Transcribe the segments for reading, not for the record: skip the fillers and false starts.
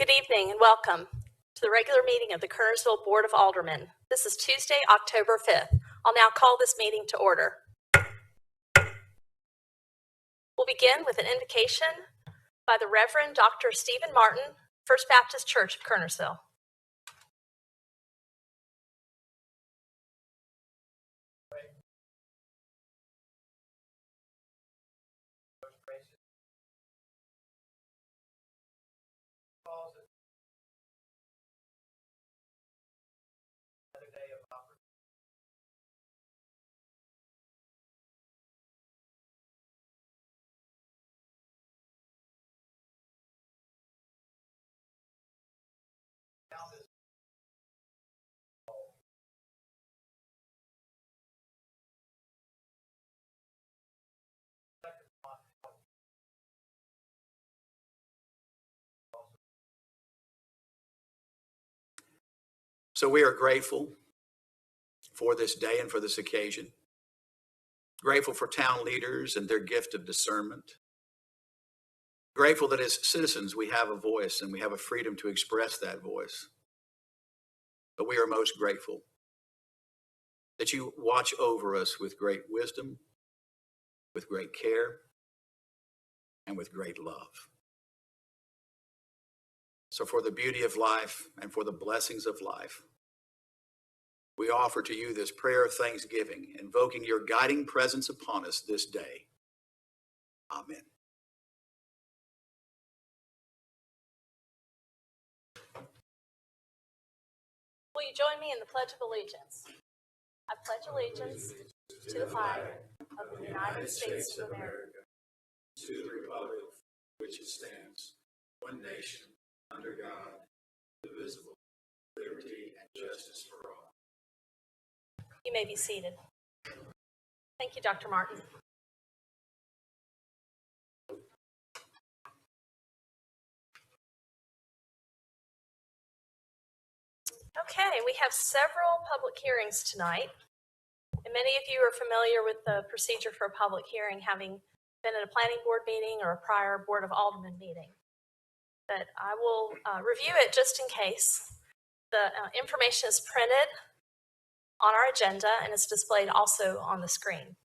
Good evening and welcome to the regular meeting of the Kernersville Board of Aldermen. This is Tuesday, October 5th. I'll now call this meeting to order. We'll begin with an invocation by the Reverend Dr. Stephen Martin, First Baptist Church of Kernersville. So we are grateful for this day and for this occasion. Grateful for town leaders and their gift of discernment. Grateful that as citizens we have a voice and we have a freedom to express that voice. But we are most grateful that you watch over us with great wisdom, with great care, and with great love. So for the beauty of life and for the blessings of life, we offer to you this prayer of thanksgiving, invoking your guiding presence upon us this day. Amen. Will you join me in the Pledge of Allegiance? I pledge allegiance to the flag of the United States of America, to the republic which it stands, one nation, under God, indivisible, liberty and justice for all. You may be seated. Thank you, Dr. Martin. Okay, we have several public hearings tonight, and many of you are familiar with the procedure for a public hearing, having been at a planning board meeting or a prior Board of Aldermen meeting. But I will review it just in case. The information is printed on our agenda and is displayed also on the screen.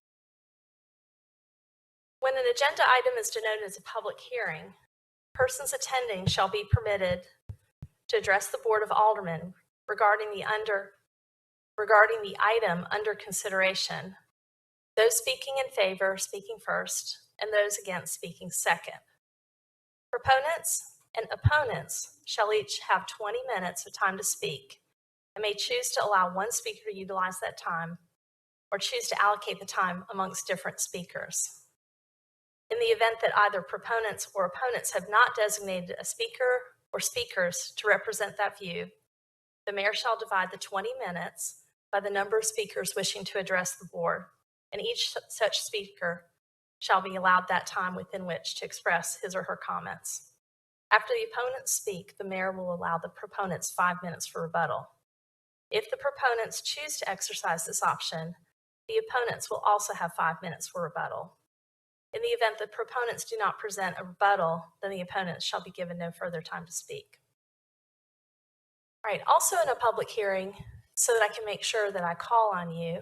When an agenda item is denoted as a public hearing, persons attending shall be permitted to address the Board of Aldermen regarding the item under consideration, those speaking in favor speaking first, and those against speaking second. Proponents and opponents shall each have 20 minutes of time to speak and may choose to allow one speaker to utilize that time or choose to allocate the time amongst different speakers. In the event that either proponents or opponents have not designated a speaker or speakers to represent that view, the mayor shall divide the 20 minutes by the number of speakers wishing to address the board, and each such speaker shall be allowed that time within which to express his or her comments. After the opponents speak, the mayor will allow the proponents 5 minutes for rebuttal. If the proponents choose to exercise this option, the opponents will also have 5 minutes for rebuttal. In the event that proponents do not present a rebuttal, then the opponents shall be given no further time to speak. All right, also in a public hearing, so that I can make sure that I call on you,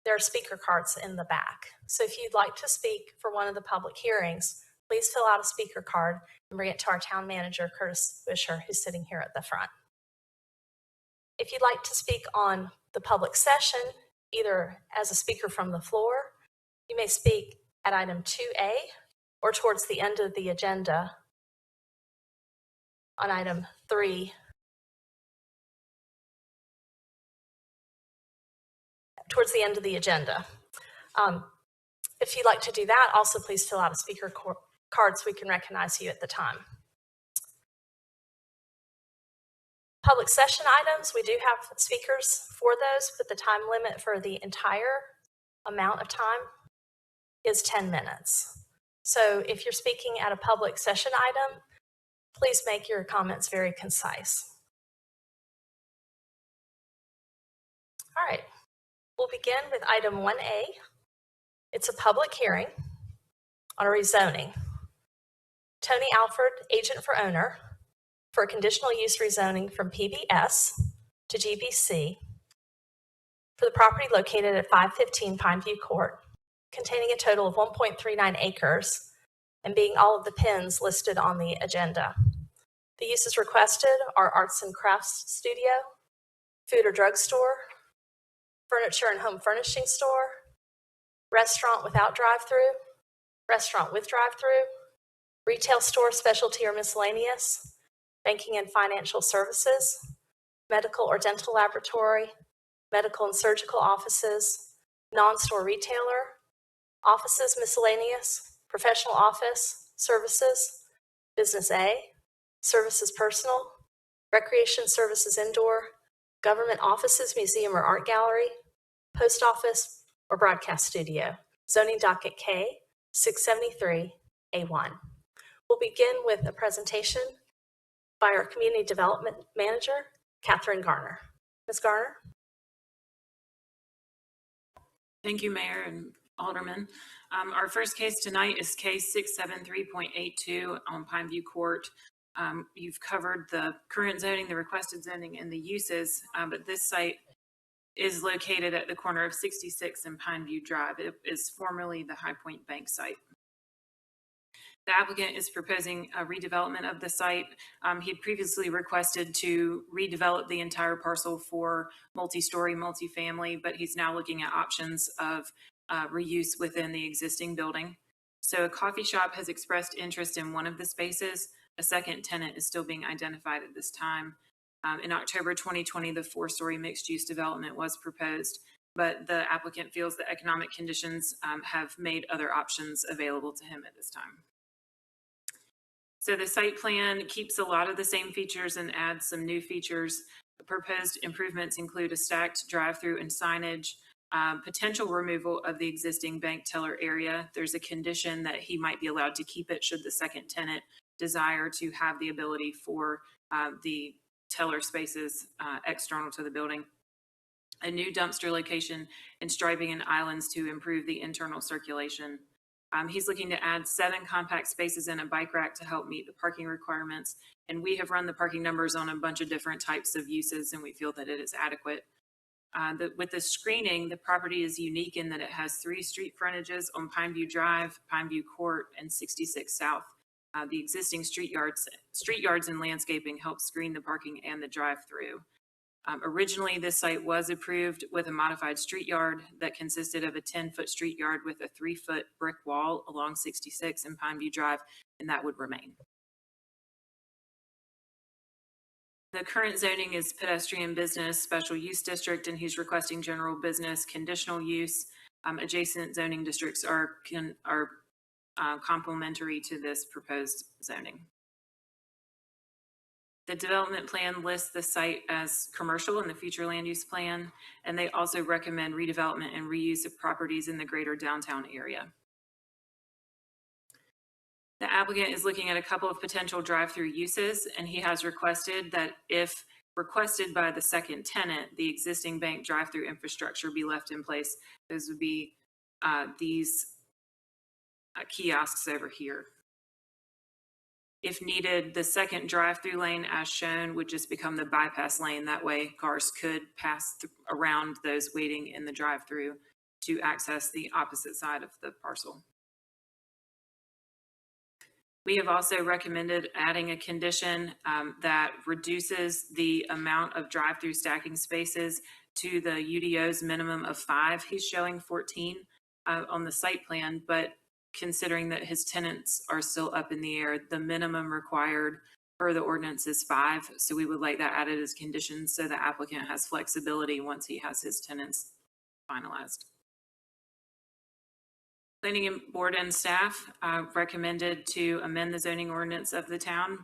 there are speaker cards in the back. So if you'd like to speak for one of the public hearings, please fill out a speaker card and bring it to our town manager, Curtis Wisher, who's sitting here at the front. If you'd like to speak on the public session, either as a speaker from the floor, you may speak at item 2A or towards the end of the agenda on item 3. Towards the end of the agenda. If you'd like to do that, also please fill out a speaker card so we can recognize you at the time. Public session items, we do have speakers for those, but the time limit for the entire amount of time is 10 minutes. So if you're speaking at a public session item, please make your comments very concise. All right. We'll begin with item 1A. It's a public hearing on a rezoning. Tony Alford, agent for owner, for a conditional use rezoning from PBS to GBC for the property located at 515 Pineview Court, containing a total of 1.39 acres and being all of the pins listed on the agenda. The uses requested are arts and crafts studio, food or drug store, furniture and home furnishing store, restaurant without drive-through, restaurant with drive-through, retail store, specialty or miscellaneous, banking and financial services, medical or dental laboratory, medical and surgical offices, non-store retailer, offices miscellaneous, professional office, services, business A, services personal, recreation services indoor, government offices, museum or art gallery, post office or broadcast studio. Zoning docket K 673A1. We'll begin with a presentation by our Community Development Manager, Catherine Garner. Ms. Garner? Thank you, Mayor and Alderman. Our first case tonight is case 673.82 on Pineview Court. You've covered the current zoning, the requested zoning, and the uses, but this site is located at the corner of 66 and Pineview Drive. It is formerly the High Point Bank site. The applicant is proposing a redevelopment of the site. He had previously requested to redevelop the entire parcel for multi-story, multifamily, but he's now looking at options of reuse within the existing building. So a coffee shop has expressed interest in one of the spaces. A second tenant is still being identified at this time. In October 2020, the 4-story mixed-use development was proposed, but the applicant feels that economic conditions have made other options available to him at this time. So the site plan keeps a lot of the same features and adds some new features. The proposed improvements include a stacked drive-through and signage, potential removal of the existing bank teller area. There's a condition that he might be allowed to keep it should the second tenant desire to have the ability for the teller spaces external to the building. A new dumpster location and striping and islands to improve the internal circulation. He's looking to add 7 compact spaces and a bike rack to help meet the parking requirements. And we have run the parking numbers on a bunch of different types of uses, and we feel that it is adequate. With the screening, the property is unique in that it has 3 street frontages on Pineview Drive, Pineview Court, and 66 South. The existing street yards and landscaping help screen the parking and the drive-through. Originally, this site was approved with a modified street yard that consisted of a 10-foot street yard with a 3-foot brick wall along 66 and Pineview Drive, and that would remain. The current zoning is pedestrian business special use district, and he's requesting general business conditional use. Adjacent zoning districts are complementary to this proposed zoning. The development plan lists the site as commercial in the future land use plan, and they also recommend redevelopment and reuse of properties in the greater downtown area. The applicant is looking at a couple of potential drive-through uses, and he has requested that if requested by the second tenant, the existing bank drive-through infrastructure be left in place. Those would be these kiosks over here. If needed, the second drive-through lane as shown would just become the bypass lane. That way cars could pass around those waiting in the drive-through to access the opposite side of the parcel. We have also recommended adding a condition that reduces the amount of drive-through stacking spaces to the UDO's minimum of 5. He's showing 14 on the site plan, but considering that his tenants are still up in the air, the minimum required per the ordinance is 5. So we would like that added as conditions so the applicant has flexibility once he has his tenants finalized. Planning board and staff recommended to amend the zoning ordinance of the town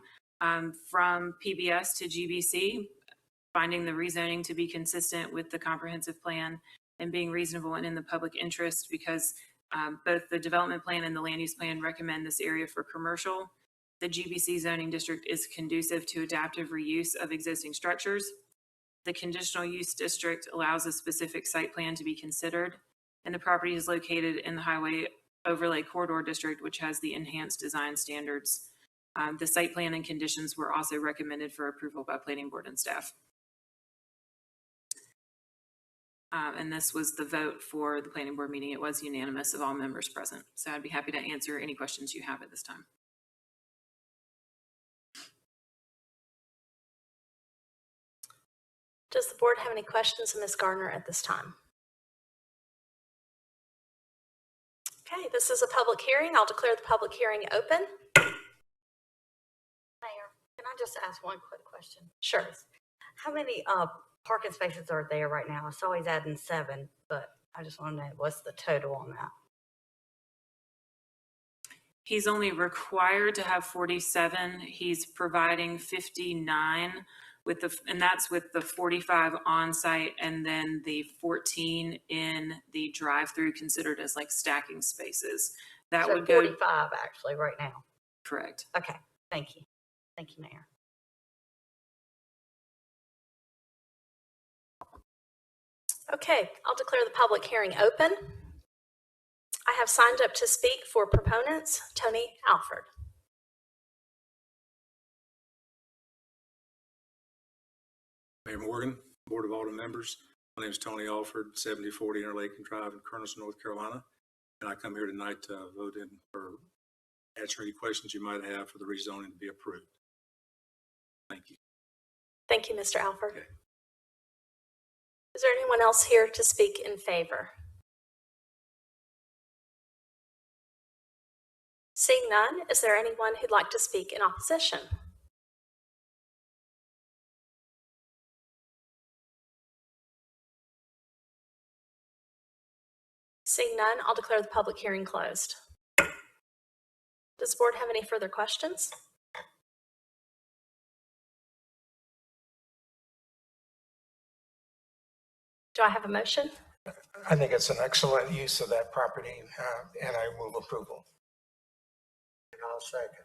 from PBS to GBC, finding the rezoning to be consistent with the comprehensive plan and being reasonable and in the public interest, because both the development plan and the land use plan recommend this area for commercial. The GBC zoning district is conducive to adaptive reuse of existing structures. The conditional use district allows a specific site plan to be considered, and the property is located in the highway overlay corridor district, which has the enhanced design standards. The site plan and conditions were also recommended for approval by planning board and staff. And this was the vote for the planning board meeting. It was unanimous of all members present. So I'd be happy to answer any questions you have at this time. Does the board have any questions of Ms. Gardner at this time? Okay, this is a public hearing. I'll declare the public hearing open. Mayor, can I just ask one quick question? Sure. How many parking spaces are there right now? I saw he's adding 7, but I just want to know what's the total on that. He's only required to have 47. He's providing 59 with and that's with the 45 on site and then the 14 in the drive-through considered as like stacking spaces. That So would go 45 actually right now. correct. Okay, thank you. Thank you, Mayor. Okay, I'll declare the public hearing open. I have signed up to speak for proponents, Tony Alford. Mayor Morgan, Board of Aldermen members. My name is Tony Alford, 7040 Interlaken Drive in Kernersville, North Carolina. And I come here tonight to vote in or answer any questions you might have for the rezoning to be approved. Thank you. Thank you, Mr. Alford. Okay. Is there anyone else here to speak in favor? Seeing none, is there anyone who'd like to speak in opposition? Seeing none, I'll declare the public hearing closed. Does the board have any further questions? Do I have a motion? I think it's an excellent use of that property, and I move approval. And I'll second.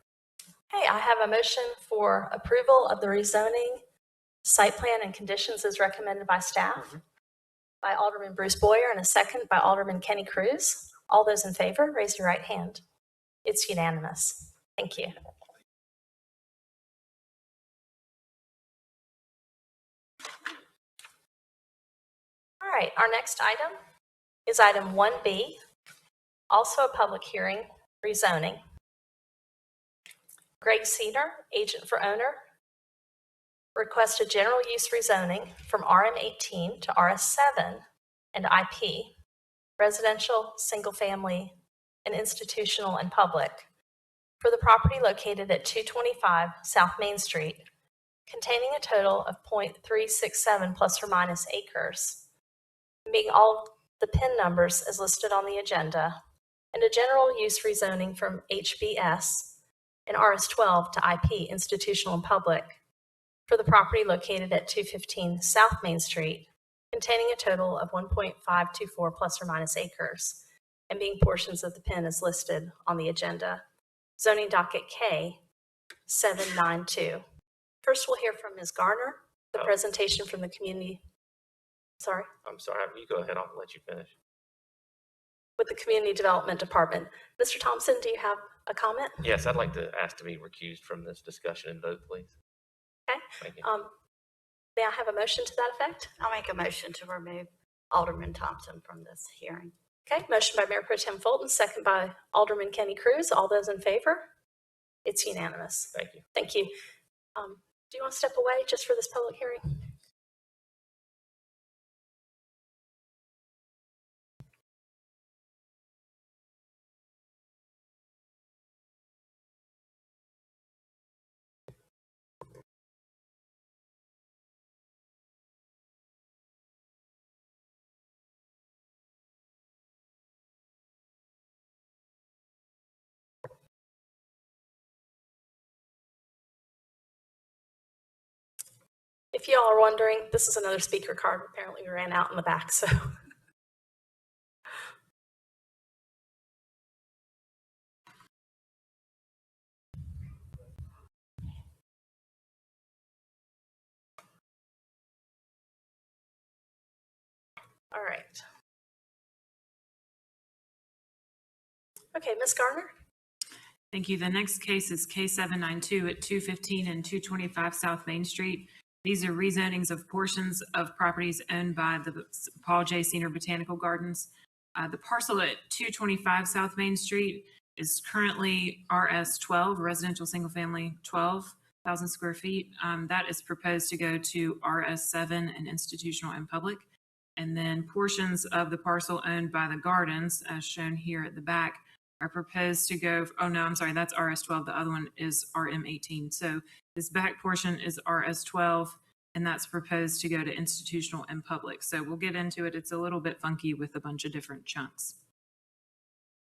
Okay, I have a motion for approval of the rezoning site plan and conditions as recommended by staff by Alderman Bruce Boyer and a second by Alderman Kenny Cruz. All those in favor, raise your right hand. It's unanimous. Thank you. All right, our next item is item 1B, also a public hearing, rezoning. Greg Cedar, agent for owner, requested general use rezoning from RM18 to RS7 and IP, residential, single family, and institutional and public, for the property located at 225 South Main Street, containing a total of 0.367 plus or minus acres, being all the PIN numbers as listed on the agenda, and a general use rezoning from HBS and RS12 to IP, institutional and public, for the property located at 215 South Main Street, containing a total of 1.524 plus or minus acres, and being portions of the PIN as listed on the agenda. Zoning docket K 792. First, we'll hear from Ms. Garner, the presentation from the community. Sorry. I'm sorry, you go ahead, I'll let you finish. With the Community Development Department. Mr. Thompson, do you have a comment? Yes, I'd like to ask to be recused from this discussion and vote, please. Okay. Thank you. May I have a motion to that effect? I'll make a motion to remove Alderman Thompson from this hearing. Okay, motion by Mayor Pro Tem Fulton, second by Alderman Kenny Cruz. All those in favor? It's unanimous. Thank you. Thank you. Do you want to step away just for this public hearing? If y'all are wondering, this is another speaker card. Apparently we ran out in the back, so. All right. Okay, Ms. Garner? Thank you. The next case is K792 at 215 and 225 South Main Street. These are rezonings of portions of properties owned by the Paul J. Senior Botanical Gardens. The parcel at 225 South Main Street is currently RS 12, residential single family, 12,000 square feet. That is proposed to go to RS 7 and institutional and public. And then portions of the parcel owned by the gardens, as shown here at the back, are proposed to go, oh no, I'm sorry, that's RS 12. The other one is RM 18. So this back portion is RS 12, and that's proposed to go to institutional and public. So we'll get into it. It's a little bit funky with a bunch of different chunks.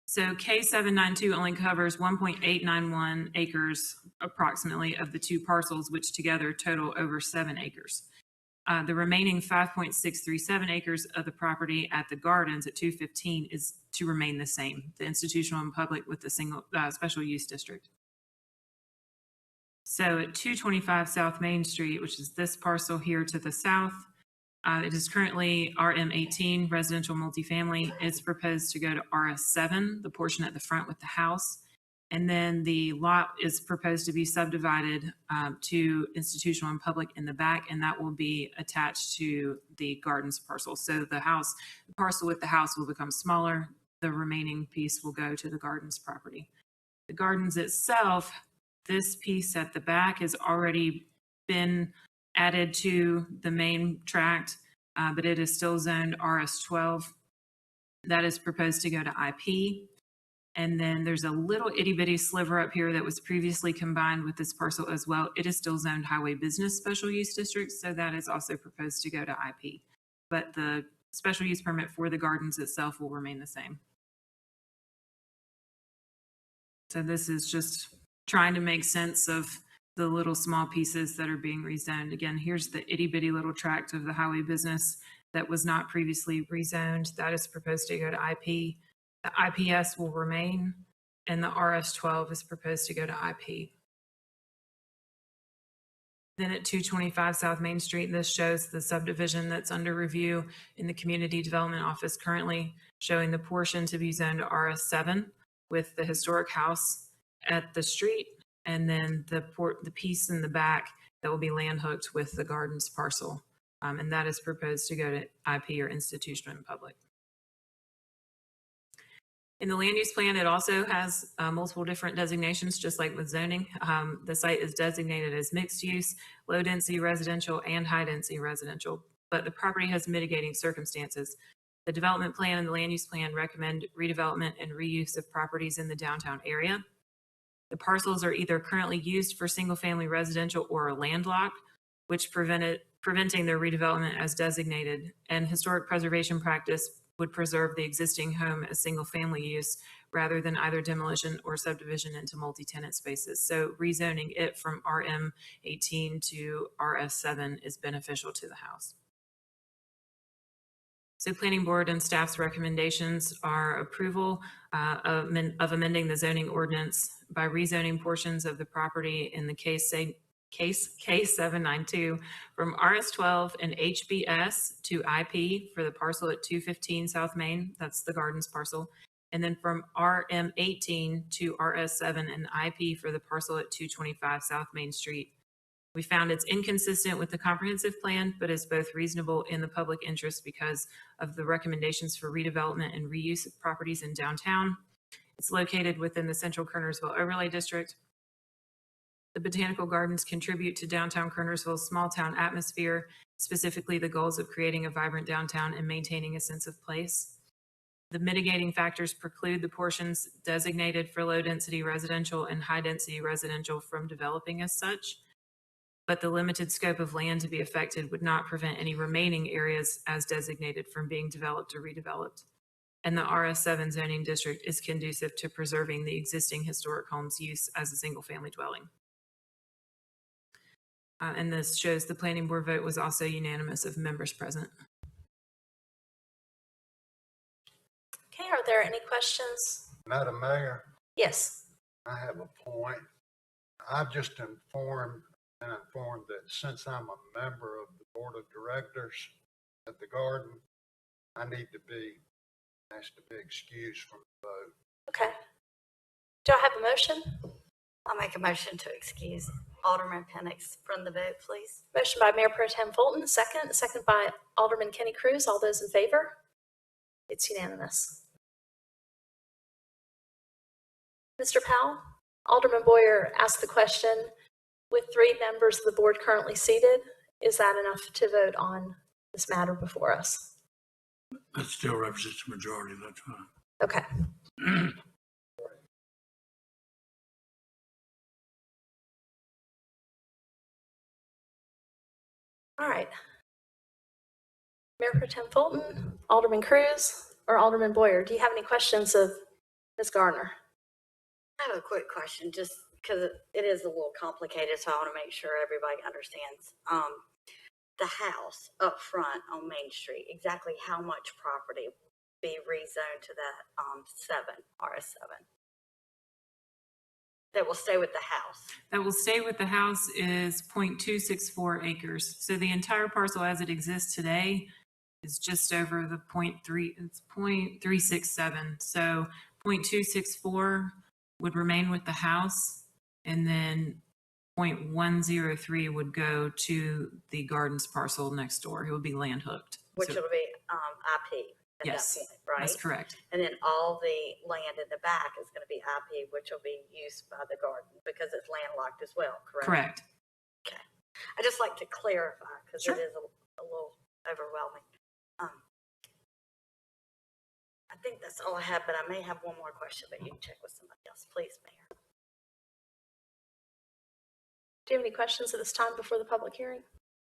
So K792 only covers 1.891 acres approximately of the two parcels, which together total over 7 acres. The remaining 5.637 acres of the property at the gardens at 215 is to remain the same, the institutional and public with the single special use district. So at 225 South Main Street, which is this parcel here to the south, it is currently RM 18, residential multifamily. It's proposed to go to RS 7, the portion at the front with the house. And then the lot is proposed to be subdivided to institutional and public in the back, and that will be attached to the gardens parcel. So the parcel with the house will become smaller. The remaining piece will go to the gardens property. The gardens itself, this piece at the back has already been added to the main tract, but it is still zoned RS 12. That is proposed to go to IP. And then there's a little itty bitty sliver up here that was previously combined with this parcel as well. It is still zoned highway business special use district, so that is also proposed to go to IP. But the special use permit for the gardens itself will remain the same. So this is just trying to make sense of the little small pieces that are being rezoned. Again, here's the itty bitty little tract of the highway business that was not previously rezoned. That is proposed to go to IP. The IPS will remain, and the RS 12 is proposed to go to IP. Then at 225 South Main Street, this shows the subdivision that's under review in the Community Development Office currently, showing the portion to be zoned to RS 7 with the historic house at the street, and then the piece in the back that will be land hooked with the gardens parcel. And that is proposed to go to IP or institutional and public. In the land use plan, it also has multiple different designations, just like with zoning. The site is designated as mixed use, low density residential, and high density residential, but the property has mitigating circumstances. The development plan and the land use plan recommend redevelopment and reuse of properties in the downtown area. The parcels are either currently used for single family residential or are landlocked, which preventing their redevelopment as designated, and historic preservation practice would preserve the existing home as single-family use rather than either demolition or subdivision into multi-tenant spaces. So rezoning it from RM 18 to RS 7 is beneficial to the house. So planning board and staff's recommendations are approval of amending the zoning ordinance by rezoning portions of the property in the case K792 from RS 12 and HBS to IP for the parcel at 215 South Main, that's the gardens parcel, and then from RM 18 to RS 7 and IP for the parcel at 225 South Main Street. We found it's inconsistent with the comprehensive plan, but is both reasonable in the public interest because of the recommendations for redevelopment and reuse of properties in downtown. It's located within the Central Kernersville Overlay District. The Botanical Gardens contribute to downtown Kernersville's small town atmosphere, specifically the goals of creating a vibrant downtown and maintaining a sense of place. The mitigating factors preclude the portions designated for low density residential and high density residential from developing as such, but the limited scope of land to be affected would not prevent any remaining areas as designated from being developed or redeveloped. And the RS 7 zoning district is conducive to preserving the existing historic home's use as a single family dwelling. And this shows the planning board vote was also unanimous of members present. Okay, are there any questions? Madam Mayor, Yes. I have a point. I've just been informed that since I'm a member of the board of directors at the garden, I need to be asked to be excused from the vote. Okay. Do I have a motion? I'll make a motion to excuse Alderman Penix from the vote, please. Motion by Mayor Pro Tem Fulton, second by Alderman Kenny Cruz. All those in favor? It's unanimous. Mr. Powell, Alderman Boyer asked the question, with 3 members of the board currently seated, is that enough to vote on this matter before us? That still represents the majority, that's fine. Okay. All right. Mayor Pro Tem Fulton, Alderman Cruz, or Alderman Boyer, do you have any questions of Ms. Garner? I have a quick question, just because it is a little complicated, so I want to make sure everybody understands. The house up front on Main Street, exactly how much property will be rezoned to that RS7? That will stay with the house? That will stay with the house is 0.264 acres. So the entire parcel as it exists today is just over the 0.3, it's 0.367. So 0.264 would remain with the house, and then 0.103 would go to the gardens parcel next door. It would be land hooked. Which So- will be IP at Yes, that point, right? that's correct. And then all the land in the back is going to be IP, which will be used by the garden because it's landlocked as well, correct? Correct. Okay. I just like to clarify because Sure. it is a little overwhelming. I think that's all I have, but I may have one more question, but you can check with somebody else, please, Mayor. Do you have any questions at this time before the public hearing?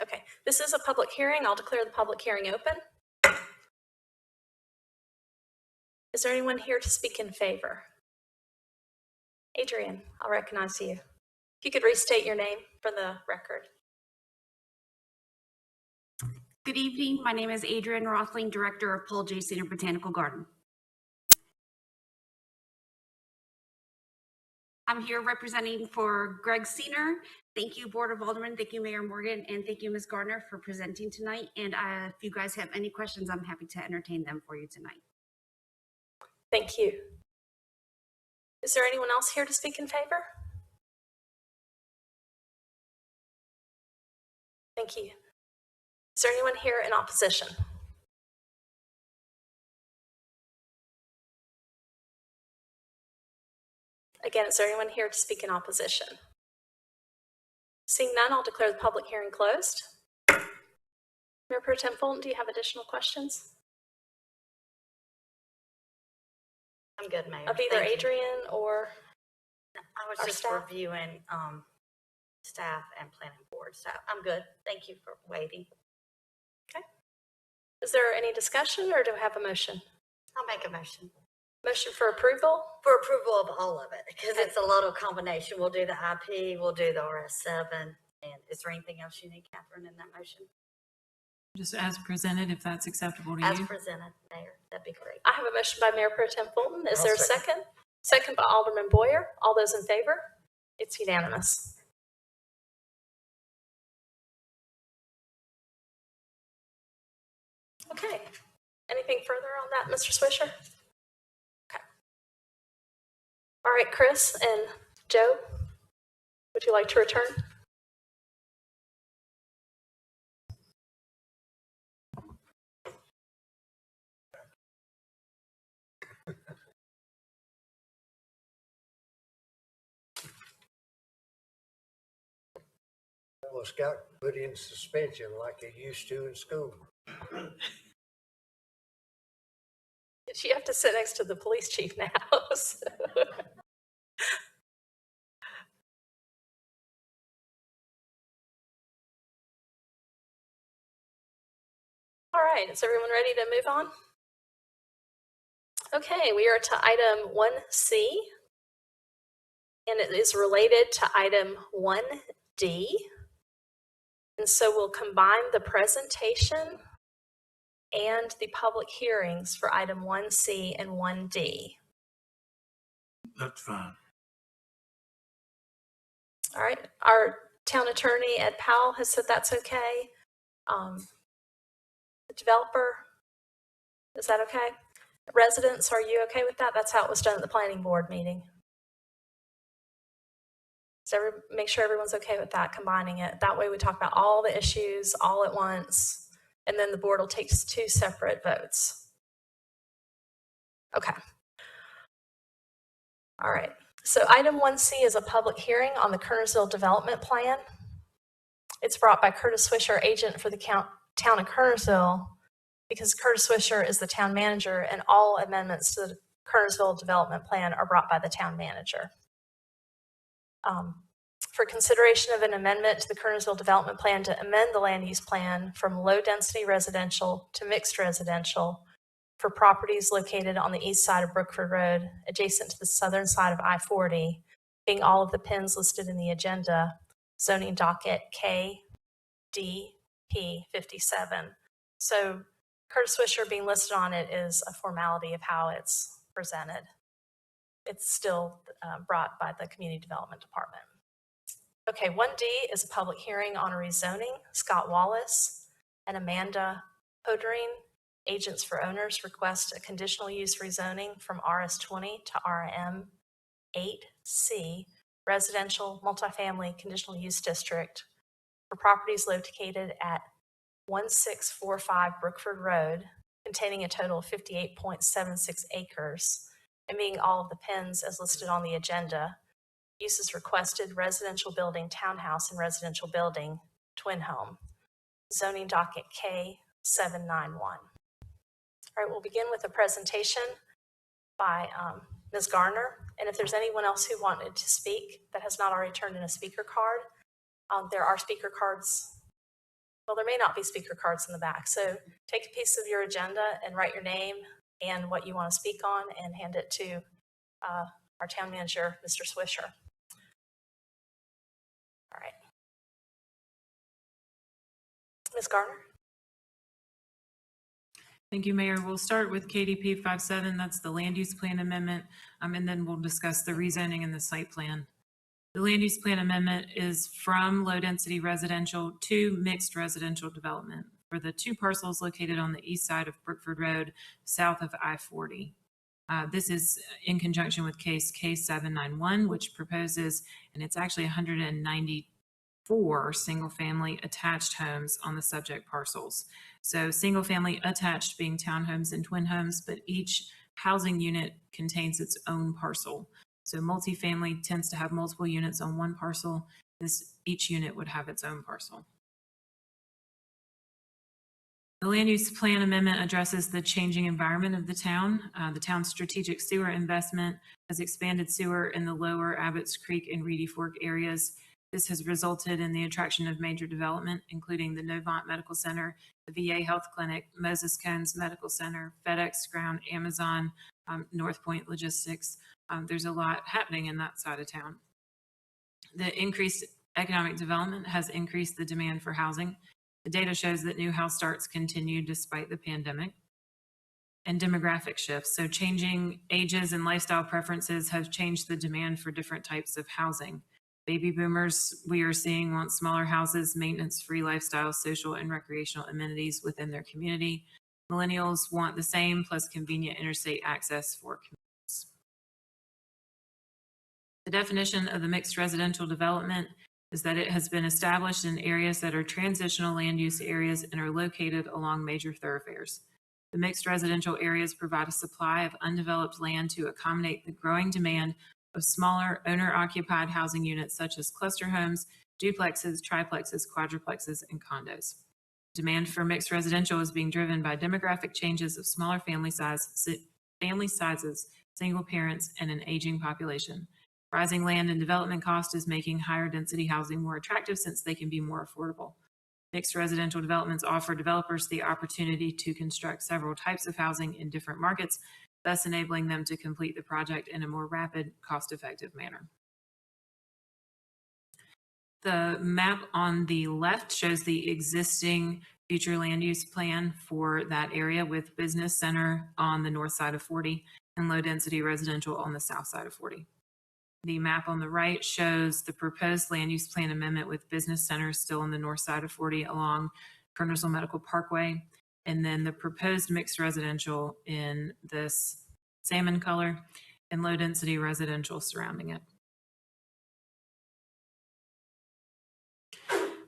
Okay, this is a public hearing. I'll declare the public hearing open. Is there anyone here to speak in favor? Adrian, I'll recognize you. If you could restate your name for the record. Good evening. My name is Adrian Rothling, Director of Paul J. Center Botanical Garden. I'm here representing for Greg Senior. Thank you, Board of Aldermen. Thank you, Mayor Morgan, and thank you, Ms. Gardner, for presenting tonight. And if you guys have any questions, I'm happy to entertain them for you tonight. Thank you. Is there anyone else here to speak in favor? Thank you. Is there anyone here in opposition? Again, is there anyone here to speak in opposition? Seeing none, I'll declare the public hearing closed. Mayor Pro Tem Fulton, do you have additional questions? I'm good, Mayor. Of either Thank you. Adrian or I was our just staff? reviewing staff and planning board, so I'm good. Thank you for waiting. Okay. Is there any discussion or do I have a motion? I'll make a motion. Motion for approval? For approval of all of it, because it's a little combination. We'll do the IP, we'll do the RS7, and is there anything else you need, Catherine, in that motion? Just as presented, if that's acceptable to As you. presented, Mayor, that'd be great. I have a motion by Mayor Pro Tem Fulton. Is I'll there a second. second? Second by Alderman Boyer. All those in favor? It's unanimous. Okay. Anything further on that, Mr. Swisher? Okay. All right, Chris and Joe, would you like to return? Was got put in suspension like they used to in school. You have to sit next to the police chief now. So. All right, is everyone ready to move on? Okay, we are to item 1C, and it is related to item 1D. And so we'll combine the presentation and the public hearings for item 1C and 1D. That's fine. All right, our town attorney, Ed Powell, has said that's okay. The developer, is that okay? Residents, are you okay with that? That's how it was done at the planning board meeting. Make sure everyone's okay with that, combining it. That way we talk about all the issues all at once, and then the board will take 2 separate votes. Okay. All right. So item 1C is a public hearing on the Kernersville Development Plan. It's brought by Curtis Swisher, agent for the town of Kernersville, because Curtis Swisher is the town manager, and all amendments to the Kernersville Development Plan are brought by the town manager. For consideration of an amendment to the Kernersville Development Plan to amend the land use plan from low-density residential to mixed residential for properties located on the east side of Brookford Road, adjacent to the southern side of I-40, being all of the pins listed in the agenda, zoning docket KDP 57. So Curtis Swisher being listed on it is a formality of how it's presented. It's still brought by the Community Development Department. Okay, 1D is a public hearing on a rezoning. Scott Wallace and Amanda Hodering, agents for owners, request a conditional use rezoning from RS20 to RM8C, residential multifamily conditional use district for properties located at 1645 Brookford Road, containing a total of 58.76 acres, and being all of the pins as listed on the agenda. Uses requested: residential building, townhouse, and residential building, twin home. Zoning docket K791. All right, we'll begin with a presentation by Ms. Garner. And if there's anyone else who wanted to speak that has not already turned in a speaker card, there are speaker cards. Well, there may not be speaker cards in the back. So take a piece of your agenda and write your name and what you want to speak on and hand it to our town manager, Mr. Swisher. All right. Ms. Garner? Thank you, Mayor. We'll start with KDP 57. That's the land use plan amendment, and then we'll discuss the rezoning and the site plan. The land use plan amendment is from low density residential to mixed residential development for the 2 parcels located on the east side of Brookford Road, south of I-40. This is in conjunction with case K791, which proposes, and it's actually 194 single-family attached homes on the subject parcels. So single-family attached being townhomes and twin homes, but each housing unit contains its own parcel. So multifamily tends to have multiple units on one parcel. Each unit would have its own parcel. The land use plan amendment addresses the changing environment of the town. The town's strategic sewer investment has expanded sewer in the lower Abbott's Creek and Reedy Fork areas. This has resulted in the attraction of major development, including the Novant Medical Center, the VA Health Clinic, Moses Cones Medical Center, FedEx Ground, Amazon, North Point Logistics. There's a lot happening in that side of town. The increased economic development has increased the demand for housing. The data shows that new house starts continue despite the pandemic. And demographic shifts. So changing ages and lifestyle preferences have changed the demand for different types of housing. Baby boomers, we are seeing, want smaller houses, maintenance-free lifestyles, social and recreational amenities within their community. Millennials want the same, plus convenient interstate access for commutes. The definition of the mixed residential development is that it has been established in areas that are transitional land use areas and are located along major thoroughfares. The mixed residential areas provide a supply of undeveloped land to accommodate the growing demand of smaller owner-occupied housing units such as cluster homes, duplexes, triplexes, quadruplexes, and condos. Demand for mixed residential is being driven by demographic changes of smaller family sizes, single parents, and an aging population. Rising land and development cost is making higher density housing more attractive since they can be more affordable. Mixed residential developments offer developers the opportunity to construct several types of housing in different markets, thus enabling them to complete the project in a more rapid, cost-effective manner. The map on the left shows the existing future land use plan for that area, with business center on the north side of 40 and low density residential on the south side of 40. The map on the right shows the proposed land use plan amendment with business centers still on the north side of 40 along Kernersville Medical Parkway, and then the proposed mixed residential in this salmon color and low density residential surrounding it.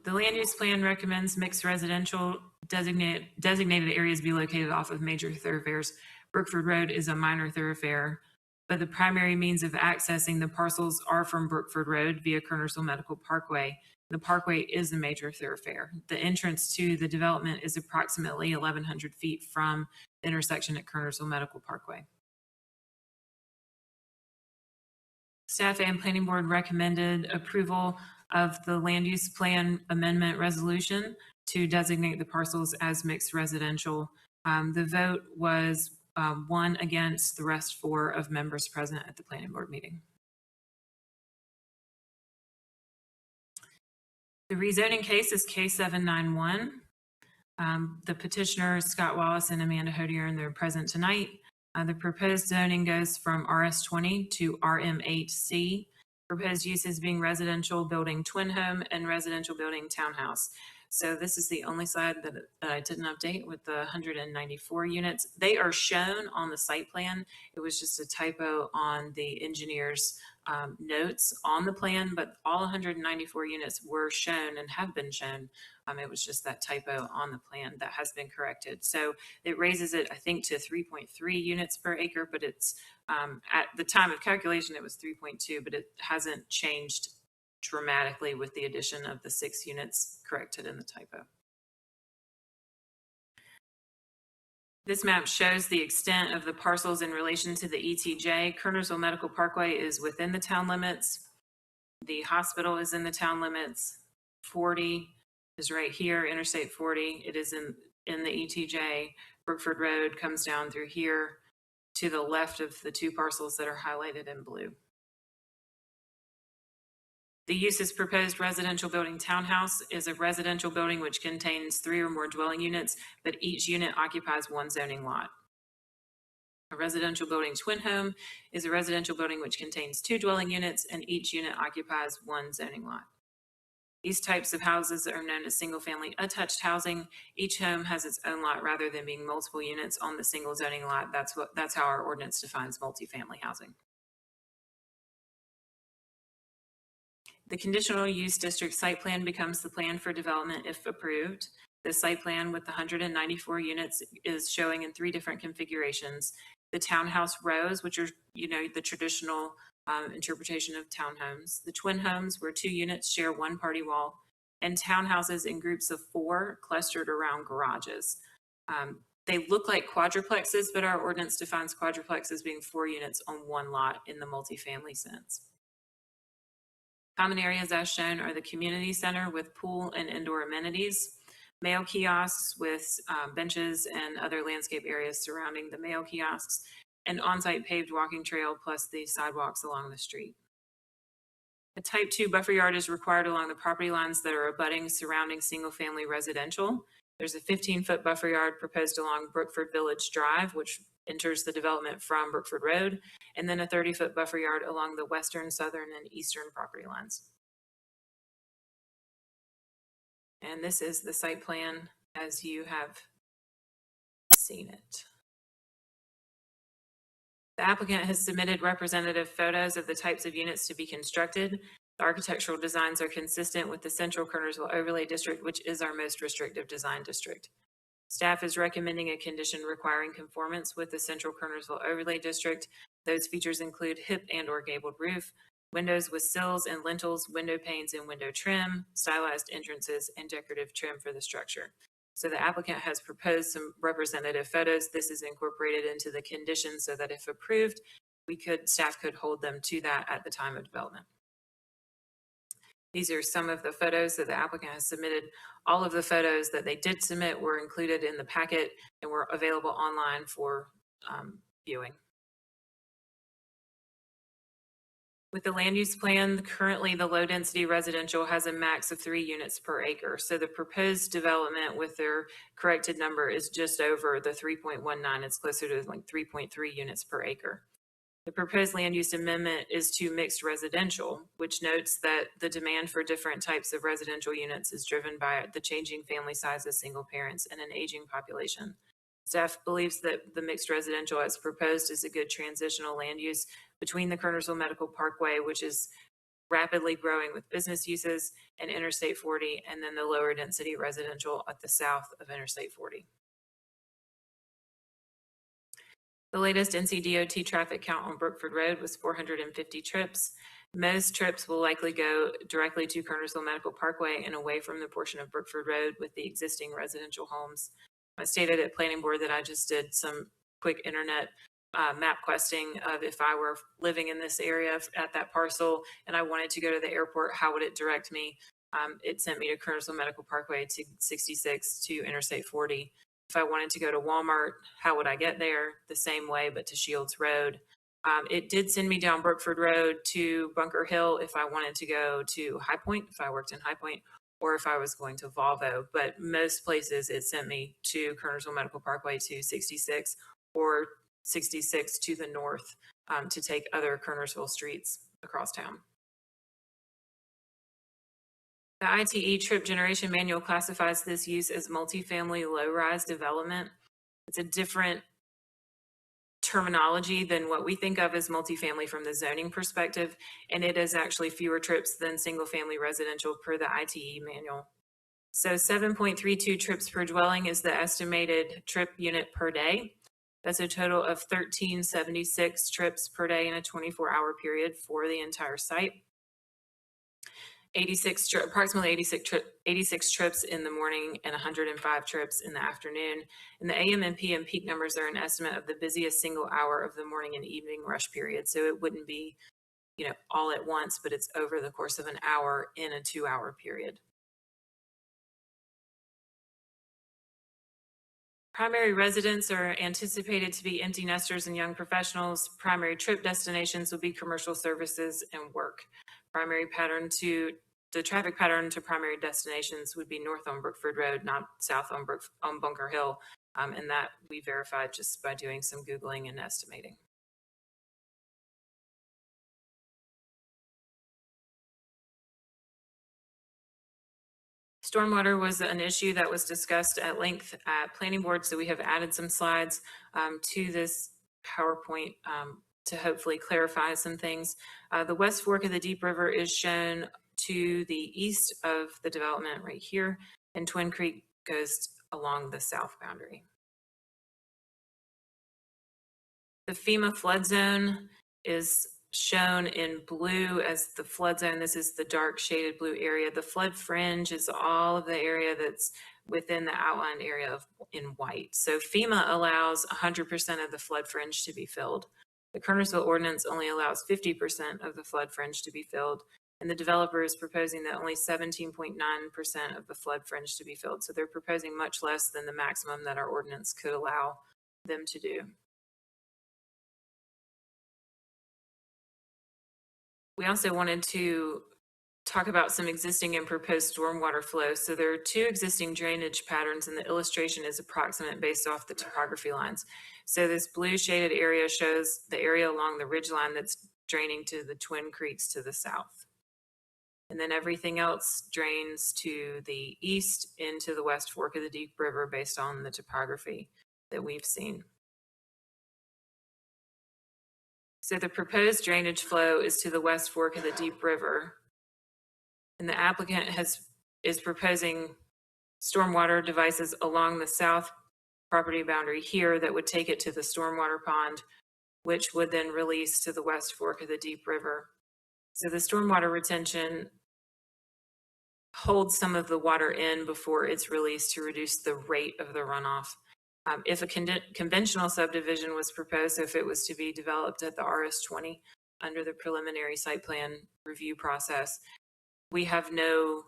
The land use plan recommends mixed residential designated areas be located off of major thoroughfares. Brookford Road is a minor thoroughfare, but the primary means of accessing the parcels are from Brookford Road via Kernersville Medical Parkway. The parkway is a major thoroughfare. The entrance to the development is approximately 1,100 feet from the intersection at Kernersville Medical Parkway. Staff and Planning Board recommended approval of the land use plan amendment resolution to designate the parcels as mixed residential. The vote was 1 against, the rest 4 of members present at the Planning Board meeting. The rezoning case is case 791. The petitioners, Scott Wallace and Amanda Hodier, and they're present tonight. The proposed zoning goes from RS20 to RM8C. Proposed uses being residential building twin home and residential building townhouse. So this is the only slide that I didn't update with the 194 units. They are shown on the site plan. It was just a typo on the engineer's notes on the plan, but all 194 units were shown and have been shown. It was just that typo on the plan that has been corrected. So it raises it, I think, to 3.3 units per acre, but it's at the time of calculation, it was 3.2, but it hasn't changed dramatically with the addition of the 6 units corrected in the typo. This map shows the extent of the parcels in relation to the ETJ. Kernersville Medical Parkway is within the town limits. The hospital is in the town limits. 40 is right here, Interstate 40. It is in the ETJ. Brookford Road comes down through here to the left of the 2 parcels that are highlighted in blue. The uses proposed residential building townhouse is a residential building which contains 3 or more dwelling units, but each unit occupies 1 zoning lot. A residential building twin home is a residential building which contains 2 dwelling units and each unit occupies 1 zoning lot. These types of houses are known as single-family attached housing. Each home has its own lot rather than being multiple units on the single zoning lot. That's how our ordinance defines multifamily housing. The conditional use district site plan becomes the plan for development if approved. The site plan with the 194 units is showing in 3 different configurations. The townhouse rows, which are, the traditional interpretation of townhomes. The twin homes where 2 units share 1 party wall, and townhouses in groups of 4 clustered around garages. They look like quadruplexes, but our ordinance defines quadruplex as being 4 units on 1 lot in the multifamily sense. Common areas as shown are the community center with pool and indoor amenities, mail kiosks with benches and other landscape areas surrounding the mail kiosks, and on-site paved walking trail plus the sidewalks along the street. A type 2 buffer yard is required along the property lines that are abutting surrounding single-family residential. There's a 15-foot buffer yard proposed along Brookford Village Drive, which enters the development from Brookford Road, and then a 30-foot buffer yard along the western, southern, and eastern property lines. And this is the site plan as you have seen it. The applicant has submitted representative photos of the types of units to be constructed. The architectural designs are consistent with the Central Kernersville Overlay District, which is our most restrictive design district. Staff is recommending a condition requiring conformance with the Central Kernersville Overlay District. Those features include hip and or gabled roof, windows with sills and lintels, window panes and window trim, stylized entrances, and decorative trim for the structure. So the applicant has proposed some representative photos. This is incorporated into the conditions so that if approved, staff could hold them to that at the time of development. These are some of the photos that the applicant has submitted. All of the photos that they did submit were included in the packet and were available online for viewing. With the land use plan, currently the low density residential has a max of 3 units per acre. So the proposed development with their corrected number is just over the 3.19. It's closer to like 3.3 units per acre. The proposed land use amendment is to mixed residential, which notes that the demand for different types of residential units is driven by the changing family size of single parents and an aging population. Staff believes that the mixed residential as proposed is a good transitional land use between the Kernersville Medical Parkway, which is rapidly growing with business uses, and Interstate 40, and then the lower density residential at the south of Interstate 40. The latest NCDOT traffic count on Brookford Road was 450 trips. Most trips will likely go directly to Kernersville Medical Parkway and away from the portion of Brookford Road with the existing residential homes. I stated at Planning Board that I just did some quick internet map questing of if I were living in this area at that parcel and I wanted to go to the airport, how would it direct me? It sent me to Kernersville Medical Parkway to 66 to Interstate 40. If I wanted to go to Walmart, how would I get there? The same way, but to Shields Road. It did send me down Brookford Road to Bunker Hill if I wanted to go to High Point, if I worked in High Point, or if I was going to Volvo. But most places it sent me to Kernersville Medical Parkway to 66 or 66 to the north to take other Kernersville streets across town. The ITE trip generation manual classifies this use as multifamily low-rise development. It's a different terminology than what we think of as multifamily from the zoning perspective, and it is actually fewer trips than single-family residential per the ITE manual. So 7.32 trips per dwelling is the estimated trip unit per day. That's a total of 1376 trips per day in a 24-hour period for the entire site. Approximately 86 trips in the morning and 105 trips in the afternoon. And the AM and PM peak numbers are an estimate of the busiest single hour of the morning and evening rush period. So it wouldn't be, all at once, but it's over the course of an hour in a 2-hour period. Primary residents are anticipated to be empty nesters and young professionals. Primary trip destinations will be commercial services and work. The traffic pattern to primary destinations would be north on Brookford Road, not south on Bunker Hill. And that we verified just by doing some Googling and estimating. Stormwater was an issue that was discussed at length at Planning Board, so we have added some slides to this PowerPoint to hopefully clarify some things. The West Fork of the Deep River is shown to the east of the development right here, and Twin Creek goes along the south boundary. The FEMA flood zone is shown in blue as the flood zone. This is the dark shaded blue area. The flood fringe is all of the area that's within the outlined area in white. So FEMA allows 100% of the flood fringe to be filled. The Kernersville ordinance only allows 50% of the flood fringe to be filled. And the developer is proposing that only 17.9% of the flood fringe to be filled. So they're proposing much less than the maximum that our ordinance could allow them to do. We also wanted to talk about some existing and proposed stormwater flows. So there are 2 existing drainage patterns, and the illustration is approximate based off the topography lines. So this blue shaded area shows the area along the ridge line that's draining to the Twin Creeks to the south. And then everything else drains to the east into the West Fork of the Deep River based on the topography that we've seen. So the proposed drainage flow is to the West Fork of the Deep River. And the applicant is proposing stormwater devices along the south property boundary here that would take it to the stormwater pond, which would then release to the West Fork of the Deep River. So the stormwater retention holds some of the water in before it's released to reduce the rate of the runoff. If a conventional subdivision was proposed, if it was to be developed at the RS20 under the preliminary site plan review process, we have no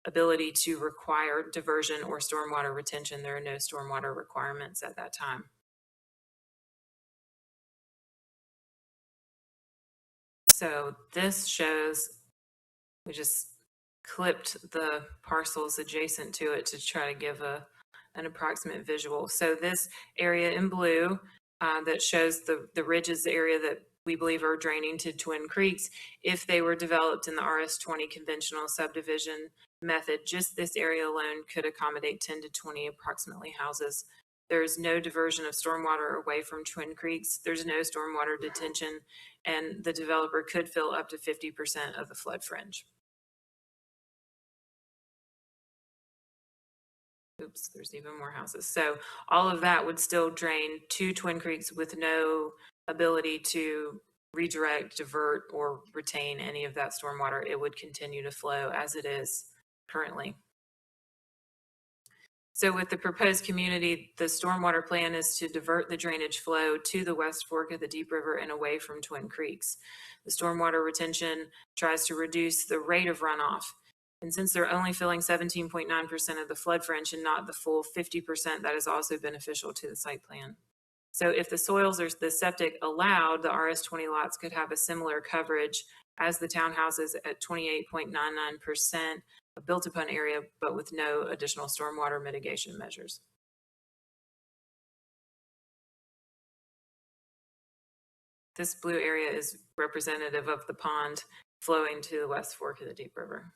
ability to require diversion or stormwater retention. There are no stormwater requirements at that time. So this shows, we just clipped the parcels adjacent to it to try to give an approximate visual. So this area in blue that shows the ridges area that we believe are draining to Twin Creeks, if they were developed in the RS20 conventional subdivision method, just this area alone could accommodate 10 to 20 approximately houses. There is no diversion of stormwater away from Twin Creeks. There's no stormwater detention, and the developer could fill up to 50% of the flood fringe. Oops, there's even more houses. So all of that would still drain to Twin Creeks with no ability to redirect, divert, or retain any of that stormwater. It would continue to flow as it is currently. So with the proposed community, the stormwater plan is to divert the drainage flow to the West Fork of the Deep River and away from Twin Creeks. The stormwater retention tries to reduce the rate of runoff. And since they're only filling 17.9% of the flood fringe and not the full 50%, that is also beneficial to the site plan. So if the soils or the septic allowed, the RS20 lots could have a similar coverage as the townhouses at 28.99% of built upon area, but with no additional stormwater mitigation measures. This blue area is representative of the pond flowing to the West Fork of the Deep River.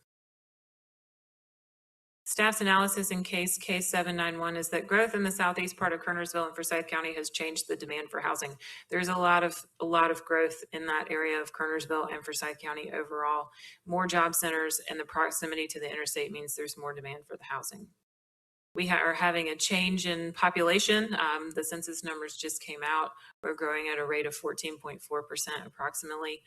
Staff's analysis in case 791 is that growth in the southeast part of Kernersville and Forsyth County has changed the demand for housing. There's a lot of growth in that area of Kernersville and Forsyth County overall. More job centers and the proximity to the interstate means there's more demand for the housing. We are having a change in population. The census numbers just came out. We're growing at a rate of 14.4% approximately.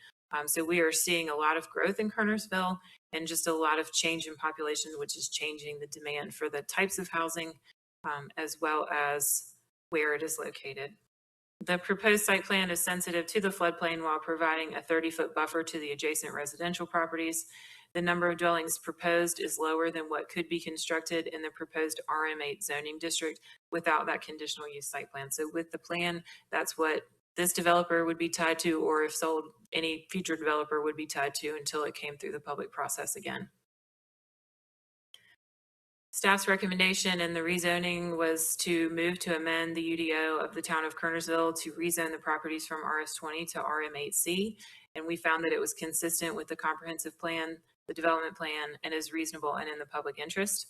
So we are seeing a lot of growth in Kernersville and just a lot of change in population, which is changing the demand for the types of housing as well as where it is located. The proposed site plan is sensitive to the floodplain while providing a 30-foot buffer to the adjacent residential properties. The number of dwellings proposed is lower than what could be constructed in the proposed RM8 zoning district without that conditional use site plan. So with the plan, that's what this developer would be tied to, or if sold, any future developer would be tied to until it came through the public process again. Staff's recommendation in the rezoning was to move to amend the UDO of the town of Kernersville to rezone the properties from RS20 to RM8C. And we found that it was consistent with the comprehensive plan, the development plan, and is reasonable and in the public interest.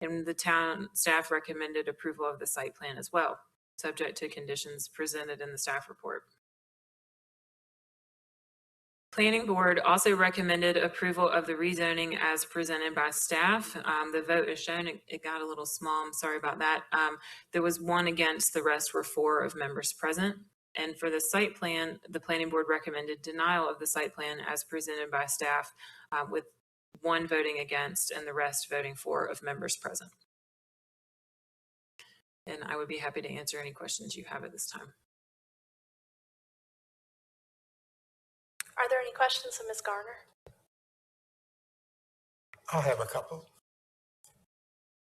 And the town staff recommended approval of the site plan as well, subject to conditions presented in the staff report. Planning board also recommended approval of the rezoning as presented by staff. The vote is shown. It got a little small. I'm sorry about that. There was 1 against, the rest were 4 of members present. And for the site plan, the planning board recommended denial of the site plan as presented by staff, with 1 voting against and the rest voting for of members present. And I would be happy to answer any questions you have at this time. Are there any questions of Ms. Garner? I'll have a couple.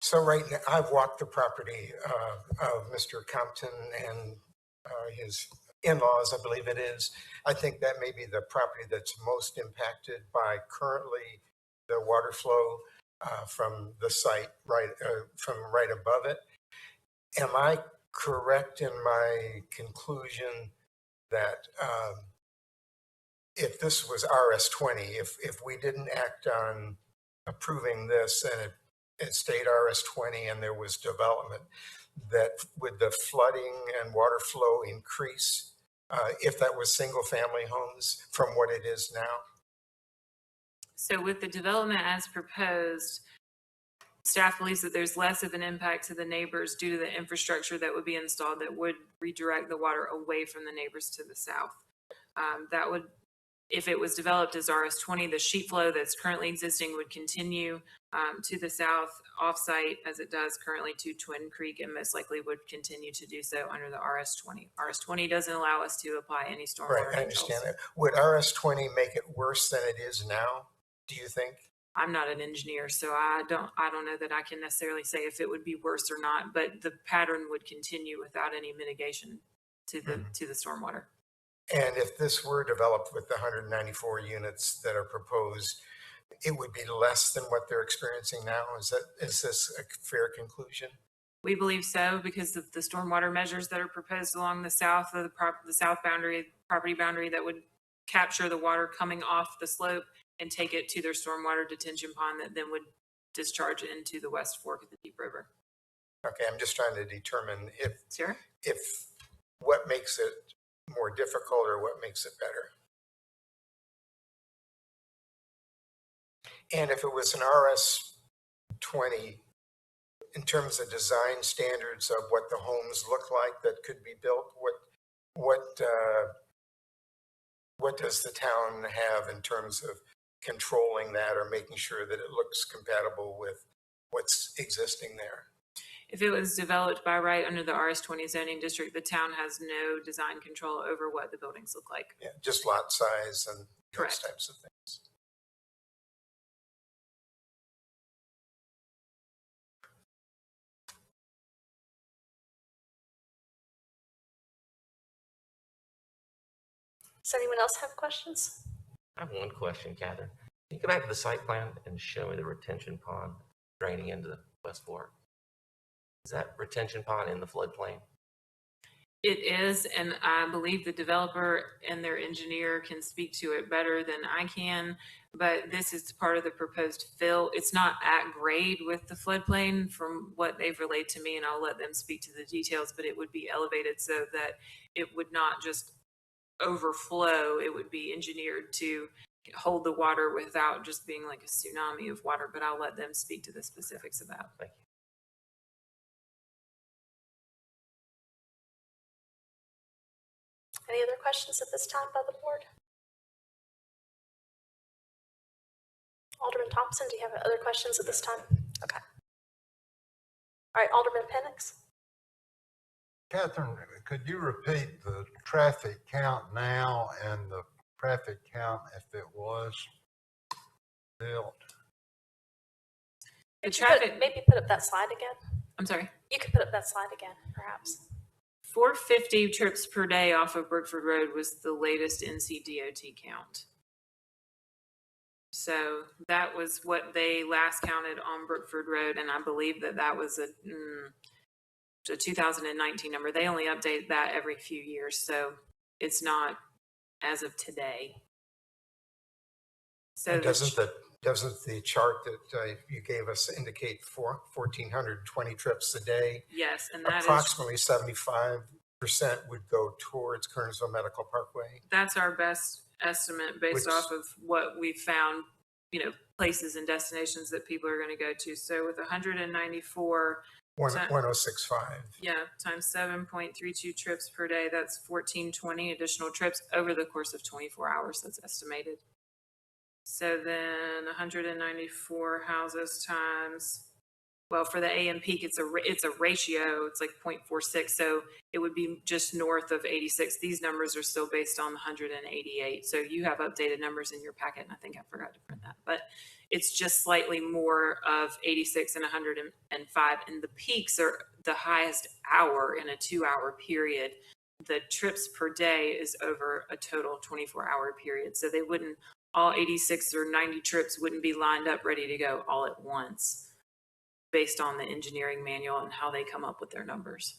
So right now, I've walked the property of Mr. Compton and his in-laws, I believe it is. I think that may be the property that's most impacted by currently the water flow from the site from right above it. Am I correct in my conclusion that if this was RS20, if we didn't act on approving this and it stayed RS20 and there was development, that would the flooding and water flow increase if that was single family homes from what it is now? So with the development as proposed, staff believes that there's less of an impact to the neighbors due to the infrastructure that would be installed that would redirect the water away from the neighbors to the south. That would, if it was developed as RS20, the sheet flow that's currently existing would continue to the south off-site as it does currently to Twin Creek, and most likely would continue to do so under the RS20. RS20 doesn't allow us to apply any stormwater Right, I understand that. Would RS20 make it worse than it is now, do you think? I'm not an engineer, so I don't know that I can necessarily say if it would be worse or not, but the pattern would continue without any mitigation to the stormwater. And if this were developed with the 194 units that are proposed, it would be less than what they're experiencing now? Is this a fair conclusion? We believe so because of the stormwater measures that are proposed along the south of the south boundary, property boundary, that would capture the water coming off the slope and take it to their stormwater detention pond that then would discharge into the West Fork of the Deep River. Okay, I'm just trying to determine if Sure. what makes it more difficult or what makes it better. And if it was an RS-20, in terms of design standards of what the homes look like that could be built, what does the town have in terms of controlling that or making sure that it looks compatible with what's existing there? If it was developed by right under the RS-20 zoning district, the town has no design control over what the buildings look like. Yeah, just lot size and Correct. those types of things. Does anyone else have questions? I have one question, Catherine. Can you go back to the site plan and show me the retention pond draining into West Fork? Is that retention pond in the floodplain? It is, and I believe the developer and their engineer can speak to it better than I can, but this is part of the proposed fill. It's not at grade with the floodplain from what they've relayed to me, and I'll let them speak to the details, but it would be elevated so that it would not just overflow. It would be engineered to hold the water without just being like a tsunami of water, but I'll let them speak to the specifics about. Thank you. Any other questions at this time by the board? Alderman Thompson, do you have other questions at this time? Okay. All right, Alderman Penix. Catherine, could you repeat the traffic count now and the traffic count if it was built? The traffic, Maybe put up that slide again. I'm sorry. You could put up that slide again, perhaps. 450 trips per day off of Brookford Road was the latest NCDOT count. So that was what they last counted on Brookford Road, and I believe that that was a 2019 number. They only update that every few years, so it's not as of today. So Doesn't the chart that you gave us indicate 1,420 trips a day? yes, and that approximately 75% would go towards Kernersville Medical Parkway. that's our best estimate based off of what we found, places and destinations that people are going to go to. So with 194 1065. Yeah, times 7.32 trips per day, that's 1,420 additional trips over the course of 24 hours. That's estimated. So then 194 houses times, well, for the AM peak, it's a ratio. It's like 0.46. So it would be just north of 86. These numbers are still based on 188. So you have updated numbers in your packet, and I think I forgot to print that, but it's just slightly more of 86 and 105. And the peaks are the highest hour in a 2-hour period. The trips per day is over a total 24-hour period. So they wouldn't, all 86 or 90 trips wouldn't be lined up ready to go all at once based on the engineering manual and how they come up with their numbers.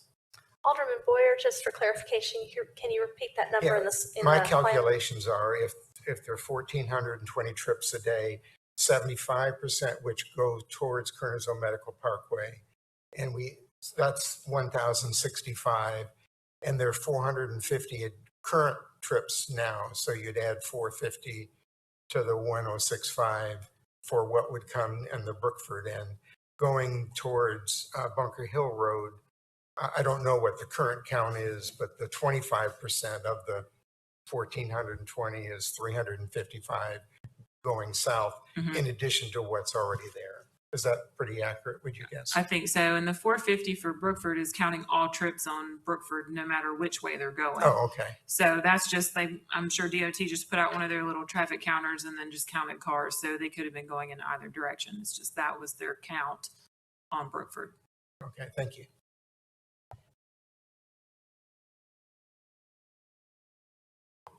Alderman Boyer, just for clarification, can you repeat that number in this? My calculations are if there are 1,420 trips a day, 75% which go towards Kernersville Medical Parkway, and that's 1,065, and there are 450 current trips now, so you'd add 450 to the 1065 for what would come in the Brookford end. Going towards Bunker Hill Road, I don't know what the current count is, but the 25% of the 1,420 is 355 going south, in addition to what's already there. Is that pretty accurate, would you guess? I think so. And the 450 for Brookford is counting all trips on Brookford, no matter which way they're going. Oh, okay. So that's just, I'm sure DOT just put out one of their little traffic counters and then just counted cars. So they could have been going in either direction. It's just that was their count on Brookford. Okay, thank you.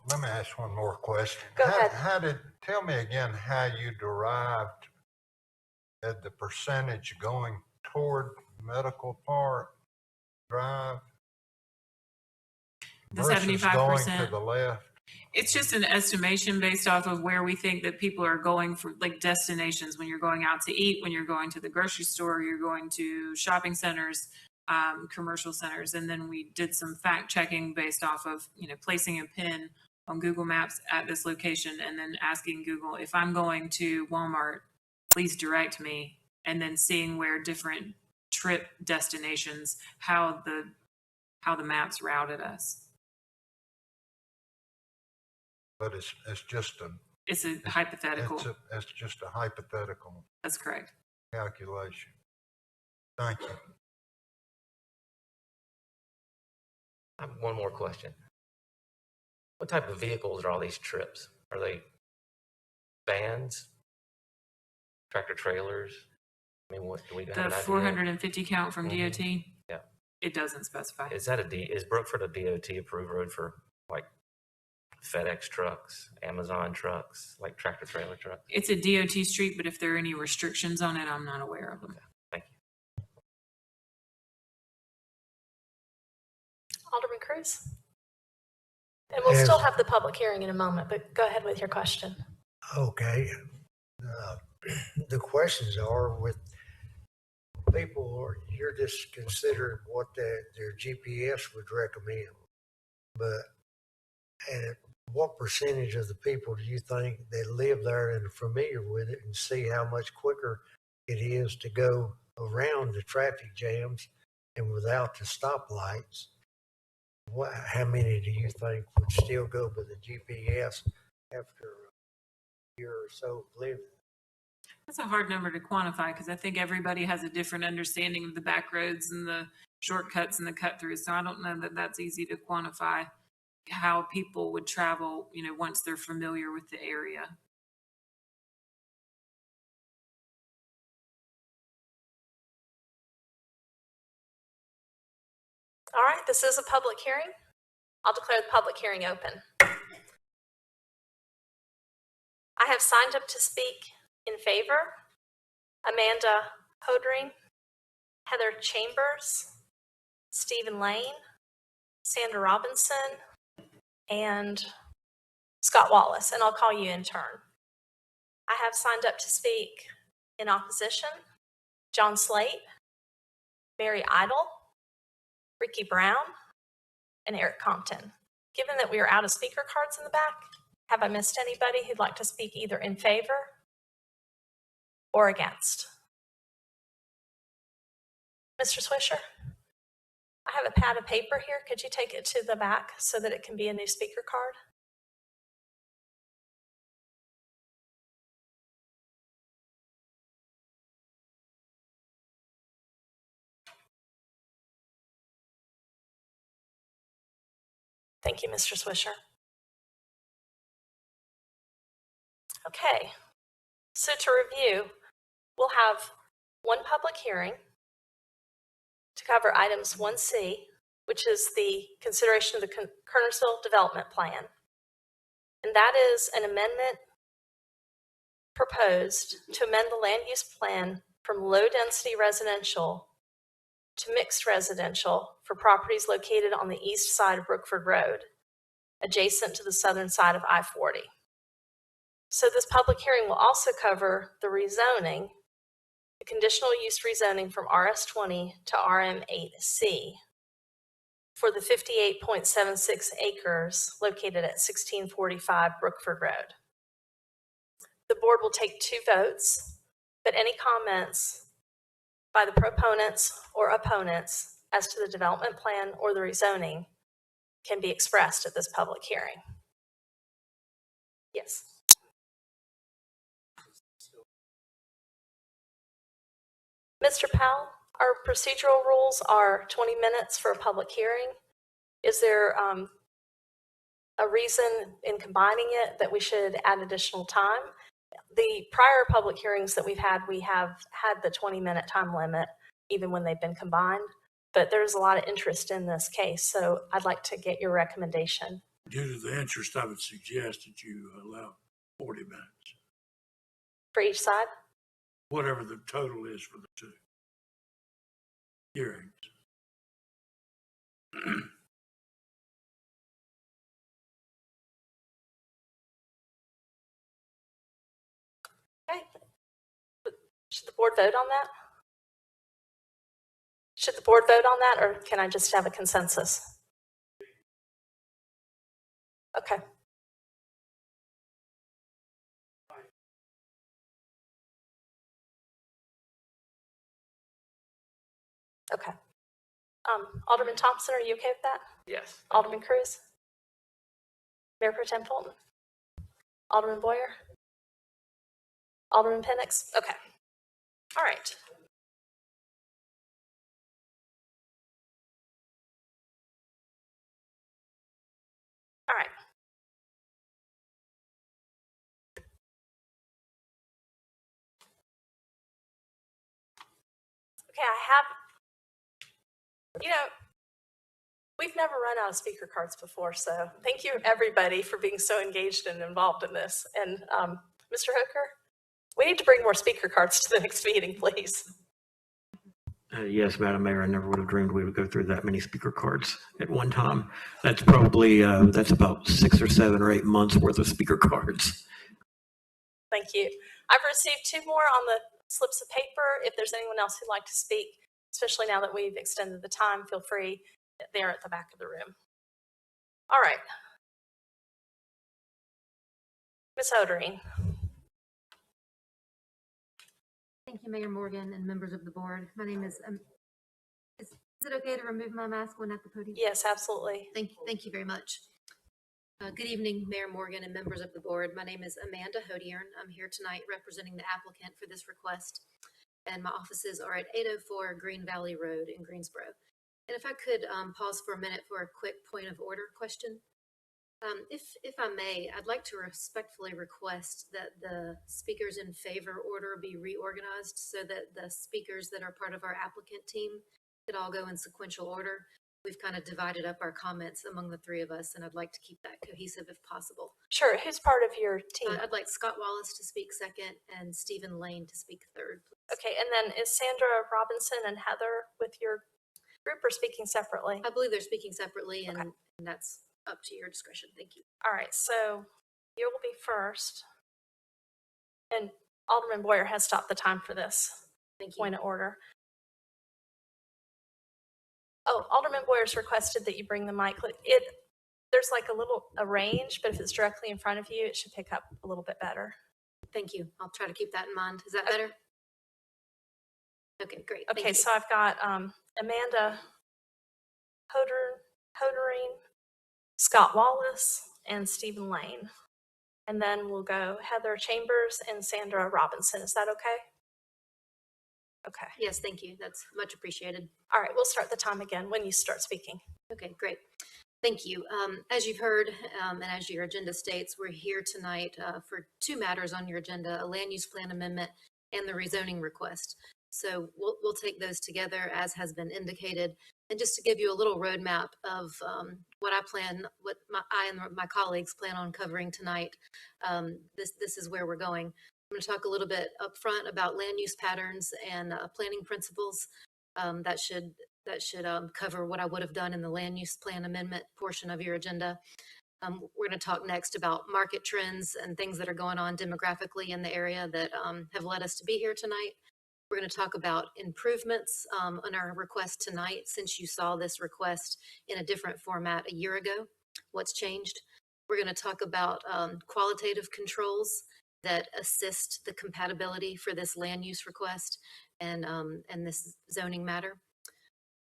Let me ask one more question. Go ahead. Tell me again how you derived at the percentage going toward Medical Park Drive The versus 75%. going to the left. It's just an estimation based off of where we think that people are going for, like, destinations. When you're going out to eat, when you're going to the grocery store, you're going to shopping centers, commercial centers. And then we did some fact checking based off of, placing a pin on Google Maps at this location and then asking Google, if I'm going to Walmart, please direct me, and then seeing where different trip destinations, how the maps routed us. But it's just a, It's a hypothetical. it's just a hypothetical That's correct. calculation. Thank you. I have one more question. What type of vehicles are all these trips? Are they vans, tractor trailers? I mean, what do we have an The idea? 450 count from Mhm. DOT? Yeah. It doesn't specify. Is that is Brookford a DOT approved road for like FedEx trucks, Amazon trucks, like tractor trailer trucks? It's a DOT street, but if there are any restrictions on it, I'm not aware of them. Thank you. Alderman Cruz? And we'll Yes. still have the public hearing in a moment, but go ahead with your question. Okay. Uh, The questions are with people, or you're just considering what their GPS would recommend. But and what percentage of the people do you think that live there and are familiar with it and see how much quicker it is to go around the traffic jams and without the stoplights? How many do you think would still go by the GPS after a year or so of living? That's a hard number to quantify because I think everybody has a different understanding of the back roads and the shortcuts and the cut throughs. So I don't know that that's easy to quantify how people would travel, once they're familiar with the area. All right, this is a public hearing. I'll declare the public hearing open. I have signed up to speak in favor Amanda Hodring, Heather Chambers, Stephen Lane, Sandra Robinson, and Scott Wallace, and I'll call you in turn. I have signed up to speak in opposition John Slate, Mary Idle, Ricky Brown, and Eric Compton. Given that we are out of speaker cards in the back, have I missed anybody who'd like to speak either in favor or against? Mr. Swisher, I have a pad of paper here. Could you take it to the back so that it can be a new speaker card? Thank you, Mr. Swisher. Okay, so to review, we'll have one public hearing to cover items 1C, which is the consideration of the Kernersville Development Plan. And that is an amendment proposed to amend the land use plan from low-density residential to mixed residential for properties located on the east side of Brookford Road, adjacent to the southern side of I-40. So this public hearing will also cover the rezoning, the conditional use rezoning from RS20 to RM8C for the 58.76 acres located at 1645 Brookford Road. The board will take 2 votes, but any comments by the proponents or opponents as to the development plan or the rezoning can be expressed at this public hearing. Yes. Mr. Powell, our procedural rules are 20 minutes for a public hearing. Is there a reason in combining it that we should add additional time? The prior public hearings that we have had the 20-minute time limit, even when they've been combined, but there's a lot of interest in this case, so I'd like to get your recommendation. Due to the interest, I would suggest that you allow 40 minutes, For each side? whatever the total is for the 2 hearings. Okay. Should the board vote on that? Should the board vote on that, or can I just have a consensus? Okay. Okay. Alderman Thompson, are you okay with that? Yes. Alderman Cruz? Mayor Pro Tem Fulton? Alderman Boyer? Alderman Penix? Okay. All right. All right. Okay, we've never run out of speaker cards before, so thank you everybody for being so engaged and involved in this. And Mr. Hooker, we need to bring more speaker cards to the next meeting, please. Yes, Madam Mayor, I never would have dreamed we would go through that many speaker cards at one time. That's probably, that's about 6 or 7 or 8 months worth of speaker cards. Thank you. I've received 2 more on the slips of paper. If there's anyone else who'd like to speak, especially now that we've extended the time, feel free. They're at the back of the room. All right. Ms. Hodering. Thank you, Mayor Morgan and members of the board. My name is it okay to remove my mask when at the podium? Yes, absolutely. Thank you very much. Good evening, Mayor Morgan and members of the board. My name is Amanda Hodiern. I'm here tonight representing the applicant for this request, and my offices are at 804 Green Valley Road in Greensboro. And if I could pause for a minute for a quick point of order question. If I may, I'd like to respectfully request that the speakers in favor order be reorganized so that the speakers that are part of our applicant team could all go in sequential order. We've kind of divided up our comments among the 3 of us, and I'd like to keep that cohesive if possible. Sure. Who's part of your team? I'd like Scott Wallace to speak second and Stephen Lane to speak third, please. Okay, and then is Sandra Robinson and Heather with your group or speaking separately? I believe they're speaking separately, and, Okay. and that's up to your discretion. Thank you. All right, so you will be first. And Alderman Boyer has stopped the time for this. Thank you. Point of order. Oh, Alderman Boyer's requested that you bring the mic. There's like a range, but if it's directly in front of you, it should pick up a little bit better. Thank you. I'll try to keep that in mind. Is that better? Okay, great. Thank Okay, you. so I've got Amanda Hodering, Scott Wallace, and Stephen Lane. And then we'll go Heather Chambers and Sandra Robinson. Is that okay? Okay. Yes, thank you. That's much appreciated. All right, we'll start the time again when you start speaking. Okay, great. Thank you. As you've heard, and as your agenda states, we're here tonight for 2 matters on your agenda, a land use plan amendment and the rezoning request. So we'll take those together as has been indicated. And just to give you a little roadmap of what I and my colleagues plan on covering tonight, this is where we're going. I'm going to talk a little bit up front about land use patterns and planning principles. That should cover what I would have done in the land use plan amendment portion of your agenda. We're going to talk next about market trends and things that are going on demographically in the area that have led us to be here tonight. We're going to talk about improvements on our request tonight, since you saw this request in a different format a year ago. What's changed? We're going to talk about qualitative controls that assist the compatibility for this land use request and this zoning matter.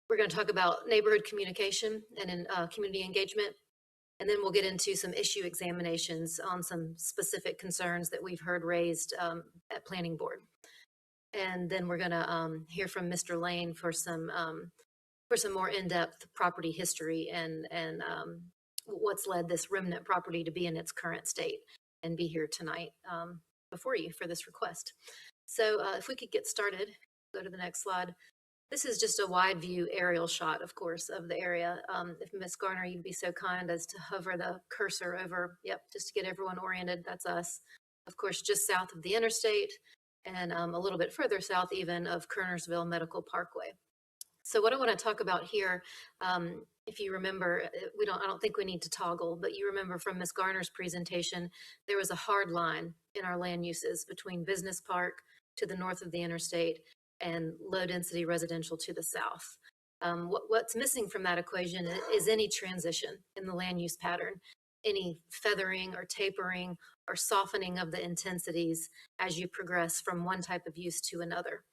We're going to talk about neighborhood communication and community engagement. And then we'll get into some issue examinations on some specific concerns that we've heard raised at Planning Board. And then we're going to hear from Mr. Lane for some more in-depth property history and what's led this remnant property to be in its current state and be here tonight before you for this request. So if we could get started, go to the next slide. This is just a wide view aerial shot, of course, of the area. If Ms. Garner, you'd be so kind as to hover the cursor over, yep, just to get everyone oriented, that's us. Of course, just south of the interstate and a little bit further south even of Kernersville Medical Parkway. So what I want to talk about here, if you remember, I don't think we need to toggle, but you remember from Ms. Garner's presentation, there was a hard line in our land uses between Business Park to the north of the interstate and low density residential to the south. What's missing from that equation is any transition in the land use pattern, any feathering or tapering or softening of the intensities as you progress from one type of use to another.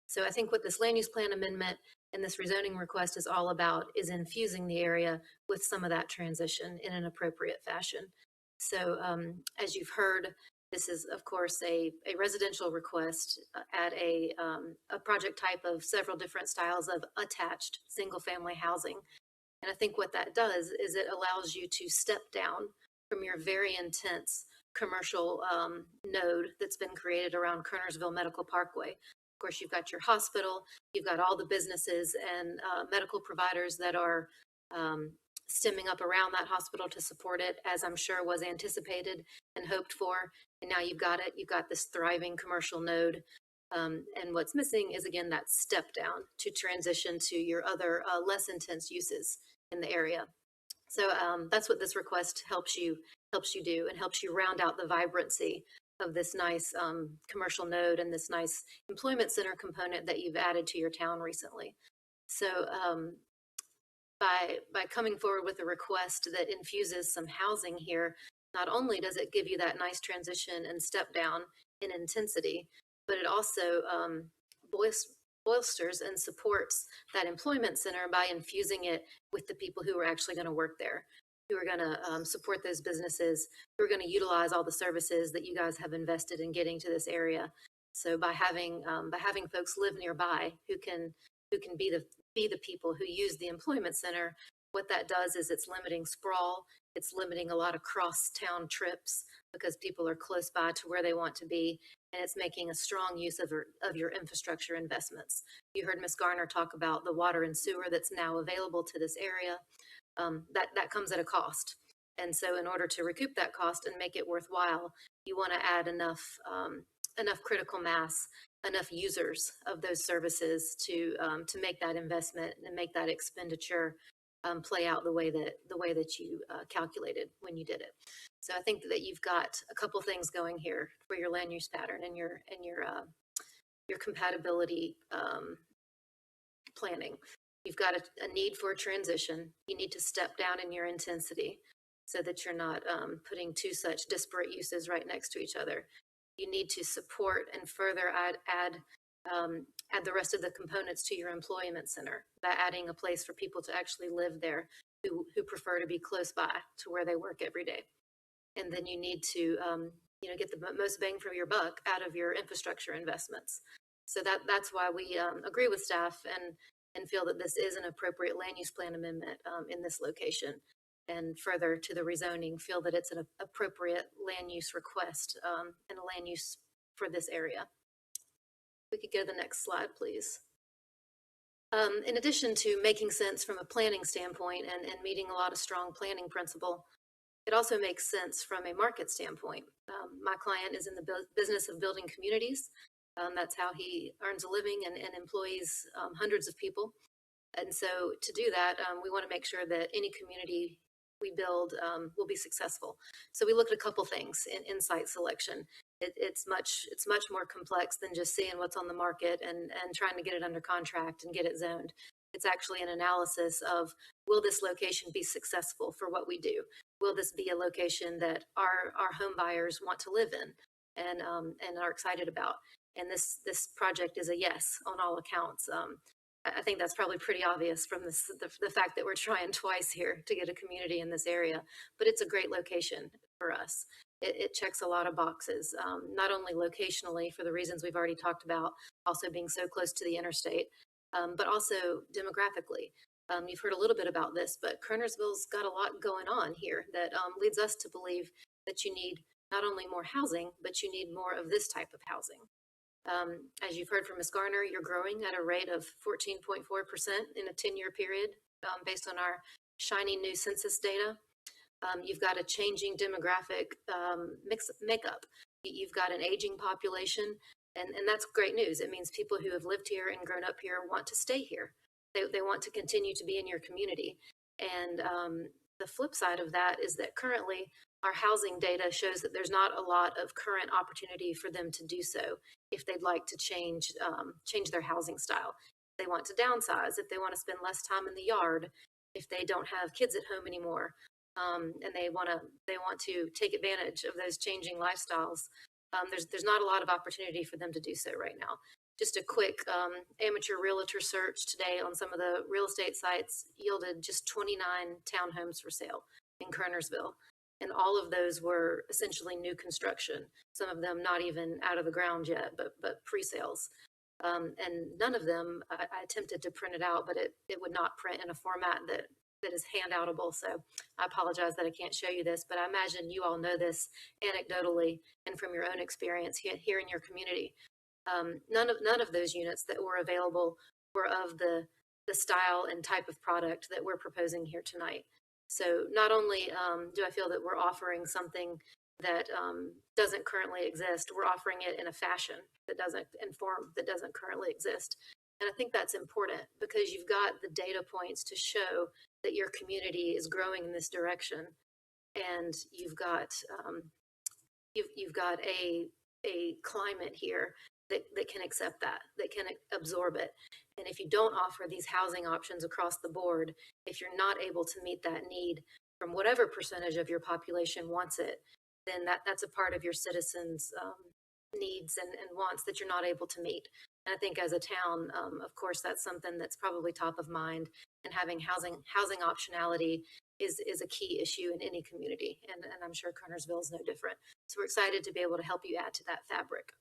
So I think what this land use plan amendment And this rezoning request is all about is infusing the area with some of that transition in an appropriate fashion. So as you've heard, this is, of course, a residential request at a project type of several different styles of attached single-family housing. And I think what that does is it allows you to step down from your very intense commercial node that's been created around Kernersville Medical Parkway. Of course, you've got your hospital, you've got all the businesses and medical providers that are stemming up around that hospital to support it, as I'm sure was anticipated and hoped for. And now you've got it, you've got this thriving commercial node. And what's missing is, again, that step down to transition to your other less intense uses in the area. So that's what this request helps you do, and helps you round out the vibrancy of this nice commercial node and this nice employment center component that you've added to your town recently. So by coming forward with a request that infuses some housing here, not only does it give you that nice transition and step down in intensity, but it also bolsters and supports that employment center by infusing it with the people who are actually going to work there, who are going to support those businesses, who are going to utilize all the services that you guys have invested in getting to this area. So by having folks live nearby who can be the people who use the employment center, what that does is it's limiting sprawl. It's limiting a lot of cross-town trips because people are close by to where they want to be, and it's making a strong use of your infrastructure investments. You heard Ms. Garner talk about the water and sewer that's now available to this area. That comes at a cost. And so in order to recoup that cost and make it worthwhile, you want to add enough critical mass, enough users of those services to make that investment and make that expenditure play out the way that you calculated when you did it. So I think that you've got a couple things going here for your land use pattern and your compatibility planning. You've got a need for a transition. You need to step down in your intensity so that you're not putting two such disparate uses right next to each other. You need to support and further add the rest of the components to your employment center by adding a place for people to actually live there who prefer to be close by to where they work every day. And then you need to get the most bang for your buck out of your infrastructure investments. So that's why we agree with staff and feel that this is an appropriate land use plan amendment in this location. And further to the rezoning, feel that it's an appropriate land use request and a land use for this area. We could go to the next slide, please. In addition to making sense from a planning standpoint and meeting a lot of strong planning principle, it also makes sense from a market standpoint. My client is in the business of building communities. That's how he earns a living and employs hundreds of people. And so to do that, we want to make sure that any community we build will be successful. So we look at a couple things in site selection. It's much more complex than just seeing what's on the market and trying to get it under contract and get it zoned. It's actually an analysis of, will this location be successful for what we do? Will this be a location that our home buyers want to live in and are excited about? And this project is a yes on all accounts. I think that's probably pretty obvious from the fact that we're trying twice here to get a community in this area, but it's a great location for us. It checks a lot of boxes, not only locationally for the reasons we've already talked about, also being so close to the interstate, but also demographically. You've heard a little bit about this, but Kernersville's got a lot going on here that leads us to believe that you need not only more housing, but you need more of this type of housing. As you've heard from Ms. Garner, you're growing at a rate of 14.4% in a 10-year period based on our shiny new census data. You've got a changing demographic makeup. You've got an aging population, and that's great news. It means people who have lived here and grown up here want to stay here. They want to continue to be in your community. And the flip side of that is that currently our housing data shows that there's not a lot of current opportunity for them to do so if they'd like to change their housing style. If they want to downsize, if they want to spend less time in the yard, if they don't have kids at home anymore, and they want to take advantage of those changing lifestyles, there's not a lot of opportunity for them to do so right now. just a quick amateur realtor search today on some of the real estate sites yielded just 29 townhomes for sale in Kernersville. And all of those were essentially new construction, some of them not even out of the ground yet, but pre-sales. And none of them, I attempted to print it out, but it would not print in a format that is handoutable. So I apologize that I can't show you this, but I imagine you all know this anecdotally and from your own experience here in your community. None of those units that were available were of the style and type of product that we're proposing here tonight. So not only do I feel that we're offering something that doesn't currently exist, we're offering it in a fashion that doesn't currently exist. And I think that's important because you've got the data points to show that your community is growing in this direction, and you've got a climate here that can accept that can absorb it. And if you don't offer these housing options across the board, if you're not able to meet that need from whatever percentage of your population wants it, then that's a part of your citizens' needs and wants that you're not able to meet. And I think as a town, of course, that's something that's probably top of mind. And having housing optionality is a key issue in any community. And I'm sure Kernersville is no different. So we're excited to be able to help you add to that fabric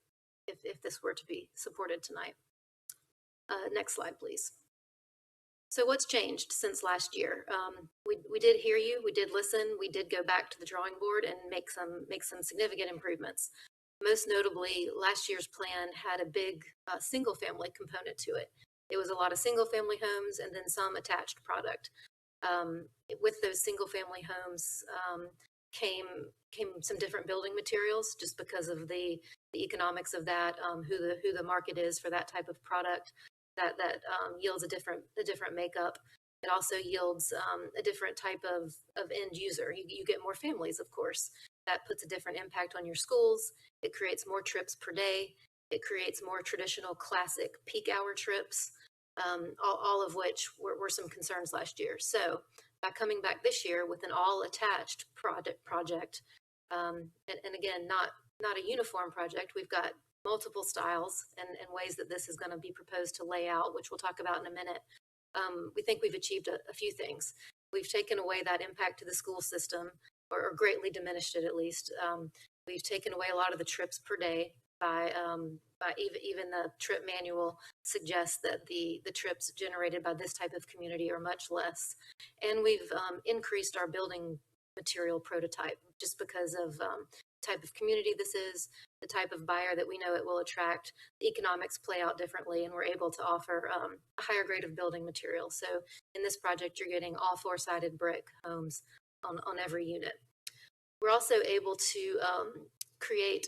if this were to be supported tonight. Next slide, please. So what's changed since last year? We did hear you, we did listen, we did go back to the drawing board and make some significant improvements. Most notably, last year's plan had a big single family component to it. It was a lot of single family homes and then some attached product. With those single family homes came some different building materials just because of the economics of that, who the market is for that type of product. That yields a different makeup. It also yields a different type of end user. You get more families, of course. That puts a different impact on your schools. It creates more trips per day. It creates more traditional classic peak hour trips, all of which were some concerns last year. So by coming back this year with an all attached project, and again, not a uniform project, we've got multiple styles and ways that this is going to be proposed to lay out, which we'll talk about in a minute. We think we've achieved a few things. We've taken away that impact to the school system, or greatly diminished it at least. We've taken away a lot of the trips per day by even the trip manual suggests that the trips generated by this type of community are much less. And we've increased our building material prototype just because of type of community this is, the type of buyer that we know it will attract. The economics play out differently, and we're able to offer a higher grade of building material. So in this project, you're getting all four-sided brick homes on every unit. We're also able to create,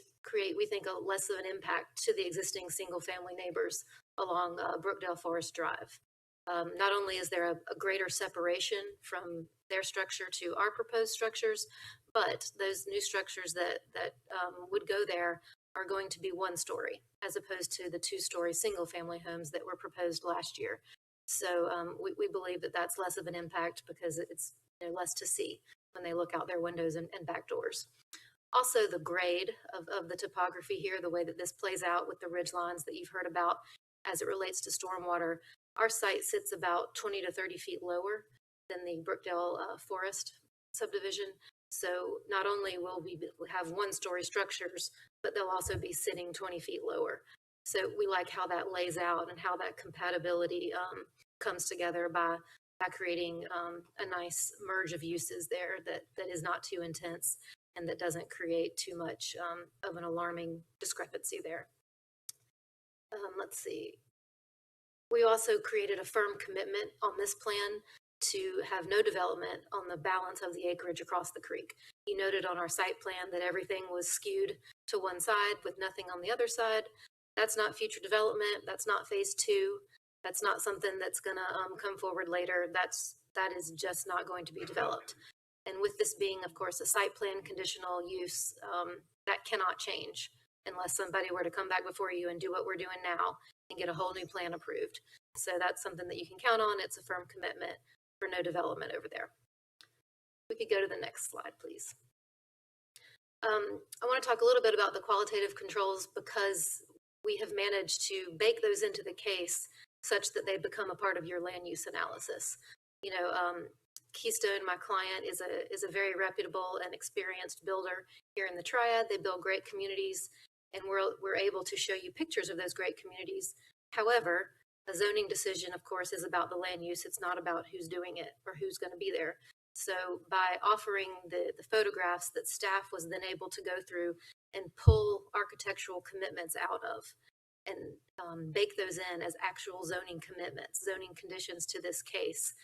we think, a less of an impact to the existing single-family neighbors along Brookdale Forest Drive. Not only is there a greater separation from their structure to our proposed structures, but those new structures that would go there are going to be one story as opposed to the two-story single-family homes that were proposed last year. So we believe that that's less of an impact because it's less to see when they look out their windows and back doors. Also, the grade of the topography here, the way that this plays out with the ridge lines that you've heard about as it relates to stormwater, our site sits about 20 to 30 feet lower than the Brookdale Forest subdivision. So not only will we have one-story structures, but they'll also be sitting 20 feet lower. So we like how that lays out and how that compatibility comes together by creating a nice merge of uses there that is not too intense and that doesn't create too much of an alarming discrepancy there. Let's see. We also created a firm commitment on this plan to have no development on the balance of the acreage across the creek. You noted on our site plan that everything was skewed to one side with nothing on the other side. That's not future development. That's not phase 2. That's not something that's going to come forward later. That is just not going to be developed. And with this being, of course, a site plan conditional use, that cannot change unless somebody were to come back before you and do what we're doing now and get a whole new plan approved. So that's something that you can count on. It's a firm commitment for no development over there. We could go to the next slide, please. I want to talk a little bit about the qualitative controls because we have managed to bake those into the case such that they become a part of your land use analysis. You know, Keystone, my client, is a very reputable and experienced builder here in the Triad. They build great communities, and we're able to show you pictures of those great communities. However, a zoning decision, of course, is about the land use. It's not about who's doing it or who's going to be there. So by offering the photographs that staff was then able to go through and pull architectural commitments out of and bake those in as actual zoning commitments, zoning conditions to this case,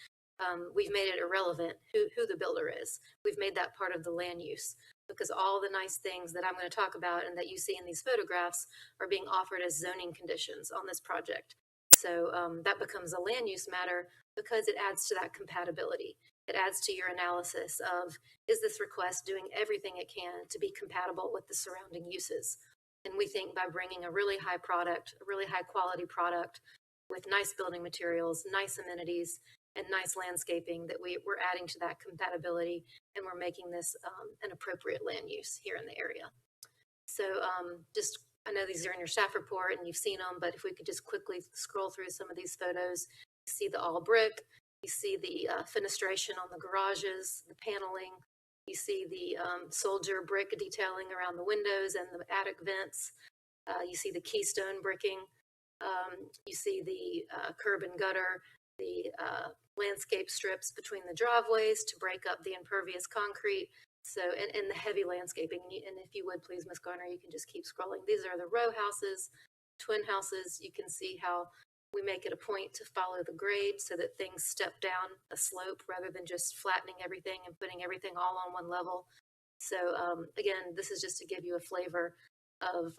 we've made it irrelevant who the builder is. We've made that part of the land use, because all the nice things that I'm going to talk about and that you see in these photographs are being offered as zoning conditions on this project. So that becomes a land use matter because it adds to that compatibility. It adds to your analysis of, is this request doing everything it can to be compatible with the surrounding uses? And we think by bringing a really high product, a really high quality product with nice building materials, nice amenities, and nice landscaping, that we're adding to that compatibility, and we're making this an appropriate land use here in the area. So just, I know these are in your staff report and you've seen them, but if we could just quickly scroll through some of these photos, you see the all brick, you see the fenestration on the garages, the paneling, you see the soldier brick detailing around the windows and the attic vents, you see the keystone bricking, you see the curb and gutter, the landscape strips between the driveways to break up the impervious concrete. So, and the heavy landscaping. And if you would please, Ms. Garner, you can just keep scrolling. These are the row houses, twin houses. You can see how we make it a point to follow the grade so that things step down a slope rather than just flattening everything and putting everything all on one level. So again, this is just to give you a flavor of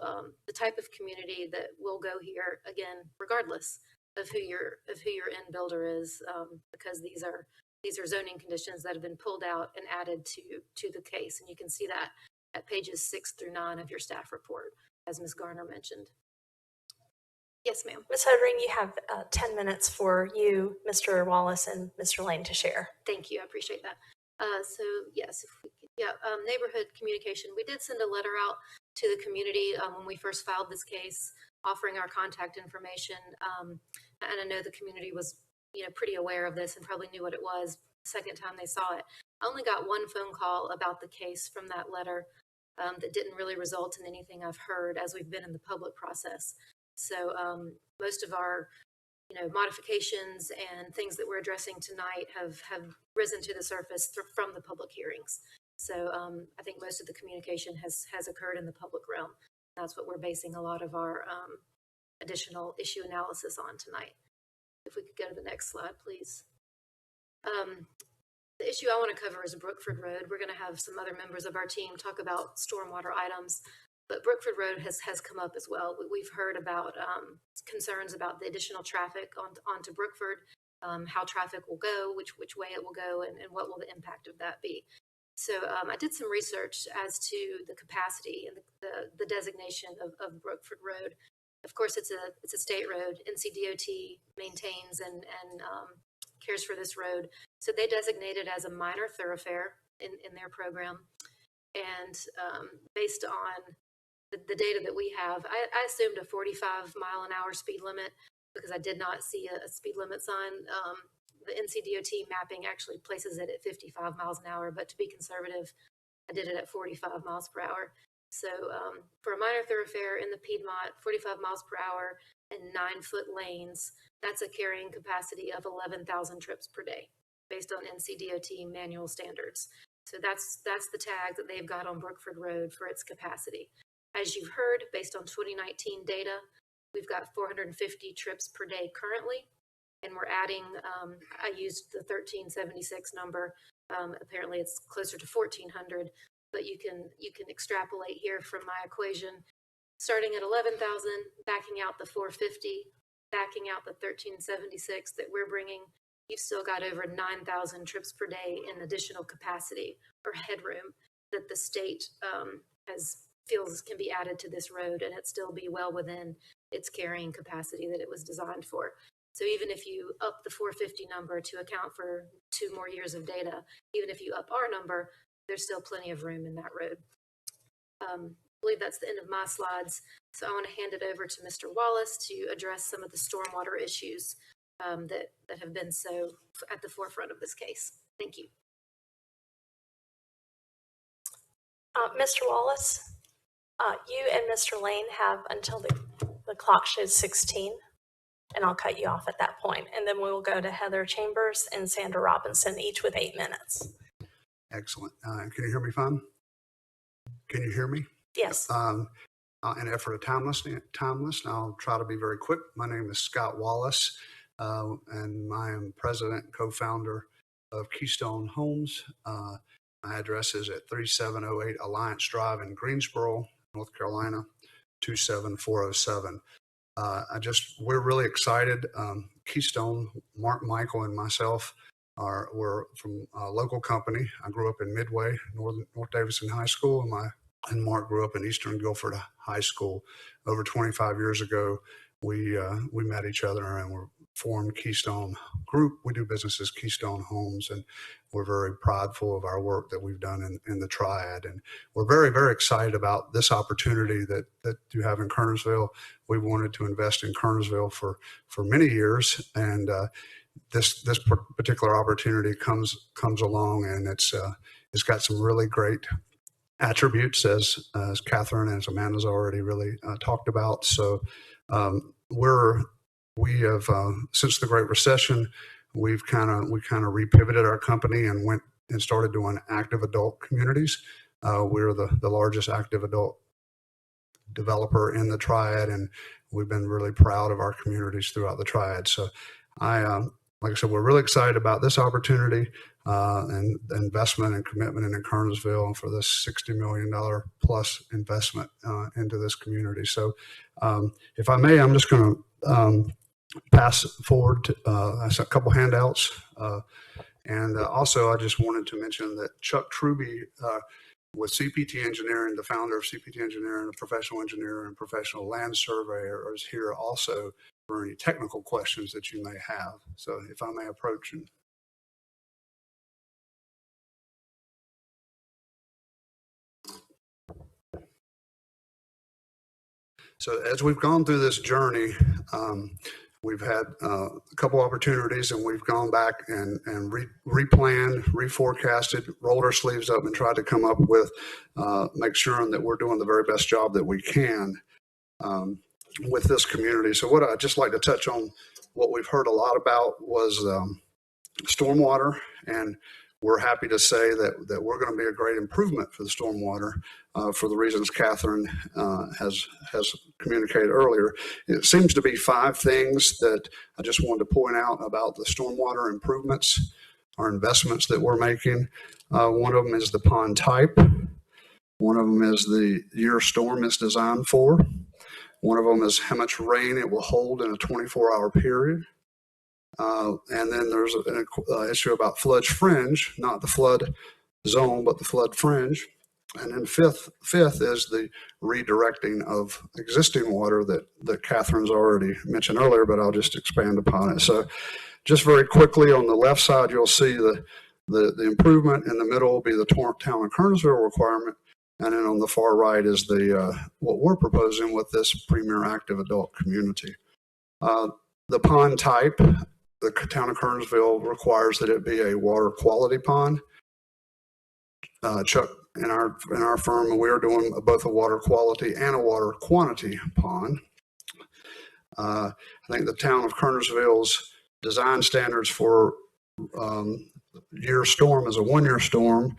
the type of community that will go here, again, regardless of who your end builder is, because these are zoning conditions that have been pulled out and added to the case. And you can see that at pages 6 through 9 of your staff report, as Ms. Garner mentioned. Yes, ma'am. Ms. Hodring, you have 10 minutes for you, Mr. Wallace, and Mr. Lane to share. Thank you. I appreciate that. So yes, if we could, neighborhood communication. We did send a letter out to the community when we first filed this case, offering our contact information. And I know the community was, pretty aware of this and probably knew what it was the second time they saw it. I only got one phone call about the case from that letter that didn't really result in anything I've heard as we've been in the public process. So most of our, modifications and things that we're addressing tonight have risen to the surface from the public hearings. So I think most of the communication has occurred in the public realm. That's what we're basing a lot of our additional issue analysis on tonight. If we could go to the next slide, please. The issue I want to cover is Brookford Road. We're going to have some other members of our team talk about stormwater items, but Brookford Road has come up as well. We've heard about concerns about the additional traffic onto Brookford, how traffic will go, which way it will go, and what will the impact of that be. So I did some research as to the capacity and the designation of Brookford Road. Of course, it's a state road. NCDOT maintains and cares for this road. So they designate it as a minor thoroughfare in their program. And based on the data that we have, I assumed a 45-mile-an-hour speed limit because I did not see a speed limit sign. The NCDOT mapping actually places it at 55 miles an hour, but to be conservative, I did it at 45 miles per hour. So for a minor thoroughfare in the Piedmont, 45 miles per hour and 9-foot lanes, that's a carrying capacity of 11,000 trips per day based on NCDOT manual standards. So that's the tag that they've got on Brookford Road for its capacity. As you've heard, based on 2019 data, we've got 450 trips per day currently, and we're adding, I used the 1376 number. Apparently it's closer to 1400, but you can extrapolate here from my equation, starting at 11,000, backing out the 450, backing out the 1376 that we're bringing, you've still got over 9,000 trips per day in additional capacity or headroom that the state feels can be added to this road, and it still be well within its carrying capacity that it was designed for. So even if you up the 450 number to account for 2 more years of data, even if you up our number, there's still plenty of room in that road. I believe that's the end of my slides. So I want to hand it over to Mr. Wallace to address some of the stormwater issues that have been so at the forefront of this case. Thank you. Mr. Wallace, you and Mr. Lane have until the clock shows 16, and I'll cut you off at that point. And then we will go to Heather Chambers and Sandra Robinson, each with 8 minutes. Excellent. Can you hear me fine? Can you hear me? Yes. In effort of timeless, I'll try to be very quick. My name is Scott Wallace, and I am president and co-founder of Keystone Homes. My address is at 3708 Alliance Drive in Greensboro, North Carolina, 27407. We're really excited. Keystone, Mark, Michael, and myself we're from a local company. I grew up in Midway, North Davidson High School, and Mark grew up in Eastern Guilford High School. Over 25 years ago, we met each other and we formed Keystone Group. We do business as Keystone Homes, and we're very prideful of our work that we've done in the Triad. And we're very, very excited about this opportunity that you have in Kernersville. We wanted to invest in Kernersville for many years, and this particular opportunity comes along, and it's got some really great attributes, as Catherine and as Amanda's already really talked about. So we have since the Great Recession, we kind of repivoted our company and went and started doing active adult communities. We're the largest active adult developer in the Triad, and we've been really proud of our communities throughout the Triad. So like I said, we're really excited about this opportunity and the investment and commitment in Kernersville, and for this $60 million plus investment into this community. So if I may, I'm just going to pass forward to a couple handouts. And also, I just wanted to mention that Chuck Truby with CPT Engineering, the founder of CPT Engineering, a professional engineer and professional land surveyor, is here also for any technical questions that you may have. So if I may approach and so as we've gone through this journey, we've had a couple opportunities, and we've gone back and replanned, reforecasted, rolled our sleeves up, and tried to come up with, make sure that we're doing the very best job that we can with this community. So what I'd just like to touch on, what we've heard a lot about was stormwater, and we're happy to say that we're going to be a great improvement for the stormwater for the reasons Catherine has communicated earlier. It seems to be 5 things that I just wanted to point out about the stormwater improvements, our investments that we're making. One of them is the pond type. One of them is the year storm is designed for. One of them is how much rain it will hold in a 24-hour period. And then there's an issue about flood fringe, not the flood zone, but the flood fringe. And then fifth is the redirecting of existing water that Catherine's already mentioned earlier, but I'll just expand upon it. So just very quickly, on the left side, you'll see the improvement. In the middle will be the town of Kernersville requirement. And then on the far right is what we're proposing with this premier active adult community. The pond type, the town of Kernersville requires that it be a water quality pond. Chuck, in our firm, we are doing both a water quality and a water quantity pond. I think the town of Kernersville's design standards for year storm is a 1-year storm.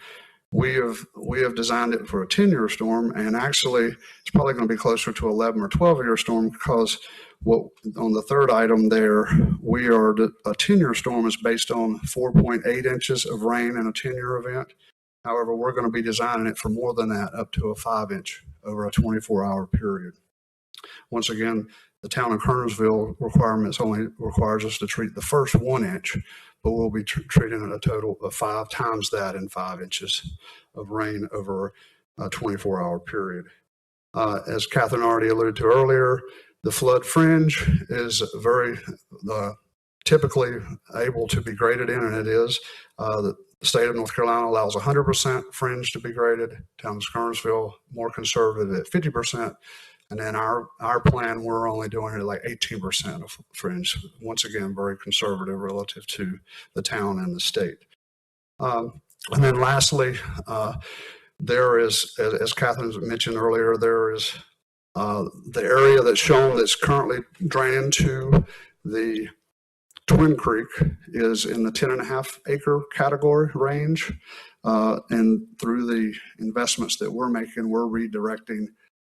We have designed it for a 10-year storm, and actually it's probably going to be closer to 11 or 12-year storm, because on the third item there, a 10-year storm is based on 4.8 inches of rain in a 10-year event. However, we're going to be designing it for more than that, up to a 5-inch over a 24-hour period. Once again, the town of Kernersville requirements only requires us to treat the first 1 inch, but we'll be treating a total of 5 times that in 5 inches of rain over a 24-hour period. As Catherine already alluded to earlier, the flood fringe is very typically able to be graded in, and it is. The state of North Carolina allows 100% fringe to be graded. Town of Kernersville more conservative at 50%. And then our plan, we're only doing it like 18% of fringe. Once again, very conservative relative to the town and the state. And then lastly, there is, as Catherine mentioned earlier, there is the area that's shown that's currently drained to the Twin Creek is in the 10.5 acre category range. And through the investments that we're making, we're redirecting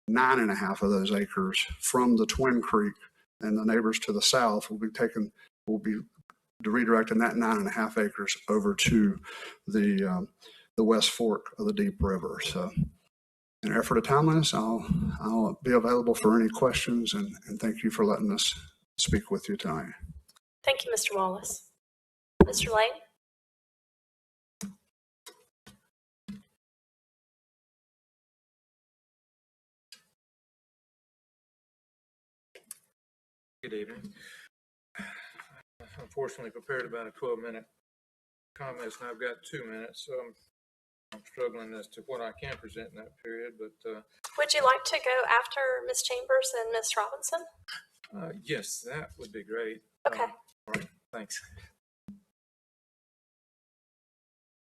9.5 of those acres from the Twin Creek, and the neighbors to the south will be redirecting that 9.5 acres over to the West Fork of the Deep River. So in an effort of timeliness, I'll be available for any questions, and thank you for letting us speak with you tonight. Thank you, Mr. Wallace. Mr. Lane? Good evening. Unfortunately prepared about a 12-minute comments, and I've got 2 minutes, so I'm struggling as to what I can present in that period, but Would you like to go after Ms. Chambers and Ms. Robinson? yes, that would be great. Okay. All right, thanks.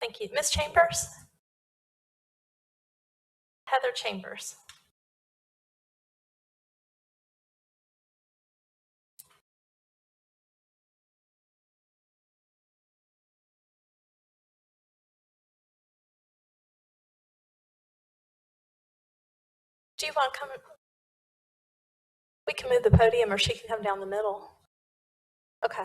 Thank you. Ms. Chambers? Heather Chambers. Do you want to come? We can move the podium, or she can come down the middle. Okay.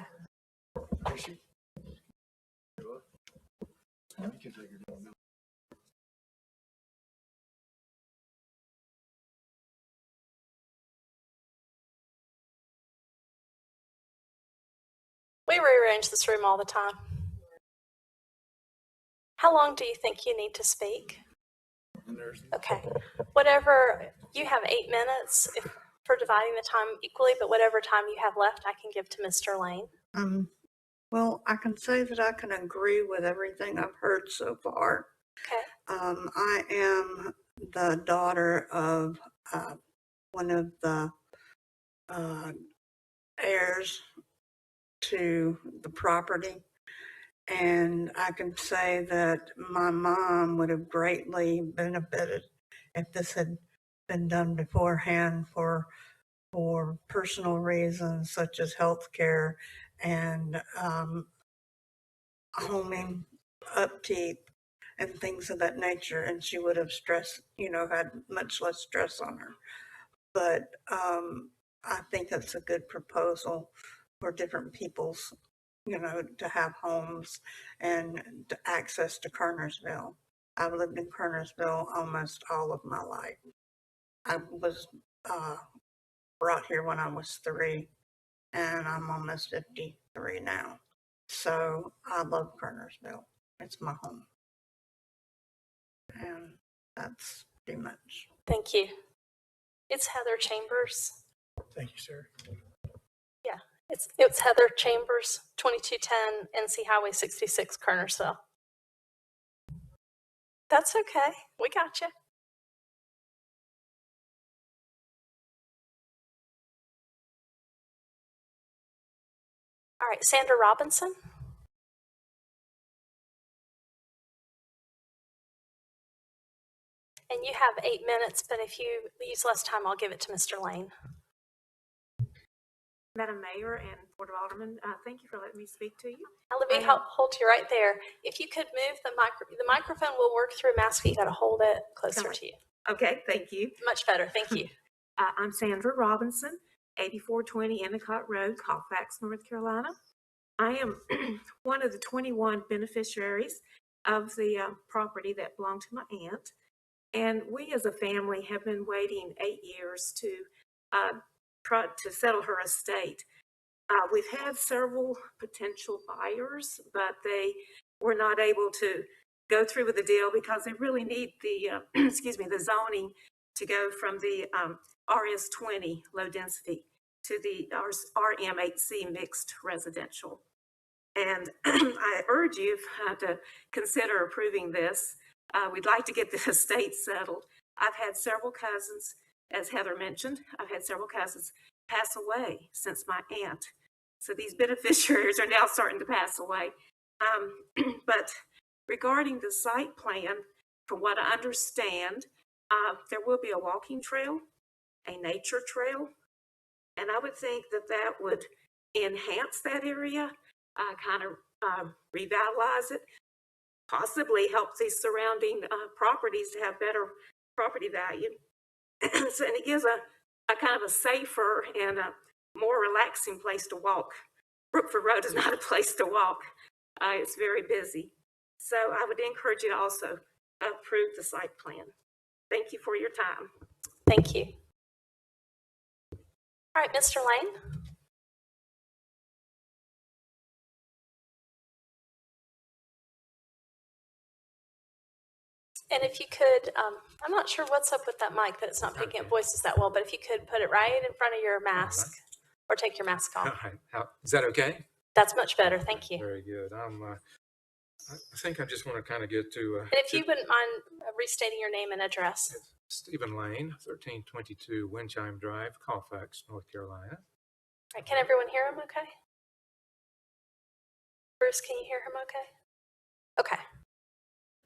We rearrange this room all the time. How long do you think you need to speak? Okay. Whatever, you have 8 minutes for dividing the time equally, but whatever time you have left, I can give to Mr. Lane. Well, I can say that I can agree with everything I've heard so far. Okay. I am the daughter of one of the heirs to the property, and I can say that my mom would have greatly benefited if this had been done beforehand for personal reasons such as health care and homing, upkeep, and things of that nature, and she would have had much less stress on her. But I think that's a good proposal for different people's, to have homes and to access to Kernersville. I've lived in Kernersville almost all of my life. I was brought here when I was 3, and I'm almost 53 now. So I love Kernersville. It's my home. And that's pretty much. Thank you. It's Heather Chambers. Thank you, sir. Yeah, it's Heather Chambers, 2210 NC Highway 66, Kernersville. That's okay. We got you. All right, Sandra Robinson. And you have 8 minutes, but if you use less time, I'll give it to Mr. Lane. Madam Mayor and Board of Aldermen, thank you for letting me speak to you. Now, let me hold you right there. If you could move the microphone will work through a mask, but you got to hold it closer to you. Okay, thank you. Much better, thank you. I'm Sandra Robinson, 8420 Endicott Road, Colfax, North Carolina. I am one of the 21 beneficiaries of the property that belonged to my aunt. And we as a family have been waiting 8 years to settle her estate. We've had several potential buyers, but they were not able to go through with the deal because they really need the, the zoning to go from the RS20 low density to the RM8C mixed residential. And I urge you to consider approving this. We'd like to get the estate settled. I've had several cousins as Heather mentioned, I've had several cousins pass away since my aunt. So these beneficiaries are now starting to pass away. But regarding the site plan, from what I understand, there will be a walking trail, a nature trail, and I would think that that would enhance that area, kind of revitalize it, possibly help these surrounding properties to have better property value. So, and it gives a kind of a safer and a more relaxing place to walk. Brookford Road is not a place to walk. It's very busy. So I would encourage you to also approve the site plan. Thank you for your time. Thank you. All right, Mr. Lane. And if you could, I'm not sure what's up with that mic, that it's not picking up voices that well, but if you could put it right in front of your mask or take your mask off. All right. Is that okay? That's much better. Thank you. Very good. I think I just want to kind of get to. And if you wouldn't mind restating your name and address. Stephen Lane, 1322 Windchime Drive, Colfax, North Carolina. All right, can everyone hear him okay? Bruce, can you hear him okay? Okay.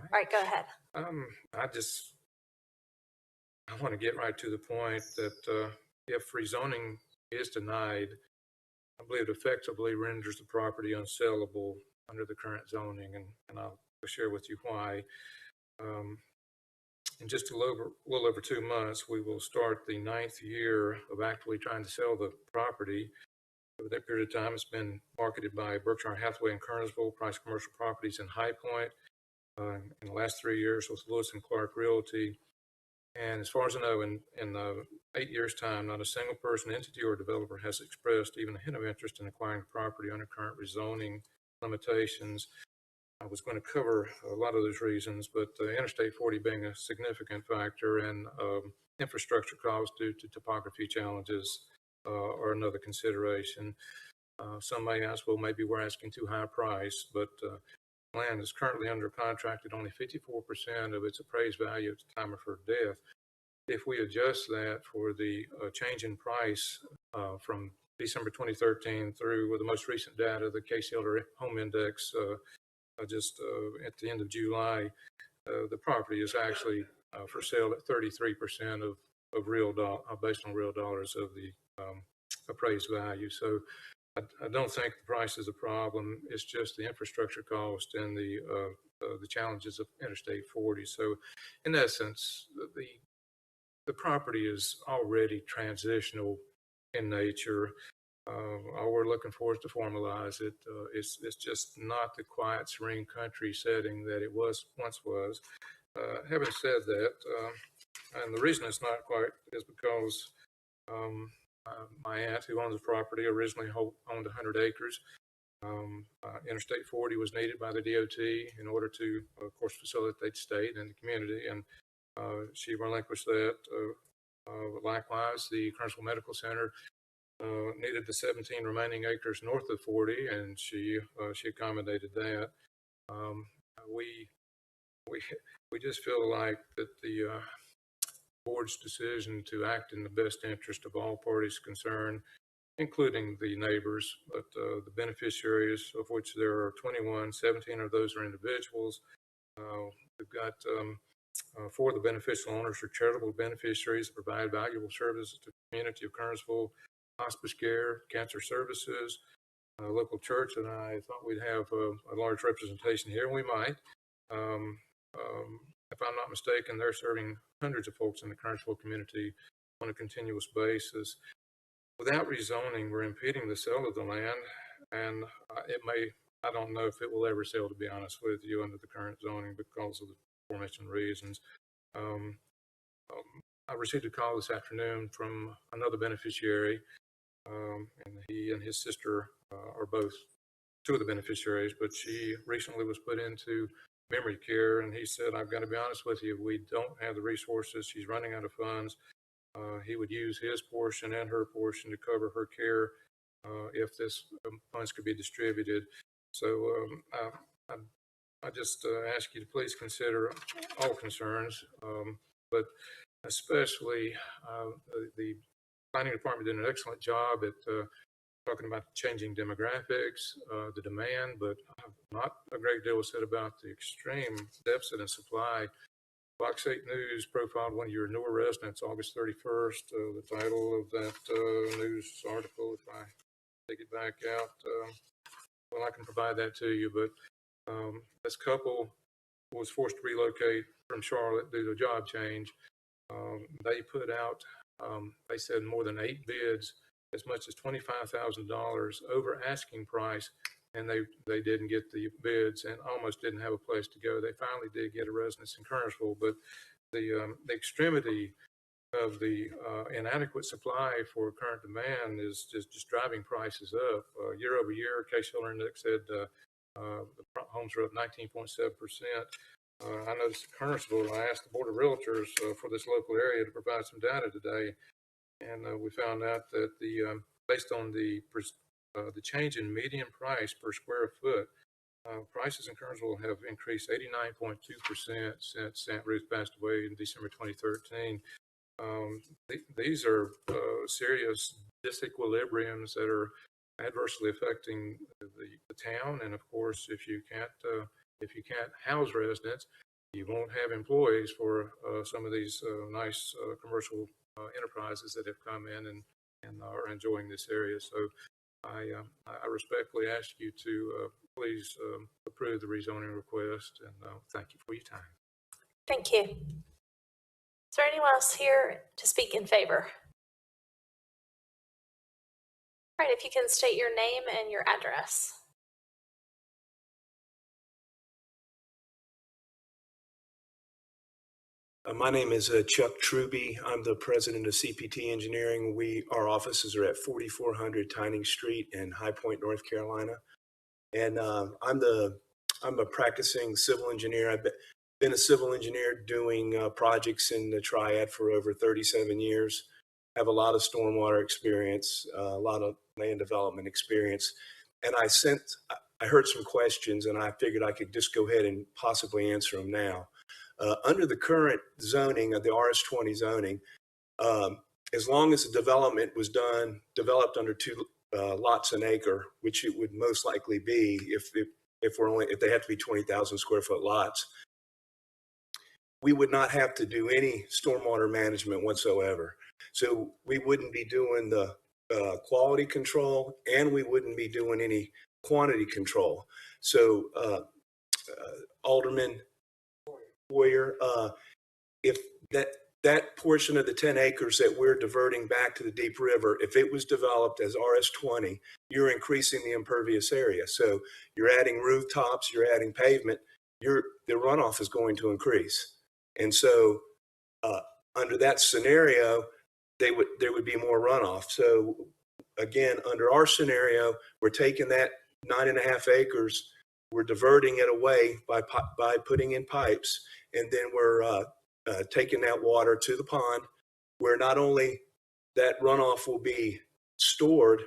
All right, go ahead. I want to get right to the point that if rezoning is denied, I believe it effectively renders the property unsellable under the current zoning, and I'll share with you why. In just a little over 2 months, we will start the 9th year of actively trying to sell the property. Over that period of time, it's been marketed by Berkshire Hathaway in Kernersville, Price Commercial Properties in High Point. In the last 3 years with Lewis and Clark Realty. And as far as I know, in 8 years' time, not a single person, entity, or developer has expressed even a hint of interest in acquiring property under current rezoning limitations. I was going to cover a lot of those reasons, but Interstate 40 being a significant factor, and infrastructure costs due to topography challenges are another consideration. Some may ask, well, maybe we're asking too high a price, but land is currently under contract at only 54% of its appraised value at the time of her death. If we adjust that for the change in price from December 2013 through with the most recent data, the Case Elder Home Index, just at the end of July, the property is actually for sale at 33% of real based on real dollars of the appraised value. So I don't think the price is a problem. It's just the infrastructure cost and the challenges of Interstate 40. So, in essence, the property is already transitional in nature. All we're looking for is to formalize it. It's just not the quiet, serene country setting that it once was. Having said that, and the reason it's not quite is because my aunt, who owns the property, originally owned 100 acres. Interstate 40 was needed by the DOT in order to, of course, facilitate state and the community, and she relinquished that. Likewise, the Kernersville Medical Center needed the 17 remaining acres north of 40, and she accommodated that. We just feel like that the board's decision to act in the best interest of all parties concerned, including the neighbors, but the beneficiaries, of which there are 21, 17 of those are individuals. We've got 4 of the beneficial owners are charitable beneficiaries that provide valuable services to the community of Kernersville: hospice care, cancer services, local church, and I thought we'd have a large representation here, and we might. If I'm not mistaken, they're serving hundreds of folks in the Kernersville community on a continuous basis. Without rezoning, we're impeding the sale of the land, and I don't know if it will ever sell, to be honest with you, under the current zoning because of the aforementioned reasons. I received a call this afternoon from another beneficiary, and he and his sister are both 2 of the beneficiaries, but she recently was put into memory care, and he said, I've got to be honest with you, we don't have the resources. She's running out of funds. He would use his portion and her portion to cover her care if this funds could be distributed. So I just ask you to please consider all concerns, but especially the planning department did an excellent job at talking about the changing demographics, the demand, but not a great deal was said about the extreme deficit in supply. Fox 8 News profiled one of your newer residents, August 31st. The title of that news article, if I take it back out, well, I can provide that to you, but this couple was forced to relocate from Charlotte due to a job change. They put out, they said more than 8 bids, as much as $25,000 over asking price, and they didn't get the bids and almost didn't have a place to go. They finally did get a residence in Kernersville, but the extremity of the inadequate supply for current demand is just driving prices up. Year over year, Case-Shiller Index said the homes are up 19.7%. I noticed at Kernersville, I asked the Board of Realtors for this local area to provide some data today, and we found out that based on the change in median price per square foot, prices in Kernersville have increased 89.2% since Aunt Ruth passed away in December 2013. These are serious disequilibriums that are adversely affecting the town, and of course, if you can't house residents, you won't have employees for some of these nice commercial enterprises that have come in and are enjoying this area. So I respectfully ask you to please approve the rezoning request, and thank you for your time. Thank you. Is there anyone else here to speak in favor? All right, if you can state your name and your address. My name is Chuck Truby. I'm the president of CPT Engineering. Our offices are at 4400 Tyning Street in High Point, North Carolina. And I'm a practicing civil engineer. I've been a civil engineer doing projects in the Triad for over 37 years. I have a lot of stormwater experience, a lot of land development experience. And I heard some questions, and I figured I could just go ahead and possibly answer them now. Under the current zoning of the RS20 zoning, as long as the development was developed under 2 lots an acre, which it would most likely be if they have to be 20,000 square foot lots, we would not have to do any stormwater management whatsoever. So we wouldn't be doing the quality control, and we wouldn't be doing any quantity control. So Alderman Boyer, if that portion of the 10 acres that we're diverting back to the Deep River, if it was developed as RS20, you're increasing the impervious area. So you're adding rooftops, you're adding pavement, the runoff is going to increase. And so under that scenario, there would be more runoff. So again, under our scenario, we're taking that 9.5 acres, we're diverting it away by putting in pipes, and then we're taking that water to the pond, where not only that runoff will be stored,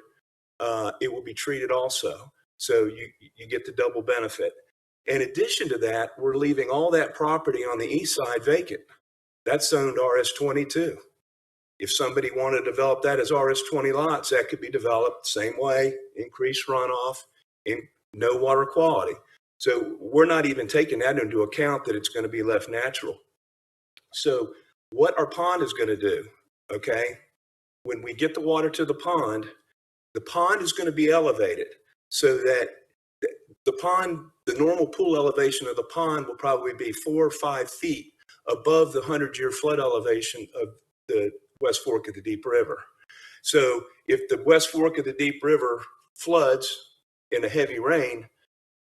it will be treated also. So you get the double benefit. In addition to that, we're leaving all that property on the east side vacant. That's zoned RS22. If somebody wanted to develop that as RS20 lots, that could be developed the same way, increased runoff, and no water quality. So we're not even taking that into account, that it's going to be left natural. So what our pond is going to do, okay, when we get the water to the pond is going to be elevated so that the normal pool elevation of the pond will probably be 4 or 5 feet above the 100-year flood elevation of the West Fork of the Deep River. So if the West Fork of the Deep River floods in a heavy rain,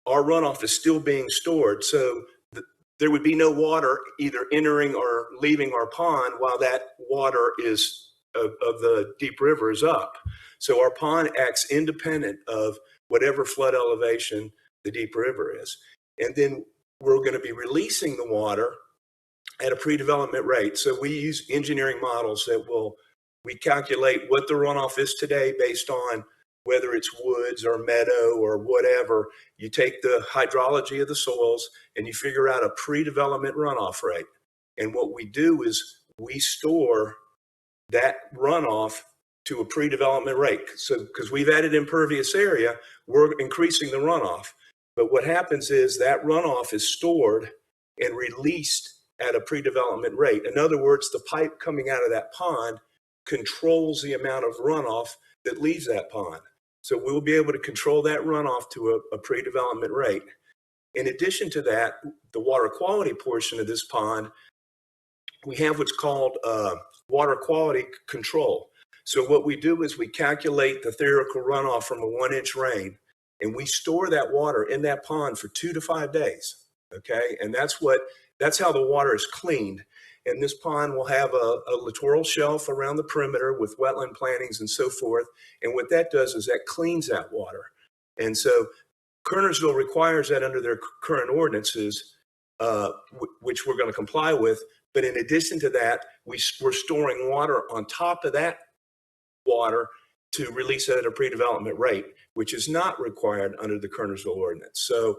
our runoff is still being stored. So there would be no water either entering or leaving our pond while that water of the Deep River is up. So our pond acts independent of whatever flood elevation the Deep River is. And then we're going to be releasing the water at a pre-development rate. So we use engineering models we calculate what the runoff is today based on whether it's woods or meadow or whatever. You take the hydrology of the soils and you figure out a pre-development runoff rate. And what we do is we store that runoff to a pre-development rate. So, because we've added impervious area, we're increasing the runoff. But what happens is that runoff is stored and released at a pre-development rate. In other words, the pipe coming out of that pond controls the amount of runoff that leaves that pond. So we'll be able to control that runoff to a pre-development rate. In addition to that, the water quality portion of this pond, we have what's called water quality control. So what we do is we calculate the theoretical runoff from a 1-inch rain, and we store that water in that pond for 2 to 5 days. Okay, and that's how the water is cleaned. And this pond will have a littoral shelf around the perimeter with wetland plantings and so forth. And what that does is that cleans that water. And so Kernersville requires that under their current ordinances, which we're going to comply with. But in addition to that, we're storing water on top of that water to release it at a pre-development rate, which is not required under the Kernersville ordinance. So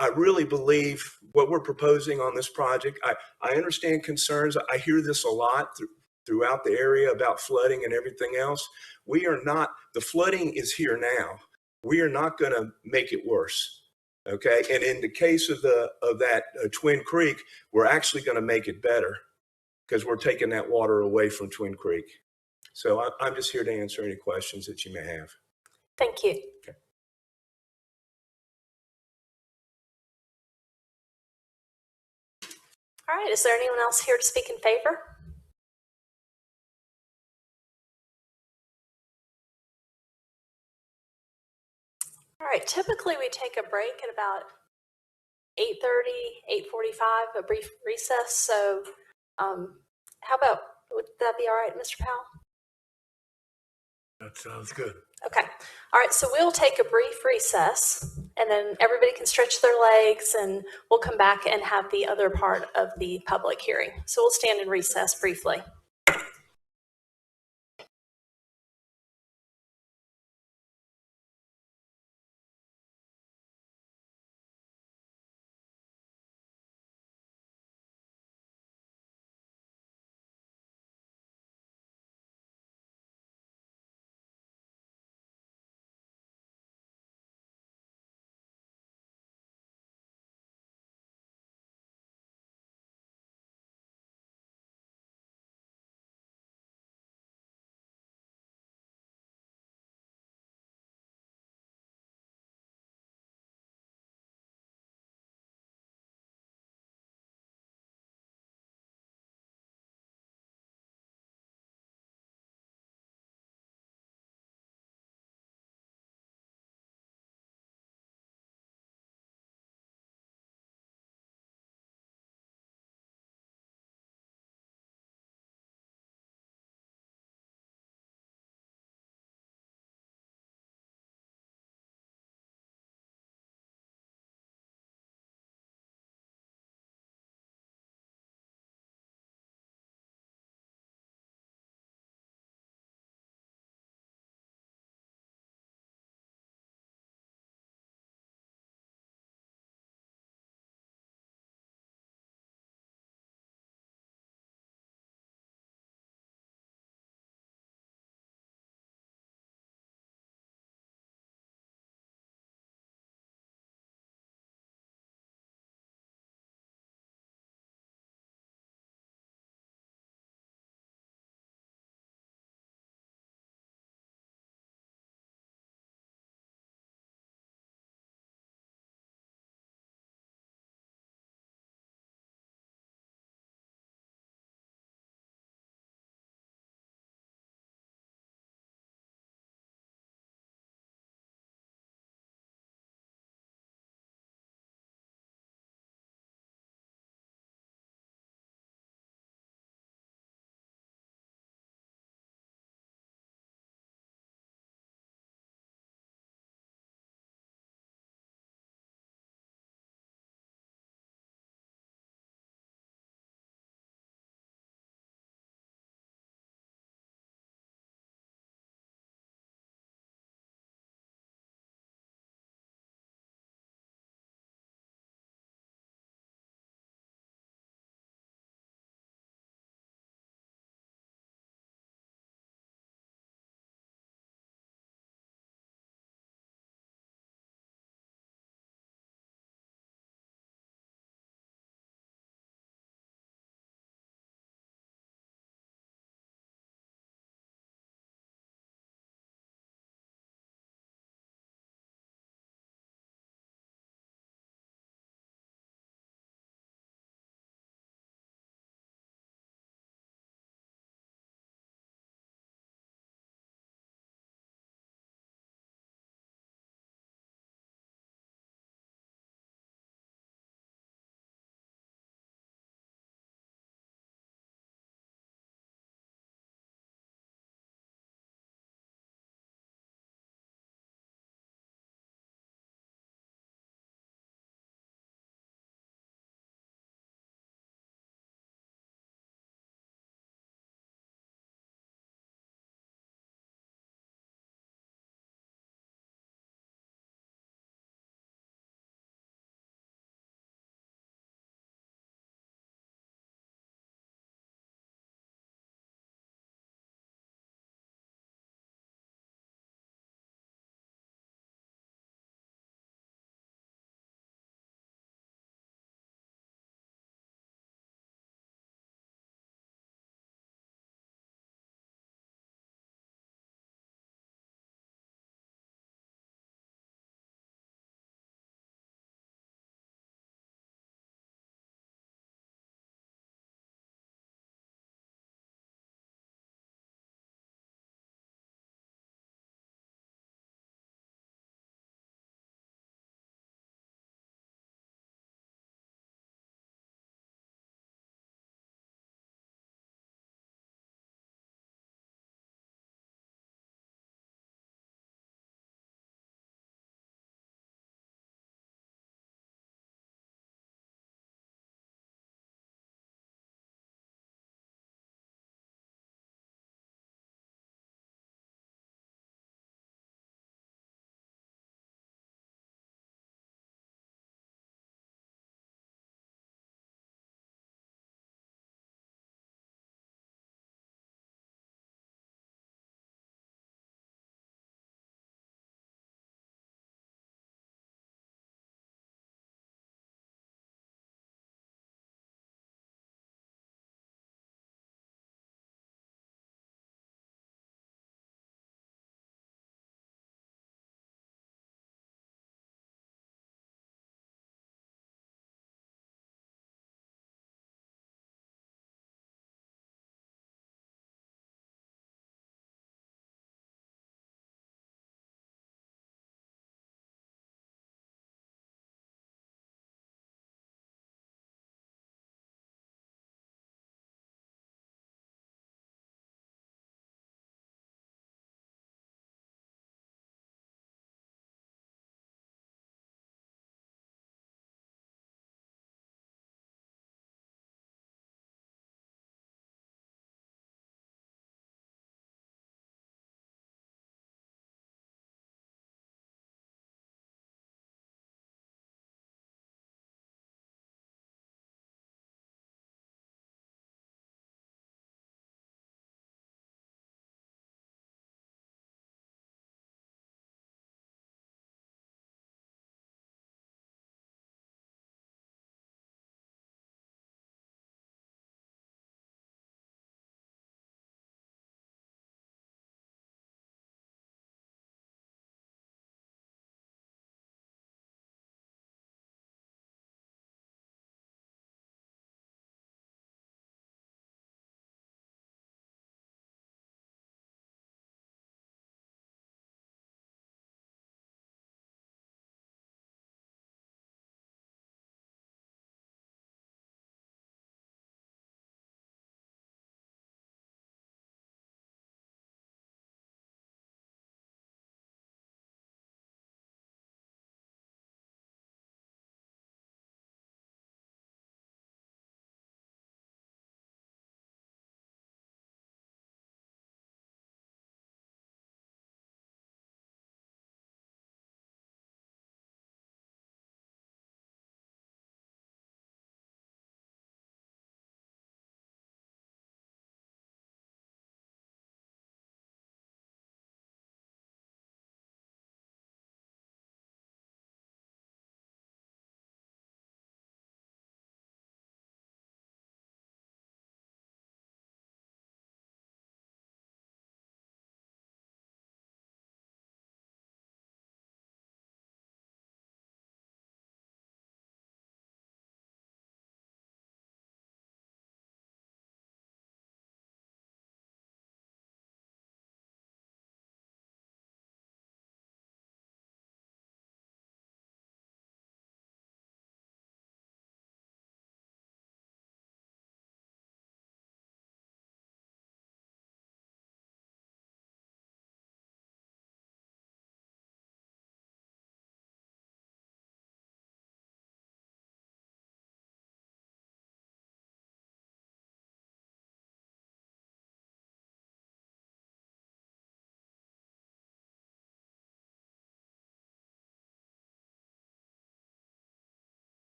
I really believe what we're proposing on this project, I understand concerns. I hear this a lot throughout the area about flooding and everything else. We are not, the flooding is here now. We are not going to make it worse. Okay. And in the case of that Twin Creek, we're actually going to make it better because we're taking that water away from Twin Creek. So I'm just here to answer any questions that you may have. Thank you. Okay. All right, is there anyone else here to speak in favor? All right, typically we take a break at about 8:30, 8:45, a brief recess. So how about, would that be all right, Mr. Powell? That sounds good. Okay. All right, so we'll take a brief recess and then everybody can stretch their legs and we'll come back and have the other part of the public hearing. So we'll stand in recess briefly.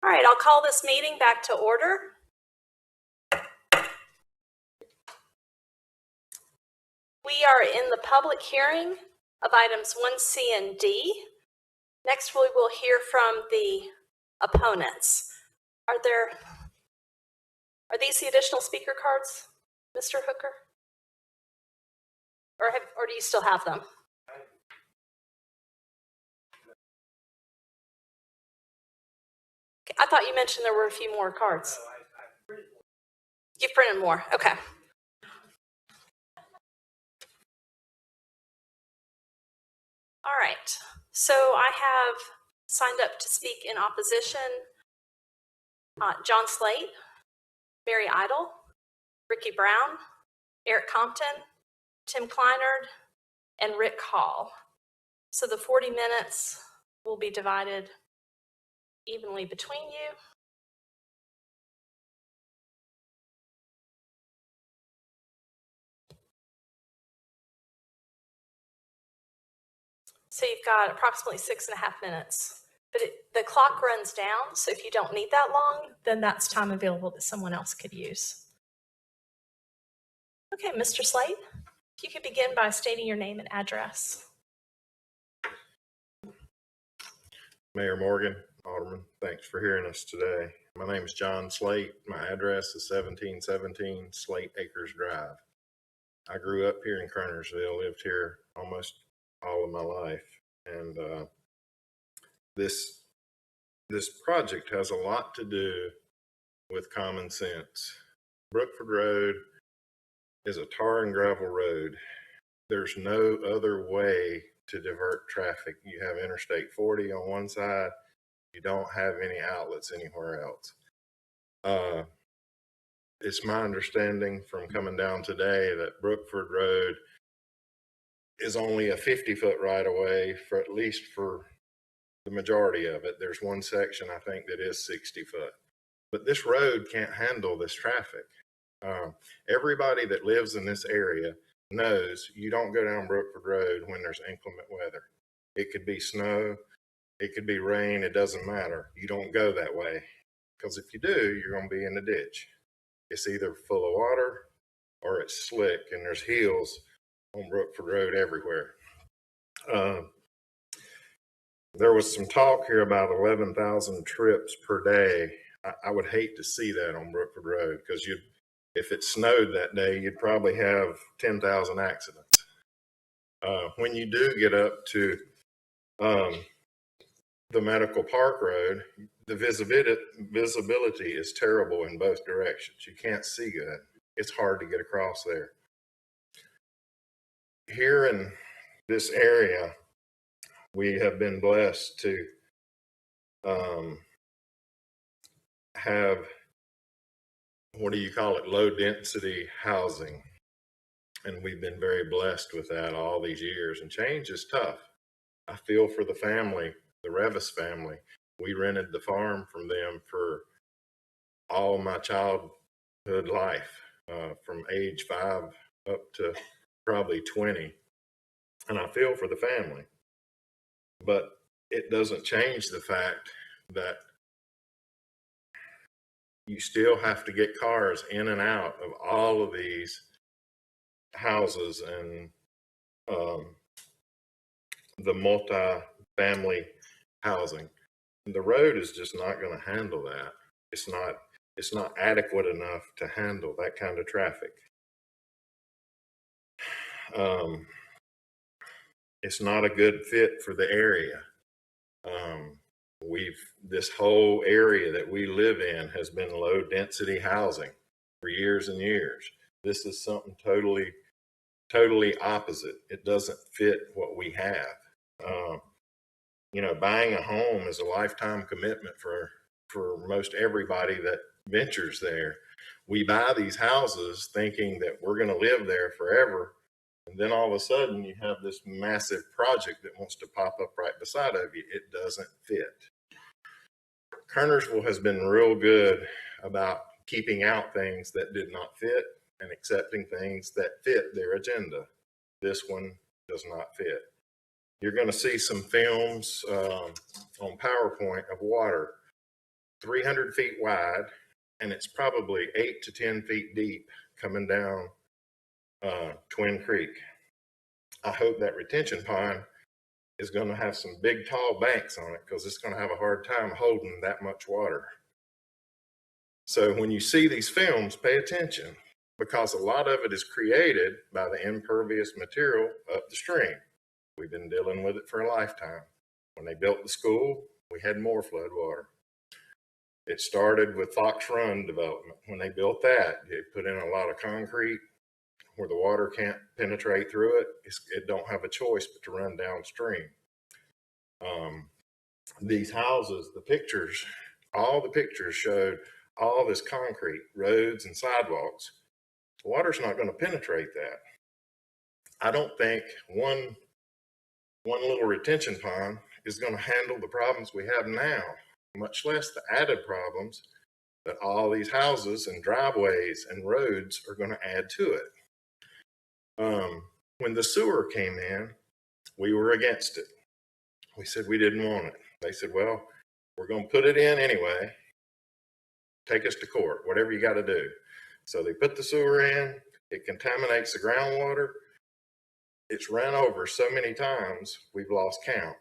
All right, I'll call this meeting back to order. We are in the public hearing of items 1C and D. Next, we will hear from the opponents. Are these the additional speaker cards, Mr. Hooker? Or do you still have them? I thought you mentioned there were a few more cards. You've printed more, okay. All right, so I have signed up to speak in opposition John Slate, Mary Idle, Ricky Brown, Eric Compton, Tim Kleinard, and Rick Hall. So the 40 minutes will be divided evenly between you. So you've got approximately 6.5 minutes, but the clock runs down. So if you don't need that long, then that's time available that someone else could use. Okay, Mr. Slate, if you could begin by stating your name and address. Mayor Morgan, Alderman, thanks for hearing us today. My name is John Slate. My address is 1717 Slate Acres Drive. I grew up here in Kernersville, lived here almost all of my life. And this project has a lot to do with common sense. Brookford Road is a tar and gravel road. There's no other way to divert traffic. You have Interstate 40 on one side. You don't have any outlets anywhere else. It's my understanding from coming down today that Brookford Road is only a 50-foot right of way for at least for the majority of it. There's one section I think that is 60 foot, but this road can't handle this traffic. Everybody that lives in this area knows you don't go down Brookford Road when there's inclement weather. It could be snow, it could be rain, it doesn't matter. You don't go that way, because if you do, you're going to be in the ditch. It's either full of water or it's slick, and there's hills on Brookford Road everywhere. There was some talk here about 11,000 trips per day. I would hate to see that on Brookford Road, because if it snowed that day, you'd probably have 10,000 accidents. When you do get up to the Medical Park Road, the visibility is terrible in both directions. You can't see good. It's hard to get across there. Here in this area, we have been blessed to have, what do you call it, low density housing. And we've been very blessed with that all these years, and change is tough. I feel for the family, the Revis family. We rented the farm from them for all my childhood life, from age 5 up to probably 20. And I feel for the family, but it doesn't change the fact that you still have to get cars in and out of all of these houses and the multi-family housing. And the road is just not going to handle that. It's not adequate enough to handle that kind of traffic. It's not a good fit for the area. This whole area that we live in has been low density housing for years and years. This is something totally opposite. It doesn't fit what we have. Buying a home is a lifetime commitment for most everybody that ventures there. We buy these houses thinking that we're going to live there forever. And then all of a sudden you have this massive project that wants to pop up right beside of you. It doesn't fit. Kernersville has been real good about keeping out things that did not fit and accepting things that fit their agenda. This one does not fit. You're going to see some films on PowerPoint of water. 300 feet wide, and it's probably 8 to 10 feet deep coming down Twin Creek. I hope that retention pond is going to have some big tall banks on it, because it's going to have a hard time holding that much water. So when you see these films, pay attention, because a lot of it is created by the impervious material up the stream. We've been dealing with it for a lifetime. When they built the school, we had more flood water. It started with Fox Run development. When they built that, they put in a lot of concrete where the water can't penetrate through it. It don't have a choice but to run downstream. These houses, the pictures, all the pictures showed all this concrete, roads and sidewalks. The water's not going to penetrate that. I don't think one little retention pond is going to handle the problems we have now, much less the added problems that all these houses and driveways and roads are going to add to it. When the sewer came in, we were against it. We said we didn't want it. They said, well, we're going to put it in anyway. Take us to court, whatever you got to do. So they put the sewer in. It contaminates the groundwater. It's ran over so many times, we've lost count.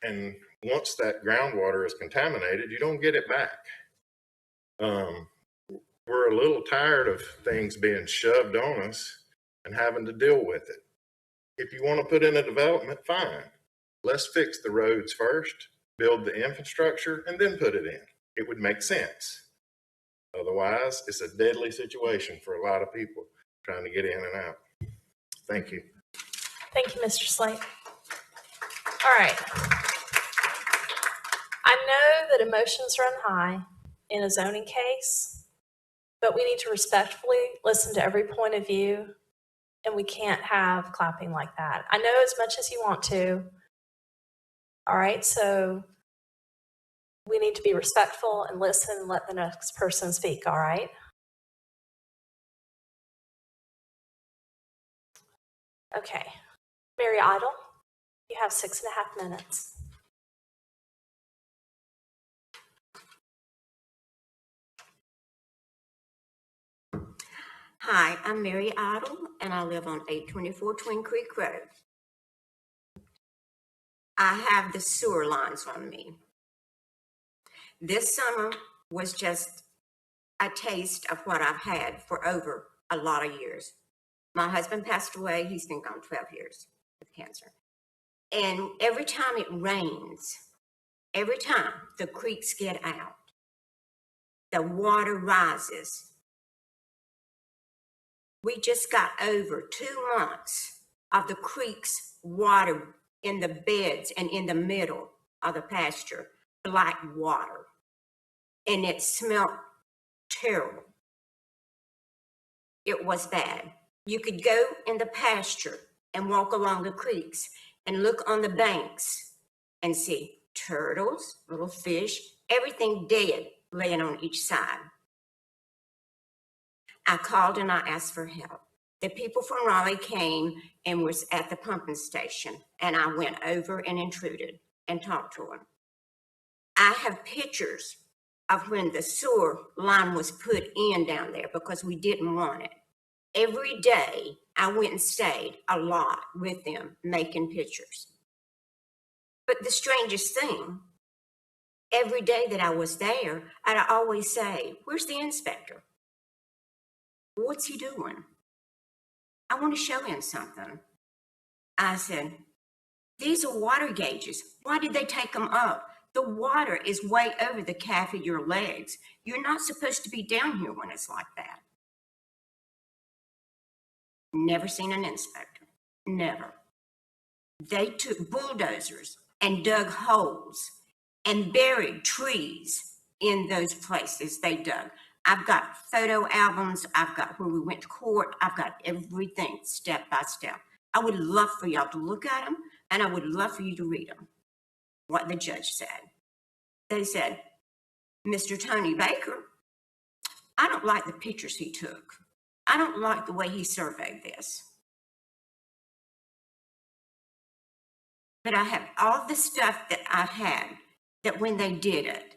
And once that groundwater is contaminated, you don't get it back. We're a little tired of things being shoved on us and having to deal with it. If you want to put in a development, fine. Let's fix the roads first, build the infrastructure, and then put it in. It would make sense. Otherwise, it's a deadly situation for a lot of people trying to get in and out. Thank you. Thank you, Mr. Slate. All right. I know that emotions run high in a zoning case, but we need to respectfully listen to every point of view, and we can't have clapping like that. I know as much as you want to. All right, so we need to be respectful and listen and let the next person speak, all right? Okay. Mary Idle, you have 6.5 minutes. Hi, I'm Mary Idle, and I live on 824 Twin Creek Road. I have the sewer lines on me. This summer was just a taste of what I've had for over a lot of years. My husband passed away. He's been gone 12 years with cancer. And every time it rains, every time the creeks get out, the water rises. We just got over 2 months of the creek's water in the beds and in the middle of the pasture, black water. And it smelled terrible. It was bad. You could go in the pasture and walk along the creeks and look on the banks and see turtles, little fish, everything dead laying on each side. I called and I asked for help. The people from Raleigh came and was at the pumping station, and I went over and intruded and talked to them. I have pictures of when the sewer line was put in down there because we didn't want it. Every day I went and stayed a lot with them making pictures. But the strangest thing, every day that I was there, I'd always say, where's the inspector? What's he doing? I want to show him something. I said, these are water gauges. Why did they take them up? The water is way over the calf of your legs. You're not supposed to be down here when it's like that. Never seen an inspector. Never. They took bulldozers and dug holes and buried trees in those places they dug. I've got photo albums. I've got where we went to court. I've got everything step by step. I would love for y'all to look at them, and I would love for you to read them, what the judge said. They said, Mr. Tony Baker, I don't like the pictures he took. I don't like the way he surveyed this. But I have all the stuff that I had that when they did it,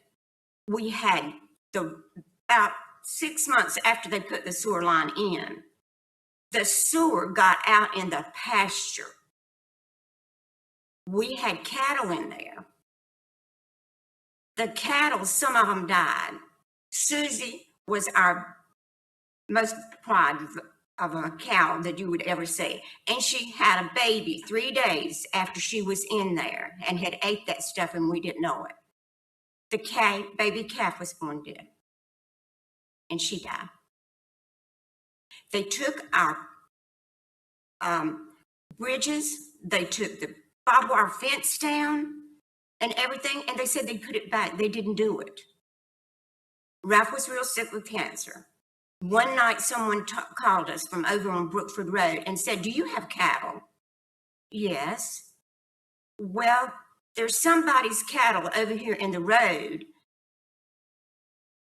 we had about 6 months after they put the sewer line in, the sewer got out in the pasture. We had cattle in there. The cattle, some of them died. Susie was our most pride of a cow that you would ever see. And she had a baby 3 days after she was in there and had ate that stuff and we didn't know it. The baby calf was born dead. And she died. They took our bridges, they took the barbed wire fence down and everything, and they said they'd put it back. They didn't do it. Ralph was real sick with cancer. One night someone called us from over on Brookford Road and said, "Do you have cattle?" "Yes." "Well, there's somebody's cattle over here in the road,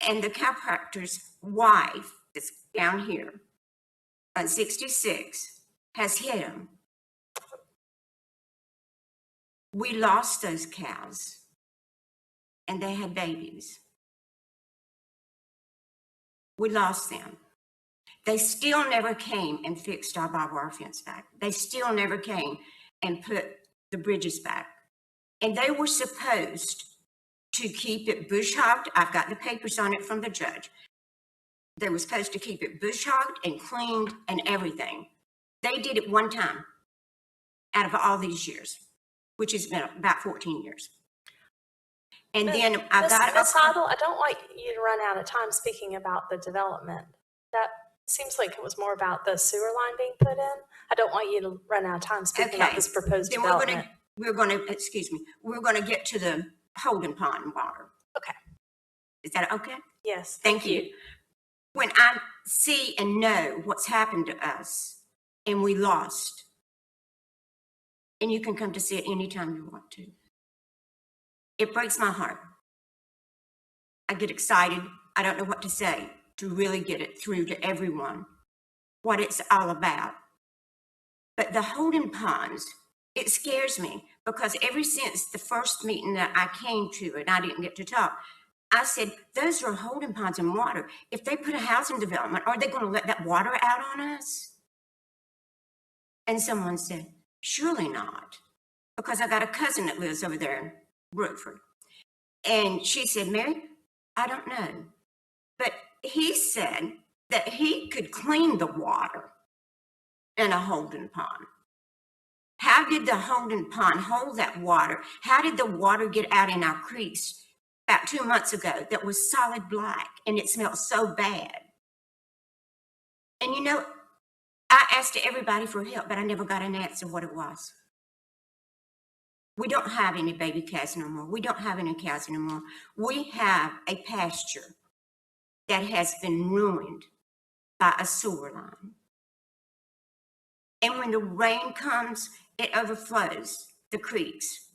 and the chiropractor's wife that's down here on 66 has hit him." We lost those cows, and they had babies. We lost them. They still never came and fixed our barbed wire fence back. They still never came and put the bridges back. And they were supposed to keep it bush hogged. I've got the papers on it from the judge. They were supposed to keep it bush hogged and cleaned and everything. They did it one time out of all these years, which has been about 14 years. And then I got Ms. Idle, I don't want you to run out of time speaking about the development. That seems like it was more about the sewer line being put in. I don't want you to run out of time speaking about this proposed then development. we're going to get to the holding pond water. Okay. Is that okay? Yes. Thank you. When I see and know what's happened to us and we lost, and you can come to see it anytime you want to, it breaks my heart. I get excited. I don't know what to say to really get it through to everyone what it's all about. But the holding ponds, it scares me because ever since the first meeting that I came to and I didn't get to talk, I said, those are holding ponds and water. If they put a housing development, are they going to let that water out on us? And someone said, surely not, because I got a cousin that lives over there in Brookford. And she said, Mary, I don't know. But he said that he could clean the water in a holding pond. How did the holding pond hold that water? How did the water get out in our creeks about 2 months ago that was solid black and it smelled so bad? And you know, I asked everybody for help, but I never got an answer what it was. We don't have any baby calves no more. We don't have any cows anymore. We have a pasture that has been ruined by a sewer line. And when the rain comes, it overflows the creeks.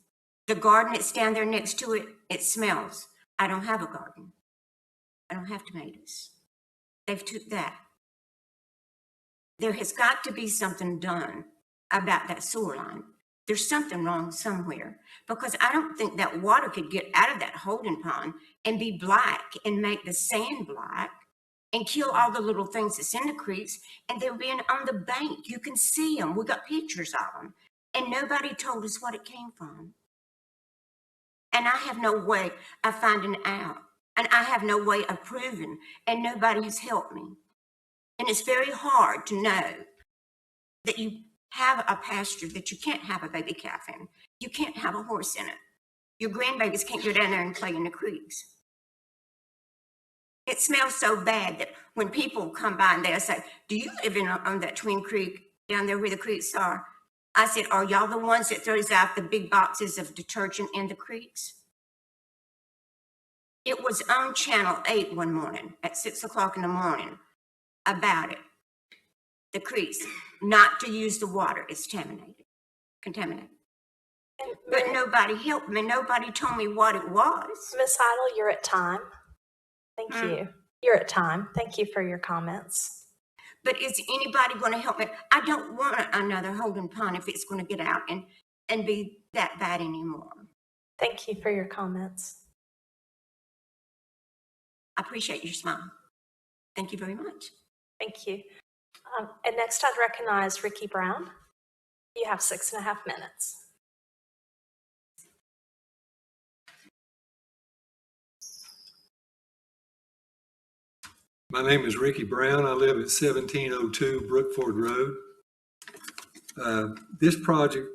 The garden that's down there next to it, it smells. I don't have a garden. I don't have tomatoes. They've took that. There has got to be something done about that sewer line. There's something wrong somewhere because I don't think that water could get out of that holding pond and be black and make the sand black and kill all the little things that's in the creeks. And they're being on the bank. You can see them. We got pictures of them. And nobody told us what it came from. And I have no way of finding out. And I have no way of proving. And nobody has helped me. And it's very hard to know that you have a pasture that you can't have a baby calf in. You can't have a horse in it. Your grandbabies can't go down there and play in the creeks. It smells so bad that when people come by and they'll say, do you live on that Twin Creek down there where the creeks are? I said, are y'all the ones that throws out the big boxes of detergent in the creeks? It was on Channel 8 one morning at 6 o'clock in the morning about it. The creeks, not to use the water, it's contaminated. But nobody helped me. Nobody told me what it was. Ms. Idle, you're at time. Thank you. You're at time. Thank you for your comments. But is anybody going to help me? I don't want another holding pond if it's going to get out and be that bad anymore. Thank you for your comments. I appreciate your smile. Thank you very much. Thank you. And next I'd recognize Ricky Brown. You have 6.5 minutes. My name is Ricky Brown. I live at 1702 Brookford Road. This project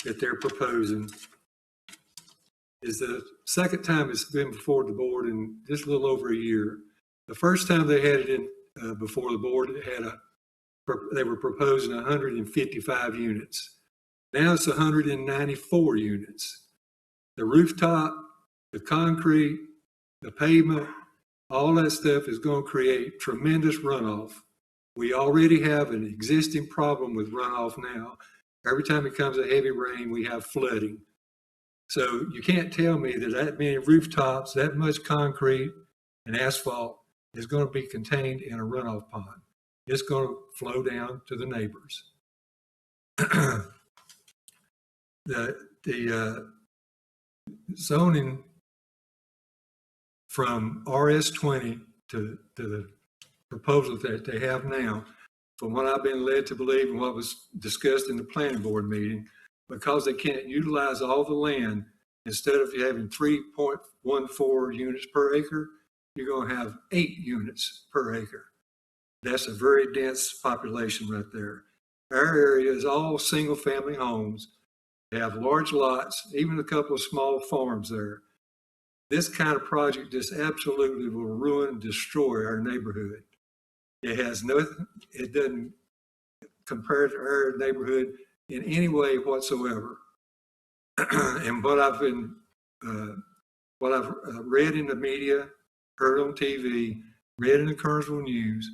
that they're proposing is the second time it's been before the board in just a little over a year. The first time they had it in before the board, they were proposing 155 units. Now it's 194 units. The rooftop, the concrete, the pavement, all that stuff is going to create tremendous runoff. We already have an existing problem with runoff now. Every time it comes a heavy rain, we have flooding. So you can't tell me that that many rooftops, that much concrete and asphalt is going to be contained in a runoff pond. It's going to flow down to the neighbors. The zoning from RS20 to the proposal that they have now, from what I've been led to believe and what was discussed in the planning board meeting, because they can't utilize all the land, instead of having 3.14 units per acre, you're going to have 8 units per acre. That's a very dense population right there. Our area is all single family homes. They have large lots, even a couple of small farms there. This kind of project just absolutely will ruin and destroy our neighborhood. It has nothing, it doesn't compare to our neighborhood in any way whatsoever. And what I've read in the media, heard on TV, read in the Kernersville News,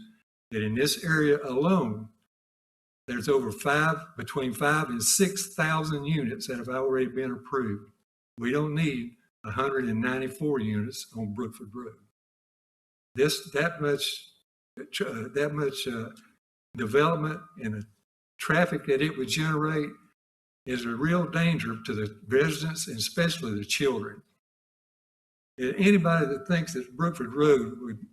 that in this area alone, there's over between 5,000 and 6,000 units that have already been approved. We don't need 194 units on Brookford Road. That much development and the traffic that it would generate is a real danger to the residents and especially the children. Anybody that thinks that Brookford Road would,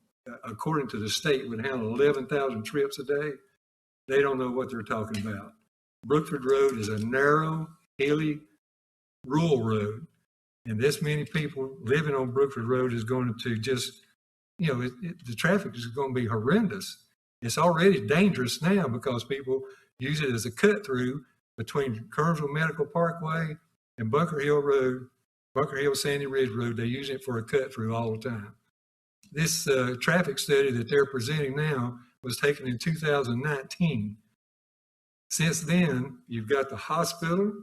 according to the state, would handle 11,000 trips a day, they don't know what they're talking about. Brookford Road is a narrow, hilly, rural road, and this many people living on Brookford Road is going to just, the traffic is going to be horrendous. It's already dangerous now because people use it as a cut through between Kernersville Medical Parkway and Bunker Hill Road, Bunker Hill Sandy Ridge Road. They use it for a cut through all the time. This traffic study that they're presenting now was taken in 2019. Since then, you've got the hospital,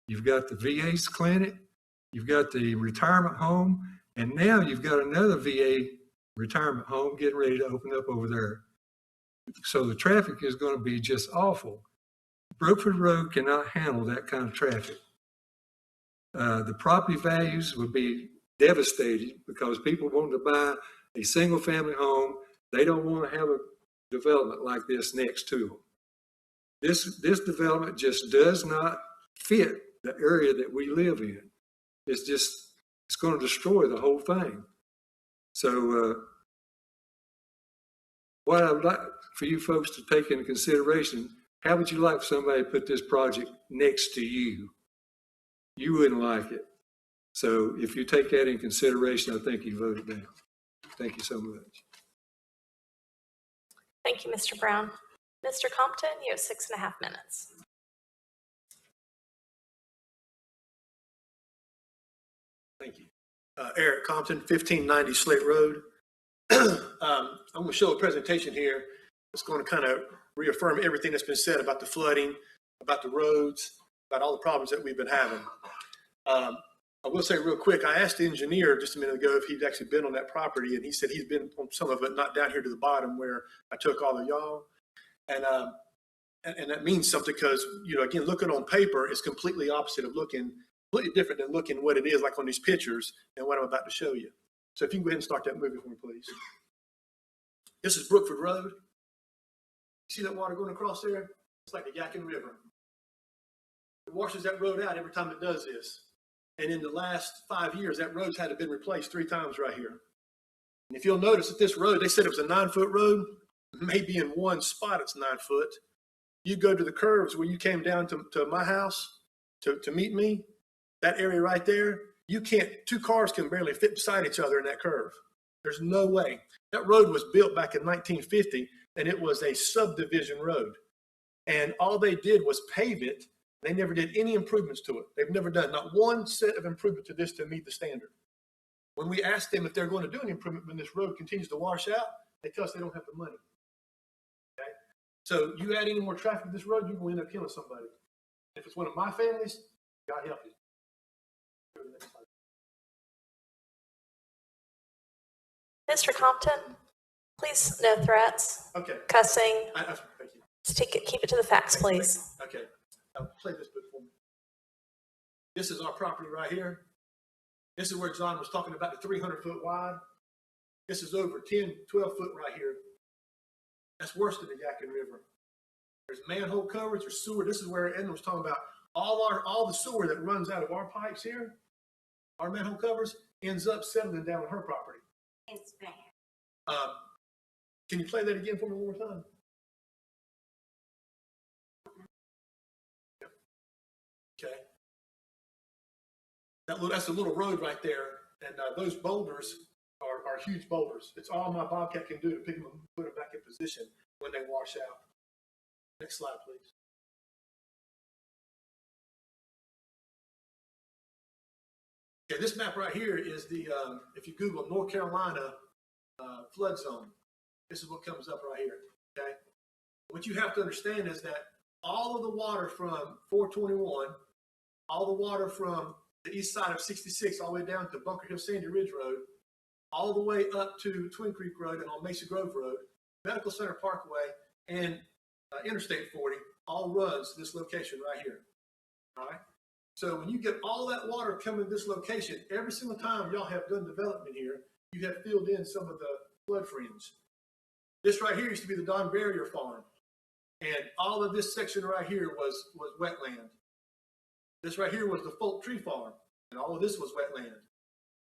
you've got the VA's clinic, you've got the retirement home, and now you've got another VA retirement home getting ready to open up over there. So the traffic is going to be just awful. Brookford Road cannot handle that kind of traffic. The property values would be devastated because people want to buy a single family home. They don't want to have a development like this next to them. This development just does not fit the area that we live in. It's going to destroy the whole thing. So what I'd like for you folks to take into consideration, how would you like somebody to put this project next to you? You wouldn't like it. So if you take that in consideration, I think you vote it down. Thank you so much. Thank you, Mr. Brown. Mr. Compton, you have 6.5 minutes. Thank you. Eric Compton, 1590 Slate Road. I'm going to show a presentation here. It's going to kind of reaffirm everything that's been said about the flooding, about the roads, about all the problems that we've been having. I will say real quick, I asked the engineer just a minute ago if he'd actually been on that property, and he said he's been on some of it, not down here to the bottom where I took all of y'all. And that means something because, again, looking on paper is completely opposite of looking, completely different than looking what it is like on these pictures and what I'm about to show you. So if you can go ahead and start that movie for me, please. This is Brookford Road. See that water going across there? It's like the Yadkin River. It washes that road out every time it does this. And in the last 5 years, that road's had to been replaced 3 times right here. And if you'll notice that this road, they said it was a 9-foot road, maybe in one spot it's 9 foot. You go to the curves where you came down to my house to meet me, that area right there, you can't, 2 cars can barely fit beside each other in that curve. There's no way. That road was built back in 1950, and it was a subdivision road. And all they did was pave it. They never did any improvements to it. They've never done not one set of improvement to this to meet the standard. When we ask them if they're going to do any improvement when this road continues to wash out, they tell us they don't have the money. Okay? So you add any more traffic to this road, you're going to end up killing somebody. If it's one of my families, God help you. Mr. Compton, please, no threats. Okay. Cussing. Thank you. Just keep it to the facts, please. Okay. I'll play this book for me. This is our property right here. This is where John was talking about the 300-foot wide. This is over 10, 12 foot right here. That's worse than the Yadkin River. There's manhole coverage or sewer. This is where Edna was talking about all the sewer that runs out of our pipes here, our manhole covers, ends up settling down on her property. It's bad. Can you play that again for me one more time? Okay. That's a little road right there, and those boulders are huge boulders. It's all my Bobcat can do to pick them up and put them back in position when they wash out. Next slide, please. Okay, this map right here is the, if you Google North Carolina flood zone, this is what comes up right here, okay? What you have to understand is that all of the water from 421, all the water from the east side of 66 all the way down to Bunker Hill Sandy Ridge Road, all the way up to Twin Creek Road and on Mesa Grove Road, Medical Center Parkway, and Interstate 40 all runs to this location right here, all right? So when you get all that water coming to this location, every single time y'all have done development here, you have filled in some of the flood fringe. This right here used to be the Don Barrier Farm. And all of this section right here was wetland. This right here was the Folk Tree Farm. And all of this was wetland.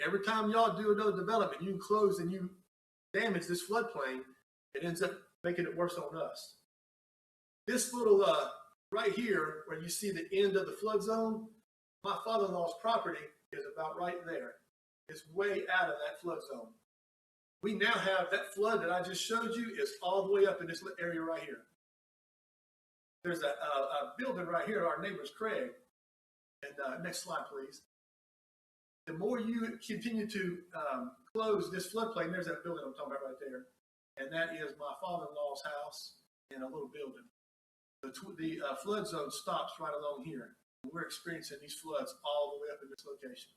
Every time y'all do another development, you close and you damage this floodplain, it ends up making it worse on us. This little, right here, where you see the end of the flood zone, my father-in-law's property is about right there. It's way out of that flood zone. We now have that flood that I just showed you is all the way up in this area right here. There's a building right here, our neighbor's Craig. And next slide, please. The more you continue to close this floodplain, there's that building I'm talking about right there. And that is my father-in-law's house in a little building. The flood zone stops right along here. We're experiencing these floods all the way up in this location.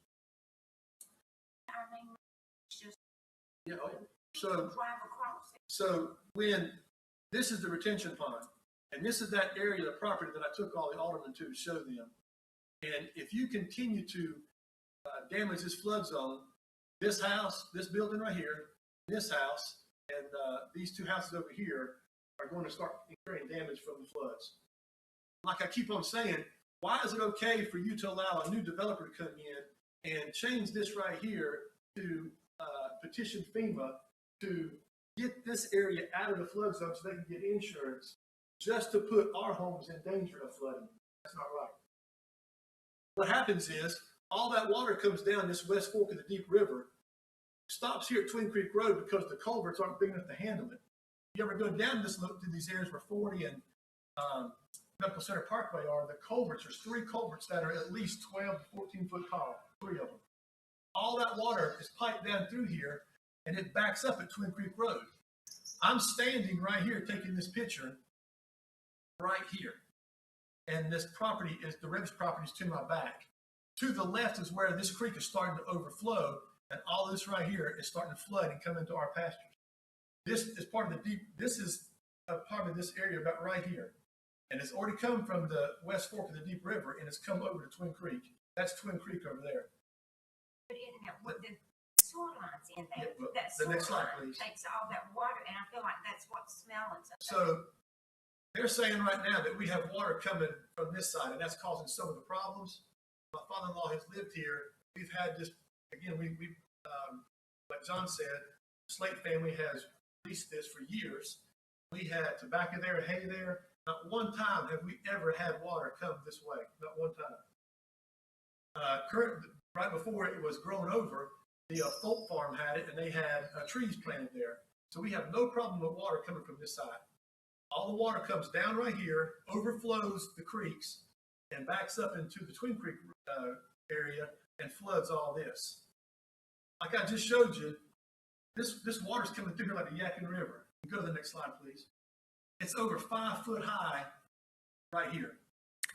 Yeah, so when this is the retention pond, and this is that area of the property that I took all the aldermen to show them. And if you continue to damage this flood zone, this house, this building right here, this house, and these 2 houses over here are going to start incurring damage from the floods. Like I keep on saying, why is it okay for you to allow a new developer to come in and change this right here to petition FEMA to get this area out of the flood zone so they can get insurance just to put our homes in danger of flooding? That's not right. What happens is all that water comes down this west fork of the Deep River, stops here at Twin Creek Road because the culverts aren't big enough to handle it. You ever go down this look to these areas where 40 and Medical Center Parkway are, the culverts, there's 3 culverts that are at least 12 to 14 foot tall, 3 of them. All that water is piped down through here and it backs up at Twin Creek Road. I'm standing right here taking this picture right here. And this property is, the Revis property is to my back. To the left is where this creek is starting to overflow, and all of this right here is starting to flood and come into our pastures. This is part of the deep, this is a part of this area about right here. And it's already come from the west fork of the Deep River, and it's come over to Twin Creek. That's Twin Creek over there. But with the sewer lines in there, Yeah, that the sewer next slide, line please. takes all that water, and I feel like that's what's smelling. So they're saying right now that we have water coming from this side, and that's causing some of the problems. My father-in-law has lived here. We've had this, again, like John said, Slate family has leased this for years. We had tobacco there, hay there. Not one time have we ever had water come this way, not one time. Right before it was grown over, the folk farm had it, and they had trees planted there. So we have no problem with water coming from this side. All the water comes down right here, overflows the creeks, and backs up into the Twin Creek area and floods all this. Like I just showed you, this water's coming through here like the Yadkin River. Go to the next slide, please. It's over 5 foot high right here.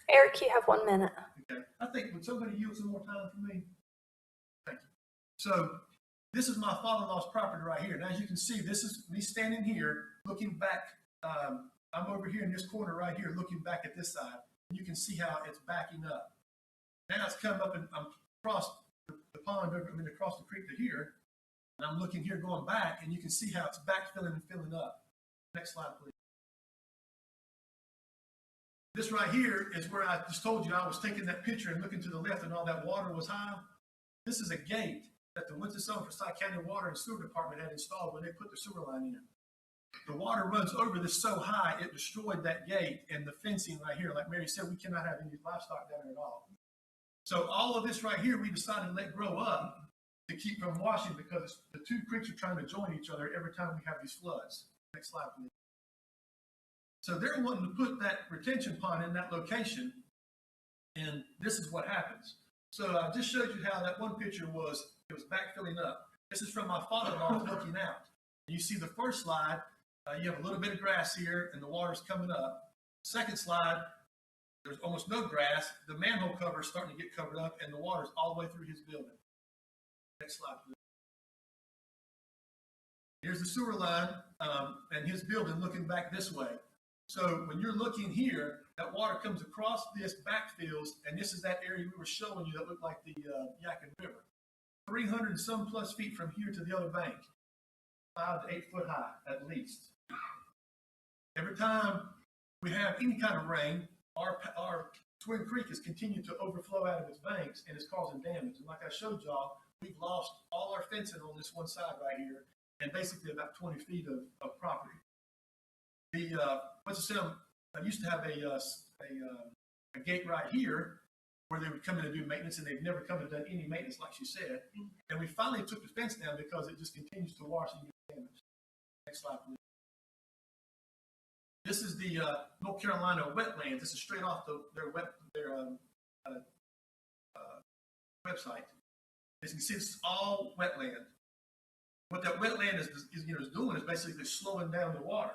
Eric, you have 1 minute. Okay. I think, would somebody yield some more time for me? Thank you. So this is my father-in-law's property right here. And as you can see, this is me standing here looking back. I'm over here in this corner right here looking back at this side. And you can see how it's backing up. Now it's come up and I'm across the pond, across the creek to here. And I'm looking here going back, and you can see how it's backfilling and filling up. Next slide, please. This right here is where I just told you I was taking that picture and looking to the left and all that water was high. This is a gate that the Winston-Salem Forsyth County Water and Sewer Department had installed when they put the sewer line in. The water runs over this so high, it destroyed that gate and the fencing right here. Like Mary said, we cannot have any livestock down there at all. So all of this right here, we decided to let grow up to keep from washing, because the two creeks are trying to join each other every time we have these floods. Next slide, please. So they're wanting to put that retention pond in that location, and this is what happens. So I just showed you how that one picture was, it was backfilling up. This is from my father-in-law looking out. You see the first slide, you have a little bit of grass here, and the water's coming up. Second slide, there's almost no grass. The manhole cover is starting to get covered up, and the water's all the way through his building. Next slide, please. Here's the sewer line and his building looking back this way. So when you're looking here, that water comes across this backfills, and this is that area we were showing you that looked like the Yadkin River. 300 and some plus feet from here to the other bank, 5 to 8 foot high at least. Every time we have any kind of rain, our Twin Creek has continued to overflow out of its banks and is causing damage. And like I showed y'all, we've lost all our fencing on this one side right here, and basically about 20 feet of property. The Winston-Salem used to have a gate right here where they would come in and do maintenance, and they've never come and done any maintenance, like she said. And we finally took the fence down because it just continues to wash and get damaged. Next slide, please. This is the North Carolina wetlands. This is straight off their website. As you can see, this is all wetland. What that wetland is doing is basically slowing down the water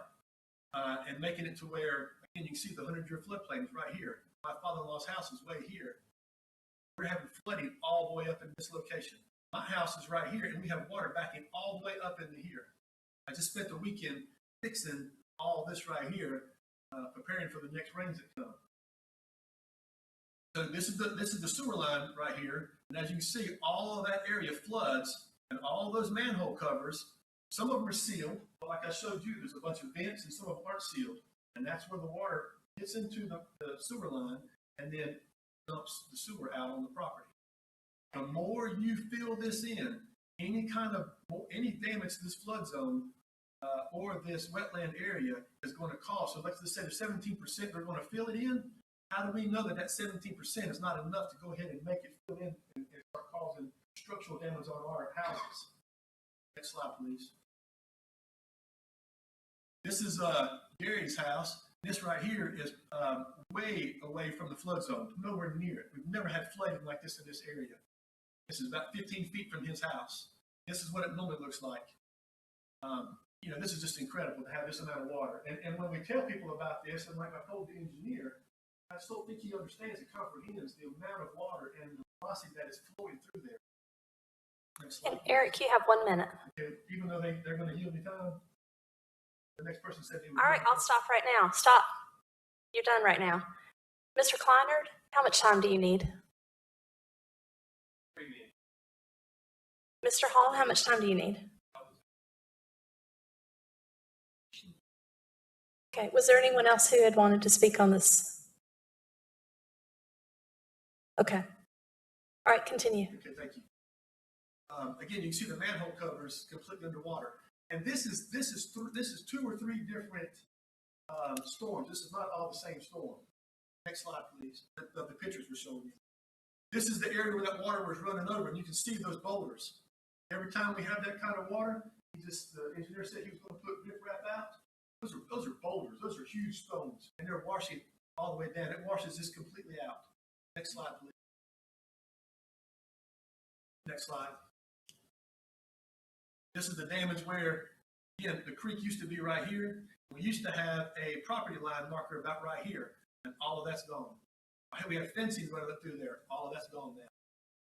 and making it to where, again, you can see the 100-year floodplain is right here. My father-in-law's house is way here. We're having flooding all the way up in this location. My house is right here, and we have water backing all the way up into here. I just spent the weekend fixing all this right here, preparing for the next rains that come. So this is the sewer line right here, and as you can see, all of that area floods, and all those manhole covers, some of them are sealed, but like I showed you, there's a bunch of vents, and some of them aren't sealed, and that's where the water gets into the sewer line and then dumps the sewer out on the property. The more you fill this in, any damage to this flood zone or this wetland area is going to cost. So let's just say there's 17% they're going to fill it in. How do we know that that 17% is not enough to go ahead and make it fill in and start causing structural damage on our houses? Next slide, please. This is Gary's house. This right here is way away from the flood zone, nowhere near it. We've never had flooding like this in this area. This is about 15 feet from his house. This is what it normally looks like. This is just incredible to have this amount of water. And when we tell people about this, and like I told the engineer, I still think he understands and comprehends the amount of water and the velocity that is flowing through there. And Eric, you have 1 minute. Okay, even though they're going to yield me time, the next person said they would. All right, I'll stop right now. Stop. You're done right now. Mr. Kleinert, how much time do you need? 3 minutes. Mr. Hall, how much time do you need? Okay, was there anyone else who had wanted to speak on this? Okay. All right, continue. Okay, thank you. Again, you can see the manhole cover is completely underwater. And this is two or three different storms. This is not all the same storm. Next slide, please. The pictures we're showing you. This is the area where that water was running over, and you can see those boulders. Every time we have that kind of water, the engineer said he was going to put riprap out. Those are boulders. Those are huge stones, and they're washing all the way down. It washes this completely out. Next slide, please. Next slide. This is the damage where, again, the creek used to be right here. We used to have a property line marker about right here, and all of that's gone. We have fencing running up through there. All of that's gone now.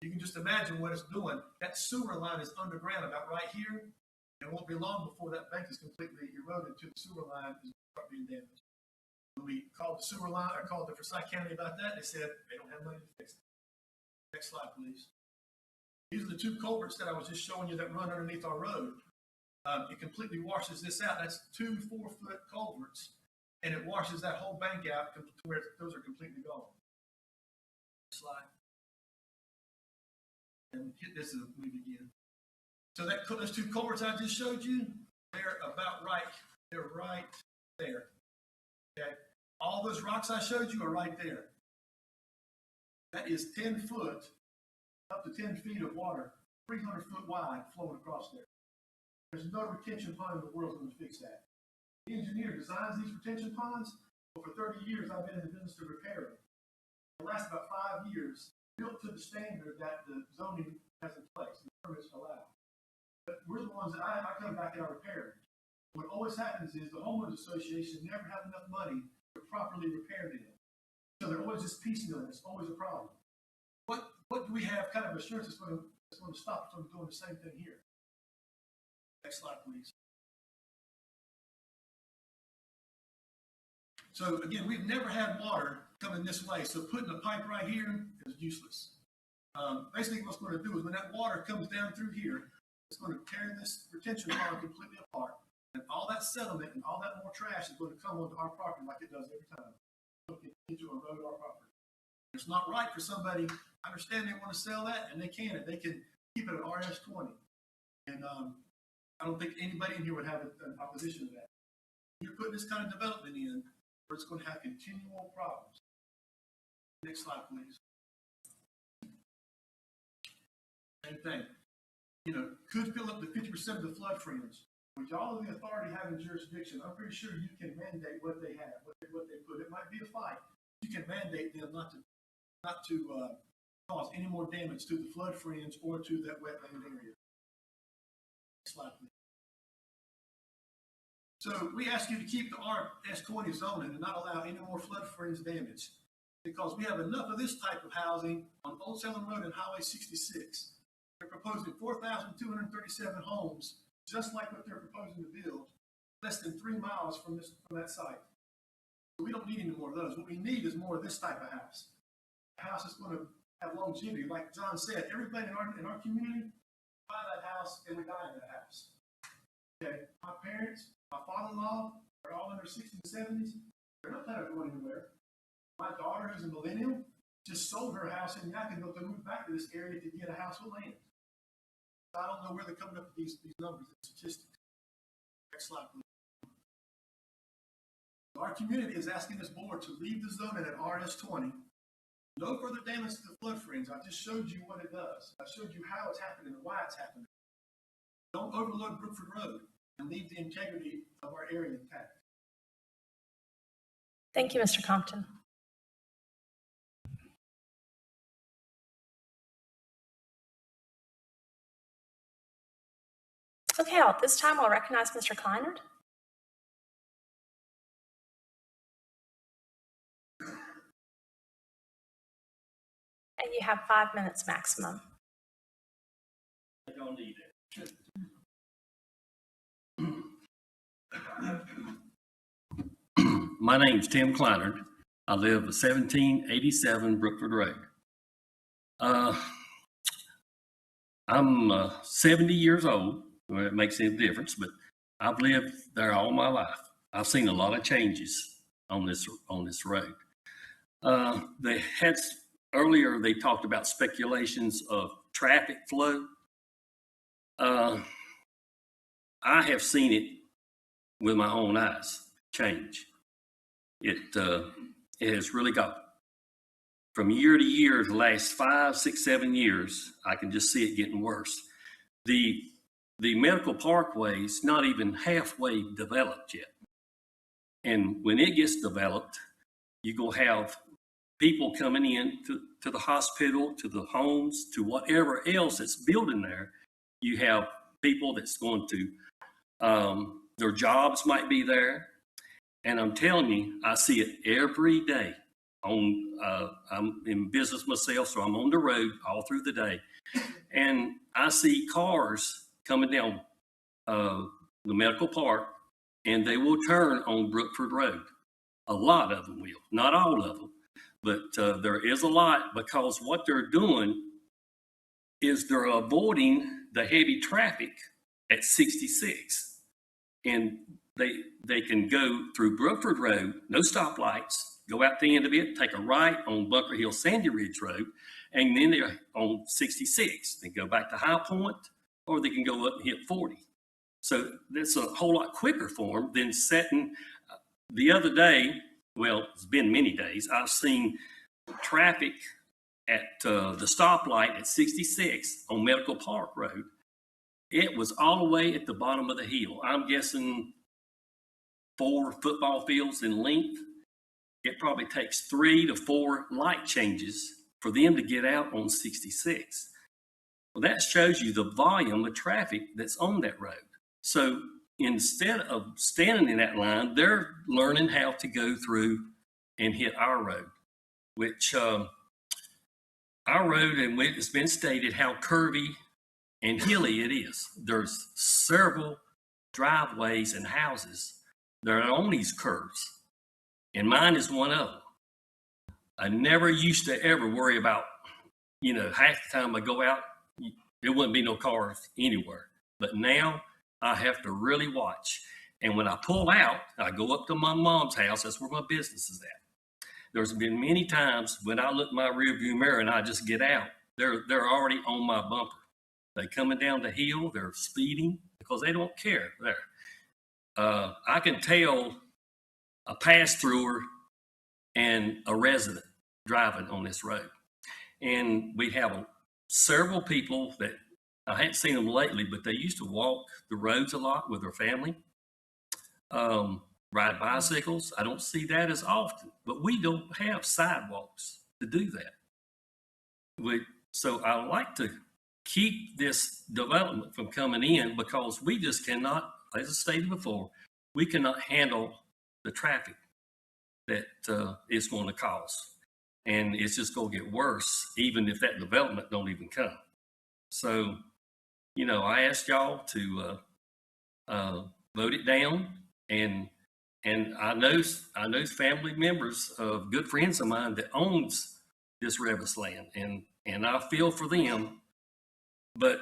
You can just imagine what it's doing. That sewer line is underground about right here. It won't be long before that bank is completely eroded to the sewer line and start being damaged. When we called the sewer line, I called the Forsyth County about that, they said they don't have money to fix it. Next slide, please. These are the two culverts that I was just showing you that run underneath our road. It completely washes this out. That's 2 4-foot culverts, and it washes that whole bank out to where those are completely gone. Next slide. And this is a movie again. So those two culverts I just showed you, they're about right. They're right there. Okay. All those rocks I showed you are right there. That is 10 foot, up to 10 feet of water, 300 foot wide flowing across there. There's no retention pond in the world that's going to fix that. The engineer designs these retention ponds, but for 30 years I've been in the business to repair them. It lasts about 5 years, built to the standard that the zoning has in place, and the permits allow. But we're the ones that I come back and I repair them. What always happens is the homeowners association never have enough money to properly repair them. So they're always just piecemeal, and it's always a problem. What do we have kind of assurance that's going to stop us from doing the same thing here? Next slide, please. So again, we've never had water coming this way, so putting a pipe right here is useless. Basically, what's going to do is when that water comes down through here, it's going to tear this retention pond completely apart, and all that sediment and all that more trash is going to come onto our property like it does every time. It'll continue to erode our property. It's not right for somebody. I understand they want to sell that, and they can. They can keep it at RS20, and I don't think anybody in here would have an opposition to that. You're putting this kind of development in, where it's going to have continual problems. Next slide, please. Same thing. Could fill up to 50% of the flood fringe. With all of the authority having jurisdiction, I'm pretty sure you can mandate what they have, what they put. It might be a fight. You can mandate them not to cause any more damage to the flood fringe or to that wetland area. Next slide, please. So we ask you to keep the RS20 zoning and not allow any more flood fringe damage, because we have enough of this type of housing on Old Salem Road and Highway 66. They're proposing 4,237 homes, just like what they're proposing to build, less than 3 miles from that site. So we don't need any more of those. What we need is more of this type of house. A house that's going to have longevity. Like John said, everybody in our community buy that house and we die in that house. Okay, my parents, my father-in-law, they're all in their 60s and 70s. They're not planning on going anywhere. My daughter, who's a millennial, just sold her house in Yakima to move back to this area to get a house with land. I don't know where they're coming up with these numbers and statistics. Next slide, please. Our community is asking this board to leave the zoning at RS20. No further damage to the flood fringe. I just showed you what it does. I showed you how it's happening and why it's happening. Don't overload Brookford Road and leave the integrity of our area intact. Thank you, Mr. Compton. Okay, at this time I'll recognize Mr. Kleinert. And you have 5 minutes maximum. I don't need it. My name's Tim Kleinert. I live at 1787 Brookford Road. I'm 70 years old. Well, it makes any difference, but I've lived there all my life. I've seen a lot of changes on this road. Earlier they talked about speculations of traffic flow. I I have seen it with my own eyes change. It has really got, from year to year, the last 5, 6, 7 years, I can just see it getting worse. The medical parkway's not even halfway developed yet. And when it gets developed, you're going to have people coming in to the hospital, to the homes, to whatever else that's building there. You have people that's going to, their jobs might be there. And I'm telling you, I see it every day. I'm in business myself, so I'm on the road all through the day. And I see cars coming down the medical park, and they will turn on Brookford Road. A lot of them will, not all of them, but there is a lot, because what they're doing is they're avoiding the heavy traffic at 66. And they can go through Brookford Road, no stoplights, go out the end of it, take a right on Bunker Hill Sandy Ridge Road, and then they're on 66. They go back to High Point, or they can go up and hit 40. So that's a whole lot quicker for them than setting. The other day, well, it's been many days, I've seen traffic at the stoplight at 66 on Medical Park Road. It was all the way at the bottom of the hill. I'm guessing 4 football fields in length. It probably takes 3 to 4 light changes for them to get out on 66. Well, that shows you the volume of traffic that's on that road. So instead of standing in that line, they're learning how to go through and hit our road, which our road, and it's been stated how curvy and hilly it is. There's several driveways and houses that are on these curves, and mine is one of them. I never used to ever worry about, half the time I go out, there wouldn't be no cars anywhere. But now I have to really watch. And when I pull out, I go up to my mom's house. That's where my business is at. There's been many times when I look in my rearview mirror and I just get out, they're already on my bumper. They're coming down the hill, they're speeding because they don't care there. I can tell a pass-througher and a resident driving on this road. And we have several people that, I hadn't seen them lately, but they used to walk the roads a lot with their family, ride bicycles. I don't see that as often, but we don't have sidewalks to do that. So I like to keep this development from coming in, because we just cannot, as I stated before, we cannot handle the traffic that it's going to cause. And it's just going to get worse, even if that development don't even come. So, I asked y'all to vote it down, and I know family members of good friends of mine that owns this Revis land, and I feel for them, but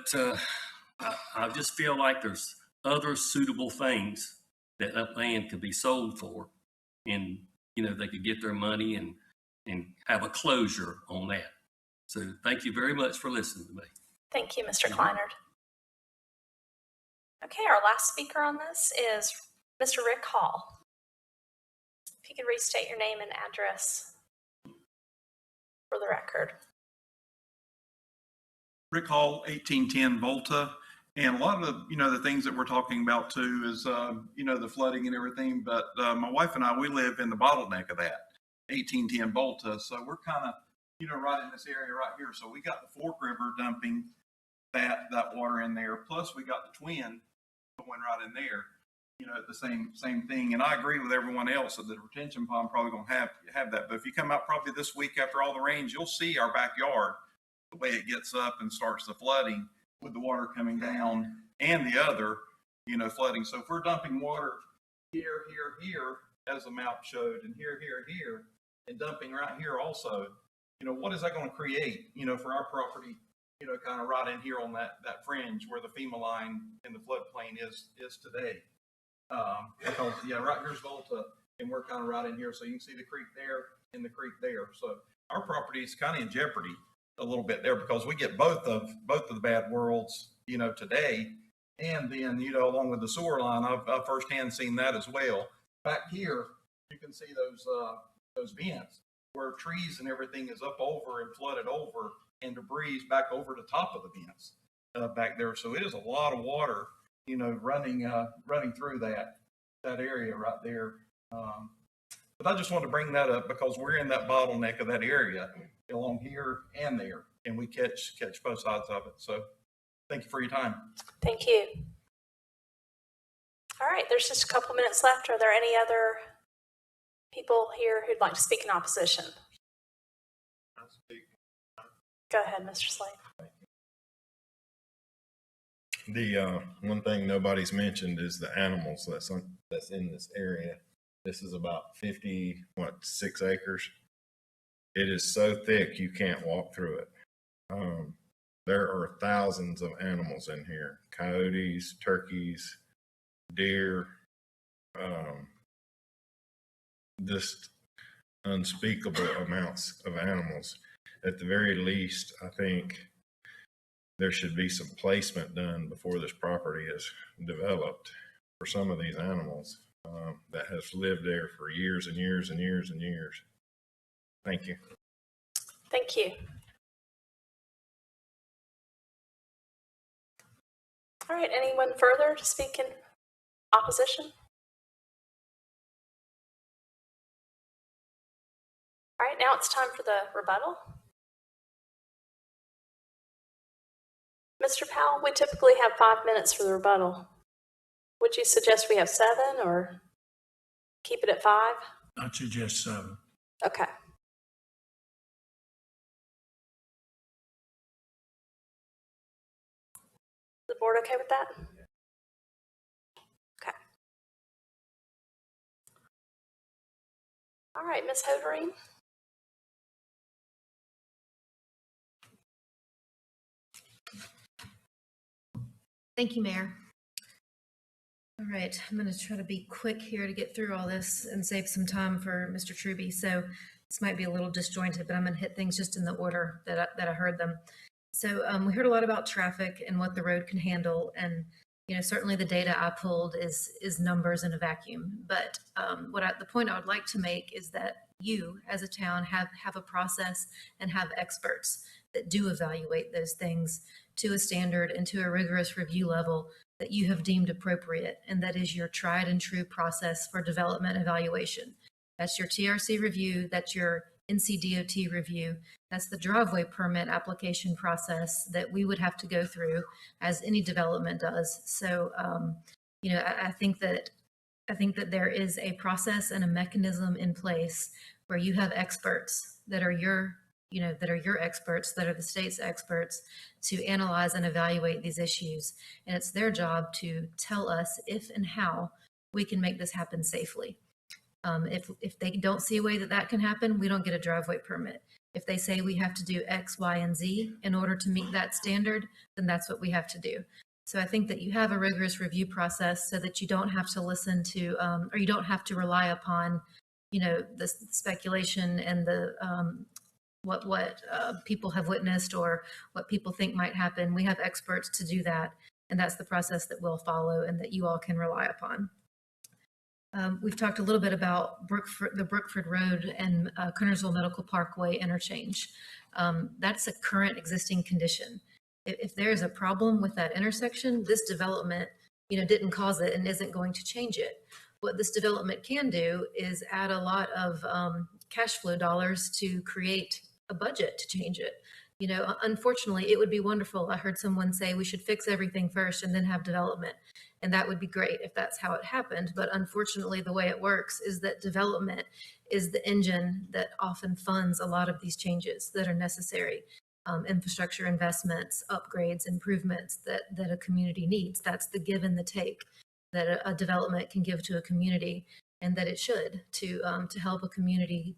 I just feel like there's other suitable things that land could be sold for, and they could get their money and have a closure on that. So thank you very much for listening to me. Thank you, Mr. Kleinert. Okay, our last speaker on this is Mr. Rick Hall. If you could restate your name and address for the record. Rick Hall, 1810 Volta. And a lot of the things that we're talking about too is, the flooding and everything. But my wife and I, we live in the bottleneck of that, 1810 Volta. So we're kind of, right in this area right here. So we got the Fork River dumping that water in there. Plus we got the Twin going right in there, the same thing. And I agree with everyone else that the retention pond probably going to have that. But if you come out probably this week after all the rains, you'll see our backyard, the way it gets up and starts the flooding with the water coming down and the other, flooding. So if we're dumping water here, as the map showed, and here, and dumping right here also, what is that going to create, for our property, kind of right in here on that fringe where the FEMA line in the floodplain is today. Because, right here's Volta, and we're kind of right in here. So you can see the creek there and the creek there. So our property is kind of in jeopardy a little bit there, because we get both of the bad worlds, today, And then, along with the sewer line, I've firsthand seen that as well. Back here, you can see those vents where trees and everything is up over and flooded over and debris back over the top of the vents back there. So it is a lot of water, running through that area right there. But I just want to bring that up because we're in that bottleneck of that area along here and there, and we catch both sides of it. So thank you for your time. Thank you. All right, there's just a couple minutes left. Are there any other people here who'd like to speak in opposition? Go ahead, Mr. Slade. The one thing nobody's mentioned is the animals that's in this area. This is about 6 acres. It is so thick you can't walk through it. There are thousands of animals in here: coyotes, turkeys, deer, just unspeakable amounts of animals. At the very least, I think there should be some placement done before this property is developed for some of these animals that has lived there for years and years and years and years. Thank you. Thank you. All right, anyone further to speak in opposition? All right, now it's time for the rebuttal. Mr. Powell, we typically have 5 minutes for the rebuttal. Would you suggest we have 7 or keep it at 5? I'd suggest 7. Okay. The board okay with that? Okay. All right, Ms. Hodering. Thank you, Mayor. All right, I'm going to try to be quick here to get through all this and save some time for Mr. Truby. So this might be a little disjointed, but I'm going to hit things just in the order that I heard them. So we heard a lot about traffic and what the road can handle, and certainly the data I pulled is numbers in a vacuum. But the point I would like to make is that you, as a town, have a process and have experts that do evaluate those things to a standard and to a rigorous review level that you have deemed appropriate, and that is your tried and true process for development evaluation. That's your TRC review, that's your NCDOT review, that's the driveway permit application process that we would have to go through as any development does. So, I think that there is a process and a mechanism in place where you have experts that are your experts, that are the state's experts, to analyze and evaluate these issues. And it's their job to tell us if and how we can make this happen safely. If they don't see a way that can happen, we don't get a driveway permit. If they say we have to do X, Y, and Z in order to meet that standard, then that's what we have to do. So I think that you have a rigorous review process so that you don't have to listen to, or you don't have to rely upon, the speculation and the what people have witnessed or what people think might happen. We have experts to do that, and that's the process that we'll follow and that you all can rely upon. We've talked a little bit about the Brookford Road and Kernersville Medical Parkway interchange. That's a current existing condition. If there is a problem with that intersection, this development, didn't cause it and isn't going to change it. What this development can do is add a lot of cash flow dollars to create a budget to change it. Unfortunately, it would be wonderful. I heard someone say we should fix everything first and then have development. And that would be great if that's how it happened. But unfortunately, the way it works is that development is the engine that often funds a lot of these changes that are necessary. Infrastructure investments, upgrades, improvements that a community needs. That's the give and the take that a development can give to a community, and that it should to help a community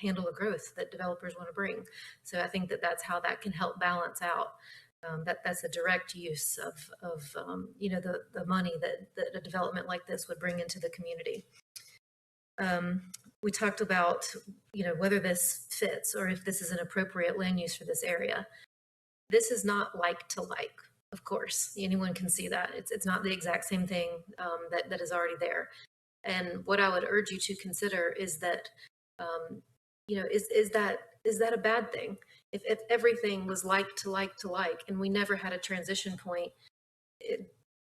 handle the growth that developers want to bring. So I think that's how that can help balance out. That's a direct use of the money that a development like this would bring into the community. We talked about whether this fits or if this is an appropriate land use for this area. This is not like to like. Of course, anyone can see that. It's not the exact same thing that is already there. And what I would urge you to consider is that, is that a bad thing? If everything was like to like to like, and we never had a transition point,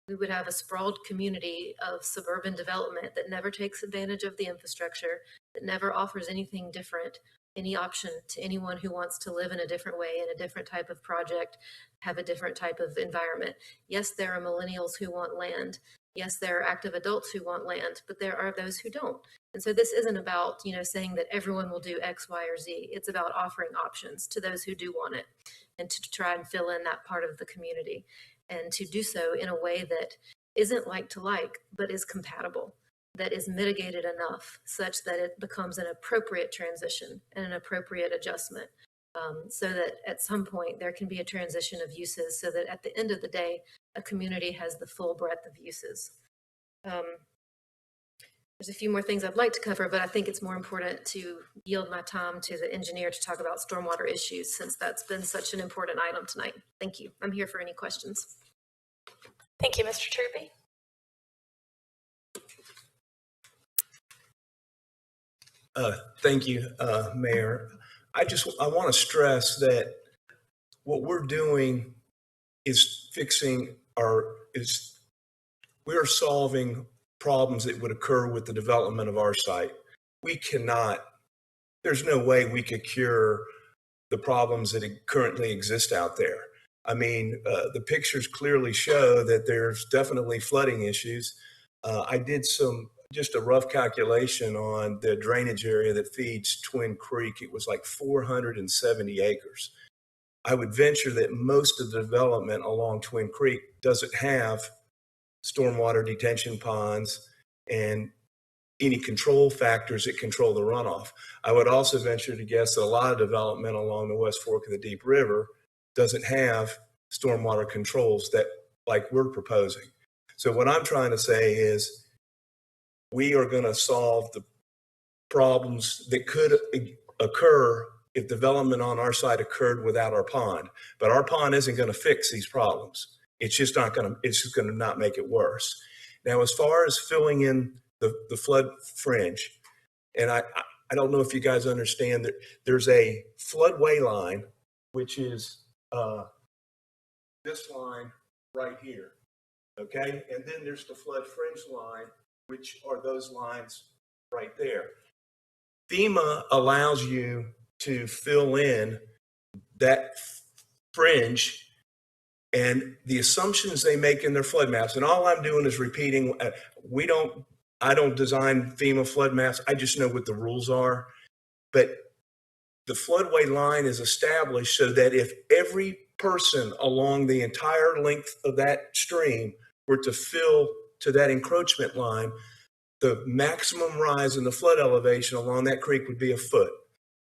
we would have a sprawled community of suburban development that never takes advantage of the infrastructure, that never offers anything different, any option to anyone who wants to live in a different way, in a different type of project, have a different type of environment. Yes, there are millennials who want land. Yes, there are active adults who want land, but there are those who don't. And so this isn't about, saying that everyone will do X, Y, or Z. It's about offering options to those who do want it and to try and fill in that part of the community, and to do so in a way that isn't like to like, but is compatible, that is mitigated enough such that it becomes an appropriate transition and an appropriate adjustment, so that at some point there can be a transition of uses, so that at the end of the day, a community has the full breadth of uses. There's a few more things I'd like to cover, but I think it's more important to yield my time to the engineer to talk about stormwater issues, since that's been such an important item tonight. Thank you. I'm here for any questions. Thank you, Mr. Truby. Thank you, Mayor. I want to stress that what we're doing is we are solving problems that would occur with the development of our site. There's no way we could cure the problems that currently exist out there. I mean, the pictures clearly show that there's definitely flooding issues. I did just a rough calculation on the drainage area that feeds Twin Creek. It was like 470 acres. I would venture that most of the development along Twin Creek doesn't have stormwater detention ponds and any control factors that control the runoff. I would also venture to guess that a lot of development along the West Fork of the Deep River doesn't have stormwater controls that like we're proposing. So what I'm trying to say is we are going to solve the problems that could occur if development on our site occurred without our pond. But our pond isn't going to fix these problems. It's just going to not make it worse. Now, as far as filling in the flood fringe, and I don't know if you guys understand that there's a floodway line, which is this line right here, okay? And then there's the flood fringe line, which are those lines right there. FEMA allows you to fill in that fringe and the assumptions they make in their flood maps. And all I'm doing is repeating, I don't design FEMA flood maps. I just know what the rules are. But the floodway line is established so that if every person along the entire length of that stream were to fill to that encroachment line, the maximum rise in the flood elevation along that creek would be a foot.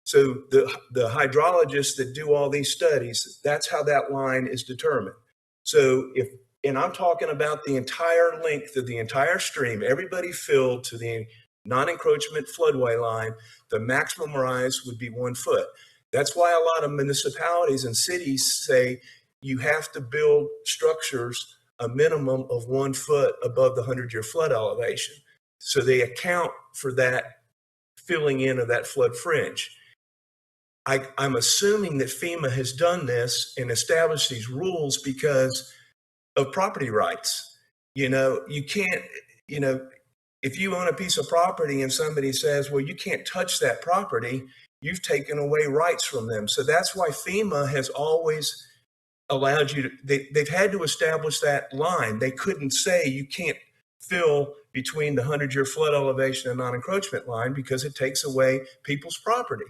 So the hydrologists that do all these studies, that's how that line is determined. So and I'm talking about the entire length of the entire stream, everybody filled to the non-encroachment floodway line, the maximum rise would be 1 foot. That's why a lot of municipalities and cities say you have to build structures a minimum of 1 foot above the 100-year flood elevation. So they account for that filling in of that flood fringe. I'm assuming that FEMA has done this and established these rules because of property rights. You can't, if you own a piece of property and somebody says, well, you can't touch that property, you've taken away rights from them. So that's why FEMA has always allowed you to, they've had to establish that line. They couldn't say you can't fill between the 100-year flood elevation and non-encroachment line because it takes away people's property.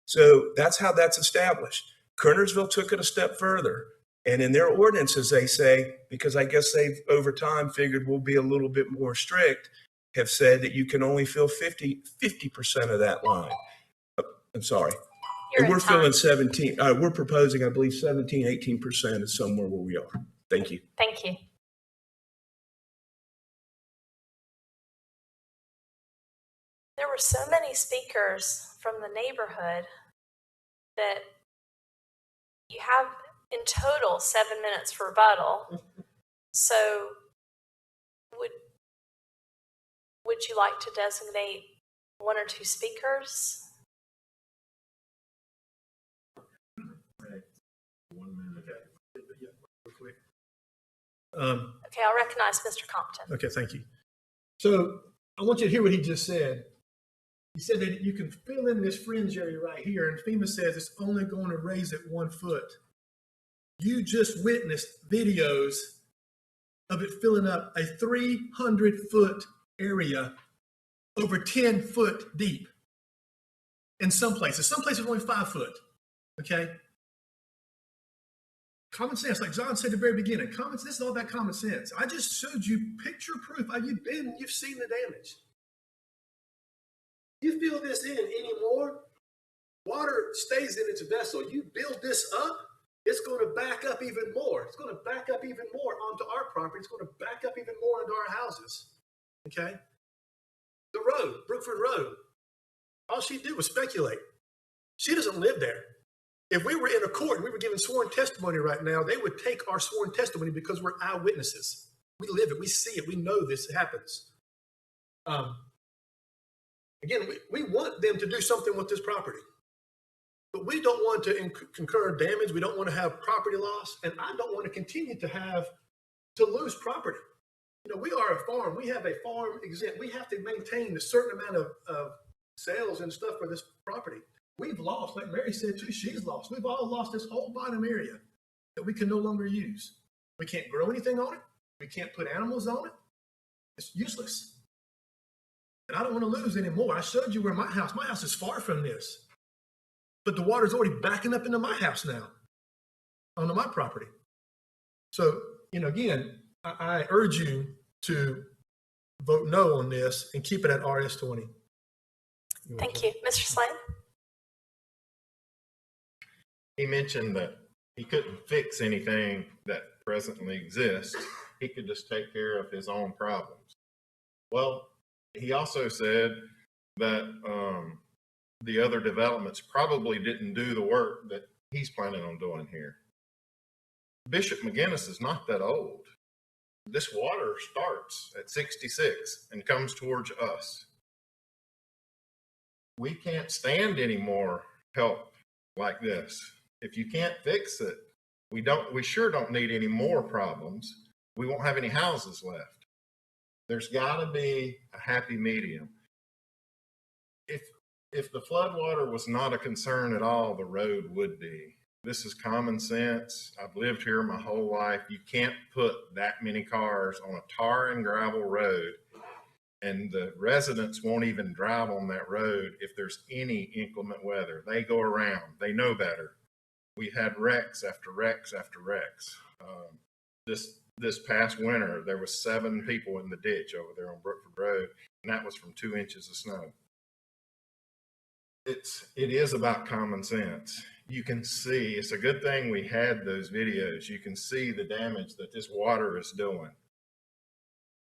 So that's how that's established. Kernersville took it a step further. And in their ordinances, they say, because I guess they've over time figured we'll be a little bit more strict, have said that you can only fill 50% of that line. I'm sorry. And we're filling 17, we're proposing, I believe 17, 18% is somewhere where we are. Thank you. Thank you. There were so many speakers from the neighborhood that you have in total 7 minutes for rebuttal. So would you like to designate one or two speakers? Okay, I'll recognize Mr. Compton. Okay, thank you. So I want you to hear what he just said. He said that you can fill in this fringe area right here, and FEMA says it's only going to raise it 1 foot. You just witnessed videos of it filling up a 300-foot area over 10 foot deep. In some places only 5 foot. Okay. Common sense, like John said at the very beginning, this is all about common sense. I just showed you picture proof. You've seen the damage. You fill this in anymore, water stays in its vessel. You build this up, it's going to back up even more. It's going to back up even more onto our property. It's going to back up even more into our houses. Okay? The road, Brookford Road, all she did was speculate. She doesn't live there. If we were in a court and we were giving sworn testimony right now, they would take our sworn testimony because we're eyewitnesses. We live it. We see it. We know this happens. Again, we want them to do something with this property. But we don't want to incur damage. We don't want to have property loss. And I don't want to continue to lose property. You know, we are a farm. We have a farm exempt. We have to maintain a certain amount of sales and stuff for this property. We've lost, like Mary said too, she's lost. We've all lost this whole bottom area that we can no longer use. We can't grow anything on it. We can't put animals on it. It's useless. And I don't want to lose any more. I showed you where my house is far from this. But the water's already backing up into my house now, onto my property. So, you know, again, I urge you to vote no on this and keep it at RS20. Thank you. Mr. Slade? He mentioned that he couldn't fix anything that presently exists. He could just take care of his own problems. Well, he also said that the other developments probably didn't do the work that he's planning on doing here. Bishop McGinnis is not that old. This water starts at 66 and comes towards us. We can't stand any more help like this. If you can't fix it, we sure don't need any more problems. We won't have any houses left. There's got to be a happy medium. If the floodwater was not a concern at all, the road would be. This is common sense. I've lived here my whole life. You can't put that many cars on a tar and gravel road, and the residents won't even drive on that road if there's any inclement weather. They go around. They know better. We had wrecks after wrecks after wrecks. This past winter, there was 7 people in the ditch over there on Brookford Road, and that was from 2 inches of snow. It is about common sense. You can see, it's a good thing we had those videos. You can see the damage that this water is doing.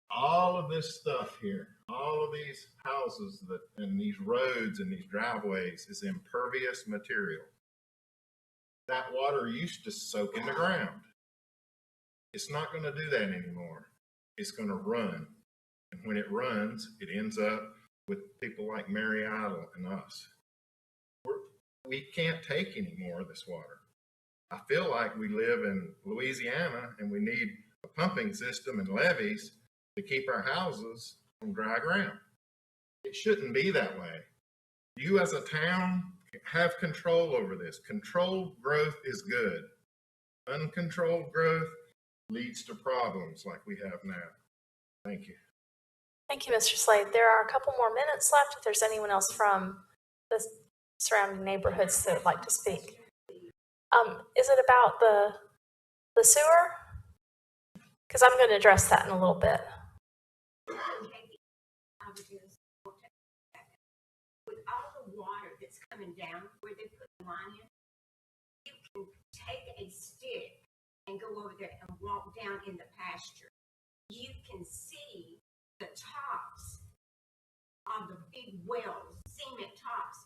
All of this stuff here, all of these houses and these roads and these driveways is impervious material. That water used to soak in the ground. It's not going to do that anymore. It's going to run. And when it runs, it ends up with people like Mary Idle and us. We can't take any more of this water. I feel like we live in Louisiana and we need a pumping system and levees to keep our houses on dry ground. It shouldn't be that way. You as a town have control over this. Controlled growth is good. Uncontrolled growth leads to problems like we have now. Thank you. Thank you, Mr. Slade. There are a couple more minutes left if there's anyone else from the surrounding neighborhoods that would like to speak. Is it about the sewer? Because I'm going to address that in a little bit. With all the water that's coming down where they put the line in, you can take a stick and go over there and walk down in the pasture. You can see the tops of the big wells, cement tops.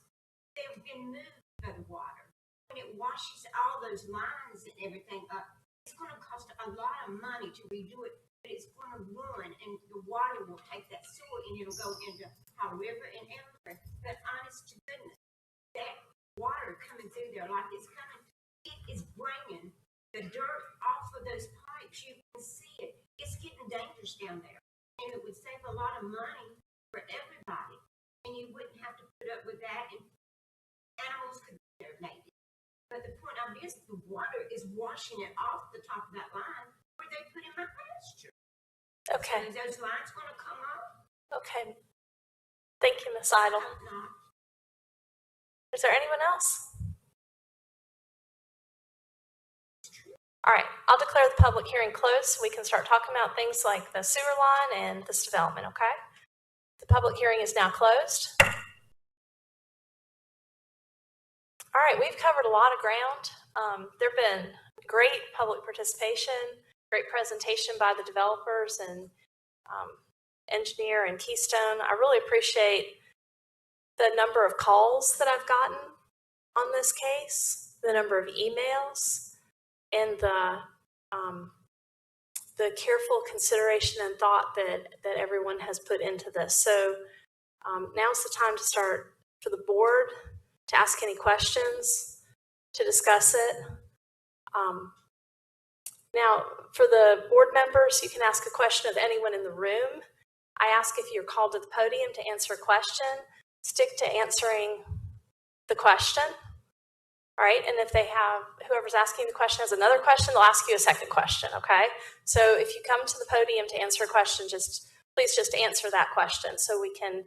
They've been moved by the water. when it washes all those lines and everything up, it's gonna cost a lot of money to redo it, but it's gonna run and the water will take that sewer and it'll go into our river and everywhere. But honest to goodness, that water coming through there like it's coming, it is bringing the dirt off of those pipes. You can see it. It's getting dangerous down there. And it would save a lot of money for everybody. And you wouldn't have to put up with that, and animals could be there maybe. But the point of this, the water is washing it off the top of that line where they put in my pasture. Okay. So those lines gonna come up? Okay. Thank you, Ms. Idle. Is there anyone else? All right, I'll declare the public hearing closed so we can start talking about things like the sewer line and this development, okay? The public hearing is now closed. All right, we've covered a lot of ground. There have been great public participation, great presentation by the developers and engineer and Keystone. I really appreciate the number of calls that I've gotten on this case, the number of emails, and the careful consideration and thought that everyone has put into this. So now's the time to start for the board to ask any questions, to discuss it. Now, for the board members, you can ask a question of anyone in the room. I ask if you're called to the podium to answer a question, stick to answering the question. All right, and if they have, whoever's asking the question has another question, they'll ask you a second question, okay? So if you come to the podium to answer a question, please just answer that question so we can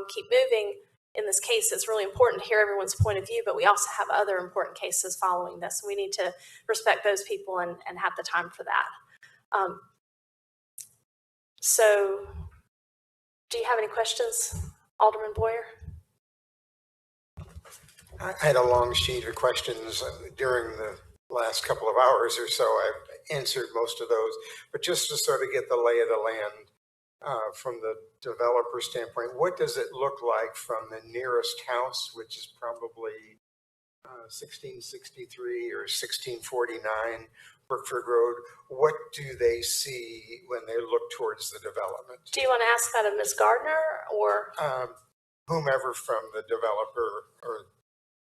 keep moving. In this case, it's really important to hear everyone's point of view, but we also have other important cases following this. We need to respect those people and have the time for that. So do you have any questions, Alderman Boyer? I had a long sheet of questions during the last couple of hours or so. I've answered most of those, but just to sort of get the lay of the land from the developer standpoint, what does it look like from the nearest house, which is probably 1663 or 1649 Brookford Road? What do they see when they look towards the development? Do you want to ask that of Ms. Gardner or? Whomever from the developer or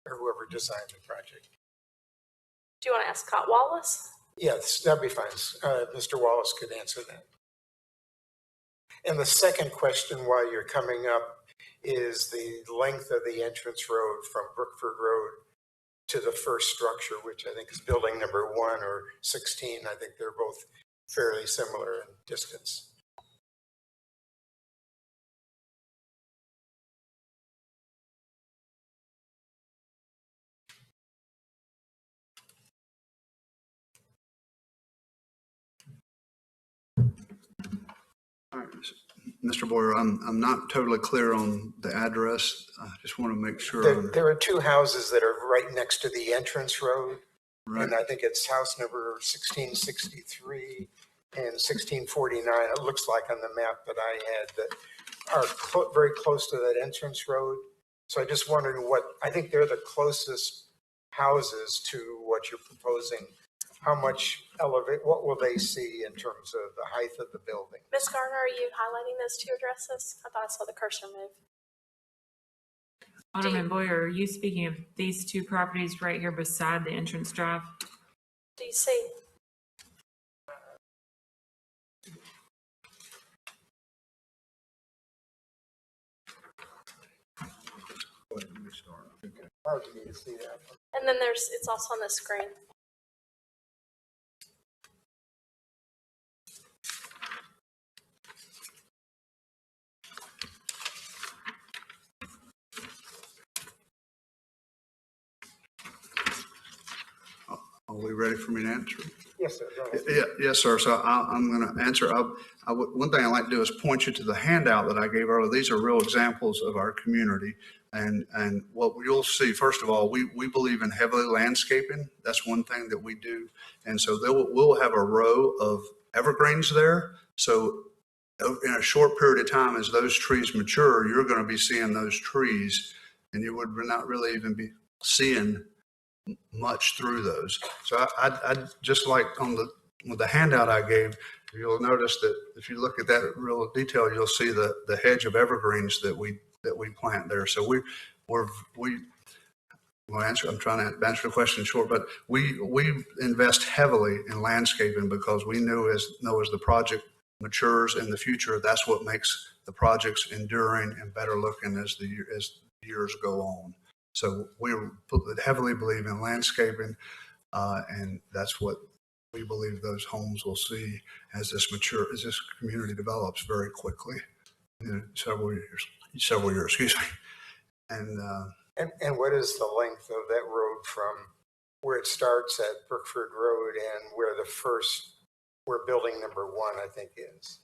whoever designed the project. Do you want to ask Scott Wallace? Yes, that'd be fine. Mr. Wallace could answer that. And the second question while you're coming up is the length of the entrance road from Brookford Road to the first structure, which I think is building number 1 or 16. I think they're both fairly similar in distance. All right, Mr. Boyer, I'm not totally clear on the address. I just want to make sure. There are two houses that are right next to the entrance road. Right. And I think it's house number 1663 and 1649. It looks like on the map that I had that are very close to that entrance road. So I just wondered I think they're the closest houses to what you're proposing. How much what will they see in terms of the height of the building? Ms. Garner, are you highlighting those two addresses? I thought I saw the cursor move. Alderman Boyer, are you speaking of these two properties right here beside the entrance drive? Do you see? Hard for me to see that. And then it's also on the screen. Are we ready for me to answer? Yes, sir. Go ahead. Yeah, yes, sir. So I'm going to answer. One thing I like to do is point you to the handout that I gave earlier. These are real examples of our community. And what you'll see, first of all, we believe in heavily landscaping. That's one thing that we do. And so we'll have a row of evergreens there. So in a short period of time, as those trees mature, you're going to be seeing those trees, and you would not really even be seeing much through those. So I just like with the handout I gave, you'll notice that if you look at that real detail, you'll see the hedge of evergreens that we plant there. So I'm trying to answer the question short, but we invest heavily in landscaping because we know as the project matures in the future, that's what makes the projects enduring and better looking as the years go on. So we heavily believe in landscaping, and that's what we believe those homes will see as this community develops very quickly in several years, excuse me. And what is the length of that road from where it starts at Brookford Road and where building number 1, I think, is?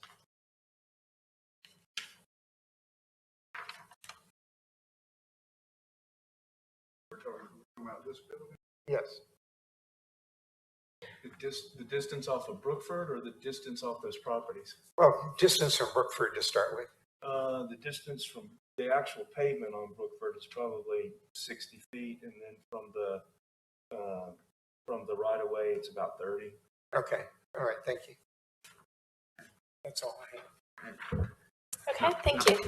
We're talking about this building? Yes. The distance off of Brookford or the distance off those properties? Well, distance from Brookford to start with. The distance from the actual pavement on Brookford is probably 60 feet, and then from the right of way, it's about 30. Okay. All right. Thank you. That's all I have. Okay. Thank you.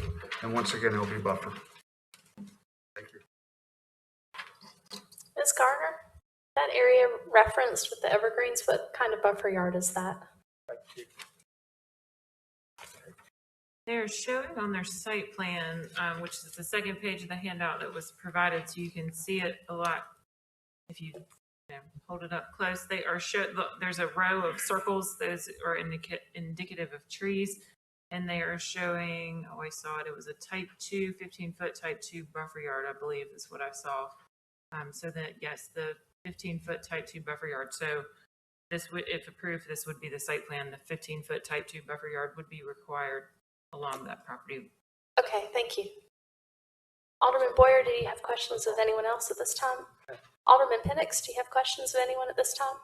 And once again, it'll be buffered. Thank you. Ms. Garner, that area referenced with the evergreens, what kind of buffer yard is that? They're showing on their site plan, which is the second page of the handout that was provided, so you can see it a lot if you hold it up close. They are there's a row of circles. Those are indicative of trees, and they are showing, I saw it, it was a type 2, 15-foot type 2 buffer yard, I believe is what I saw. So that, yes, the 15-foot type 2 buffer yard. So this would, if approved, this would be the site plan. The 15-foot type 2 buffer yard would be required along that property. Okay, thank you. Alderman Boyer, do you have questions of anyone else at this time? Alderman Penix, do you have questions of anyone at this time?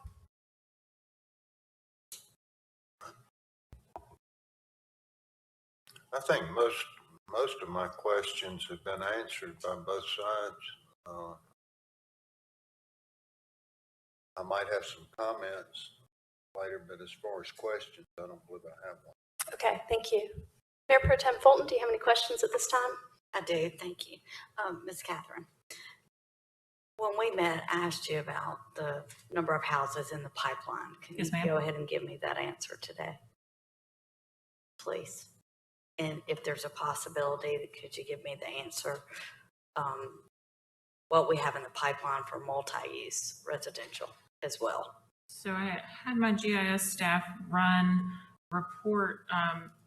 I think most of my questions have been answered by both sides. I might have some comments later, but as far as questions, I don't believe I have one. Okay, thank you. Mayor Pro Tem Fulton, do you have any questions at this time? I do, thank you. Ms. Catherine, when we met, I asked you about the number of houses in the pipeline. Can Yes, you ma'am. go ahead and give me that answer today? Please. And if there's a possibility, could you give me the answer? What we have in the pipeline for multi-use residential as well? So I had my GIS staff run report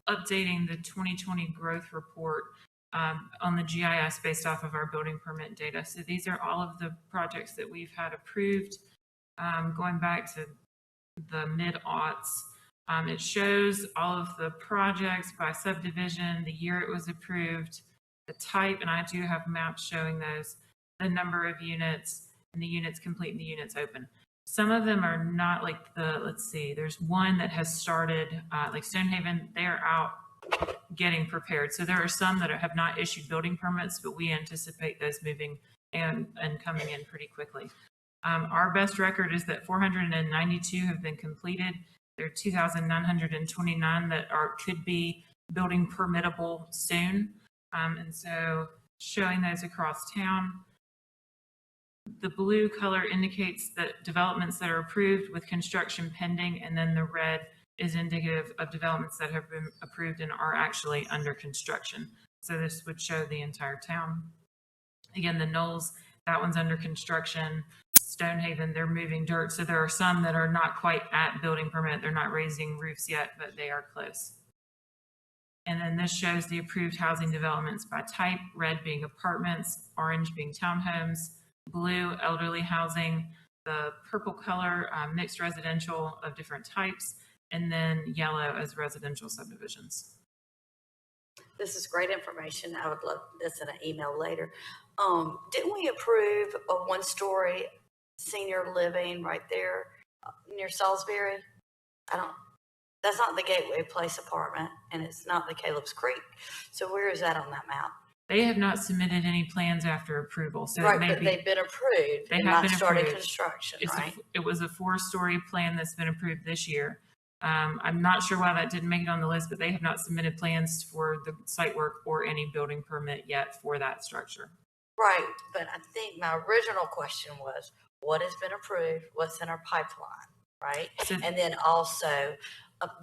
updating the 2020 growth report on the GIS based off of our building permit data. So these are all of the projects that we've had approved going back to the mid-aughts. It shows all of the projects by subdivision, the year it was approved, the type, and I do have maps showing those, the number of units, and the units complete and the units open. Some of them are not like let's see, there's one that has started, like Stonehaven, they're out getting prepared. So there are some that have not issued building permits, but we anticipate those moving and coming in pretty quickly. Our best record is that 492 have been completed. There are 2,929 that could be building permittable soon. And so showing those across town. The blue color indicates that developments that are approved with construction pending, and then the red is indicative of developments that have been approved and are actually under construction. So this would show the entire town. Again, the Knolls, that one's under construction. Stonehaven, they're moving dirt. So there are some that are not quite at building permit. They're not raising roofs yet, but they are close. And then this shows the approved housing developments by type, red being apartments, orange being townhomes, blue elderly housing, the purple color mixed residential of different types, and then yellow as residential subdivisions. This is great information. I would love this in an email later. Didn't we approve a one-story senior living right there near Salisbury? That's not the Gateway Place apartment, and it's not the Caleb's Creek. So where is that on that map? They have not submitted any plans after approval, so it Right, may but be. they've been approved They and have not been started approved. construction, It's right? it was a 4-story plan that's been approved this year. I'm not sure why that didn't make it on the list, but they have not submitted plans for the site work or any building permit yet for that structure. Right, but I think my original question was, what has been approved, what's in our pipeline, right? So- And then also,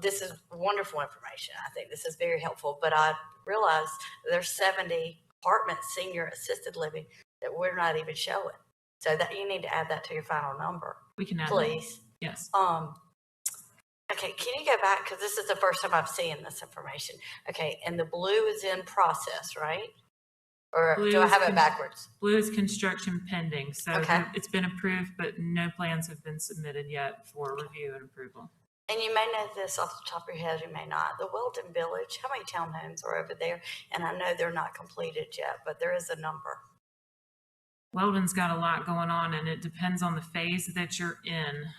this is wonderful information. I think this is very helpful, but I realized there's 70 apartments, senior assisted living, that we're not even showing. So that you need to add that to your final number. We can add that. Please. Yes. Okay, can you go back? Because this is the first time I've seen this information. Okay, and the blue is in process, right? Or Blue do I is have it backwards? Blue is construction pending, so Okay. it's been approved, but no plans have been submitted yet for review and approval. And you may know this off the top of your head, you may not. The Weldon Village, how many townhomes are over there? And I know they're not completed yet, but there is a number. Weldon's got a lot going on, and it depends on the phase that you're in.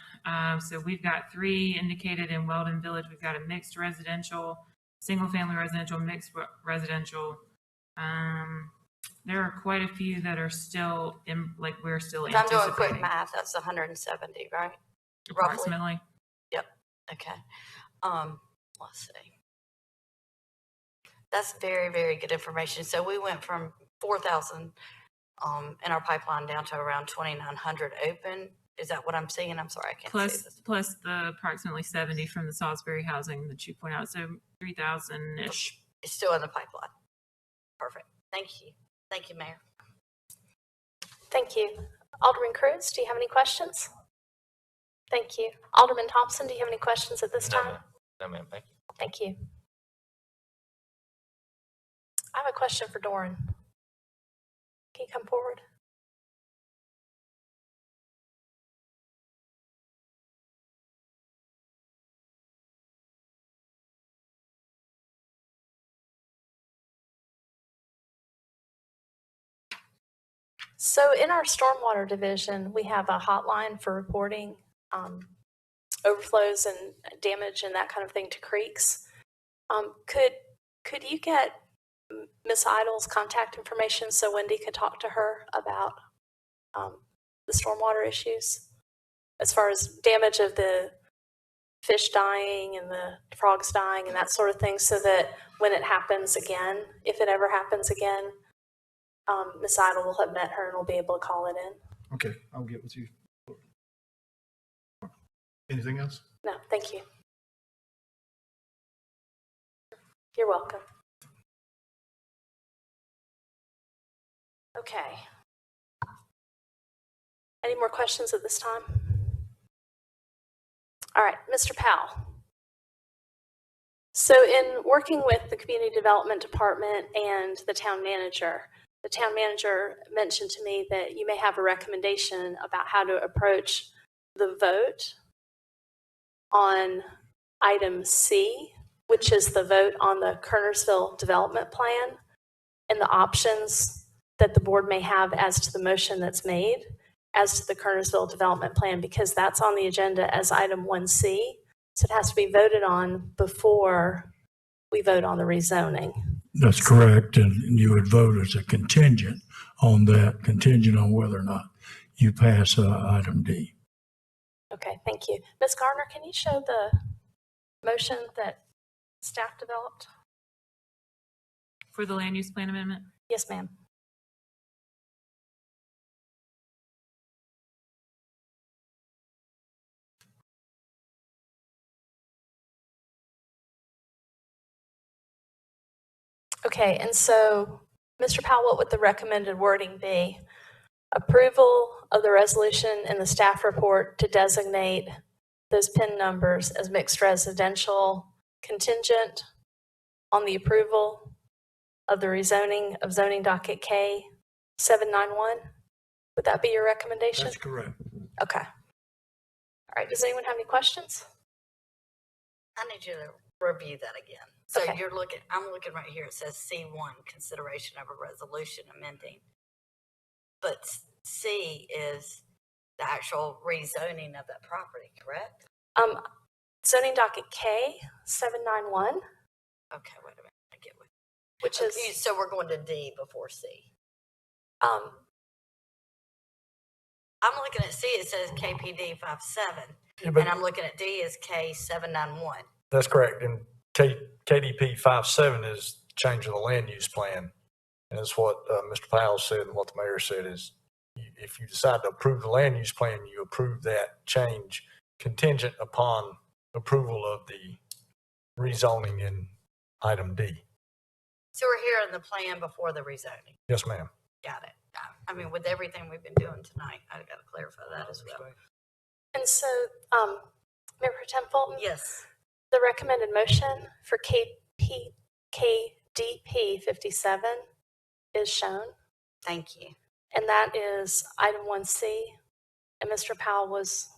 So we've got 3 indicated in Weldon Village. We've got a mixed residential, single-family residential, mixed residential. There are quite a few that are still in, like we're still If I'm doing anticipating. quick math, that's 170, right? Approximately. Roughly? Yep, okay. Let's see. That's very, very good information. So we went from 4,000 in our pipeline down to around 2,900 open. Is that what I'm seeing? I'm sorry, I can't see this. Plus the approximately 70 from the Salisbury housing that you point out, so 3,000-ish. It's still in the pipeline. Perfect. Thank you. Thank you, Mayor. Thank you. Alderman Cruz, do you have any questions? Thank you. Alderman Thompson, do you have any questions at this time? No, ma'am. Thank you. Thank you. I have a question for Doran. Can you come forward? So in our stormwater division, we have a hotline for reporting overflows and damage and that kind of thing to creeks. Could you get Miss Idle's contact information so Wendy could talk to her about the stormwater issues as far as damage of the fish dying and the frogs dying and that sort of thing, so that when it happens again, if it ever happens again, Miss Idle will have met her and will be able to call it in. Okay, I'll get with you. Anything else? No, thank you. You're welcome. Okay. Any more questions at this time? All right, Mr. Powell. So in working with the Community Development Department and the town manager mentioned to me that you may have a recommendation about how to approach the vote on item C, which is the vote on the Kernersville development plan and the options that the board may have as to the motion that's made as to the Kernersville development plan, because that's on the agenda as item 1C. So it has to be voted on before we vote on the rezoning. That's correct, and you would vote as a contingent on that, contingent on whether or not you pass item D. Okay, thank you. Ms. Garner, can you show the motion that staff developed? For the land use plan amendment? Yes, ma'am. Okay, and so, Mr. Powell, what would the recommended wording be? Approval of the resolution in the staff report to designate those PIN numbers as mixed residential, contingent on the approval of the rezoning of zoning docket K 791. Would that be your recommendation? That's correct. Okay. All right, does anyone have any questions? I need you to review that again. So Okay. I'm looking right here. It says C1, consideration of a resolution amending. But C is the actual rezoning of that property, correct? Zoning docket K 791. Okay, wait a minute. I get with which is, So we're going to D before C. um, I'm looking at C, it says KPD 57, Yeah, but and I'm looking at D as K 791. that's correct. And KDP 57 is change of the land use plan. And it's what Mr. Powell said and what the mayor said is if you decide to approve the land use plan, you approve that change contingent upon approval of the rezoning in item D. So we're here in the plan before the rezoning. Yes, ma'am. Got it. I mean, with everything we've been doing tonight, I got to clarify that as well. and so, Mayor Pro Tem Fulton? Yes. The recommended motion for KDP 57 is shown. Thank you. And that is item 1C. And Mr. Powell was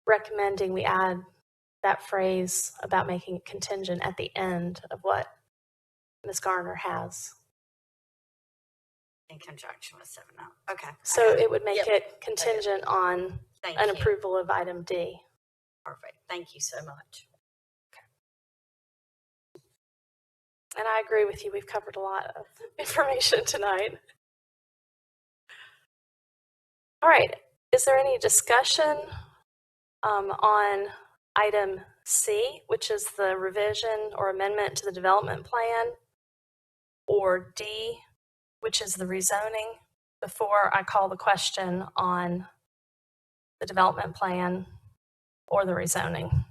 recommending we add that phrase about making it contingent at the end of what Ms. Garner has. In conjunction with 7. Okay. So it would make it contingent on Thank an you. approval of item D. Perfect. Thank you so much. And I agree with you. We've covered a lot of information tonight. All right. Is there any discussion on item C, which is the revision or amendment to the development plan, or D, which is the rezoning, before I call the question on the development plan or the rezoning?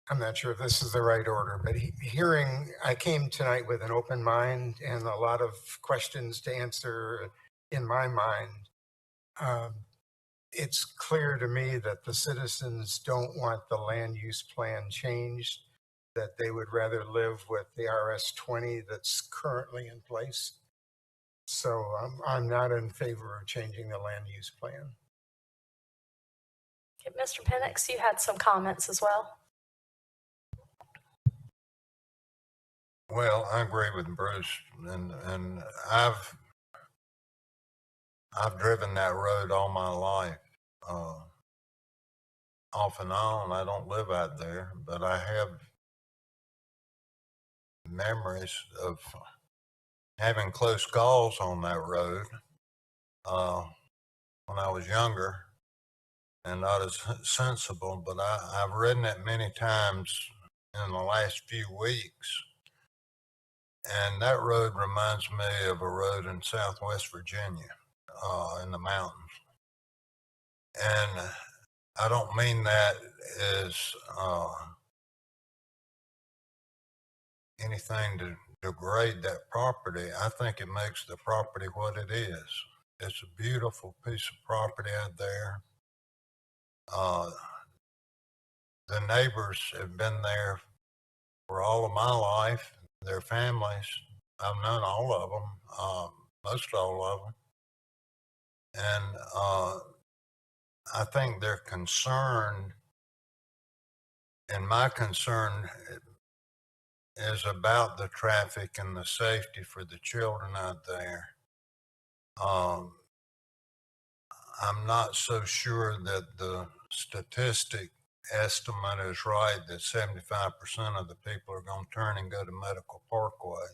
I'm not sure if this is the right order, but I came tonight with an open mind and a lot of questions to answer in my mind. It's clear to me that the citizens don't want the land use plan changed, that they would rather live with the RS-20 that's currently in place. So I'm not in favor of changing the land use plan. Okay, Mr. Penix, you had some comments as well. Well, I agree with Bruce, and I've driven that road all my life, off and on. I don't live out there, but I have memories of having close calls on that road when I was younger and not as sensible. But I've ridden it many times in the last few weeks. And that road reminds me of a road in Southwest Virginia, in the mountains. And I don't mean that as anything to degrade that property. I think it makes the property what it is. It's a beautiful piece of property out there. The neighbors have been there for all of my life. Their families, I've known all of them, most all of them. And I think they're concerned, and my concern is about the traffic and the safety for the children out there. I'm not so sure that the statistic estimate is right that 75% of the people are going to turn and go to Medical Parkway.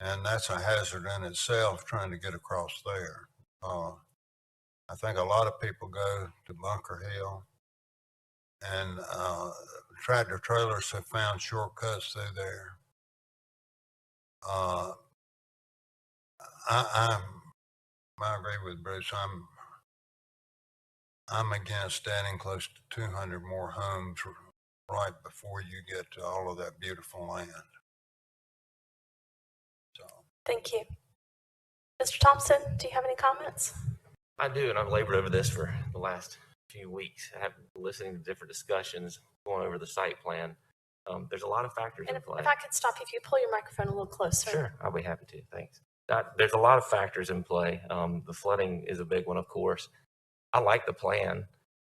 And that's a hazard in itself trying to get across there. I think a lot of people go to Bunker Hill, and tractor trailers have found shortcuts through there. I agree with Bruce. I'm against adding close to 200 more homes right before you get to all of that beautiful land. So. Thank you. Mr. Thompson, do you have any comments? I do, and I've labored over this for the last few weeks. I have been listening to different discussions, going over the site plan. There's a lot of factors And in play. if I could stop you, if you pull your microphone a little closer. Sure, I'll be happy to. Thanks. There's a lot of factors in play. The flooding is a big one, of course. I like the plan.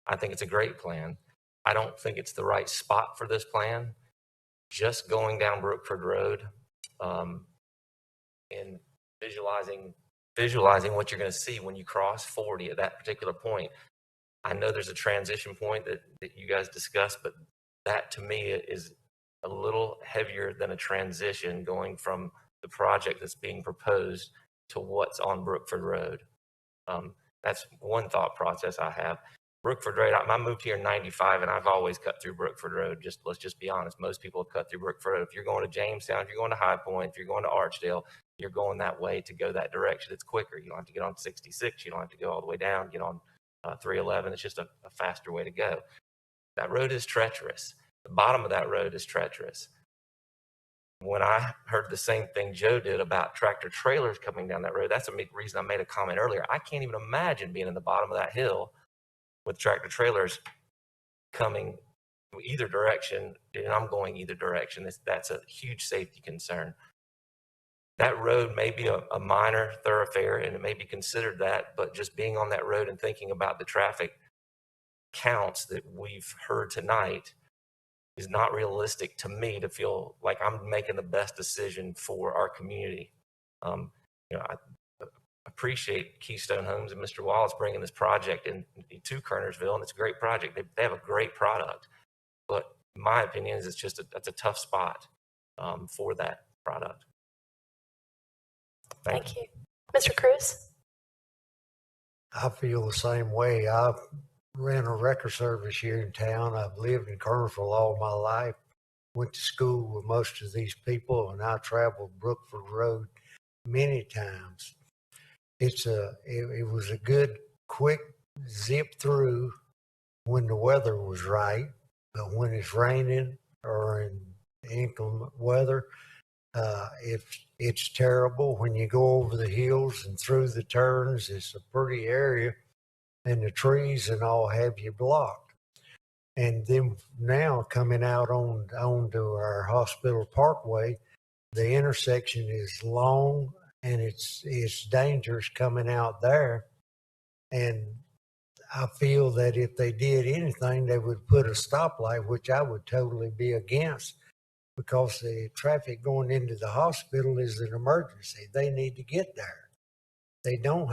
I think it's a great plan. I don't think it's the right spot for this plan. Just going down Brookford Road and visualizing visualizing what you're going to see when you cross 40 at that particular point. I know there's a transition point that you guys discussed, but that to me is a little heavier than a transition going from the project that's being proposed to what's on Brookford Road. That's one thought process I have. Brookford Road, I moved here in 95 and I've always cut through Brookford Road. Let's just be honest. Most people have cut through Brookford Road. If you're going to Jamestown, if you're going to High Point, if you're going to Archdale, you're going that way to go that direction. It's quicker. You don't have to get on 66. You don't have to go all the way down, get on 311. It's just a faster way to go. That road is treacherous. The bottom of that road is treacherous. When I heard the same thing Joe did about tractor trailers coming down that road, that's the reason I made a comment earlier. I can't even imagine being in the bottom of that hill with tractor trailers coming either direction, and I'm going either direction. That's a huge safety concern. That road may be a minor thoroughfare, and it may be considered that, but just being on that road and thinking about the traffic counts that we've heard tonight is not realistic to me to feel like I'm making the best decision for our community. I appreciate Keystone Homes and Mr. Wallace bringing this project to Kernersville, and it's a great project. They have a great product, but in my opinion, is that's a tough spot for that product. Thank you. Mr. Cruz? I feel the same way. I ran a record service here in town. I've lived in Kernersville all my life, went to school with most of these people, and I traveled Brookford Road many times. It was a good, quick zip through when the weather was right, but when it's raining or in inclement weather, it's terrible. When you go over the hills and through the turns, it's a pretty area, and the trees and all have you blocked. And then now coming out onto our Hospital Parkway, the intersection is long and it's dangerous coming out there. And I feel that if they did anything, they would put a stoplight, which I would totally be against, because the traffic going into the hospital is an emergency. They need to get there. They don't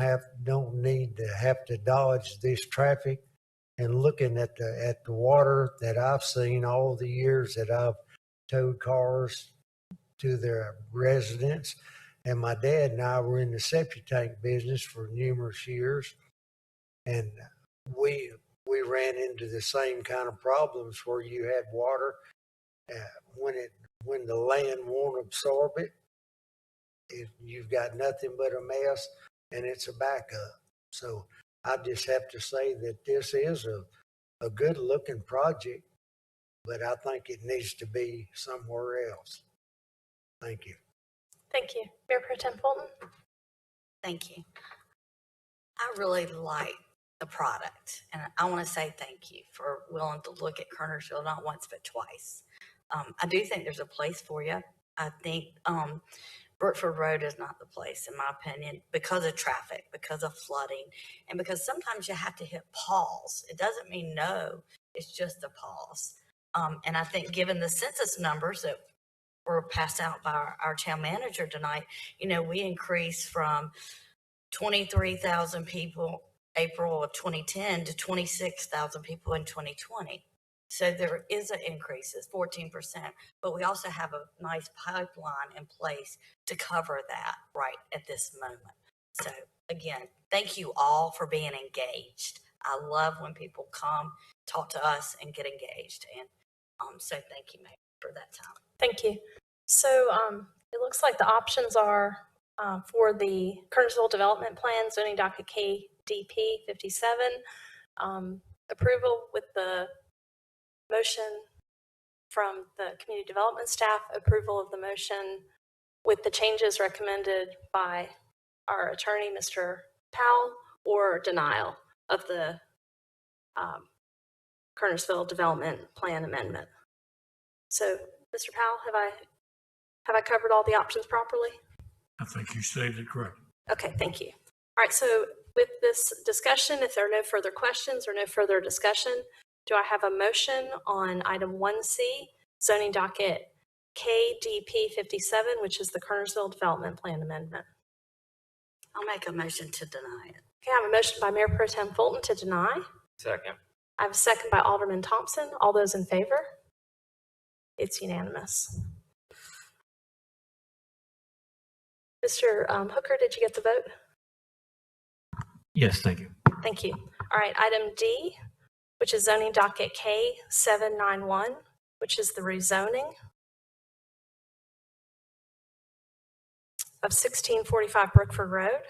need to have to dodge this traffic. And looking at the water that I've seen all the years that I've towed cars to their residence, and my dad and I were in the septic tank business for numerous years, and we ran into the same kind of problems where you had water when the land won't absorb it, you've got nothing but a mess, and it's a backup. So I just have to say that this is a good looking project, but I think it needs to be somewhere else. Thank you. Thank you. Mayor Pro Tem Fulton? Thank you. I really like the product, and I want to say thank you for willing to look at Kernersville not once but twice. I do think there's a place for you. I think Brookford Road is not the place, in my opinion, because of traffic, because of flooding, and because sometimes you have to hit pause. It doesn't mean no, it's just a pause. And I think given the census numbers that were passed out by our town manager tonight, we increased from 23,000 people April of 2010 to 26,000 people in 2020. So there is an increase, it's 14%, but we also have a nice pipeline in place to cover that right at this moment. So again, thank you all for being engaged. I love when people come, talk to us, and get engaged. And so thank you, Mayor, for that time. Thank you. So it looks like the options are for the Kernersville Development Plan, zoning docket KDP 57, approval with the motion from the community development staff, approval of the motion with the changes recommended by our attorney, Mr. Powell, or denial of the Kernersville Development Plan amendment. So, Mr. Powell, have I covered all the options properly? I think you stated it correctly. Okay, thank you. All right, so with this discussion, if there are no further questions or no further discussion, do I have a motion on item 1C, zoning docket KDP 57, which is the Kernersville Development Plan Amendment? I'll make a motion to deny it. Okay, I have a motion by Mayor Pro Tem Fulton to deny. Second. I have a second by Alderman Thompson. All those in favor? It's unanimous. Mr. Hooker, did you get the vote? Yes, thank you. Thank you. All right, item D, which is zoning docket K791, which is the rezoning of 1645 Brookford Road,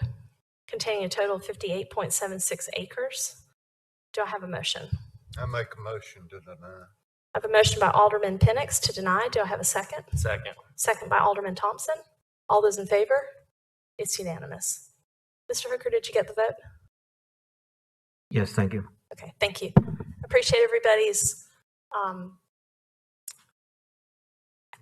containing a total of 58.76 acres. Do I have a motion? I make a motion to deny. I have a motion by Alderman Penix to deny. Do I have a second? Second. Second by Alderman Thompson. All those in favor? It's unanimous. Mr. Hooker, did you get the vote? Yes, thank you. Okay, thank you. Appreciate everybody's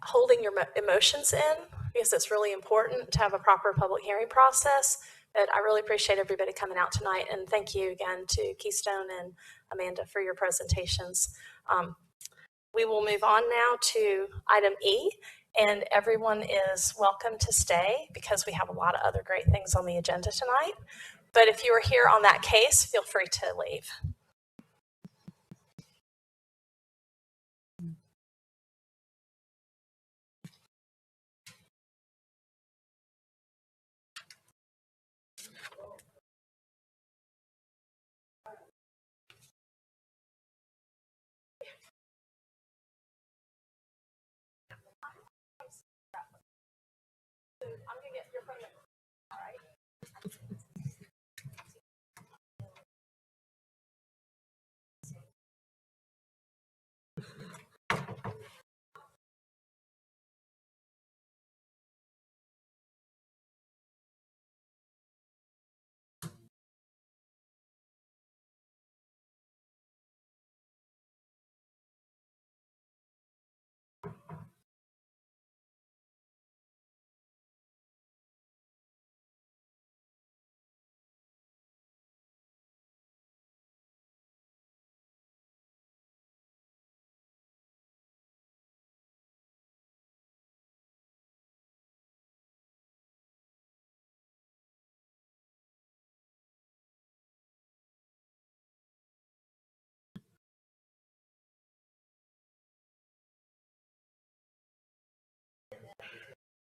holding your emotions in, because it's really important to have a proper public hearing process. But I really appreciate everybody coming out tonight, and thank you again to Keystone and Amanda for your presentations. We will move on now to item E, and everyone is welcome to stay because we have a lot of other great things on the agenda tonight. But if you are here on that case, feel free to leave. I'm gonna get your phone number. All right.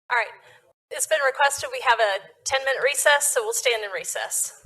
All right, it's been requested we have a 10-minute recess, so we'll stand in recess.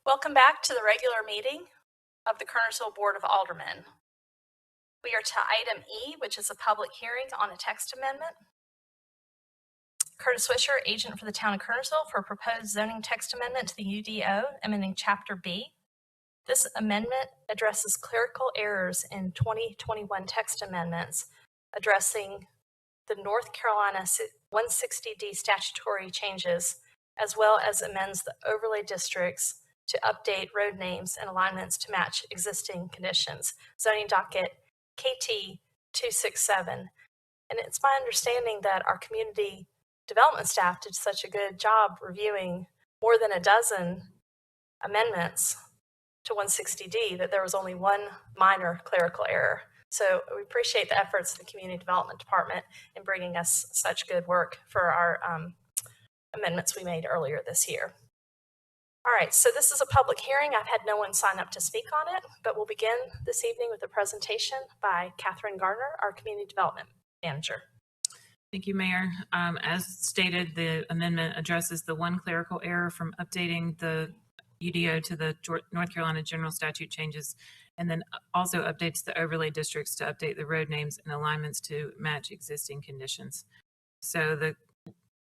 Welcome back to the regular meeting of the Kernersville Board of Aldermen. We are to item E, which is a public hearing on a text amendment. Curtis Swisher, agent for the town of Kernersville, for a proposed zoning text amendment to the UDO, amending Chapter B. This amendment addresses clerical errors in 2021 text amendments, addressing the North Carolina 160D statutory changes, as well as amends the overlay districts to update road names and alignments to match existing conditions. Zoning docket KT 267. And it's my understanding that our community development staff did such a good job reviewing more than a dozen amendments to 160D that there was only one minor clerical error. So we appreciate the efforts of the Community Development Department in bringing us such good work for our amendments we made earlier this year. All right, so this is a public hearing. I've had no one sign up to speak on it, but we'll begin this evening with a presentation by Catherine Garner, our Community Development Manager. Thank you, Mayor. As stated, the amendment addresses the one clerical error from updating the UDO to the North Carolina general statute changes, and then also updates the overlay districts to update the road names and alignments to match existing conditions. So the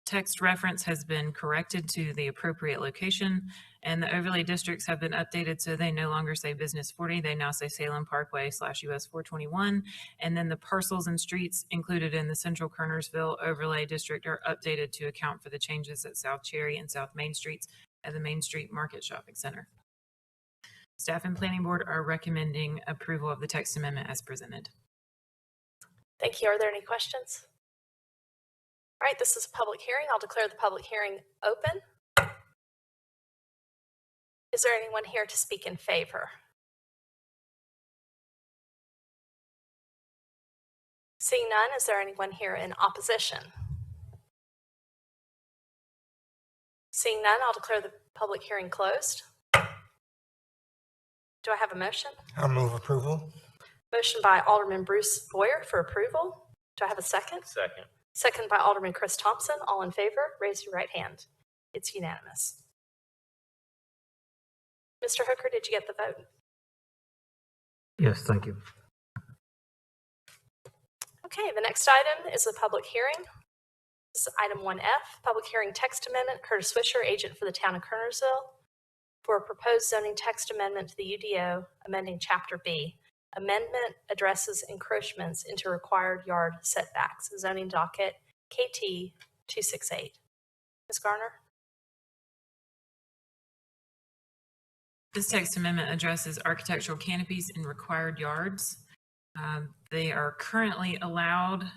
text reference has been corrected to the appropriate location, and the overlay districts have been updated so they no longer say Business 40, they now say Salem Parkway /US 421, and then the parcels and streets included in the Central Kernersville overlay district are updated to account for the changes at South Cherry and South Main Streets at the Main Street Market Shopping Center. Staff and Planning Board are recommending approval of the text amendment as presented. Thank you. Are there any questions? All right, this is a public hearing. I'll declare the public hearing open. Is there anyone here to speak in favor? Seeing none, is there anyone here in opposition? Seeing none, I'll declare the public hearing closed. Do I have a motion? I'll move approval. Motion by Alderman Bruce Boyer for approval. Do I have a second? Second. Second by Alderman Chris Thompson. All in favor, raise your right hand. It's unanimous. Mr. Hooker, did you get the vote? Yes, thank you. Okay, the next item is a public hearing. This is item 1F, public hearing text amendment. Curtis Swisher, agent for the town of Kernersville, for a proposed zoning text amendment to the UDO, amending Chapter B. Amendment addresses encroachments into required yard setbacks. Zoning docket KT 268. Ms. Garner? This text amendment addresses architectural canopies in required yards. They are currently allowed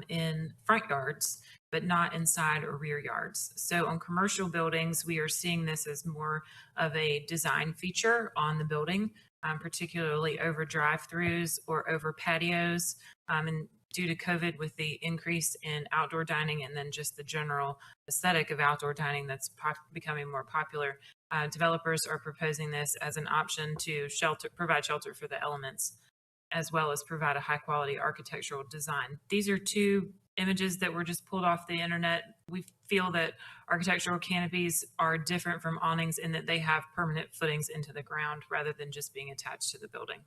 in front yards, but not inside or rear yards. So on commercial buildings, we are seeing this as more of a design feature on the building, particularly over drive-throughs or over patios. And due to COVID, with the increase in outdoor dining and then just the general aesthetic of outdoor dining that's becoming more popular, developers are proposing this as an option to provide shelter for the elements, as well as provide a high-quality architectural design. These are two images that were just pulled off the internet. We feel that architectural canopies are different from awnings in that they have permanent footings into the ground rather than just being attached to the building.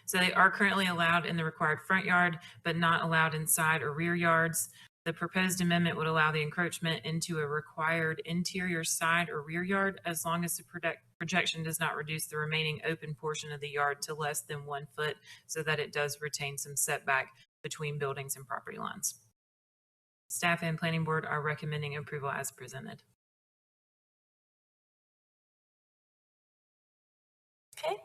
So they are currently allowed in the required front yard, but not allowed inside or rear yards. The proposed amendment would allow the encroachment into a required interior side or rear yard as long as the projection does not reduce the remaining open portion of the yard to less than 1 foot, so that it does retain some setback between buildings and property lines. Staff and Planning Board are recommending approval as presented. Okay.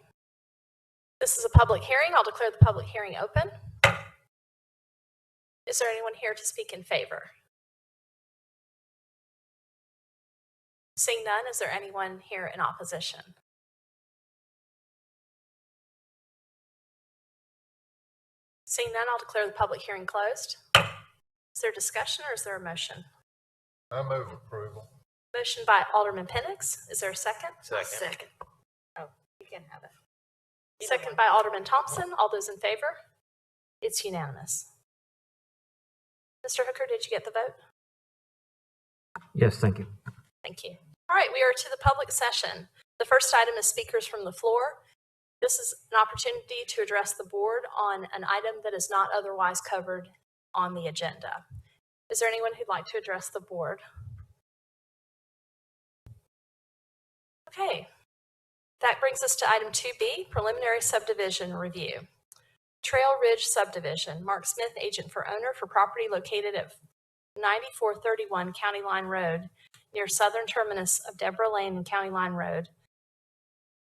This is a public hearing. I'll declare the public hearing open. Is there anyone here to speak in favor? Seeing none, is there anyone here in opposition? Seeing none, I'll declare the public hearing closed. Is there discussion or is there a motion? I move approval. Motion by Alderman Penix. Is there a second? Second. Oh, you can have it. Second by Alderman Thompson. All those in favor? It's unanimous. Mr. Hooker, did you get the vote? Yes, thank you. Thank you. All right, we are to the public session. The first item is speakers from the floor. This is an opportunity to address the board on an item that is not otherwise covered on the agenda. Is there anyone who'd like to address the board? Okay, that brings us to item 2B, preliminary subdivision review. Trail Ridge Subdivision, Mark Smith, agent for owner for property located at 9431 County Line Road, near southern terminus of Deborah Lane and County Line Road,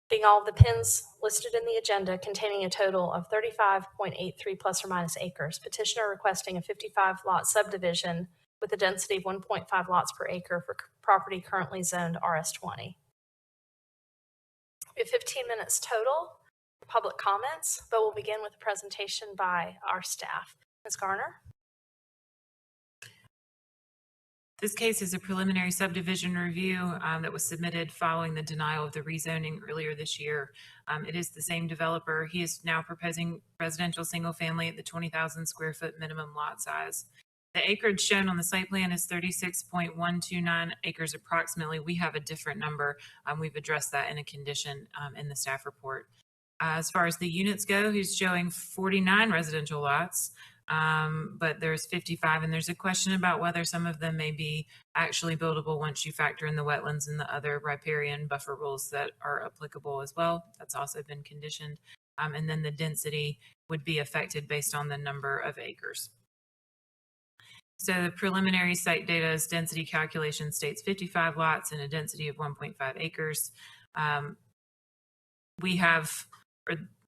being all of the pins listed in the agenda containing a total of 35.83 plus or minus acres. Petitioner requesting a 55 lot subdivision with a density of 1.5 lots per acre for property currently zoned RS20. We have 15 minutes total for public comments, but we'll begin with a presentation by our staff. Ms. Garner. This case is a preliminary subdivision review that was submitted following the denial of the rezoning earlier this year. It is the same developer. He is now proposing residential single family at the 20,000 square foot minimum lot size. The acreage shown on the site plan is 36.129 acres approximately. We have a different number. We've addressed that in a condition in the staff report. As far as the units go, he's showing 49 residential lots. But there's 55, and there's a question about whether some of them may be actually buildable once you factor in the wetlands and the other riparian buffer rules that are applicable as well. That's also been conditioned. And then the density would be affected based on the number of acres. So the preliminary site data's density calculation states 55 lots and a density of 1.5 acres. We have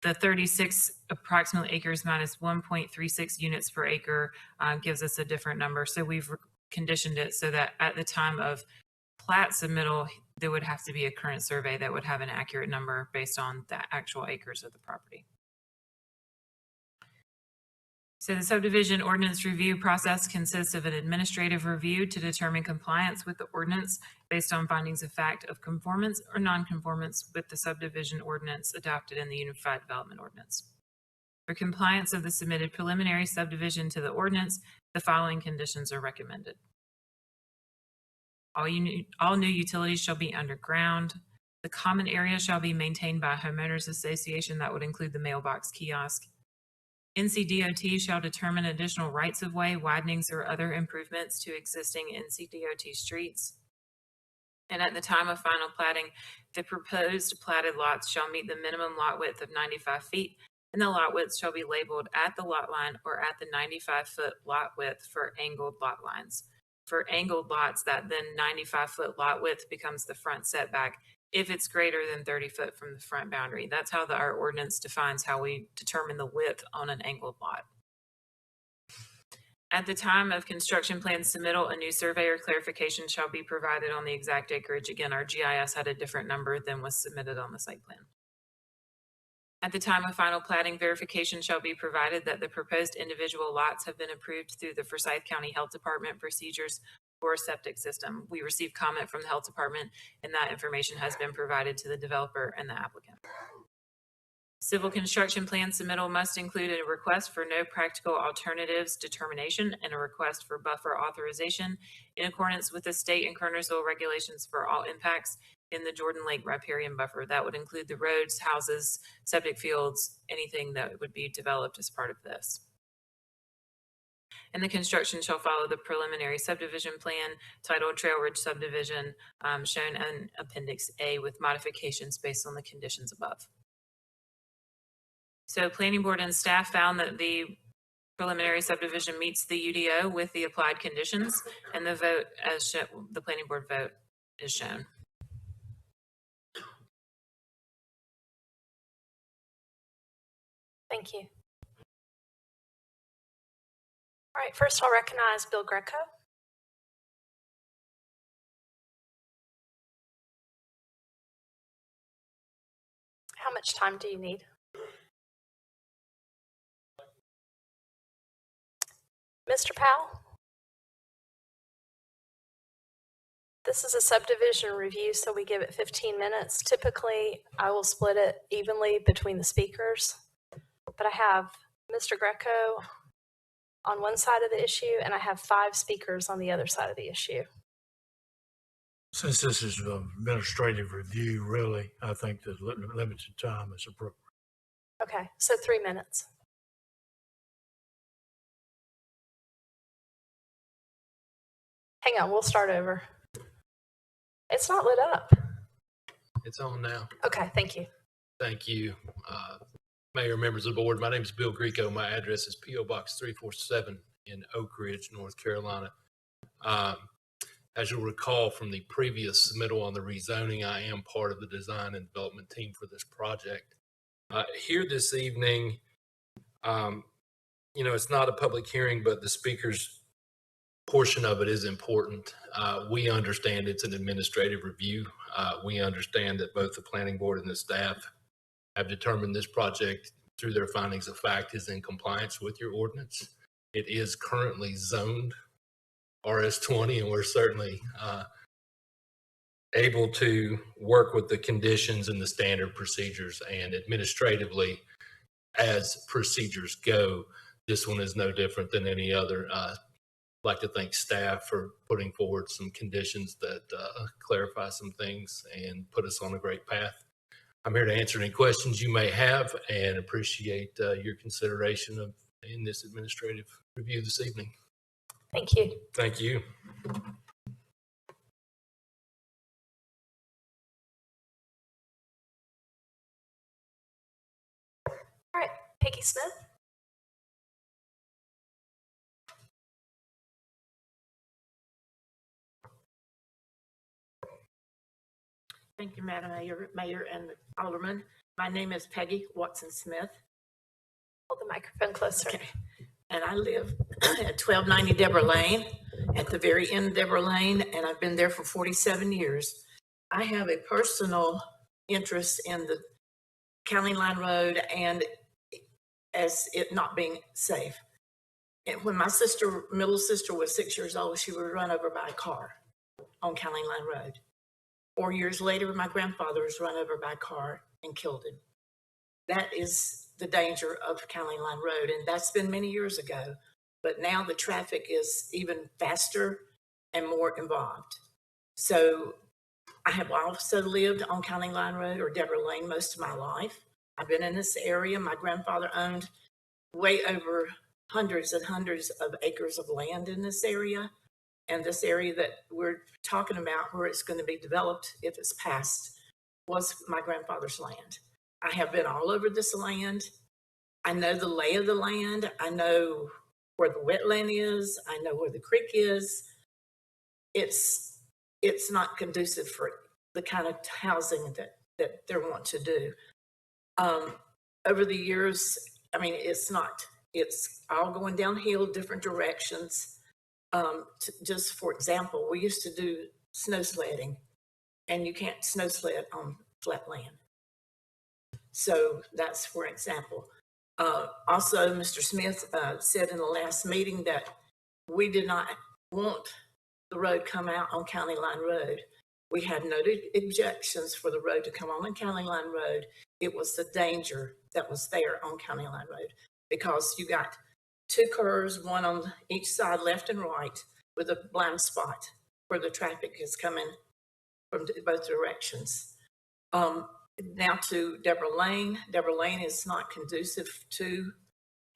the 36 approximately acres minus 1.36 units per acre gives us a different number. So we've conditioned it so that at the time of plat submittal, there would have to be a current survey that would have an accurate number based on the actual acres of the property. So the subdivision ordinance review process consists of an administrative review to determine compliance with the ordinance based on findings of fact of conformance or nonconformance with the subdivision ordinance adopted in the Unified Development Ordinance. For compliance of the submitted preliminary subdivision to the ordinance, the following conditions are recommended. All new utilities shall be underground. The common area shall be maintained by a homeowners association that would include the mailbox kiosk. NCDOT shall determine additional rights-of-way, widenings, or other improvements to existing NCDOT streets. And at the time of final platting, the proposed platted lots shall meet the minimum lot width of 95 feet, and the lot width shall be labeled at the lot line or at the 95-foot lot width for angled lot lines. For angled lots, that then 95-foot lot width becomes the front setback if it's greater than 30 foot from the front boundary. That's how our ordinance defines how we determine the width on an angled lot. At the time of construction plan submittal, a new survey or clarification shall be provided on the exact acreage. Again, our GIS had a different number than was submitted on the site plan. At the time of final platting, verification shall be provided that the proposed individual lots have been approved through the Forsyth County Health Department procedures for a septic system. We received comment from the health department, and that information has been provided to the developer and the applicant. Civil construction plan submittal must include a request for no practical alternatives determination and a request for buffer authorization in accordance with the state and Kernersville regulations for all impacts in the Jordan Lake riparian buffer. That would include the roads, houses, septic fields, anything that would be developed as part of this. And the construction shall follow the preliminary subdivision plan titled Trail Ridge Subdivision, shown in Appendix A with modifications based on the conditions above. So planning board and staff found that the preliminary subdivision meets the UDO with the applied conditions, and the vote as the planning board vote is shown. Thank you. All right, first I'll recognize Bill Greco. How much time do you need? Mr. Powell? This is a subdivision review, so we give it 15 minutes. Typically, I will split it evenly between the speakers, but I have Mr. Greco on one side of the issue, and I have 5 speakers on the other side of the issue. Since this is an administrative review, really, I think that limited time is appropriate. Okay, so 3 minutes. Hang on, we'll start over. It's not lit up. It's on now. Okay, thank you. Thank you. Mayor, members of the board, my name is Bill Greco. My address is P.O. Box 347 in Oak Ridge, North Carolina. As you'll recall from the previous submittal on the rezoning, I am part of the design and development team for this project. Here this evening, it's not a public hearing, but the speaker's portion of it is important. We understand it's an administrative review. We understand that both the planning board and the staff have determined this project through their findings of fact is in compliance with your ordinance. It is currently zoned RS20, and we're certainly able to work with the conditions and the standard procedures, and administratively, as procedures go, this one is no different than any other. I'd like to thank staff for putting forward some conditions that clarify some things and put us on a great path. I'm here to answer any questions you may have and appreciate your consideration in this administrative review this evening. Thank you. Thank you. All right, Peggy Smith. Thank you, Madam Mayor and Alderman. My name is Peggy Watson Smith. Hold the microphone closer. Okay. And I live at 1290 Deborah Lane, at the very end of Deborah Lane, and I've been there for 47 years. I have a personal interest in the County Line Road and as it not being safe. And when my middle sister was 6 years old, she was run over by a car on County Line Road. 4 years later, my grandfather was run over by a car and killed him. That is the danger of County Line Road, and that's been many years ago. But now the traffic is even faster and more involved. So I have also lived on County Line Road or Deborah Lane most of my life. I've been in this area. My grandfather owned way over hundreds and hundreds of acres of land in this area. And this area that we're talking about where it's going to be developed, if it's passed, was my grandfather's land. I have been all over this land. I know the lay of the land. I know where the wetland is. I know where the creek is. It's not conducive for the kind of housing that they want to do. Over the years, I mean, it's all going downhill, different directions. Just for example, we used to do snow sledding, and you can't snow sled on flat land. So that's for example. Also, Mr. Smith said in the last meeting that we did not want the road come out on County Line Road. We had no objections for the road to come on County Line Road. It was the danger that was there on County Line Road because you got two curves, one on each side, left and right, with a blind spot where the traffic is coming from both directions. Now to Deborah Lane. Deborah Lane is not conducive to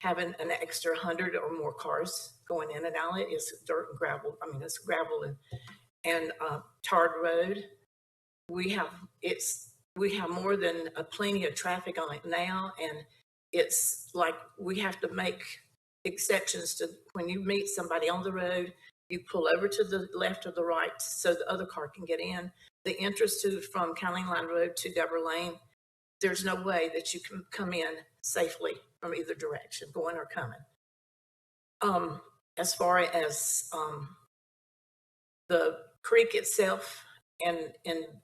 having an extra 100 or more cars going in and out. It is dirt and gravel. I mean, it's gravel and tarred road. We have more than plenty of traffic on it now, and it's like we have to make exceptions to when you meet somebody on the road, you pull over to the left or the right so the other car can get in. The entrance from County Line Road to Deborah Lane, there's no way that you can come in safely from either direction, going or coming. As far as the creek itself and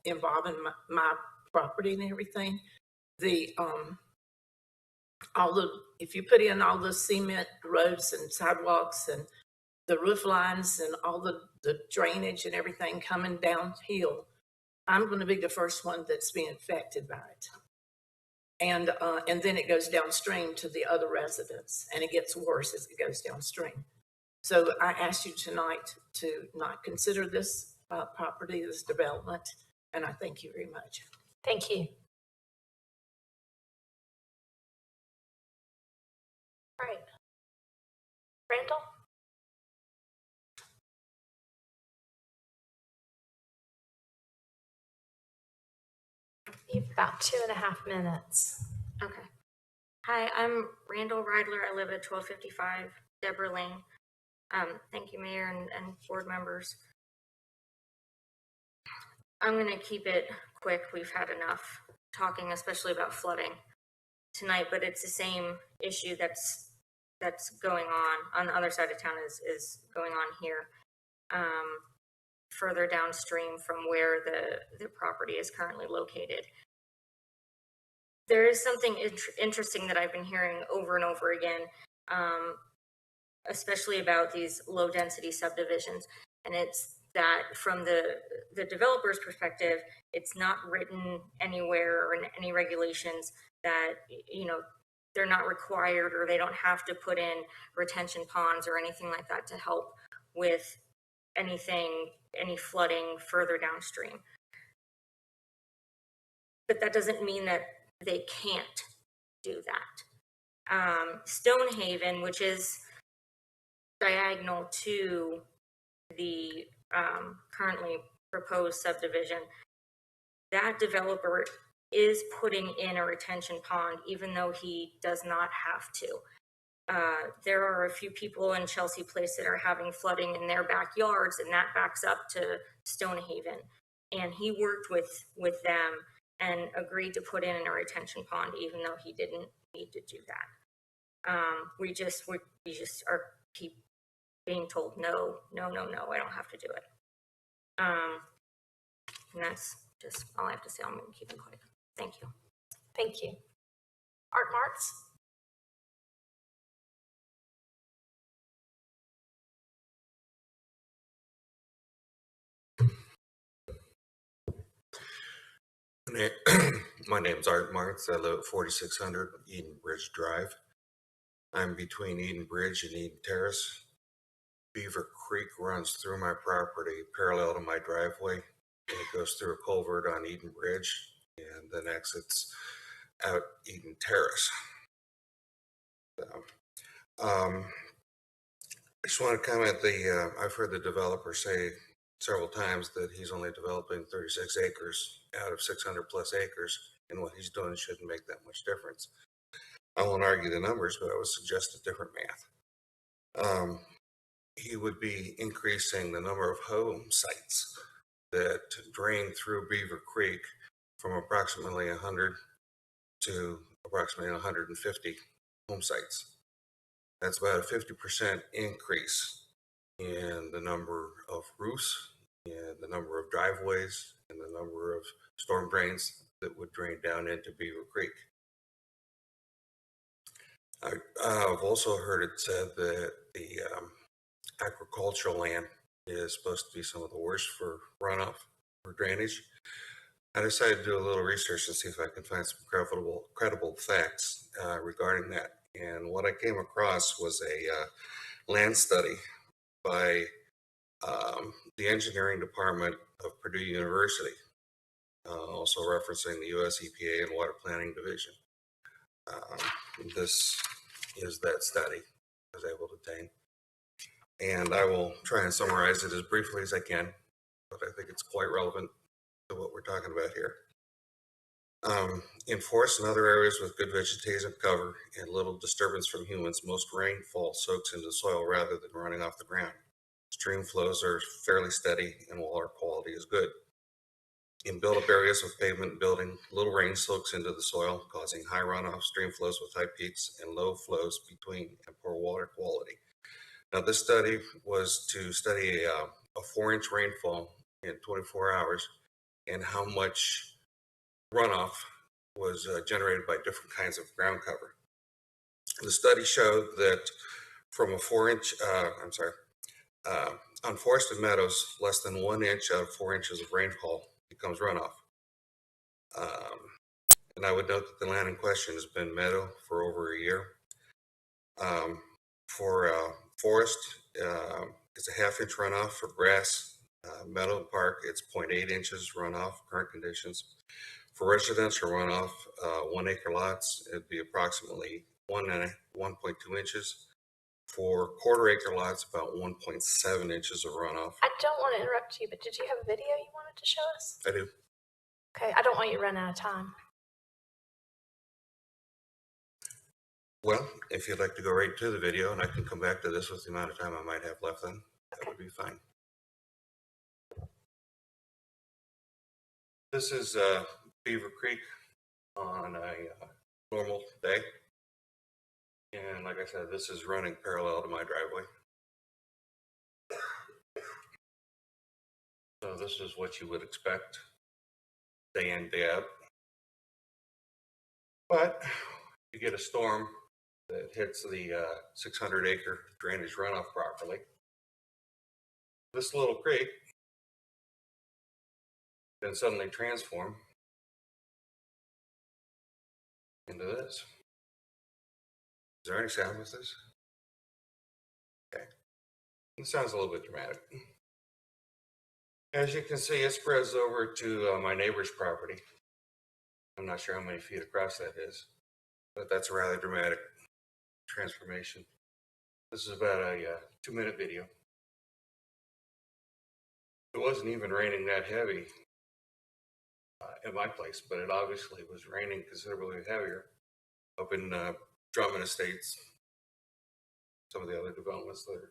involving my property and everything, if you put in all the cement roads and sidewalks and the roof lines and all the drainage and everything coming downhill, I'm going to be the first one that's being affected by it. And then it goes downstream to the other residents, and it gets worse as it goes downstream. So I ask you tonight to not consider this property, this development, and I thank you very much. Thank you. All right. Randall? You have about 2.5 minutes. Okay. Hi, I'm Randall Reidler. I live at 1255 Deborah Lane. Thank you, Mayor and board members. I'm going to keep it quick. We've had enough talking, especially about flooding tonight, but it's the same issue that's going on the other side of town is going on here, further downstream from where the property is currently located. There is something interesting that I've been hearing over and over again, especially about these low density subdivisions. And it's that from the developer's perspective, it's not written anywhere or in any regulations that, they're not required or they don't have to put in retention ponds or anything like that to help with any flooding further downstream. But that doesn't mean that they can't do that. Stonehaven, which is diagonal to the currently proposed subdivision, that developer is putting in a retention pond, even though he does not have to. There are a few people in Chelsea Place that are having flooding in their backyards, and that backs up to Stonehaven. And he worked with them and agreed to put in a retention pond, even though he didn't need to do that. We just keep being told, no, I don't have to do it. And that's just all I have to say. I'm going to keep it quick. Thank you. Thank you. Art Marks? My name's Art Marks. I live at 4600 Eden Bridge Drive. I'm between Eden Bridge and Eden Terrace. Beaver Creek runs through my property parallel to my driveway. And it goes through a culvert on Eden Bridge and then exits out Eden Terrace. I just want to comment, I've heard the developer say several times that he's only developing 36 acres out of 600 plus acres, and what he's doing shouldn't make that much difference. I won't argue the numbers, but I would suggest a different math. He would be increasing the number of home sites that drain through Beaver Creek from approximately 100 to approximately 150 home sites. That's about a 50% increase in the number of roofs, and the number of driveways, and the number of storm drains that would drain down into Beaver Creek. I've also heard it said that the agricultural land is supposed to be some of the worst for runoff or drainage. I decided to do a little research and see if I can find some credible facts regarding that. And what I came across was a land study by the engineering department of Purdue University, also referencing the US EPA and Water Planning Division. This is that study I was able to obtain. And I will try and summarize it as briefly as I can, but I think it's quite relevant to what we're talking about here. In forests and other areas with good vegetation cover and little disturbance from humans, most rainfall soaks into the soil rather than running off the ground. Stream flows are fairly steady and water quality is good. In built-up areas with pavement and building, little rain soaks into the soil, causing high runoff, stream flows with high peaks, and low flows between and poor water quality. Now, this study was to study a 4-inch rainfall in 24 hours and how much runoff was generated by different kinds of ground cover. The study showed that from a 4-inch, on forested meadows, less than 1 inch out of 4 inches of rainfall becomes runoff. And I would note that the land in question has been meadow for over a year. For forest, it's a 1/2 inch runoff. For grass, Meadow Park, it's 0.8 inches runoff, current conditions. For residential runoff, 1 acre lots, it'd be approximately 1.2 inches. For quarter acre lots, about 1.7 inches of runoff. I don't want to interrupt you, but did you have a video you wanted to show us? I do. Okay, I don't want you to run out of time. Well, if you'd like to go right to the video, and I can come back to this with the amount of time I might have left then, that would be fine. This is Beaver Creek on a normal day. And like I said, this is running parallel to my driveway. So this is what you would expect day in, day out. But you get a storm that hits the 600 acre drainage runoff properly. This little creek then suddenly transform into this. Is there any sound with this? Okay. It sounds a little bit dramatic. As you can see, it spreads over to my neighbor's property. I'm not sure how many feet across that is, but that's a rather dramatic transformation. This is about a 2-minute video. It wasn't even raining that heavy at my place, but it obviously was raining considerably heavier up in Drummond Estates, some of the other developments that are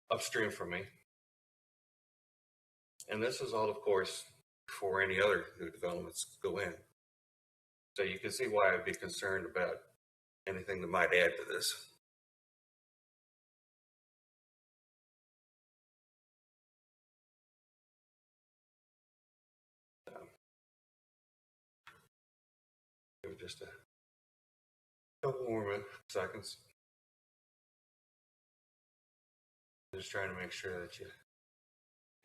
upstream from me. And this is all, of course, before any other new developments go in. So you can see why I'd be concerned about anything that might add to this. Give it just a couple more seconds. Just trying to make sure that you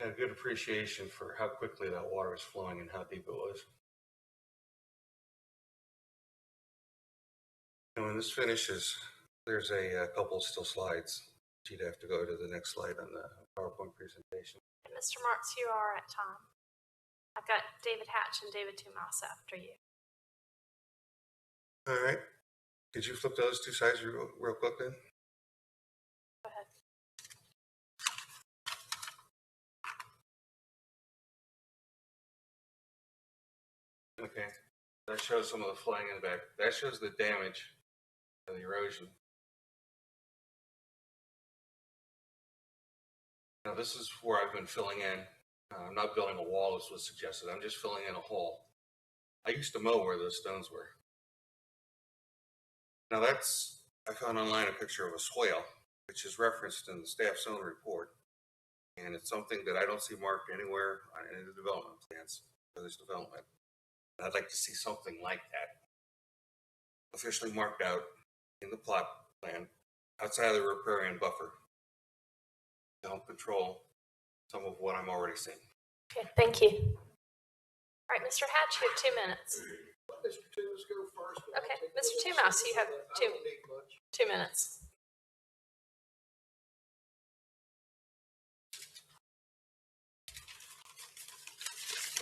had a good appreciation for how quickly that water is flowing and how deep it was. And when this finishes, there's a couple still slides. You'd have to go to the next slide on the PowerPoint presentation. Mr. Marks, you are at time. I've got David Hatch and David Tumas after you. All right. Could you flip those two sides real quick then? Go ahead. Okay. That shows some of the flooding in the back. That shows the damage of the erosion. Now this is where I've been filling in. I'm not building a wall as was suggested. I'm just filling in a hole. I used to mow where those stones were. Now I found online a picture of a swale, which is referenced in the staff zone report. And it's something that I don't see marked anywhere on any of the development plans for this development. And I'd like to see something like that officially marked out in the plot plan outside of the riparian buffer to help control some of what I'm already seeing. Okay, thank you. All right, Mr. Hatch, you have 2 minutes. Let Mr. Tumas go first. Okay, Mr. Tumas, you have 2 minutes.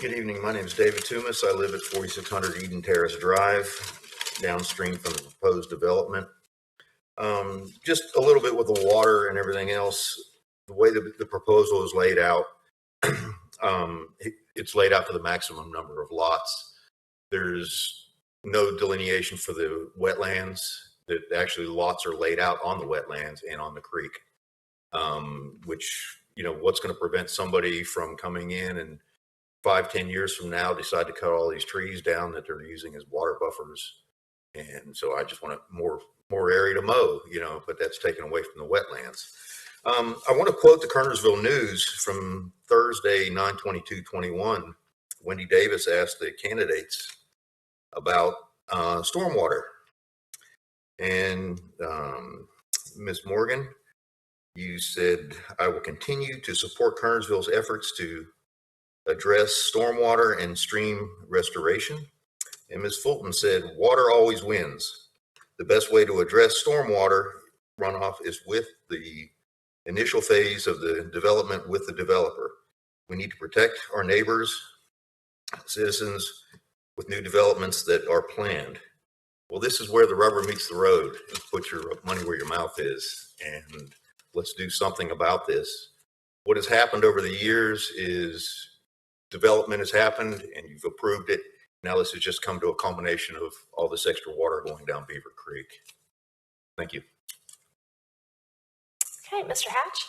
Good evening. My name is David Tumas. I live at 4600 Eden Terrace Drive, downstream from the proposed development. Just a little bit with the water and everything else, the way the proposal is laid out, it's laid out for the maximum number of lots. There's no delineation for the wetlands. That actually lots are laid out on the wetlands and on the creek, which, what's going to prevent somebody from coming in and 5-10 years from now decide to cut all these trees down that they're using as water buffers. And so I just want more area to mow, but that's taken away from the wetlands. I want to quote the Kernersville News from Thursday, 9/22/21. Wendy Davis asked the candidates about stormwater. And Ms. Morgan, you said, I will continue to support Kernersville's efforts to address stormwater and stream restoration. And Ms. Fulton said, water always wins. The best way to address stormwater runoff is with the initial phase of the development with the developer. We need to protect our neighbors, citizens with new developments that are planned. Well, this is where the rubber meets the road. Put your money where your mouth is, and let's do something about this. What has happened over the years is development has happened and you've approved it. Now this has just come to a culmination of all this extra water going down Beaver Creek. Thank you. Okay, Mr. Hatch.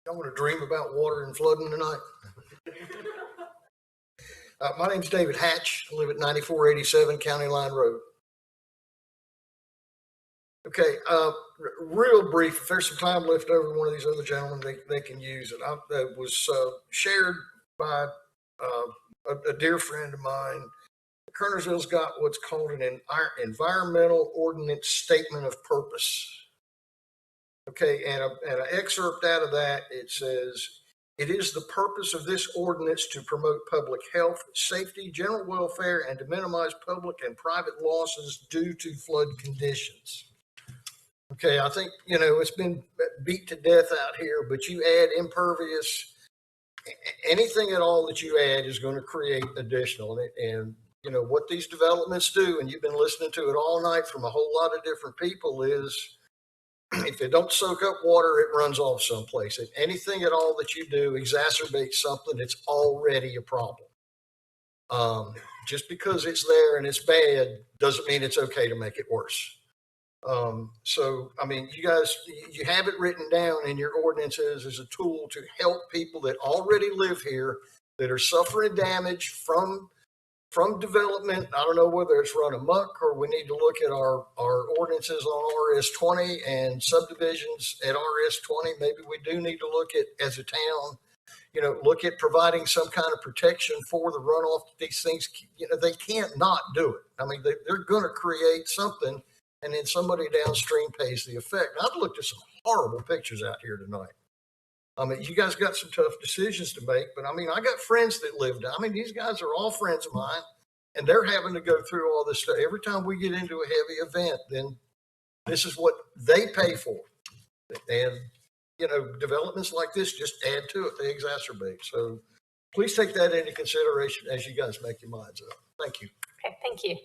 Y'all want to dream about water and flooding tonight? My name's David Hatch. I live at 9487 County Line Road. Okay, real brief. If there's some time left over, one of these other gentlemen, they can use it. That was shared by a dear friend of mine. Kernersville's got what's called an environmental ordinance statement of purpose. Okay, and an excerpt out of that, it says, "It is the purpose of this ordinance to promote public health, safety, general welfare, and to minimize public and private losses due to flood conditions." Okay, I think, you know, it's been beat to death out here, but you add impervious, anything at all that you add is going to create additional. And you know, what these developments do, and you've been listening to it all night from a whole lot of different people, is if it don't soak up water, it runs off someplace. If anything at all that you do exacerbates something, it's already a problem. Just because it's there and it's bad doesn't mean it's okay to make it worse. So, I mean, you guys, you have it written down in your ordinances as a tool to help people that already live here that are suffering damage from development. I don't know whether it's run amok or we need to look at our ordinances on RS20 and subdivisions at RS20. Maybe we do need to look at, as a town, you know, look at providing some kind of protection for the runoff. These things, you know, they can't not do it. I mean, they're going to create something, and then somebody downstream pays the effect. I've looked at some horrible pictures out here tonight. I mean, you guys got some tough decisions to make, but I mean, I got friends that live down. I mean, these guys are all friends of mine, and they're having to go through all this stuff. Every time we get into a heavy event, then this is what they pay for. And, you know, developments like this just add to it. They exacerbate. So please take that into consideration as you guys make your minds up. Thank you. Okay, thank you.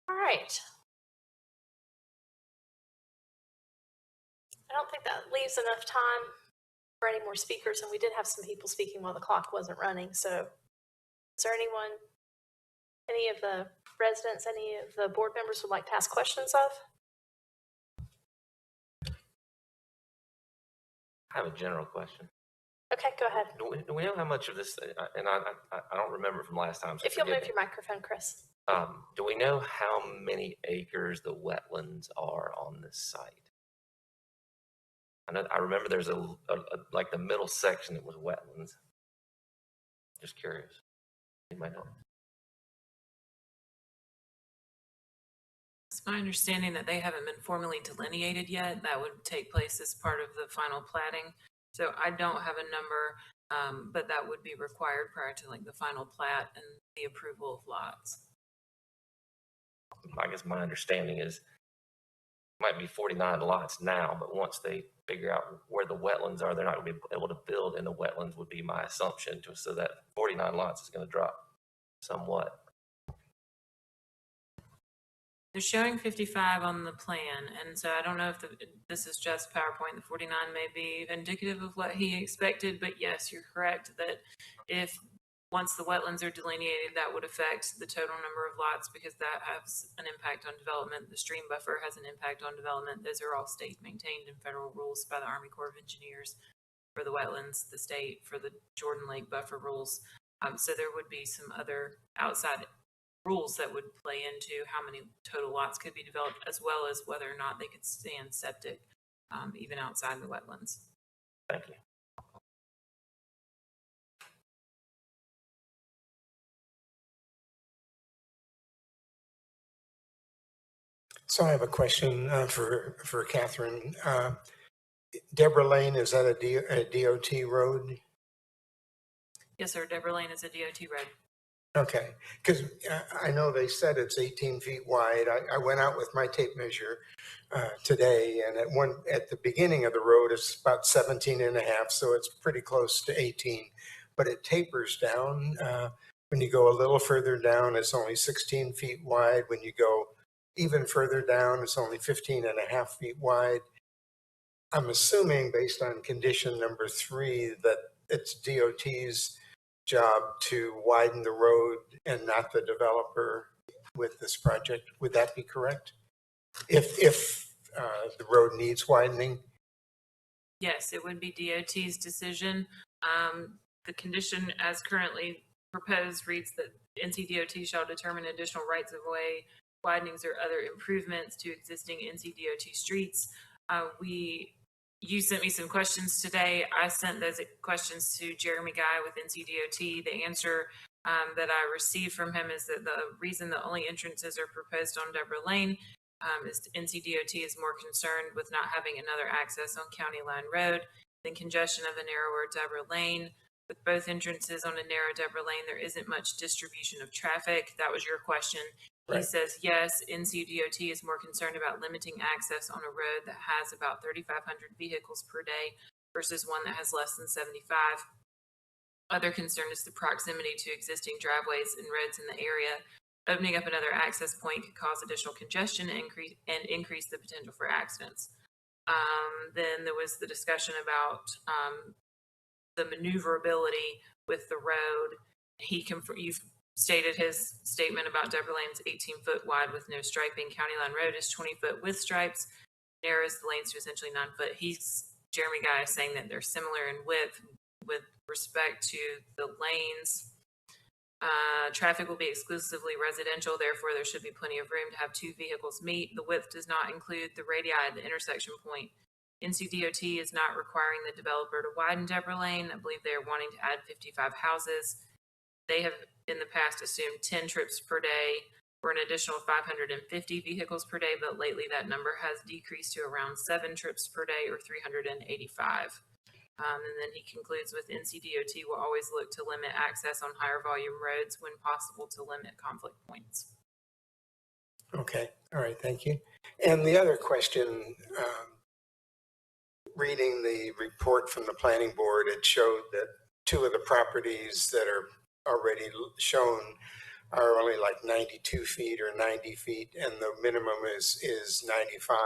All right. I don't think that leaves enough time for any more speakers, and we did have some people speaking while the clock wasn't running. So is there anyone, any of the residents, any of the board members would like to ask questions of? I have a general question. Okay, go ahead. Do we know how much of this, and I don't remember from last time. So if you'll forgive move me. your microphone, Chris. Do we know how many acres the wetlands are on this site? I remember there's a like the middle section that was wetlands. Just curious. You might know. It's my understanding that they haven't been formally delineated yet. That would take place as part of the final platting. So I don't have a number, but that would be required prior to like the final plat and the approval of lots. I guess my understanding is might be 49 lots now, but once they figure out where the wetlands are, they're not going to be able to build in the wetlands, would be my assumption. So that 49 lots is going to drop somewhat. They're showing 55 on the plan, and so I don't know if this is just PowerPoint. The 49 may be indicative of what he expected, but yes, you're correct that if once the wetlands are delineated, that would affect the total number of lots because that has an impact on development. The stream buffer has an impact on development. Those are all state maintained and federal rules by the Army Corps of Engineers for the wetlands, the state for the Jordan Lake buffer rules. So there would be some other outside rules that would play into how many total lots could be developed, as well as whether or not they could stand septic, even outside the wetlands. Thank you. So I have a question for Catherine. Deborah Lane, is that a DOT road? Yes, sir. Deborah Lane is a DOT road. Okay, because I know they said it's 18 feet wide. I went out with my tape measure today, and at the beginning of the road, it's about 17 and a half, so it's pretty close to 18. But it tapers down. When you go a little further down, it's only 16 feet wide. When you go even further down, it's only 15 and a half feet wide. I'm assuming, based on condition number 3, that it's DOT's job to widen the road and not the developer with this project. Would that be correct? If the road needs widening? Yes, it would be DOT's decision. The condition as currently proposed reads that NCDOT shall determine additional rights of way, widenings or other improvements to existing NCDOT streets. You sent me some questions today. I sent those questions to Jeremy Guy with NCDOT. The answer that I received from him is that the reason the only entrances are proposed on Deborah Lane is NCDOT is more concerned with not having another access on County Line Road than congestion of a narrower Deborah Lane. With both entrances on a narrow Deborah Lane, there isn't much distribution of traffic. That was your question. He says, yes, NCDOT is more concerned about limiting access on a road that has about 3,500 vehicles per day versus one that has less than 75. Other concern is the proximity to existing driveways and roads in the area. Opening up another access point could cause additional congestion and increase the potential for accidents. Then there was the discussion about the maneuverability with the road. You've stated his statement about Deborah Lane's 18-foot wide with no striping. County Line Road is 20-foot with stripes, narrows the lanes to essentially 9 foot. Jeremy Guy is saying that they're similar in width with respect to the lanes. Traffic will be exclusively residential, therefore there should be plenty of room to have 2 vehicles meet. The width does not include the radii at the intersection point. NCDOT is not requiring the developer to widen Deborah Lane. I believe they are wanting to add 55 houses. They have in the past assumed 10 trips per day for an additional 550 vehicles per day, but lately that number has decreased to around 7 trips per day or 385. And then he concludes with NCDOT will always look to limit access on higher volume roads when possible to limit conflict points. Okay, all right, thank you. And the other question, reading the report from the planning board, it showed that 2 of the properties that are already shown are only like 92 feet or 90 feet, and the minimum is 95.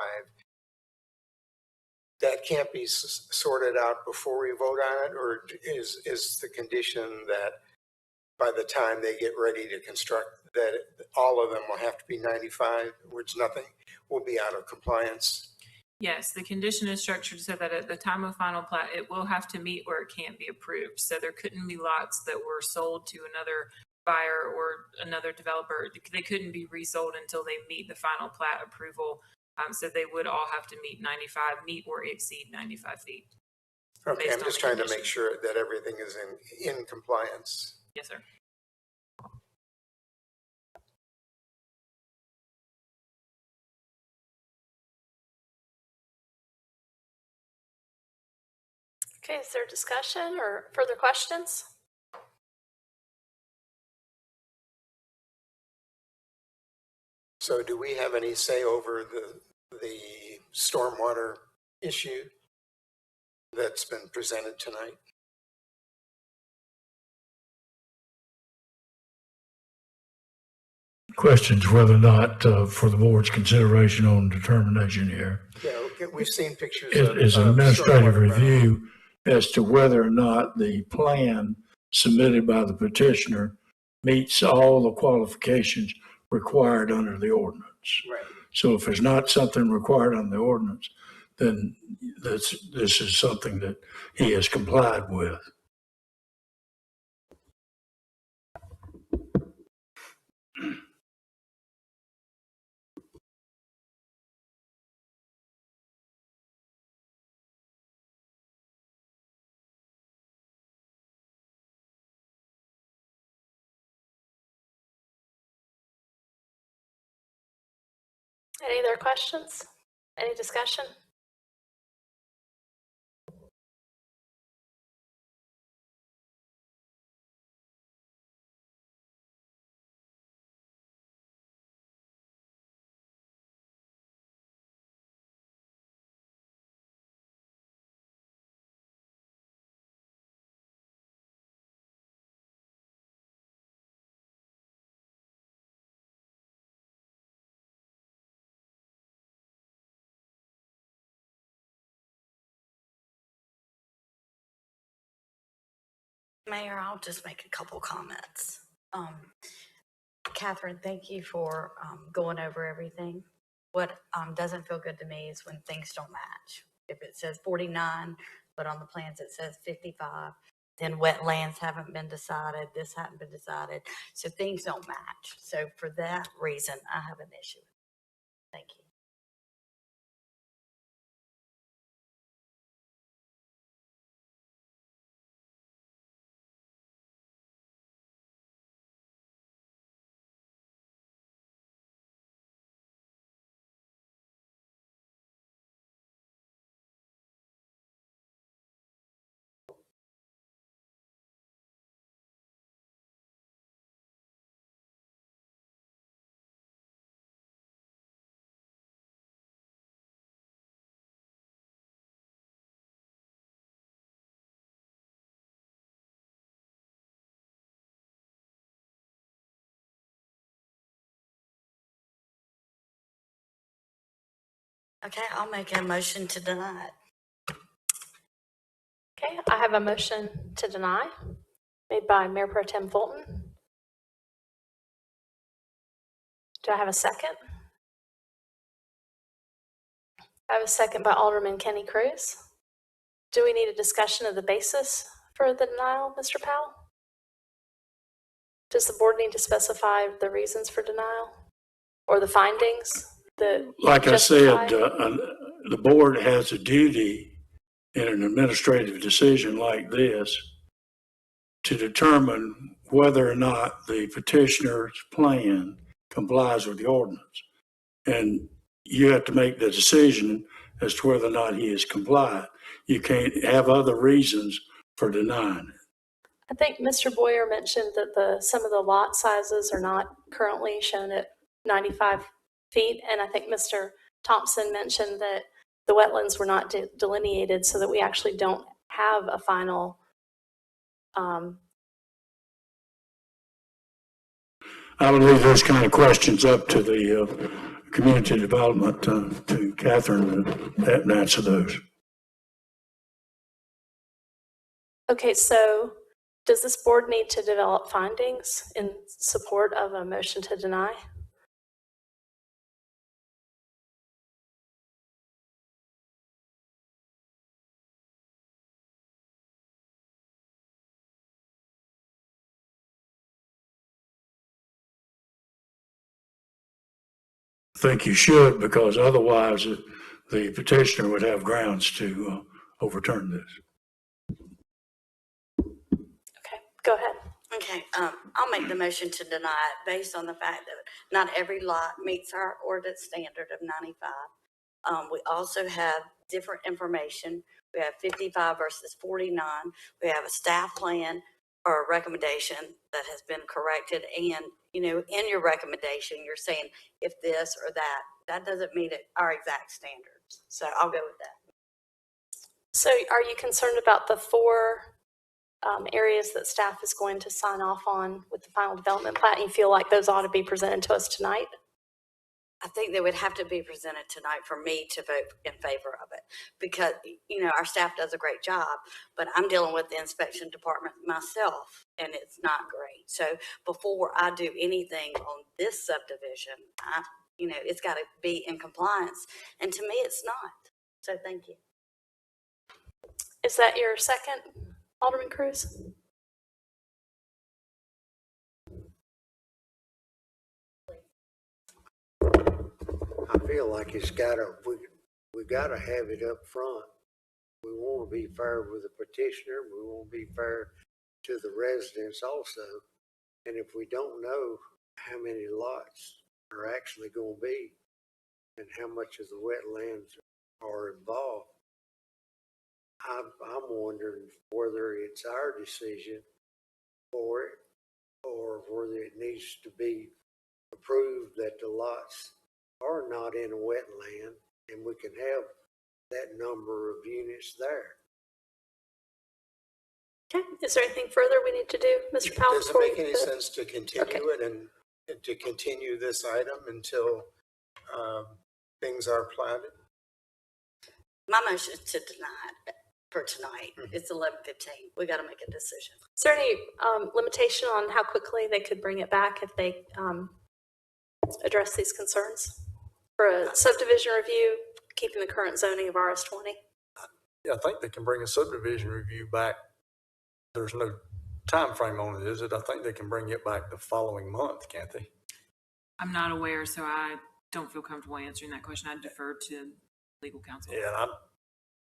That can't be sorted out before we vote on it, or is the condition that by the time they get ready to construct, that all of them will have to be 95, which nothing will be out of compliance? Yes, the condition is structured so that at the time of final plat, it will have to meet or it can't be approved. So there couldn't be lots that were sold to another buyer or another developer. They couldn't be resold until they meet the final plat approval. So they would all have to meet or exceed 95 feet. Okay, I'm just trying to make sure that everything is in compliance. Yes, sir. Okay, is there discussion or further questions? So do we have any say over the stormwater issue that's been presented tonight? Questions whether or not for the board's consideration on determination here. Yeah, okay, we've seen pictures Is an administrative review as to whether or not the plan submitted by the petitioner meets all the qualifications required under the ordinance. Right. So if there's not something required on the ordinance, then this is something that he has complied with. Any other questions? Any discussion? Mayor, I'll just make a couple comments. Catherine, thank you for going over everything. What doesn't feel good to me is when things don't match. If it says 49, but on the plans it says 55, then wetlands haven't been decided, this hadn't been decided, so things don't match. So for that reason, I have an issue. Thank you. Okay, I'll make a motion to deny it. Okay, I have a motion to deny made by Mayor Pro Tem Fulton. Do I have a second? I have a second by Alderman Kenny Cruz. Do we need a discussion of the basis for the denial, Mr. Powell? Does the board need to specify the reasons for denial or the findings that Like I justify? said, the board has a duty in an administrative decision like this to determine whether or not the petitioner's plan complies with the ordinance. And you have to make the decision as to whether or not he is compliant. You can't have other reasons for denying it. I think Mr. Boyer mentioned that some of the lot sizes are not currently shown at 95 feet. And I think Mr. Thompson mentioned that the wetlands were not delineated so that we actually don't have a final I would leave those kind of questions up to the community development, to Catherine to answer those. Okay, so does this board need to develop findings in support of a motion to deny? I think you should, because otherwise the petitioner would have grounds to overturn this. Okay, go ahead. Okay, I'll make the motion to deny it based on the fact that not every lot meets our ordinance standard of 95. We also have different information. We have 55 versus 49. We have a staff plan or a recommendation that has been corrected. And, you know, in your recommendation, you're saying if this or that, that doesn't meet our exact standards. So I'll go with that. So are you concerned about the four areas that staff is going to sign off on with the final development plat? You feel like those ought to be presented to us tonight? I think they would have to be presented tonight for me to vote in favor of it, because, you know, our staff does a great job, but I'm dealing with the inspection department myself and it's not great. So before I do anything on this subdivision, you know, it's got to be in compliance. And to me, it's not. So thank you. Is that your second, Alderman Cruz? I feel like it's we gotta have it up front. We want to be fair with the petitioner. We want to be fair to the residents also. And if we don't know how many lots are actually going to be and how much of the wetlands are involved, I'm wondering whether it's our decision for it or whether it needs to be approved that the lots are not in a wetland and we can have that number of units there. Okay, is there anything further we need to do, Mr. Powell? Does it make any sense to continue it and to continue this item until things are platted? My motion is to deny it. for tonight. It's 11:15. We got to make a decision. Is there any limitation on how quickly they could bring it back if they address these concerns? For a subdivision review, keeping the current zoning of RS20? Yeah, I think they can bring a subdivision review back. There's no time frame on it, is it? I think they can bring it back the following month, can't they? I'm not aware, so I don't feel comfortable answering that question. I defer to legal counsel. Yeah, and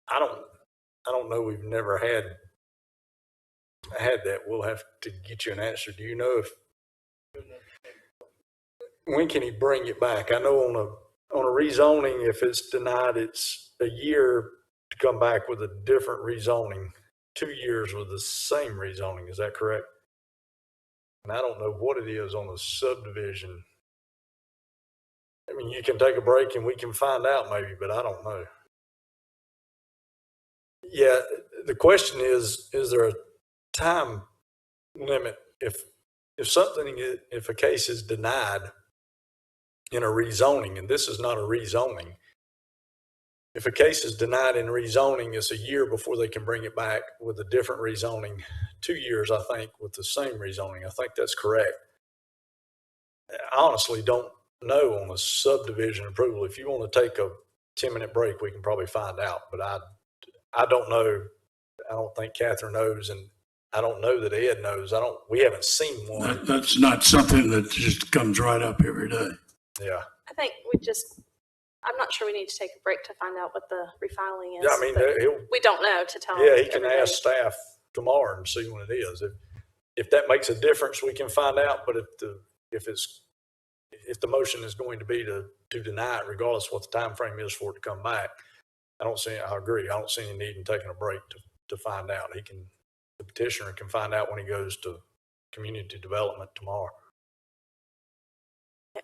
I don't know. We've never had that. We'll have to get you an answer. Do you know when can he bring it back? I know on a rezoning, if it's denied, it's a year to come back with a different rezoning, 2 years with the same rezoning. Is that correct? And I don't know what it is on a subdivision. I mean, you can take a break and we can find out maybe, but I don't know. Yeah, the question is there a time limit if a case is denied in a rezoning, and this is not a rezoning. If a case is denied in rezoning, it's a year before they can bring it back with a different rezoning. 2 years, I think, with the same rezoning. I think that's correct. I honestly don't know on a subdivision approval. If you want to take a 10-minute break, we can probably find out, but I don't know. I don't think Catherine knows, and I don't know that Ed knows. We haven't seen one. That's not something that just comes right up every day. Yeah. I think I'm not sure we need to take a break to find out what the refiling is. Yeah, I mean, we don't know to tell. Yeah, he can everybody. ask staff tomorrow and see when it is. If that makes a difference, we can find out. But if the motion is going to be to deny it, regardless of what the time frame is for it to come back, I agree. I don't see any need in taking a break to find out. The petitioner can find out when he goes to community development tomorrow.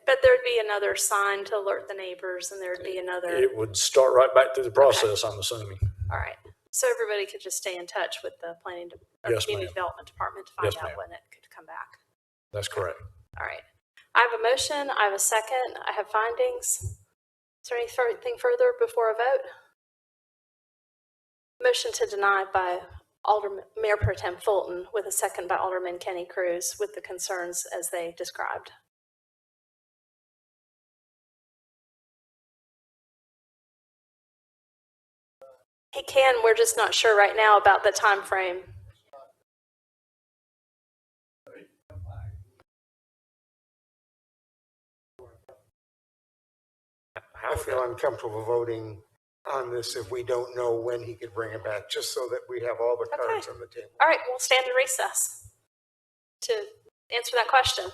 But there'd be another sign to alert the neighbors, and there'd be another. It would start right back through the process, okay. I'm assuming. All right. So everybody could just stay in touch with the Yes, community ma'am. development department to find Yes, out ma'am. when it could come back. That's correct. All right. I have a motion. I have a second. I have findings. Is there anything further before a vote? Motion to deny by Mayor Pro Tem Fulton with a second by Alderman Kenny Cruz with the concerns as they described. He can, we're just not sure right now about the time frame. I feel uncomfortable voting on this if we don't know when he could bring it back, just so that we have all the cards on the table. All right, we'll stand in recess to answer that question.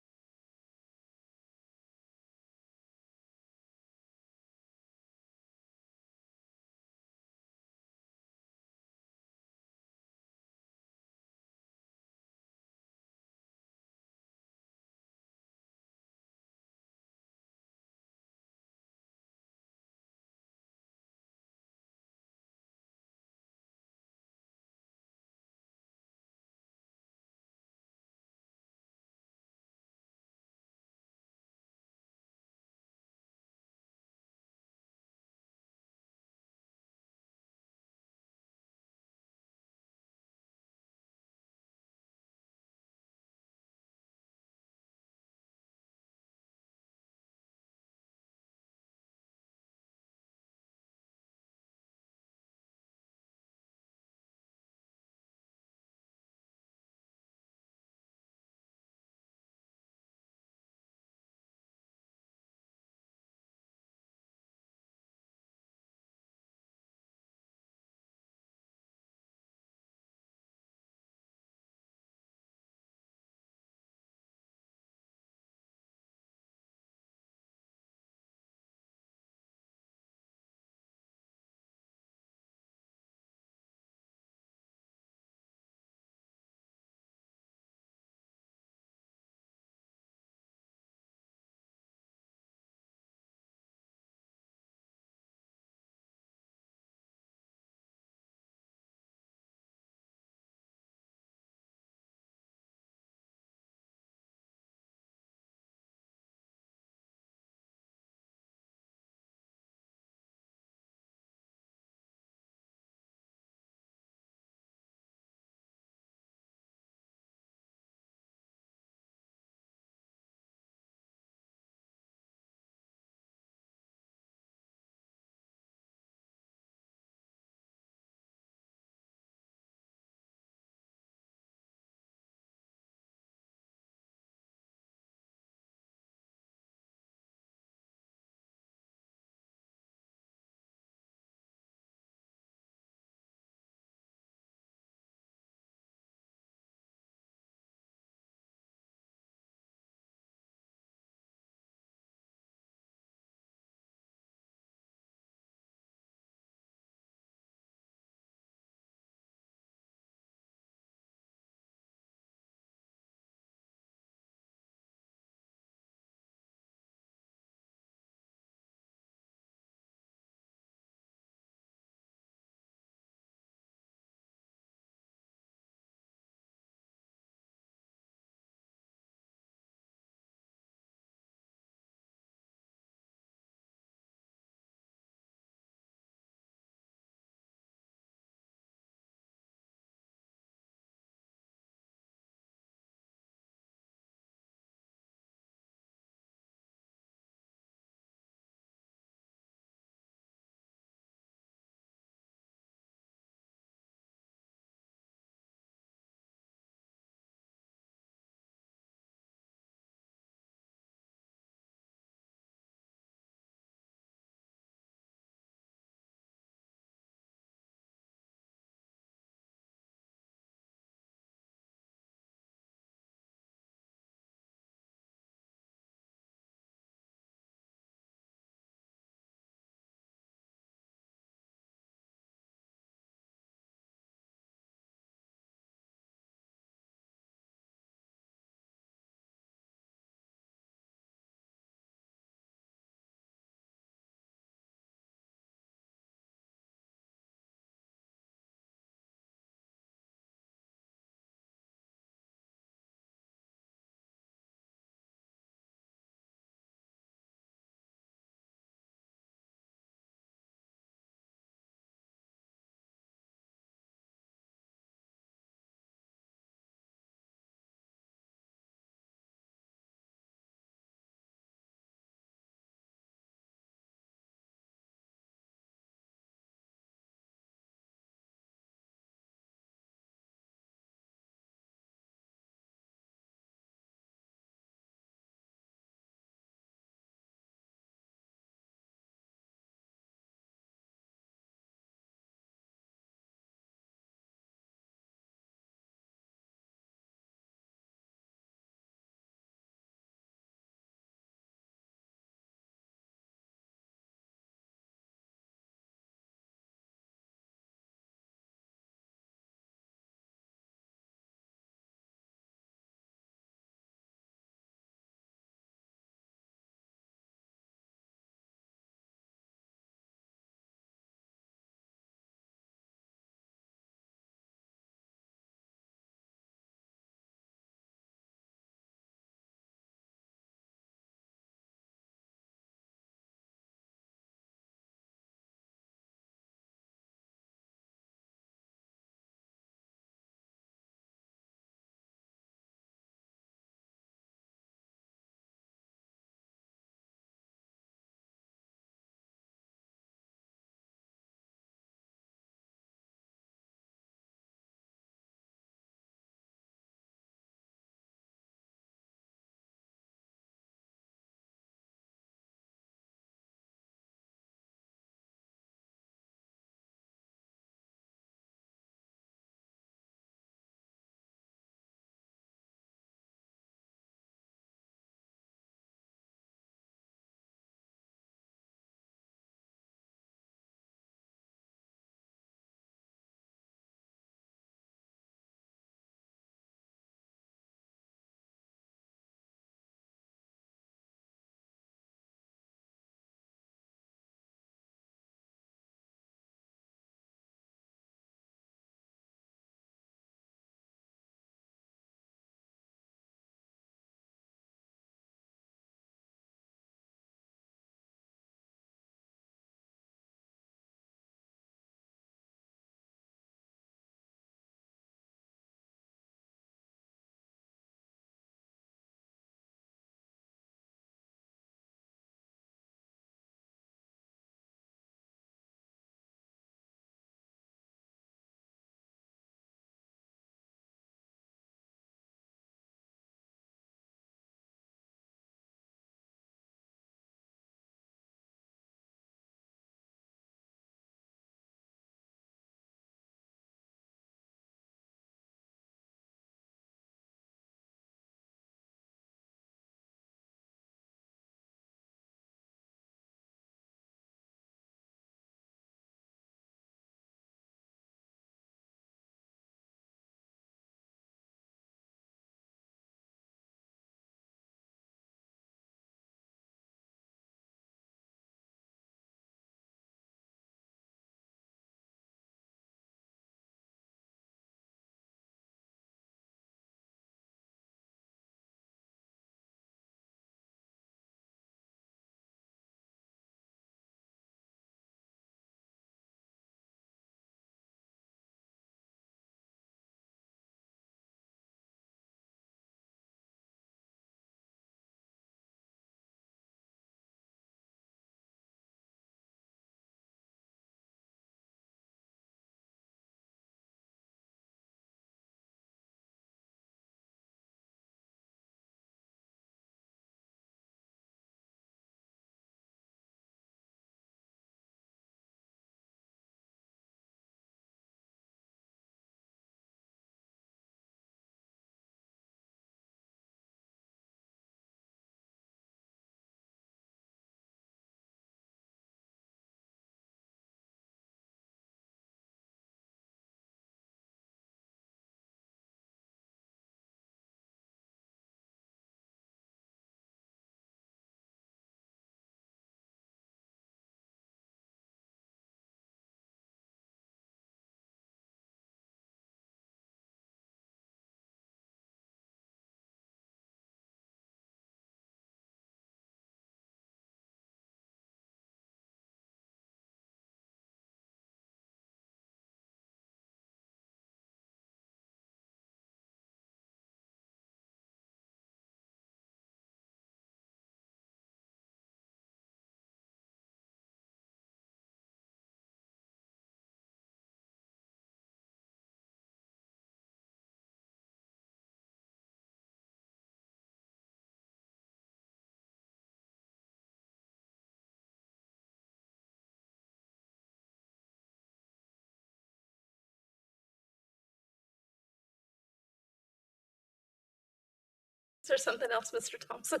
Is there something else, Mr. Thompson?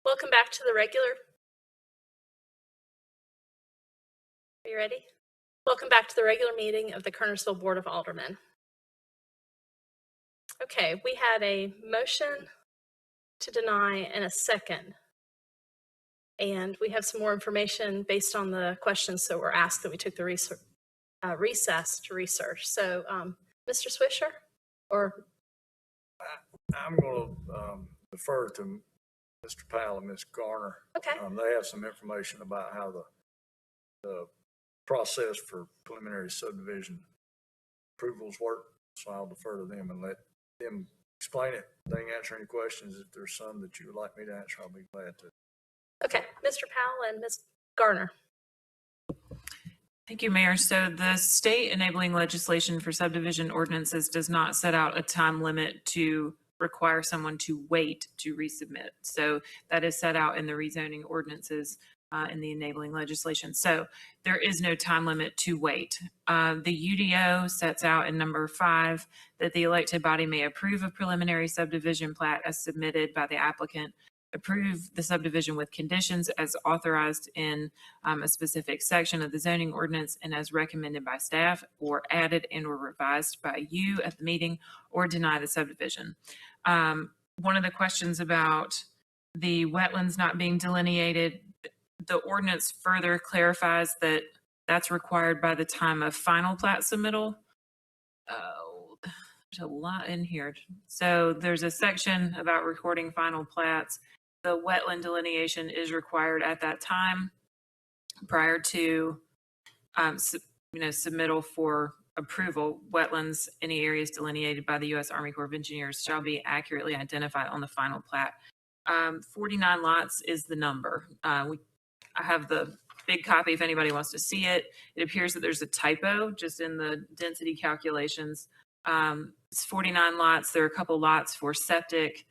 Welcome back to the regular. Are you ready? Welcome back to the regular meeting of the Kernersville Board of Aldermen. Okay, we had a motion to deny and a second. And we have some more information based on the questions that were asked that we took the recess to research. So, Mr. Swisher, or? I'm going to defer to Mr. Powell and Ms. Garner. Okay. They have some information about how the process for preliminary subdivision approvals work. So I'll defer to them and let them explain it. They can answer any questions. If there's some that you would like me to answer, I'll be glad to. Okay, Mr. Powell and Ms. Garner. Thank you, Mayor. So the state enabling legislation for subdivision ordinances does not set out a time limit to require someone to wait to resubmit. So that is set out in the rezoning ordinances in the enabling legislation. So there is no time limit to wait. The UDO sets out in number 5 that the elected body may approve a preliminary subdivision plat as submitted by the applicant, approve the subdivision with conditions as authorized in a specific section of the zoning ordinance and as recommended by staff, or added and or revised by you at the meeting, or deny the subdivision. One of the questions about the wetlands not being delineated, the ordinance further clarifies that that's required by the time of final plat submittal. There's a lot in here. So there's a section about recording final plats. The wetland delineation is required at that time prior to submittal for approval. Wetlands, any areas delineated by the U.S. Army Corps of Engineers shall be accurately identified on the final plat. 49 lots is the number. I have the big copy if anybody wants to see it. It appears that there's a typo just in the density calculations. It's 49 lots. There are a couple lots for septic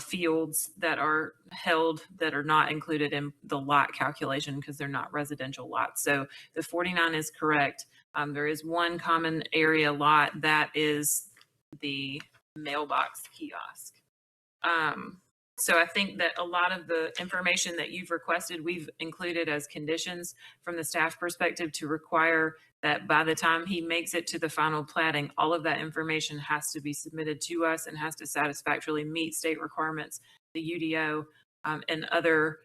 fields that are held that are not included in the lot calculation because they're not residential lots. So the 49 is correct. There is one common area lot that is the mailbox kiosk. So I think that a lot of the information that you've requested, we've included as conditions from the staff perspective to require that by the time he makes it to the final platting, all of that information has to be submitted to us and has to satisfactorily meet state requirements, the UDO, and other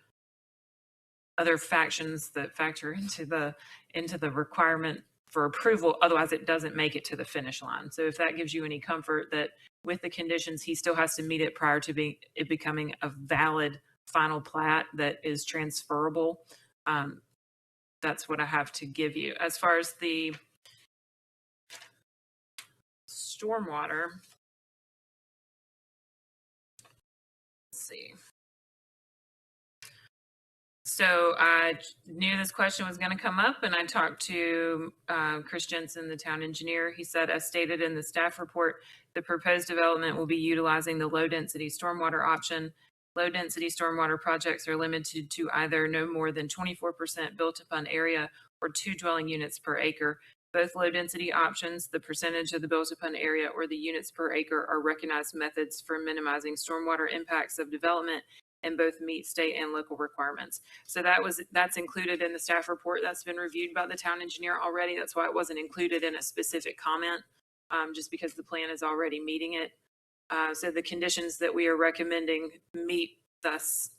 factions that factor into the requirement for approval. Otherwise, it doesn't make it to the finish line. So if that gives you any comfort that with the conditions, he still has to meet it prior to it becoming a valid final plat that is transferable. That's what I have to give you. As far as the stormwater, let's see. So I knew this question was going to come up, and I talked to Chris Jensen, the town engineer. He said, as stated in the staff report, the proposed development will be utilizing the low-density stormwater option. Low-density stormwater projects are limited to either no more than 24% built-upon area or 2 dwelling units per acre. Both low-density options, the percentage of the built-upon area or the units per acre, are recognized methods for minimizing stormwater impacts of development and both meet state and local requirements. So that's included in the staff report. That's been reviewed by the town engineer already. That's why it wasn't included in a specific comment, just because the plan is already meeting it. So the conditions that we are recommending meet thus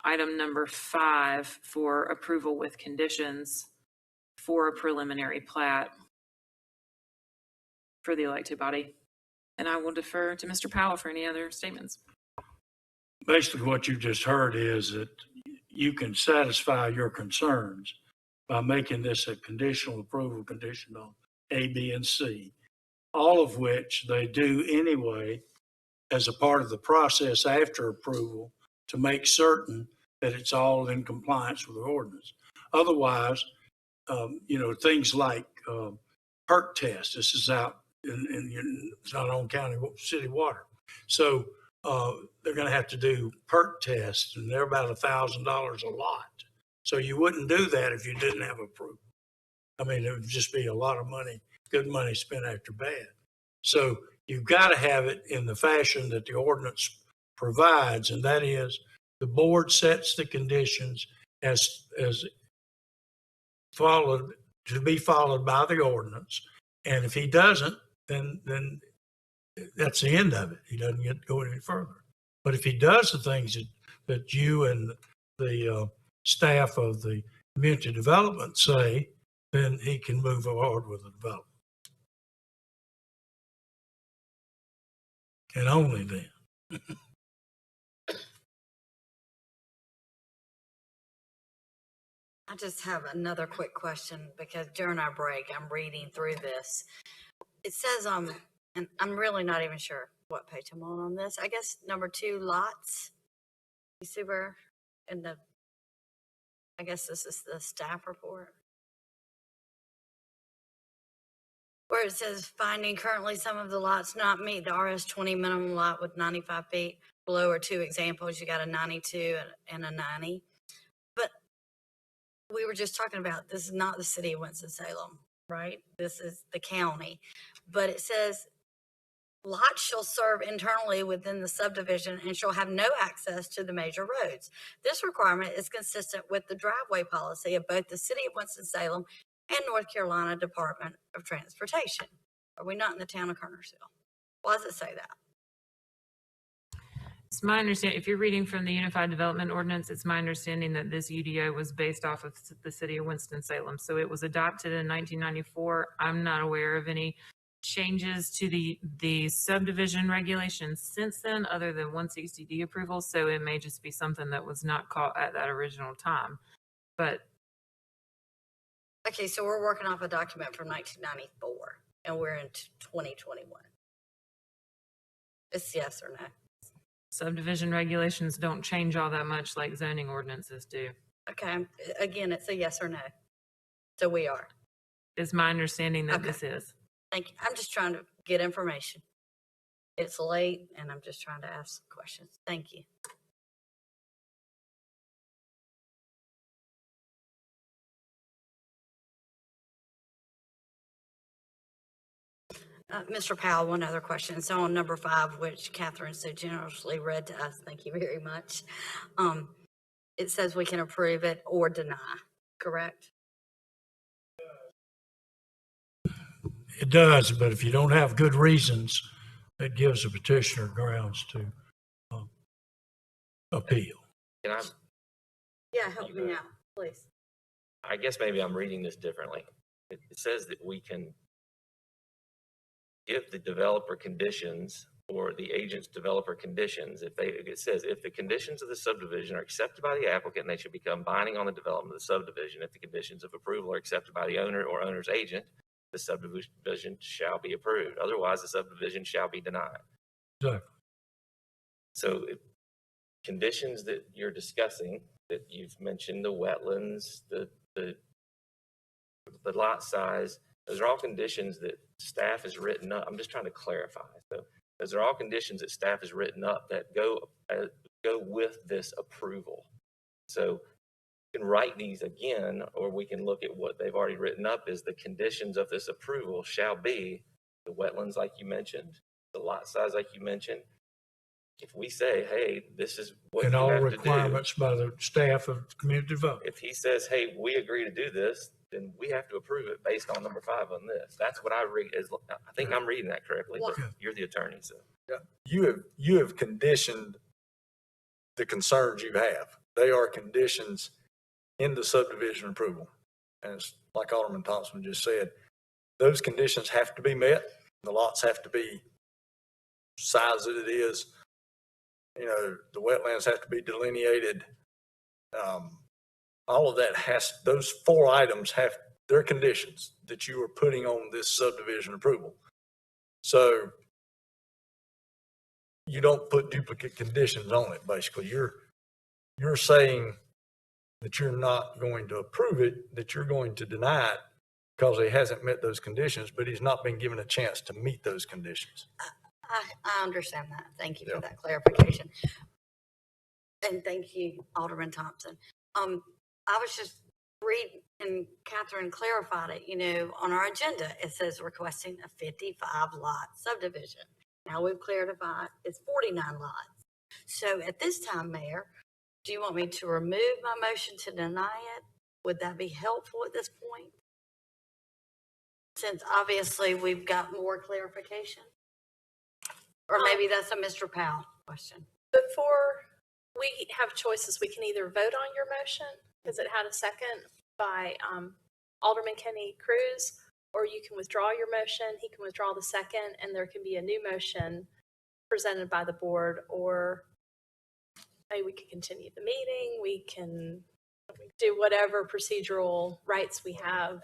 item number 5 for approval with conditions for a preliminary plat for the elected body. And I will defer to Mr. Powell for any other statements. Basically, what you just heard is that you can satisfy your concerns by making this a conditional approval condition on A, B, and C, all of which they do anyway as a part of the process after approval to make certain that it's all in compliance with the ordinance. Otherwise, things like perk test, this is out in it's not on county city water. So they're gonna have to do perk tests, and they're about $1,000 a lot. So you wouldn't do that if you didn't have approval. I mean, it would just be a lot of money, good money spent after bad. So you've got to have it in the fashion that the ordinance provides, and that is the board sets the conditions as followed, to be followed by the ordinance. And if he doesn't, then that's the end of it. He doesn't get to go any further. But if he does the things that you and the staff of the community development say, then he can move forward with the development. And only then. I just have another quick question because during our break, I'm reading through this. It says, and I'm really not even sure what page I'm on this. I guess number 2, lots. You see where in the, I guess this is the staff report, where it says finding currently some of the lots not meet the RS20 minimum lot with 95 feet. Below are 2 examples. You got a 92 and a 90. But we were just talking about, this is not the city of Winston-Salem, right? This is the county. But it says lots shall serve internally within the subdivision and shall have no access to the major roads. This requirement is consistent with the driveway policy of both the city of Winston-Salem and North Carolina Department of Transportation. Are we not in the town of Kernersville? Why does it say that? It's my understanding, if you're reading from the Unified Development Ordinance, it's my understanding that this UDO was based off of the city of Winston-Salem. So it was adopted in 1994. I'm not aware of any changes to the subdivision regulations since then, other than 160D approval. So it may just be something that was not caught at that original time. But okay, so we're working off a document from 1994 and we're in 2021. It's yes or no? subdivision regulations don't change all that much like zoning ordinances do. Okay, again, it's a yes or no. So we are. Is my understanding that Okay. this is. Thank you. I'm just trying to get information. It's late and I'm just trying to ask questions. Thank you. Mr. Powell, one other question. So on number 5, which Catherine so generously read to us, thank you very much. It says we can approve it or deny, correct? It does, but if you don't have good reasons, it gives the petitioner grounds to appeal. Can I, Yeah, help me out, please. I guess maybe I'm reading this differently. It says that we can give the developer conditions or the agent's developer conditions. It says if the conditions of the subdivision are accepted by the applicant, they should become binding on the development of the subdivision. If the conditions of approval are accepted by the owner or owner's agent, the subdivision shall be approved. Otherwise, the subdivision shall be denied. Exactly. So conditions that you're discussing, that you've mentioned, the wetlands, the lot size, those are all conditions that staff has written up. I'm just trying to clarify. So those are all conditions that staff has written up that go with this approval. So you can write these again, or we can look at what they've already written up is the conditions of this approval shall be the wetlands like you mentioned, the lot size like you mentioned. If we say, hey, this is what And you all have to do. requirements by the staff of community development. If he says, hey, we agree to do this, then we have to approve it based on number 5 on this. That's what I read. I think I'm reading that correctly, but you're the attorney, so. Yeah. You have conditioned the concerns you have. They are conditions in the subdivision approval. And it's like Alderman Thompson just said, those conditions have to be met. The lots have to be size that it is. You know, the wetlands have to be delineated. All of that those 4 items have their conditions that you are putting on this subdivision approval. So you don't put duplicate conditions on it, basically. You're saying that you're not going to approve it, that you're going to deny it because he hasn't met those conditions, but he's not been given a chance to meet those conditions. I understand that. Thank you for that clarification. And thank you, Alderman Thompson. I was just reading, and Catherine clarified it, you know, on our agenda, it says requesting a 55 lot subdivision. Now we've clarified it's 49 lots. So at this time, Mayor, do you want me to remove my motion to deny it? Would that be helpful at this point? Since obviously we've got more clarification? Or maybe that's a Mr. Powell question. Before we have choices, we can either vote on your motion, because it had a second by Alderman Kenny Cruz, or you can withdraw your motion, he can withdraw the second, and there can be a new motion presented by the board, or maybe we can continue the meeting, we can do whatever procedural rights we have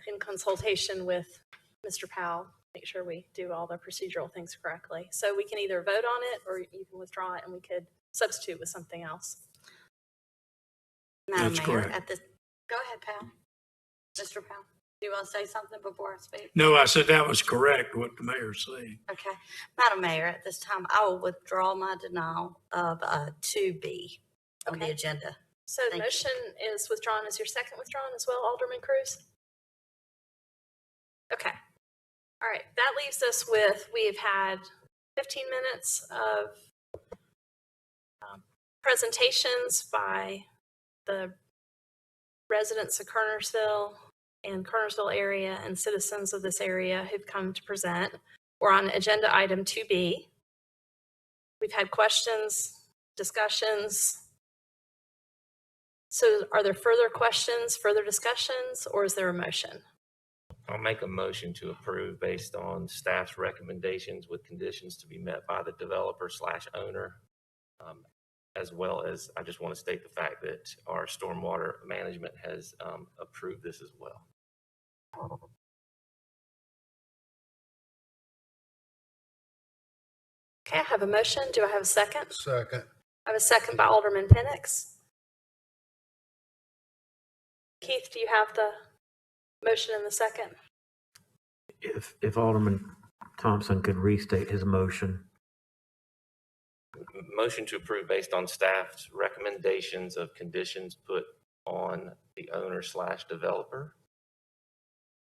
in consultation with Mr. Powell, make sure we do all the procedural things correctly. So we can either vote on it, or you can withdraw it, and we could substitute with something else. Madam That's Mayor, correct. at this, go ahead, Powell. Mr. Powell, do you want to say something before I speak? No, I said that was correct, what the mayor's saying. Okay. Madam Mayor, at this time, I will withdraw my denial of 2B on the agenda. So the motion is withdrawn. Is your second withdrawn as well, Alderman Cruz? Okay. All right. That leaves us with, we've had 15 minutes of presentations by the residents of Kernersville and Kernersville area and citizens of this area who've come to present. We're on agenda item 2B. We've had questions, discussions. So are there further questions, further discussions, or is there a motion? I'll make a motion to approve based on staff's recommendations with conditions to be met by the developer / owner. As well as, I just want to state the fact that our stormwater management has approved this as well. Okay, I have a motion. Do I have a second? Second. I have a second by Alderman Penix. Keith, do you have the motion in the second? If Alderman Thompson could restate his motion. Motion to approve based on staff's recommendations of conditions put on the owner / developer.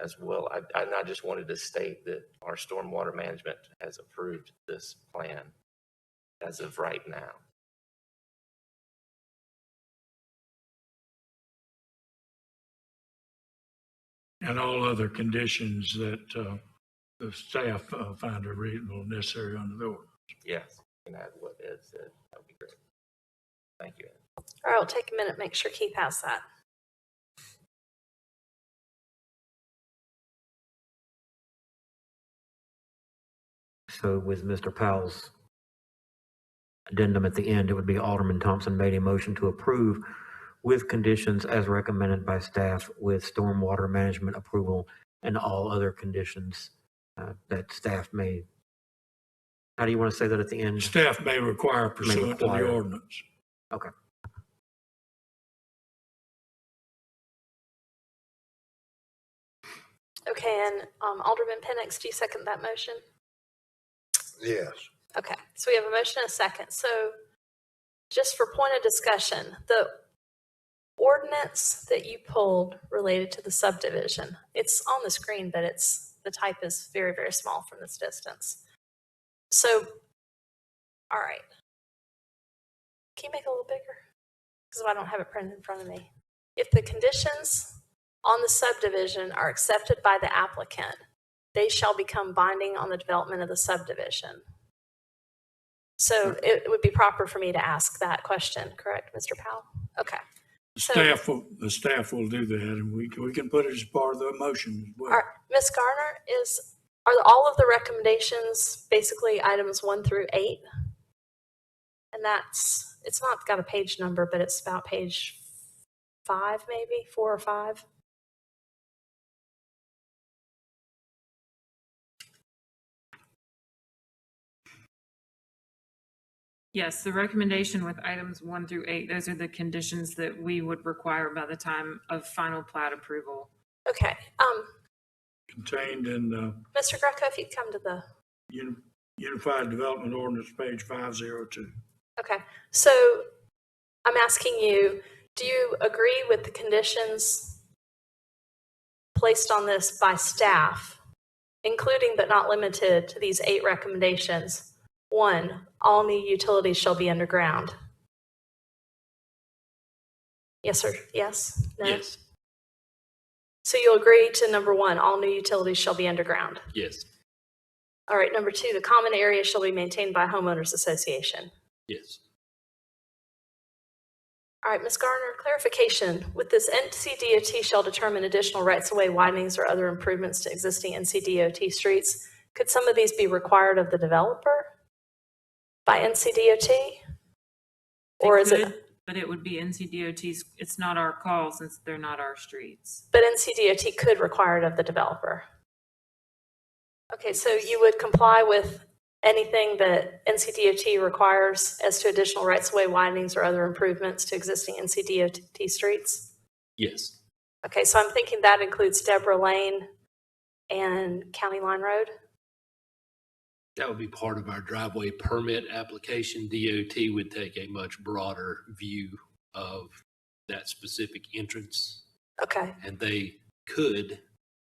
As well, I just wanted to state that our stormwater management has approved this plan as of right now. And all other conditions that the staff find are reasonable and necessary under the ordinance. Yes, and add what Ed said. That would be great. Thank you, Ed. All right, I'll take a minute, make sure Keith has that. So with Mr. Powell's addendum at the end, it would be Alderman Thompson made a motion to approve with conditions as recommended by staff with stormwater management approval and all other conditions that staff may. How do you want to say that at the end? Staff may require pursuant to the ordinance. Okay. Okay, and Alderman Penix, do you second that motion? Yes. Okay, so we have a motion and a second. So just for point of discussion, the ordinance that you pulled related to the subdivision, it's on the screen, but the type is very, very small from this distance. So, all right. Can you make it a little bigger? Because I don't have it printed in front of me. If the conditions on the subdivision are accepted by the applicant, they shall become binding on the development of the subdivision. So it would be proper for me to ask that question, correct, Mr. Powell? Okay. The staff will do that, and we can put it as part of the motion as well. All right, Ms. Garner, are all of the recommendations basically items 1 through 8? And it's not got a page number, but it's about page 5, maybe 4 or 5. Yes, the recommendation with items 1 through 8, those are the conditions that we would require by the time of final plat approval. Okay. Contained in Mr. Greco, if you'd come to the Unified Development Ordinance, page 502. Okay, so I'm asking you, do you agree with the conditions placed on this by staff, including but not limited to these 8 recommendations? 1, all new utilities shall be underground. Yes, sir. Yes? No? Yes. So you'll agree to number 1, all new utilities shall be underground. Yes. All right, number 2, the common area shall be maintained by homeowners association. Yes. All right, Ms. Garner, clarification. With this, NCDOT shall determine additional rights-of-way widenings or other improvements to existing NCDOT streets. Could some of these be required of the developer by NCDOT? Or is it? But it would be NCDOT's, it's not our call since they're not our streets. But NCDOT could require it of the developer. Okay, so you would comply with anything that NCDOT requires as to additional rights-of-way widenings or other improvements to existing NCDOT streets? Yes. Okay, so I'm thinking that includes Deborah Lane and County Line Road? That would be part of our driveway permit application. DOT would take a much broader view of that specific entrance. Okay. And they could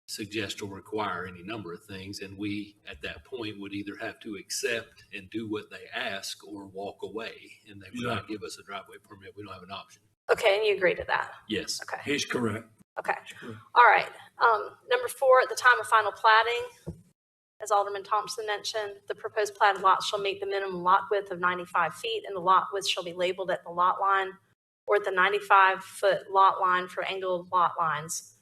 suggest or require any number of things. And we, at that point, would either have to accept and do what they ask or walk away. And they would not give us a driveway permit. We don't have an option. Okay, and you agree to that? Yes. Okay. He's correct. Okay. All right. Number 4, at the time of final platting, as Alderman Thompson mentioned, the proposed platted lot shall meet the minimum lot width of 95 feet, and the lot width shall be labeled at the lot line or at the 95-foot lot line for angled lot lines.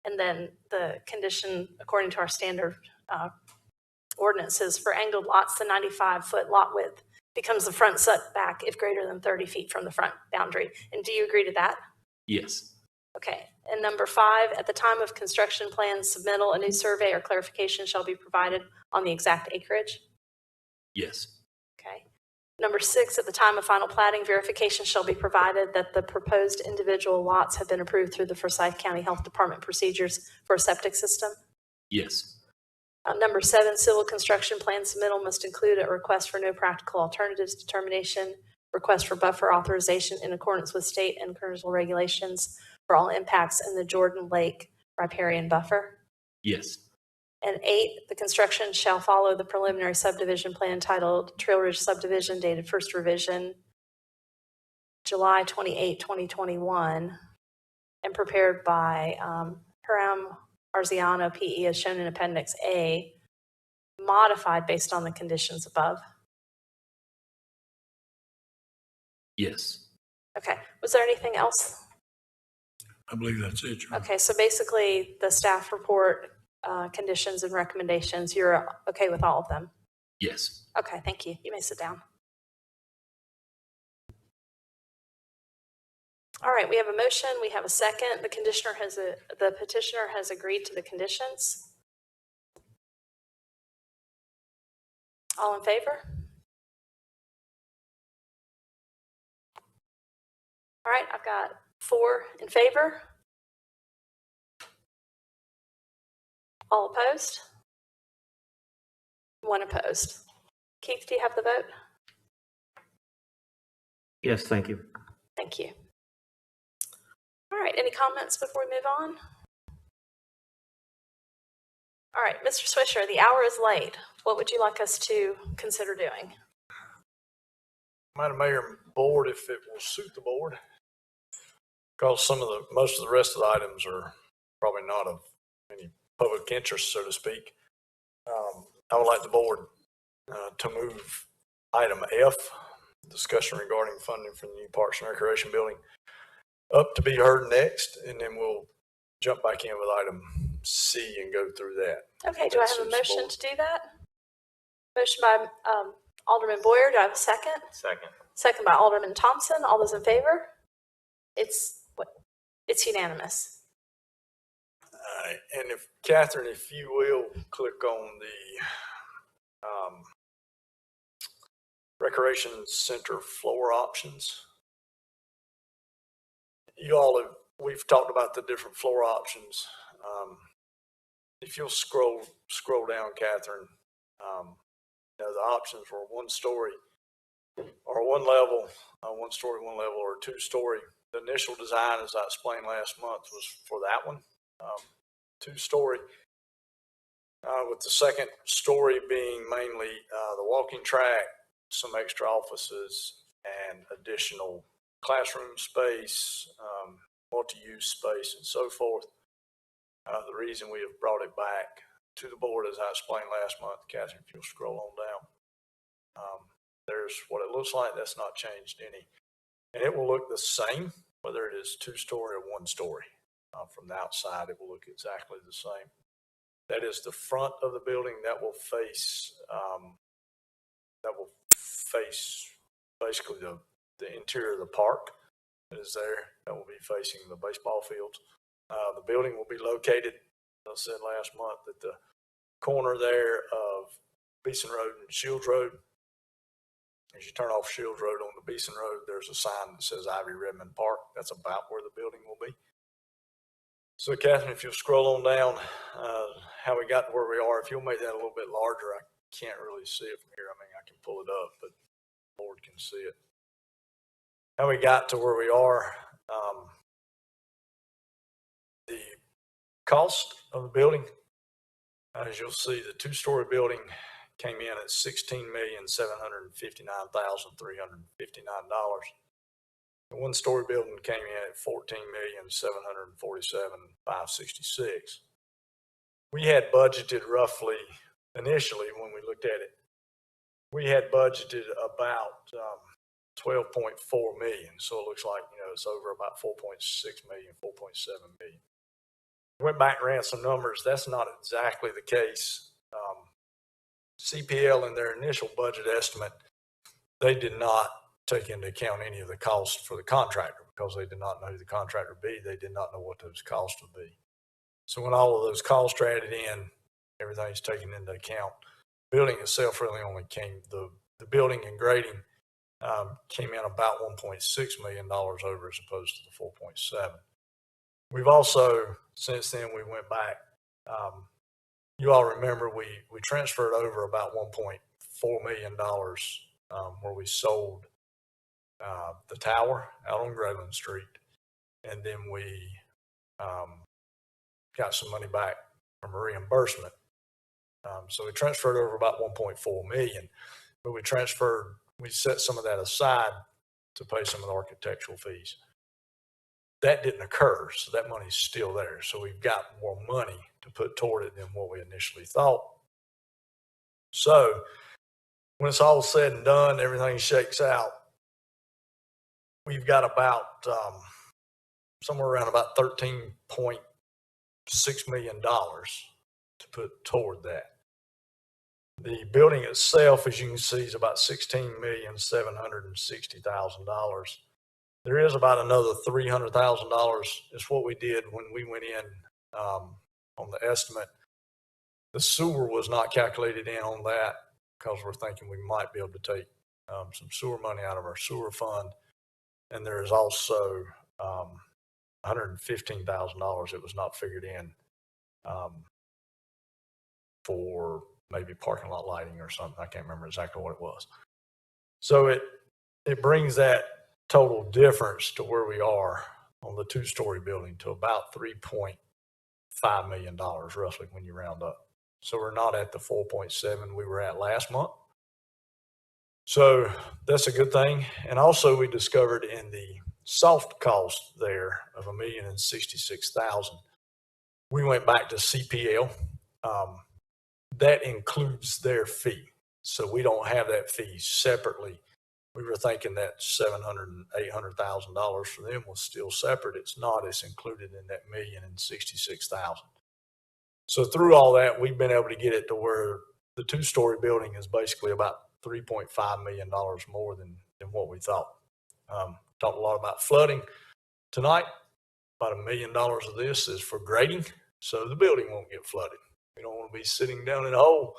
And then the condition, according to our standard ordinances, for angled lots, the 95-foot lot width becomes the front setback if greater than 30 feet from the front boundary. And do you agree to that? Yes. Okay. And number 5, at the time of construction plan submittal, a new survey or clarification shall be provided on the exact acreage. Yes. Okay. Number 6, at the time of final platting, verification shall be provided that the proposed individual lots have been approved through the Forsyth County Health Department procedures for a septic system. Yes. Number 7, civil construction plan submittal must include a request for no practical alternatives determination, request for buffer authorization in accordance with state and Kernersville regulations for all impacts in the Jordan Lake riparian buffer. Yes. And 8, the construction shall follow the preliminary subdivision plan titled Trail Ridge Subdivision, dated first revision July 28, 2021, and prepared by Hiram Arziano, PE, as shown in Appendix A, modified based on the conditions above. Yes. Okay. Was there anything else? I believe that's it. Okay, so basically the staff report conditions and recommendations, you're okay with all of them? Yes. Okay, thank you. You may sit down. All right, we have a motion, we have a second. The petitioner has agreed to the conditions. All in favor? All right, I've got 4 in favor. All opposed? 1 opposed. Keith, do you have the vote? Yes, thank you. Thank you. All right, any comments before we move on? All right, Mr. Swisher, the hour is late. What would you like us to consider doing? Madam Mayor and Board, if it will suit the board, because most of the rest of the items are probably not of any public interest, so to speak. I would like the board to move item F, discussion regarding funding for the new Parks and Recreation building, up to be heard next, and then we'll jump back in with item C and go through that. Okay, do I have a motion to do that? Motion by Alderman Boyer. Do I have a second? Second. Second by Alderman Thompson. All those in favor? It's unanimous. And if Catherine, if you will, click on the Recreation Center floor options. We've talked about the different floor options. If you'll scroll down, Catherine, You know, the options were 1 story or 1 level, 1 story, 1 level, or 2 story. The initial design, as I explained last month, was for that one, 2 story. With the 2nd story being mainly the walking track, some extra offices, and additional classroom space, multi-use space, and so forth. The reason we have brought it back to the board, as I explained last month, Catherine, if you'll scroll on down, there's what it looks like. That's not changed any. And it will look the same, whether it is 2 story or 1 story. From the outside, it will look exactly the same. That is the front of the building that will face basically the interior of the park that is there. That will be facing the baseball fields. The building will be located, as I said last month, at the corner there of Beeson Road and Shields Road. As you turn off Shields Road on the Beeson Road, there's a sign that says Ivy Redmond Park. That's about where the building will be. So Catherine, if you'll scroll on down, how we got to where we are, if you'll make that a little bit larger, I can't really see it from here. I mean, I can pull it up, but the board can see it. How we got to where we are, the cost of the building, as you'll see, the 2 story building came in at $16,759,359. The 1 story building came in at $14,747,566. We had budgeted roughly, initially when we looked at it, we had budgeted about 12.4 million. So it looks like, you know, it's over about 4.6 million, 4.7 million. Went back and ran some numbers. That's not exactly the case. CPL in their initial budget estimate, they did not take into account any of the costs for the contractor because they did not know who the contractor would be. They did not know what those costs would be. So when all of those costs are added in, everything's taken into account. Building itself really only came, the building and grading came in about $1.6 million over as opposed to the 4.7. We've also, since then, we went back. You all remember we transferred over about $1.4 million where we sold the tower out on Groveland Street. And then we got some money back from a reimbursement. So we transferred over about 1.4 million, but we set some of that aside to pay some of the architectural fees. That didn't occur, so that money's still there. So we've got more money to put toward it than what we initially thought. So when it's all said and done, everything shakes out, we've got about somewhere around about $13.6 million to put toward that. The building itself, as you can see, is about $16,760,000. There is about another $300,000. It's what we did when we went in on the estimate. The sewer was not calculated in on that because we're thinking we might be able to take some sewer money out of our sewer fund. And there is also $115,000 that was not figured in for maybe parking lot lighting or something. I can't remember exactly what it was. So it brings that total difference to where we are on the 2 story building to about $3.5 million roughly when you round up. So we're not at the 4.7 we were at last month. So that's a good thing. And also we discovered in the soft cost there of $1,066,000, we went back to CPL. That includes their fee. So we don't have that fee separately. We were thinking that $700,000 and $800,000 for them was still separate. It's not. It's included in that $1,066,000. So through all that, we've been able to get it to where the 2 story building is basically about $3.5 million more than what we thought. Talked a lot about flooding tonight. About $1 million of this is for grading, so the building won't get flooded. We don't want to be sitting down in a hole.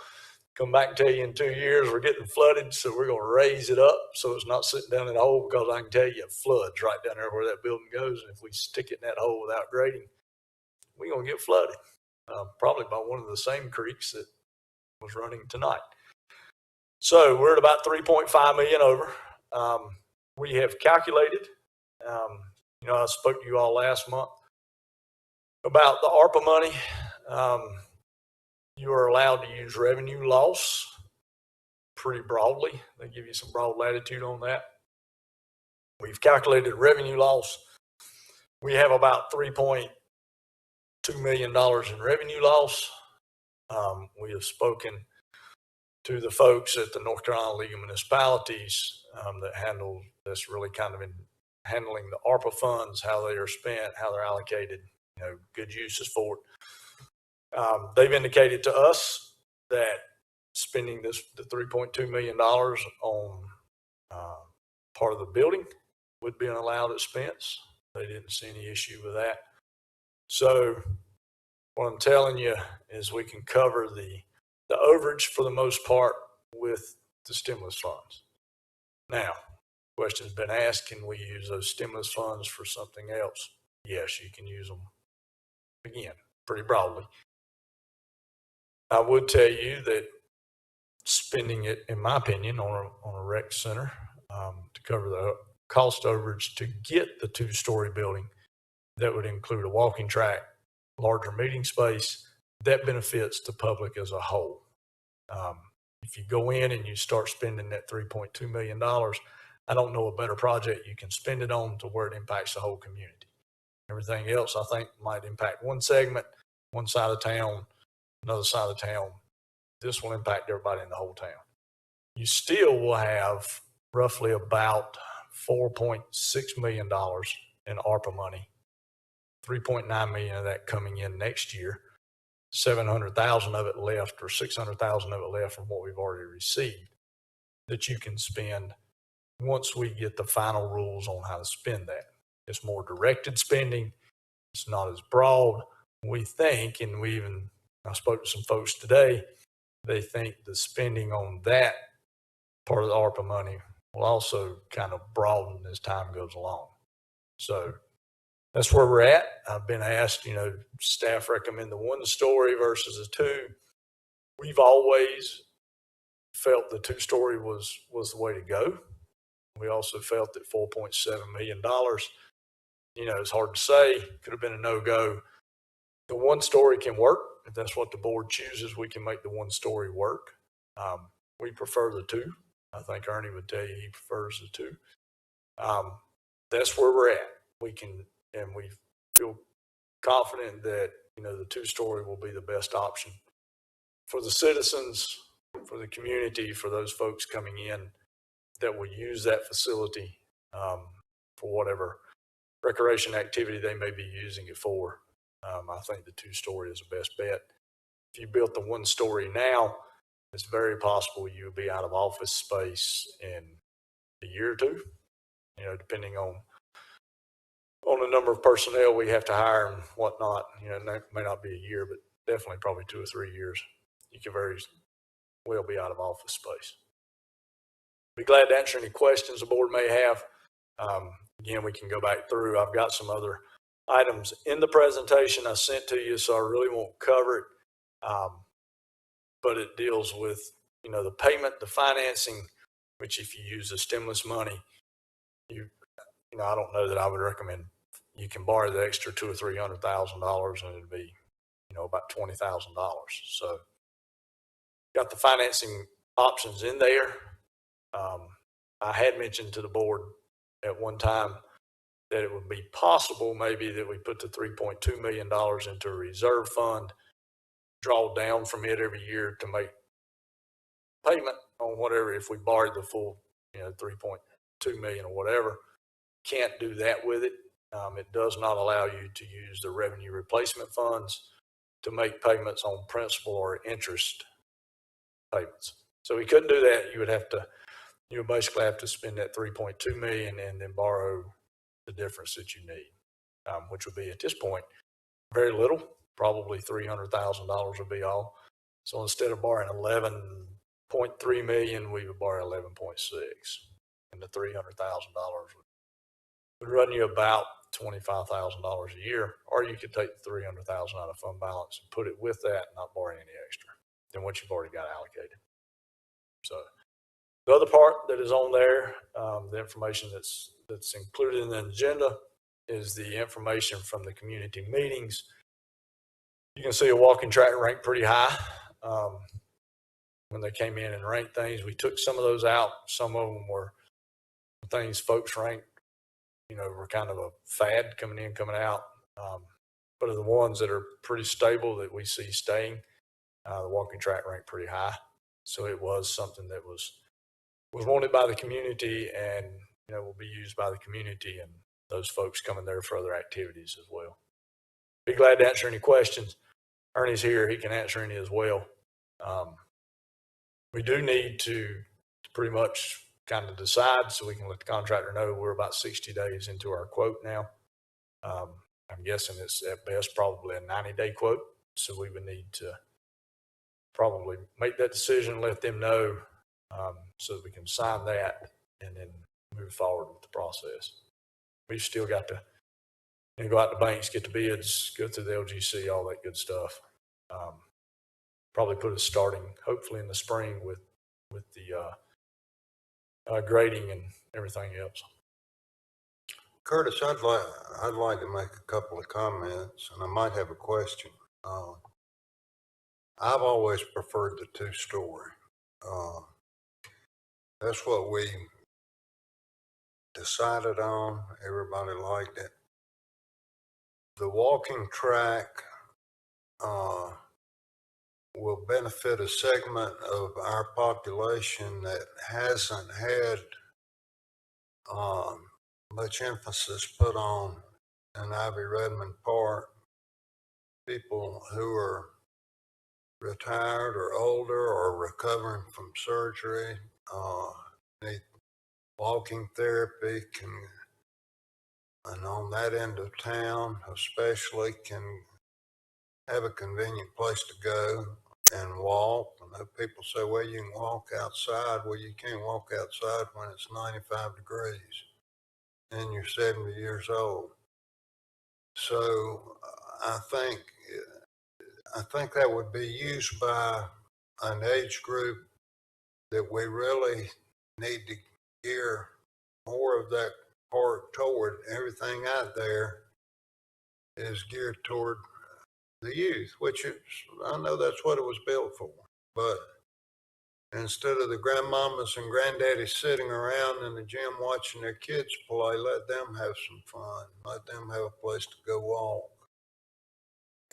Come back and tell you in 2 years we're getting flooded, so we're going to raise it up so it's not sitting down in a hole, because I can tell you it floods right down there where that building goes. And if we stick it in that hole without grading, we're going to get flooded, probably by one of the same creeks that was running tonight. So we're at about 3.5 million over. We have calculated, I spoke to you all last month about the ARPA money. You are allowed to use revenue loss pretty broadly. They give you some broad latitude on that. We've calculated revenue loss. We have about $3.2 million in revenue loss. We have spoken to the folks at the North Carolina League of Municipalities that handle this, really kind of in handling the ARPA funds, how they are spent, how they're allocated, good uses for it. They've indicated to us that spending the $3.2 million on part of the building would be an allowed expense. They didn't see any issue with that. So what I'm telling you is we can cover the overage for the most part with the stimulus funds. Now, question's been asked, can we use those stimulus funds for something else? Yes, you can use them, again, pretty broadly. I would tell you that spending it, in my opinion, on a rec center to cover the cost overage to get the two-story building, that would include a walking track, larger meeting space, that benefits the public as a whole. If you go in and you start spending that $3.2 million, I don't know a better project you can spend it on to where it impacts the whole community. Everything else, I think, might impact one segment, one side of town, another side of town. This will impact everybody in the whole town. You still will have roughly about $4.6 million in ARPA money, 3.9 million of that coming in next year, 700,000 of it left, or 600,000 of it left from what we've already received, that you can spend once we get the final rules on how to spend that. It's more directed spending. It's not as broad. We think, and I spoke to some folks today, they think the spending on that part of the ARPA money will also kind of broaden as time goes along. So that's where we're at. I've been asked, staff recommend the one-story versus a two. We've always felt the two-story was the way to go. We also felt that $4.7 million, it's hard to say, could have been a no-go. The one-story can work. If that's what the board chooses, we can make the one-story work. We prefer the two. I think Ernie would tell you he prefers the two. That's where we're at. We feel confident that, the two-story will be the best option for the citizens, for the community, for those folks coming in that will use that facility for whatever recreation activity they may be using it for. I think the two-story is the best bet. If you built the one-story now, it's very possible you'll be out of office space in a year or two, depending on the number of personnel we have to hire and whatnot. That may not be a year, but definitely probably 2 or 3 years. You can very well be out of office space. Be glad to answer any questions the board may have. Again, we can go back through. I've got some other items in the presentation I sent to you, so I really won't cover it. But it deals with, the payment, the financing, which if you use the stimulus money, I don't know that I would recommend. You can borrow the extra $200,000 or $300,000 and it'd be, about $20,000. So got the financing options in there. I had mentioned to the board at one time that it would be possible maybe that we put the $3.2 million into a reserve fund, draw down from it every year to make payment on whatever, if we borrowed the full, 3.2 million or whatever. Can't do that with it. It does not allow you to use the revenue replacement funds to make payments on principal or interest payments. So we couldn't do that. You would basically have to spend that 3.2 million and then borrow the difference that you need, which would be at this point very little, probably $300,000 would be all. So instead of borrowing 11.3 million, we would borrow 11.6, and the $300,000 would run you about $25,000 a year, or you could take the $300,000 out of fund balance and put it with that and not borrow any extra than what you've already got allocated. So The other part that is on there, the information that's included in the agenda is the information from the community meetings. You can see a walking track ranked pretty high. When they came in and ranked things, we took some of those out. Some of them were things folks ranked, were kind of a fad coming in, coming out. But of the ones that are pretty stable that we see staying, the walking track ranked pretty high. So it was something that was wanted by the community and, will be used by the community and those folks coming there for other activities as well. Be glad to answer any questions. Ernie's here. He can answer any as well. We do need to pretty much kind of decide so we can let the contractor know we're about 60 days into our quote now. I'm guessing it's at best probably a 90-day quote. So we would need to probably make that decision, let them know so that we can sign that and then move forward with the process. We've still got to go out to banks, get the bids, go through the LGC, all that good stuff. Probably put us starting hopefully in the spring with the grading and everything else. Curtis, I'd like to make a couple of comments, and I might have a question. I've always preferred the two-story. That's what we decided on. Everybody liked it. The walking track will benefit a segment of our population that hasn't had much emphasis put on in Ivy Redmond Park. People who are retired or older or recovering from surgery, need walking therapy, and on that end of town especially, can have a convenient place to go and walk. I know people say, well, you can walk outside. Well, you can't walk outside when it's 95 degrees and you're 70 years old. So I think that would be used by an age group that we really need to gear more of that park toward. Everything out there is geared toward the youth, which is, I know that's what it was built for. But instead of the grandmamas and granddaddies sitting around in the gym watching their kids play, let them have some fun. Let them have a place to go walk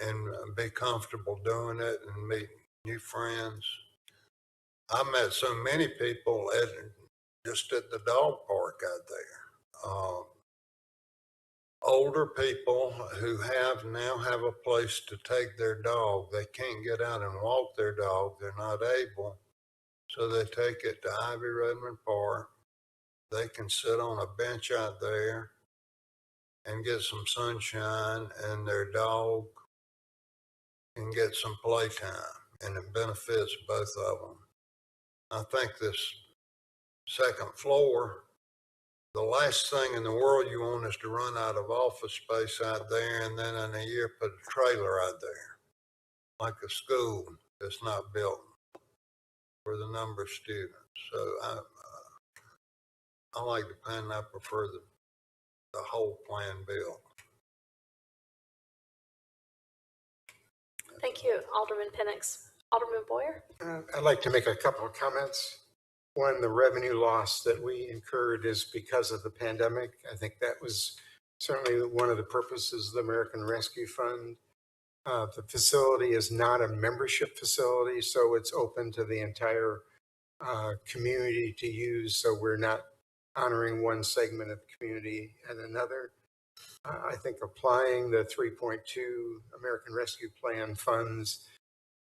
and be comfortable doing it and meet new friends. I met so many people just at the dog park out there. Older people who now have a place to take their dog. They can't get out and walk their dog. They're not able. So they take it to Ivy Redmond Park. They can sit on a bench out there and get some sunshine, and their dog can get some playtime, and it benefits both of them. I think this second floor, the last thing in the world you want is to run out of office space out there and then in a year put a trailer out there, like a school that's not built for the number of students. So I like the plan. I prefer the whole plan built. Thank you, Alderman Penix. Alderman Boyer? I'd like to make a couple of comments. One, the revenue loss that we incurred is because of the pandemic. I think that was certainly one of the purposes of the American Rescue Fund. The facility is not a membership facility, so it's open to the entire community to use. So we're not honoring one segment of the community and another. I think applying the 3.2 American Rescue Plan funds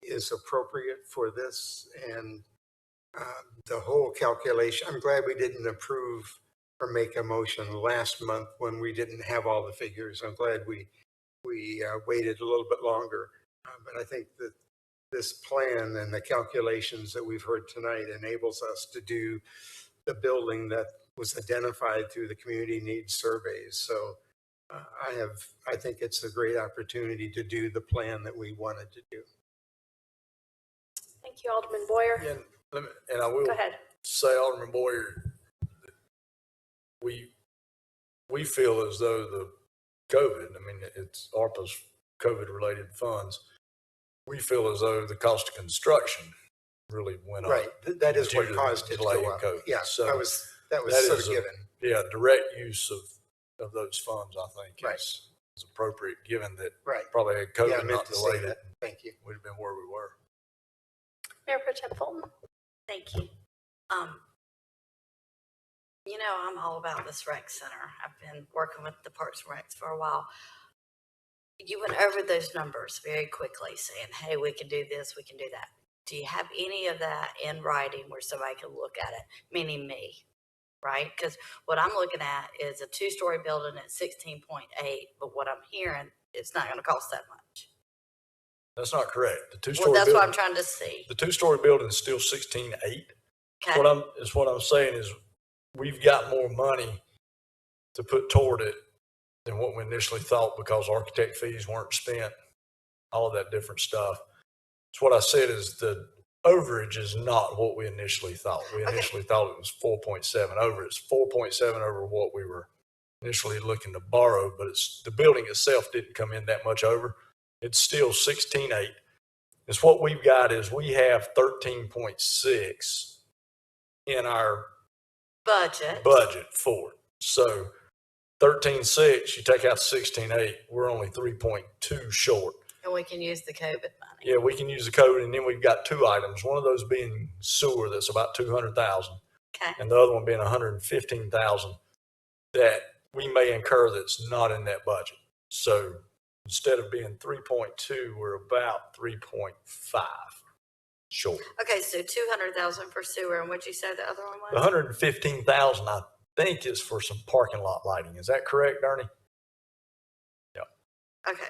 is appropriate for this, and the whole calculation. I'm glad we didn't approve or make a motion last month when we didn't have all the figures. I'm glad we waited a little bit longer, but I think that this plan and the calculations that we've heard tonight enables us to do the building that was identified through the community needs surveys. So I think it's a great opportunity to do the plan that we wanted to do. Thank you, Alderman Boyer. And I will Go ahead. say, Alderman Boyer, we feel as though the COVID, I mean, it's ARPA's COVID-related funds. We feel as though the cost of construction really went up. Right, that is due what to caused it to delay go in up. COVID. Yeah, So that was that sort is of a- given. Yeah, direct use of those funds, I think, Right. is appropriate, given that Right. probably had Yeah, I COVID meant not to say delayed that. it, Thank you. we'd have been where we were. Mayor Pro Tem Fulton. Thank you. You know, I'm all about this rec center. I've been working with the Parks and Recs for a while. You went over those numbers very quickly, saying, hey, we can do this, we can do that. Do you have any of that in writing where somebody can look at it, meaning me, right? Because what I'm looking at is a 2-story building at 16.8, but what I'm hearing, it's not going to cost that much. That's not correct. The Well, two-story that's what I'm building, trying to see. the two-story building is still 16.8. Okay. What I'm saying is we've got more money to put toward it than what we initially thought because architect fees weren't spent, all of that different stuff. So what I said is the overage is not what we initially thought. We initially thought it was 4.7 over. It's 4.7 over what we were initially looking to borrow, but it's the building itself didn't come in that much over. It's still 16.8. It's what we've got is we have 13.6 in our budget for it. So 13.6, you take out 16.8, we're only 3.2 short. And we can use the COVID money. Yeah, we can use the code, and then we've got 2 items. One of those being sewer, that's about 200,000, Okay. and the other one being 115,000 that we may incur that's not in that budget. So instead of being 3.2, we're about 3.5 short. Okay, so 200,000 for sewer, and what'd you say the other one was? The 115,000, I think, is for some parking lot lighting. Is that correct, Ernie? Yeah. Okay,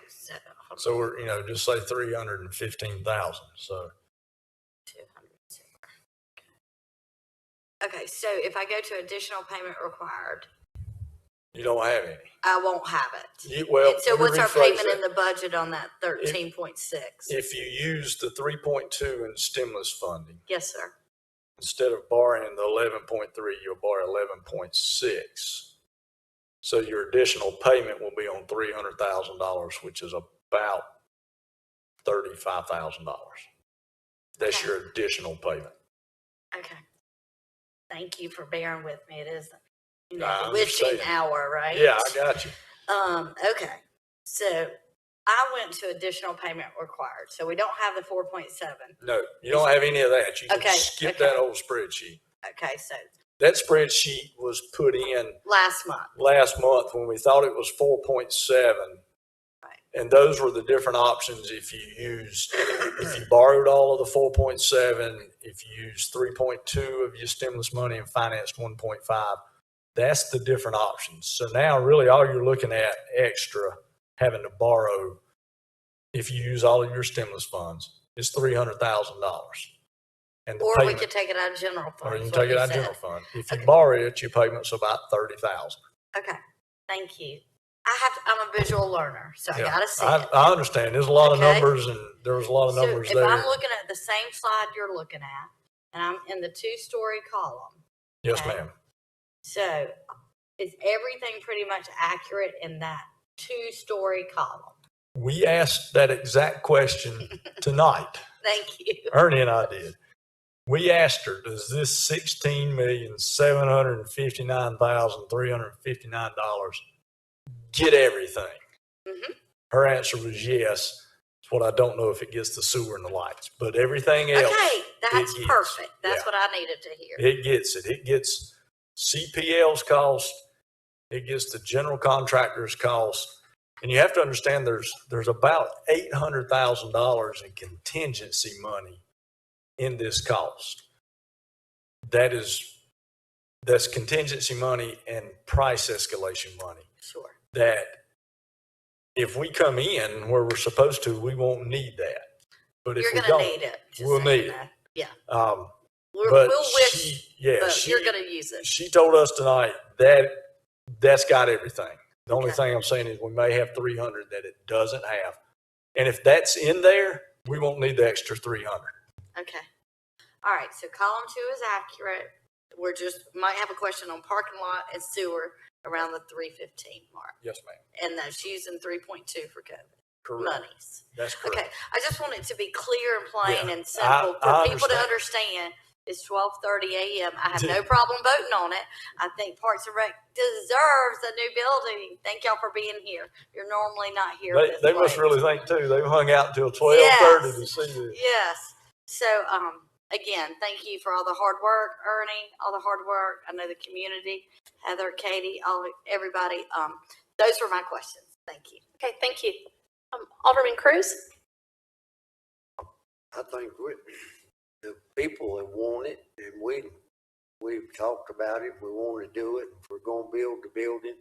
So we're, just say 315,000. So 200 sewer. Okay, so if I go to additional payment required, you don't have any. I won't have it. And So let me what's our rephrase payment that. in the budget on that 13.6? If you use the 3.2 in stimulus funding, Yes, sir. instead of borrowing the 11.3, you'll borrow 11.6. So your additional payment will be on $300,000, which is about $35,000. That's your additional payment. Okay. Thank you for bearing with me. It is, I witching understand. hour, right? Yeah, I got you. Okay. So I went to additional payment required. So we don't have the 4.7. No, you don't have any of that. You can Okay, skip okay. that whole spreadsheet. Okay, so That spreadsheet was put in last month. when we thought it was 4.7. And those were the different options if you borrowed all of the 4.7, if you used 3.2 of your stimulus money and financed 1.5, that's the different options. So now really all you're looking at extra having to borrow if you use all of your stimulus funds is $300,000. And the Or we payment, could take it out of general fund. or you is can what take it out of said. general fund. If you borrow it, your payment's about $30,000. Okay, thank you. I'm a visual learner, so I Yeah, gotta see it. I understand. There's a lot of Okay. numbers, and there was a lot of numbers So there. if I'm looking at the same slide you're looking at, and I'm in the 2-story column. Yes, okay, ma'am. So is everything pretty much accurate in that 2-story column? We asked that exact question tonight. Thank you. Ernie and I did. We asked her, does this $16,759,359 get everything? Mm-hmm. Her answer was yes. It's what I don't know if it gets the sewer and the lights, but everything else. Okay, that's it gets. perfect. That's Yeah. what I needed to hear. It gets it. It gets CPL's cost. It gets the general contractor's cost. And you have to understand there's about $800,000 in contingency money in this cost. That's contingency money and price escalation money. Sure. That if we come in where we're supposed to, we won't need that. But if You're we gonna don't, need it. just we'll so need you it. know. Yeah. But We'll wish, but she, you're gonna use it. She told us tonight that that's got everything. The only thing I'm saying is we may have 300 that it doesn't have. And if that's in there, we won't need the extra 300. Okay. All right, so column 2 is accurate. We're just, might have a question on parking lot and sewer around the 315 mark. Yes, ma'am. And that's using 3.2 for COVID Correct. monies. That's correct. Okay, I just want it to be clear and plain Yeah, and simple for I people to understand. understand. It's 12:30 a.m. I have no problem voting on it. I think Parks and Rec deserves a new building. Thank y'all for being here. You're normally not here. They must really think too. They've hung out until 12:30 to see this. Yes. So, again, thank you for all the hard work, Ernie, all the hard work. I know the community, Heather, Katie, everybody. Those were my questions. Thank you. Okay, thank you. Alderman Cruz? I think the people have wanted it, and we've talked about it. We want to do it. If we're going to build the building,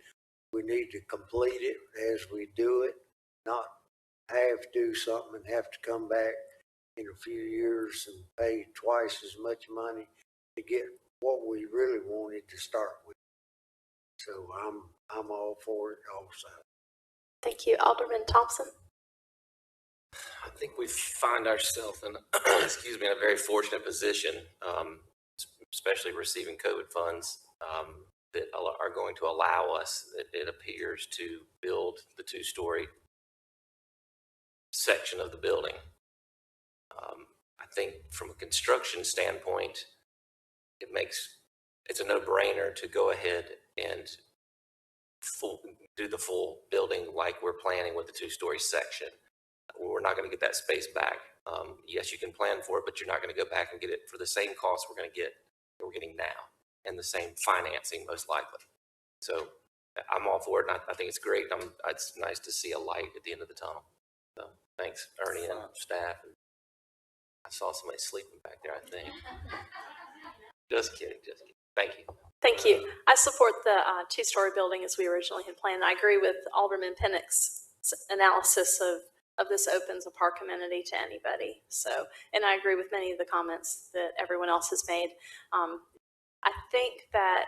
we need to complete it as we do it, not have to do something and have to come back in a few years and pay twice as much money to get what we really wanted to start with. So I'm all for it also. Thank you. Alderman Thompson? I think we find ourselves in, excuse me, in a very fortunate position, especially receiving COVID funds that are going to allow us, it appears, to build the two-story section of the building. I think from a construction standpoint, it's a no-brainer to go ahead and do the full building like we're planning with the two-story section. We're not going to get that space back. Yes, you can plan for it, but you're not going to go back and get it for the same cost we're getting now, and the same financing most likely. So I'm all for it, and I think it's great. It's nice to see a light at the end of the tunnel. So thanks, Ernie and staff. I saw somebody sleeping back there, I think. Just kidding. Thank you. Thank you. I support the two-story building as we originally had planned. I agree with Alderman Pinnock's analysis of this opens a park amenity to anybody. So, and I agree with many of the comments that everyone else has made. I think that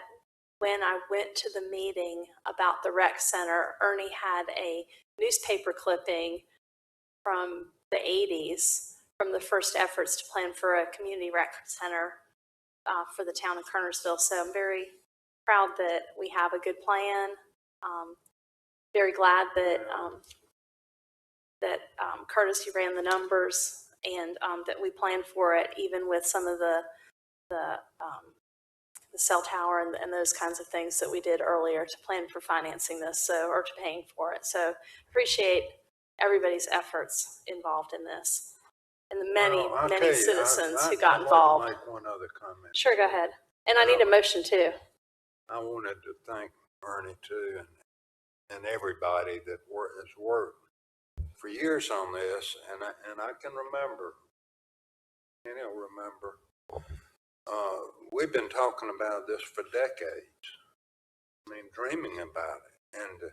when I went to the meeting about the rec center, Ernie had a newspaper clipping from the 80s from the first efforts to plan for a community rec center for the town of Kernersville. So I'm very proud that we have a good plan. Very glad that Curtis, you ran the numbers, and that we planned for it, even with some of the cell tower and those kinds of things that we did earlier to plan for financing this, or to paying for it. So appreciate everybody's efforts involved in this, and the many citizens who got involved. I'd like to make one other comment. Sure, go ahead. And I need a motion too. I wanted to thank Ernie too, and everybody that has worked for years on this, and I can remember, and he'll remember, we've been talking about this for decades. I mean, dreaming about it, and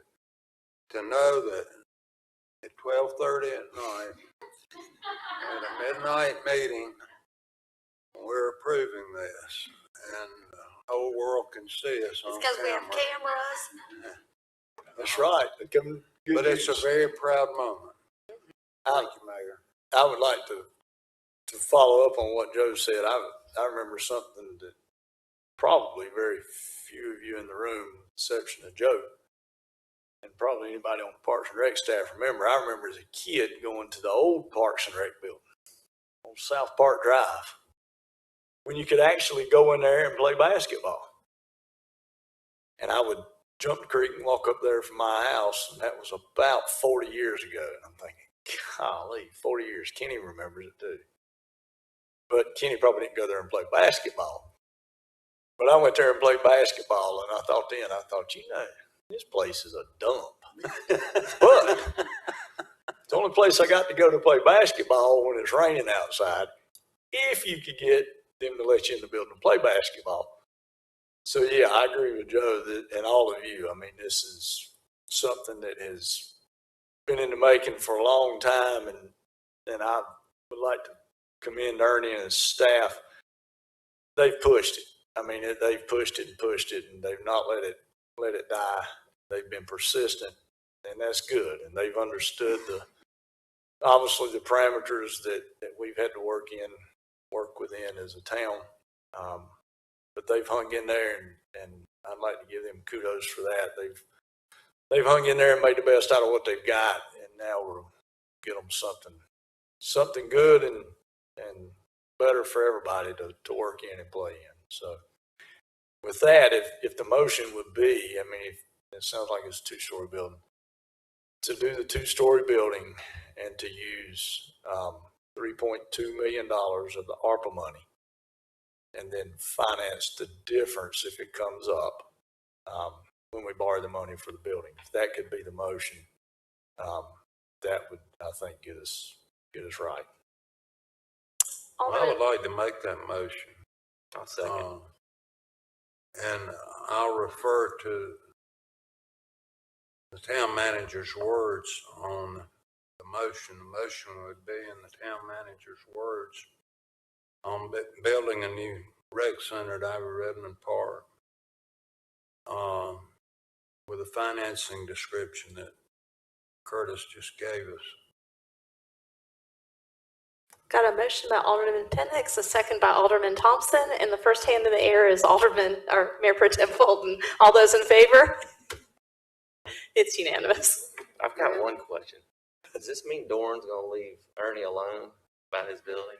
to know that at 12:30 at night, at a midnight meeting, we're approving this, and the whole world can see us on camera. It's because we have cameras. That's right. But it's a very proud moment. Thank you, Mayor. I would like to follow up on what Joe said. I remember something that probably very few of you in the room, exception of Joe, and probably anybody on the Parks and Rec staff remember. I remember as a kid going to the old Parks and Rec building on South Park Drive, when you could actually go in there and play basketball. And I would jump the creek and walk up there from my house, and that was about 40 years ago. And I'm thinking, golly, 40 years. Kenny remembers it too. But Kenny probably didn't go there and play basketball. But I went there and played basketball, and I thought, this place is a dump. But it's the only place I got to go to play basketball when it's raining outside, if you could get them to let you in the building to play basketball. So yeah, I agree with Joe and all of you. I mean, this is something that has been in the making for a long time, and I would like to commend Ernie and his staff. They've pushed it. I mean, they've pushed it, and they've not let it die. They've been persistent, and that's good. And they've understood obviously the parameters that we've had to work within as a town. but they've hung in there, and I'd like to give them kudos for that. They've hung in there and made the best out of what they've got, and now we'll get them something good and better for everybody to work in and play in. So with that, if the motion would be, I mean, it sounds like it's a 2-story building, to do the 2-story building and to use $3.2 million of the ARPA money, and then finance the difference if it comes up when we borrow the money for the building. If that could be the motion, that would, I think, get us right. I would like to make that motion. I'll second. And I'll refer to the town manager's words on the motion. The motion would be in the town manager's words on building a new rec center at Ivy Redmond Park with a financing description that Curtis just gave us. Got a motion by Alderman Penix, a second by Alderman Thompson, and the first hand in the air is Mayor Pro Tem Bolden. All those in favor? It's unanimous. I've got one question. Does this mean Doran's going to leave Ernie alone about his building?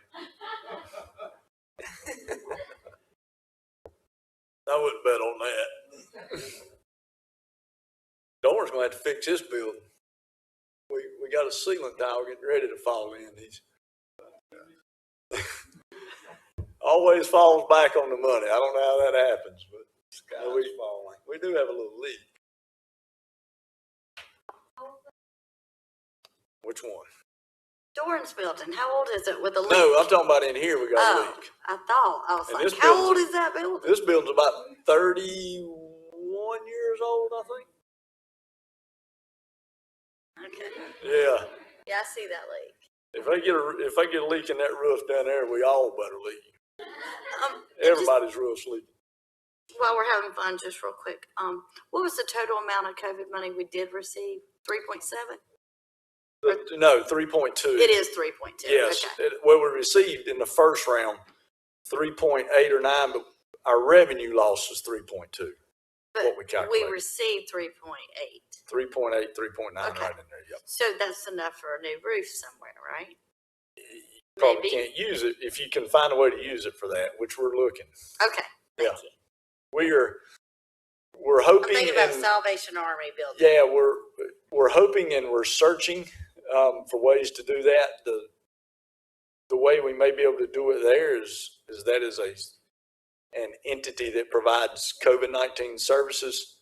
I wouldn't bet on that. Doran's going to have to fix his building. We got a ceiling tile getting ready to fall in. He's always falls back on the money. I don't know how that happens, but we do have a little leak. Which one? Doran's building, how old is it with a leak? No, I'm talking about in here. We got a leak. I was And like, this how old building's- is that building? This building's about 31 years old, I think. Okay. Yeah. Yeah, I see that leak. If I get a leak in that roof down there, we all better leak. And Everybody's roof's leaking. just, while we're having fun, just real quick, what was the total amount of COVID money we did receive? 3.7? No, 3.2. It is 3.2. Yes. Okay. What we received in the first round, 3.8 or 9, but our revenue loss was 3.2. But what we calculated. we received 3.8. 3.8, 3.9 Okay. right in there. Yep. So that's enough for a new roof somewhere, right? Probably Maybe. can't use it if you can find a way to use it for that, which we're looking. Okay. Yeah. We're hoping. I'm thinking about and- Salvation Army building. Yeah, we're hoping and we're searching for ways to do that. The way we may be able to do it there is an entity that provides COVID-19 services.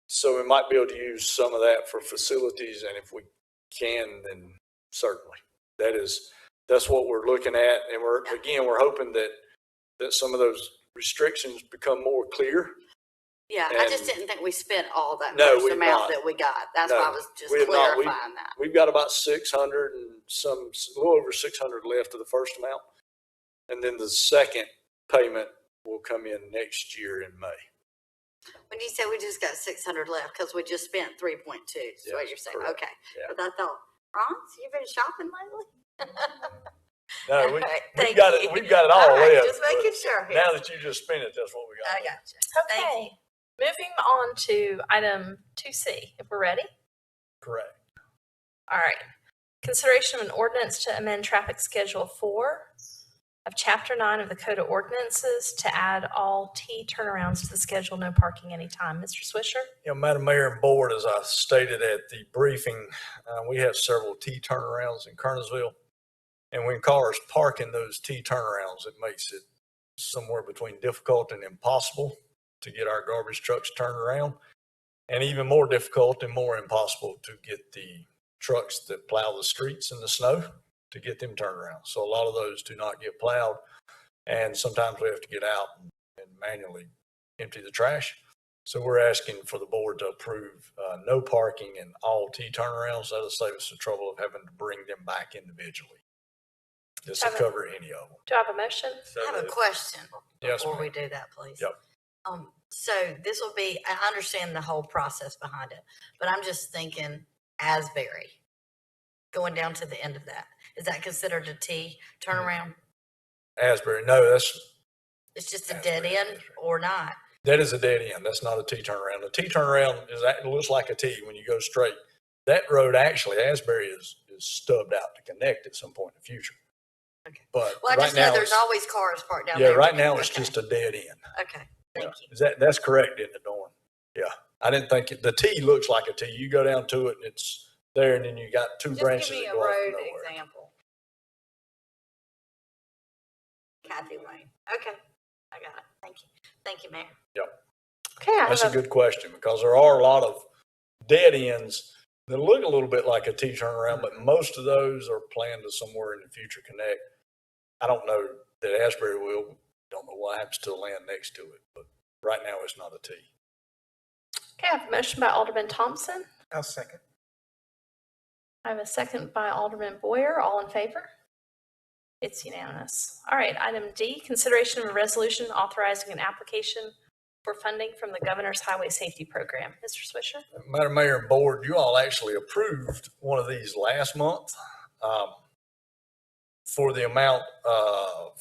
So we might be able to use some of that for facilities, and if we can, then certainly that's what we're looking at. And we're hoping that some of those restrictions become more clear. Yeah, I just didn't think we spent all that No, first we've amount not. that we got. That's No, why I was just we have not. clarifying that. We've got about 600 and a little over 600 left of the first amount. And then the second payment will come in next year in May. When you said we just got 600 left because we just spent 3.2, is what you're saying. correct. Okay. Yeah. But I thought, Ron, you've been shopping lately? No, All right, we've thank got you. it. We've got it all All right, left. just making but sure. Now that you just spent it, that's what we got. I got you. Okay. Moving on to item 2C, if we're ready. Correct. All right. Consideration of an ordinance to amend traffic schedule 4 of chapter 9 of the Code of Ordinances to add all T turnarounds to the schedule, no parking anytime. Mr. Swisher? Madam Mayor and Board, as I stated at the briefing, we have several T turnarounds in Kernersville. And when cars park in those T turnarounds, it makes it somewhere between difficult and impossible to get our garbage trucks turned around, and even more difficult and more impossible to get the trucks that plow the streets in the snow to get them turned around. So a lot of those do not get plowed, and sometimes we have to get out and manually empty the trash. So we're asking for the board to approve no parking in all T turnarounds. That'll save us the trouble of having to bring them back individually. This will cover any of them. Do I have a motion? I have a question Yes, before ma'am. we do that, please. Yep. So this will be, I understand the whole process behind it, but I'm just thinking Asbury, going down to the end of that. Is that considered a T turnaround? Asbury, no, It's just a dead end or not? That is a dead end. That's not a T turnaround. A T turnaround it looks like a T when you go straight. That road actually, Asbury is stubbed out to connect at some point in the future. Okay. But Well, I right just know now there's it's- always cars parked down Yeah, there. right now it's Okay. just a dead end. Okay, thank you. That's correct, isn't it, Dawn? Yeah. I didn't think the T looks like a T. You go down to it and it's there, and then you got two branches Just give me that a go off road nowhere. example. Kathy Lane. Okay, I got it. Thank you. Thank you, Mayor. Yep. Okay, That's a good question because there are a lot of dead ends that look a little bit like a T turnaround, but most of those are planned to somewhere in the future connect. I don't know that Asbury will. Don't know what happens to the land next to it, but right now it's not a T. Okay, I have a motion by Alderman Thompson. I'll second. I have a second by Alderman Boyer. All in favor? It's unanimous. All right, item D, consideration of a resolution authorizing an application for funding from the Governor's Highway Safety Program. Mr. Swisher? Madam Mayor and Board, you all actually approved one of these last month for the amount of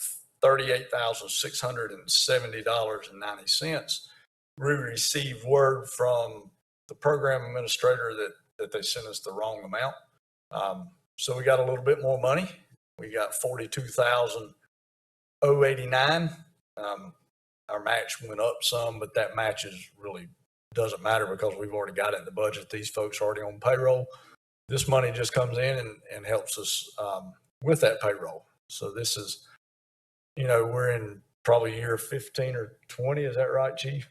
$38,670.90. We received word from the program administrator that they sent us the wrong amount. So we got a little bit more money. We got $42,089. Our match went up some, but that match really doesn't matter because we've already got it in the budget. These folks are already on payroll. This money just comes in and helps us with that payroll. So this is, we're in probably year 15 or 20. Is that right, Chief?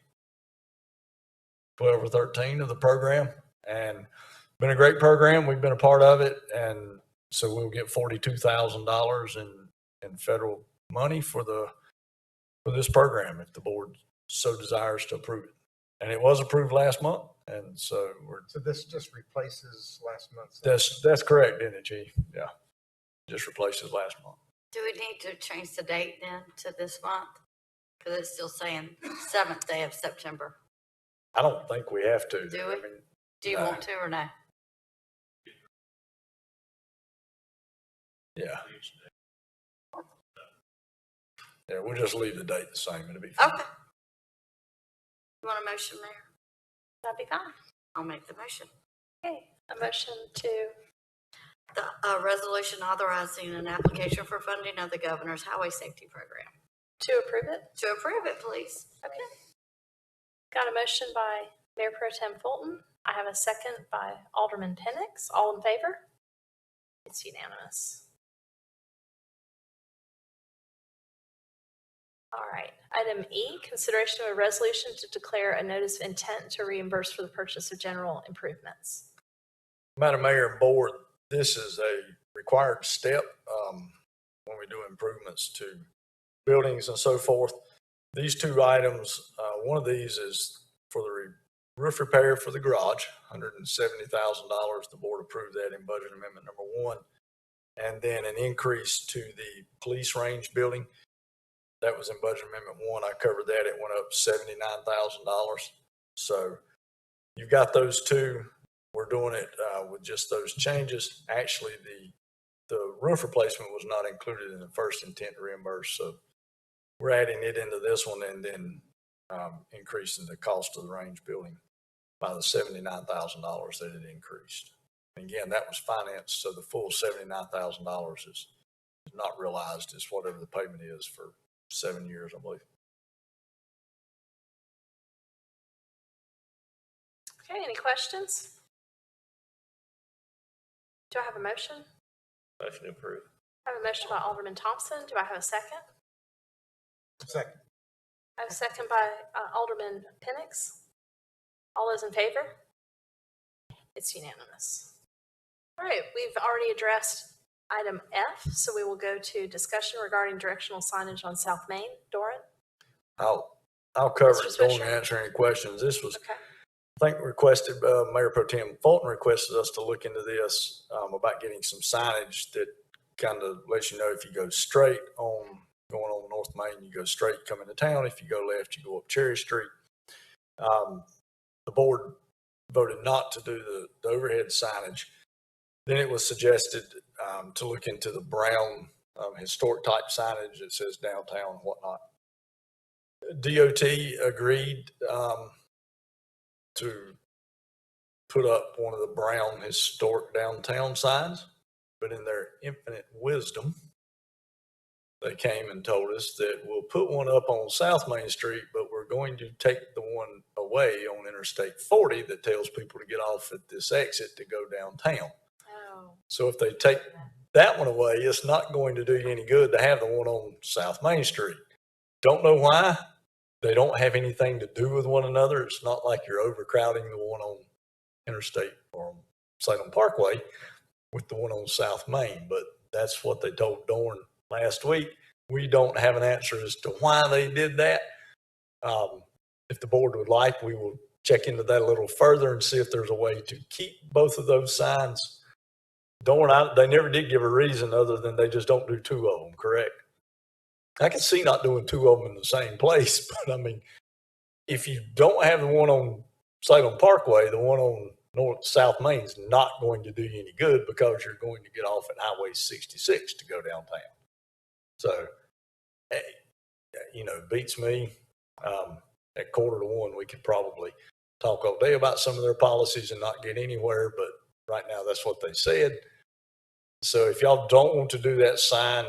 12 or 13 of the program, and been a great program. We've been a part of it, and so we'll get $42,000 in federal money for this program if the board so desires to approve it. And it was approved last month, and so So this just replaces last month's. that's correct, isn't it, Chief? Yeah, just replaces last month. Do we need to change the date then to this month? Because it's still saying 7th day of September. I don't think we have to. Do we? I mean, Do you no. want to or no? Yeah. Yeah, we'll just leave the date the same. It'll be fine. Okay. You want a motion, Mayor? That'd be fine. I'll make the motion. Okay, a motion to, The resolution authorizing an application for funding of the Governor's Highway Safety Program. approve it. To approve it, please. Okay. Got a motion by Mayor Pro Tem Fulton. I have a second by Alderman Penix. All in favor? It's unanimous. All right. Item E, consideration of a resolution to declare a notice of intent to reimburse for the purchase of general improvements. Madam Mayor and Board, this is a required step when we do improvements to buildings and so forth. These two items, one of these is for the roof repair for the garage, $170,000. The board approved that in budget amendment number 1. And then an increase to the police range building. That was in budget amendment 1. I covered that. It went up $79,000. So you've got those two. We're doing it with just those changes. Actually, the roof replacement was not included in the first intent to reimburse. So we're adding it into this one and then increasing the cost of the range building by the $79,000 that it increased. And again, that was financed, so the full $79,000 is not realized. It's whatever the payment is for 7 years, I believe. Okay, any questions? Do I have a motion? Motion approved. I have a motion by Alderman Thompson. Do I have a second? Second. I have a second by Alderman Penix. All those in favor? It's unanimous. All right, we've already addressed item F, so we will go to discussion regarding directional signage on South Main. Doran? I'll cover Mr. it. Don't Swisher? answer any questions. This was, Okay. I think, requested, Mayor Pro Tem Fulton requested us to look into this about getting some signage that kind of lets you know if you go straight on, going on North Main, you go straight, come into town. If you go left, you go up Cherry Street. The board voted not to do the overhead signage. Then it was suggested to look into the brown historic type signage that says downtown and whatnot. DOT agreed to put up one of the brown historic downtown signs, but in their infinite wisdom, they came and told us that we'll put one up on South Main Street, but we're going to take the one away on Interstate 40 that tells people to get off at this exit to go downtown. Oh. So if they take that one away, it's not going to do you any good to have the one on South Main Street. Don't know why. They don't have anything to do with one another. It's not like you're overcrowding the one on Interstate or Salem Parkway with the one on South Main, but that's what they told Dorn last week. We don't have an answer as to why they did that. If the board would like, we will check into that a little further and see if there's a way to keep both of those signs. Dorn, they never did give a reason other than they just don't do two of them, correct? I can see not doing two of them in the same place, but I mean, if you don't have the one on Salem Parkway, the one on South Main is not going to do you any good because you're going to get off at Highway 66 to go downtown. So, beats me. At 1:45, we could probably talk all day about some of their policies and not get anywhere, but right now that's what they said. So if y'all don't want to do that sign,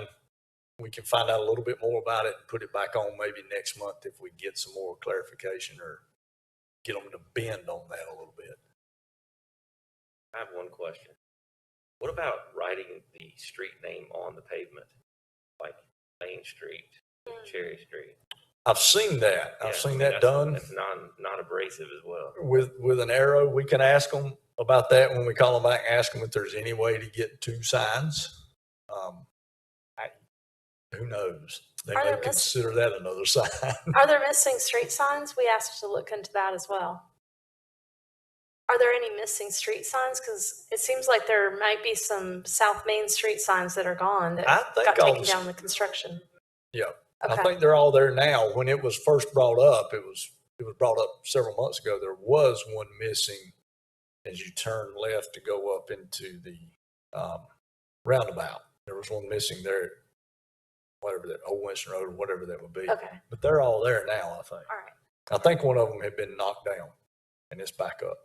we can find out a little bit more about it and put it back on maybe next month if we get some more clarification or get them to bend on that a little bit. I have one question. What about writing the street name on the pavement, like Main Street, Cherry Street? I've seen that. I've seen that done. That's non-abrasive as well. With an arrow, we can ask them about that when we call them back, ask them if there's any way to get two signs. Who knows? They may consider that another sign. Are there missing street signs? We asked to look into that as well. Are there any missing street signs? Because it seems like there might be some South Main Street signs that are gone that got taken down with construction. Yeah. Okay. I think they're all there now. When it was first brought up, it was brought up several months ago. There was one missing as you turn left to go up into the roundabout. There was one missing there, whatever that, Old Winston Road or whatever that would be. Okay. But they're all there now, I think. All right. I think one of them had been knocked down and it's back up.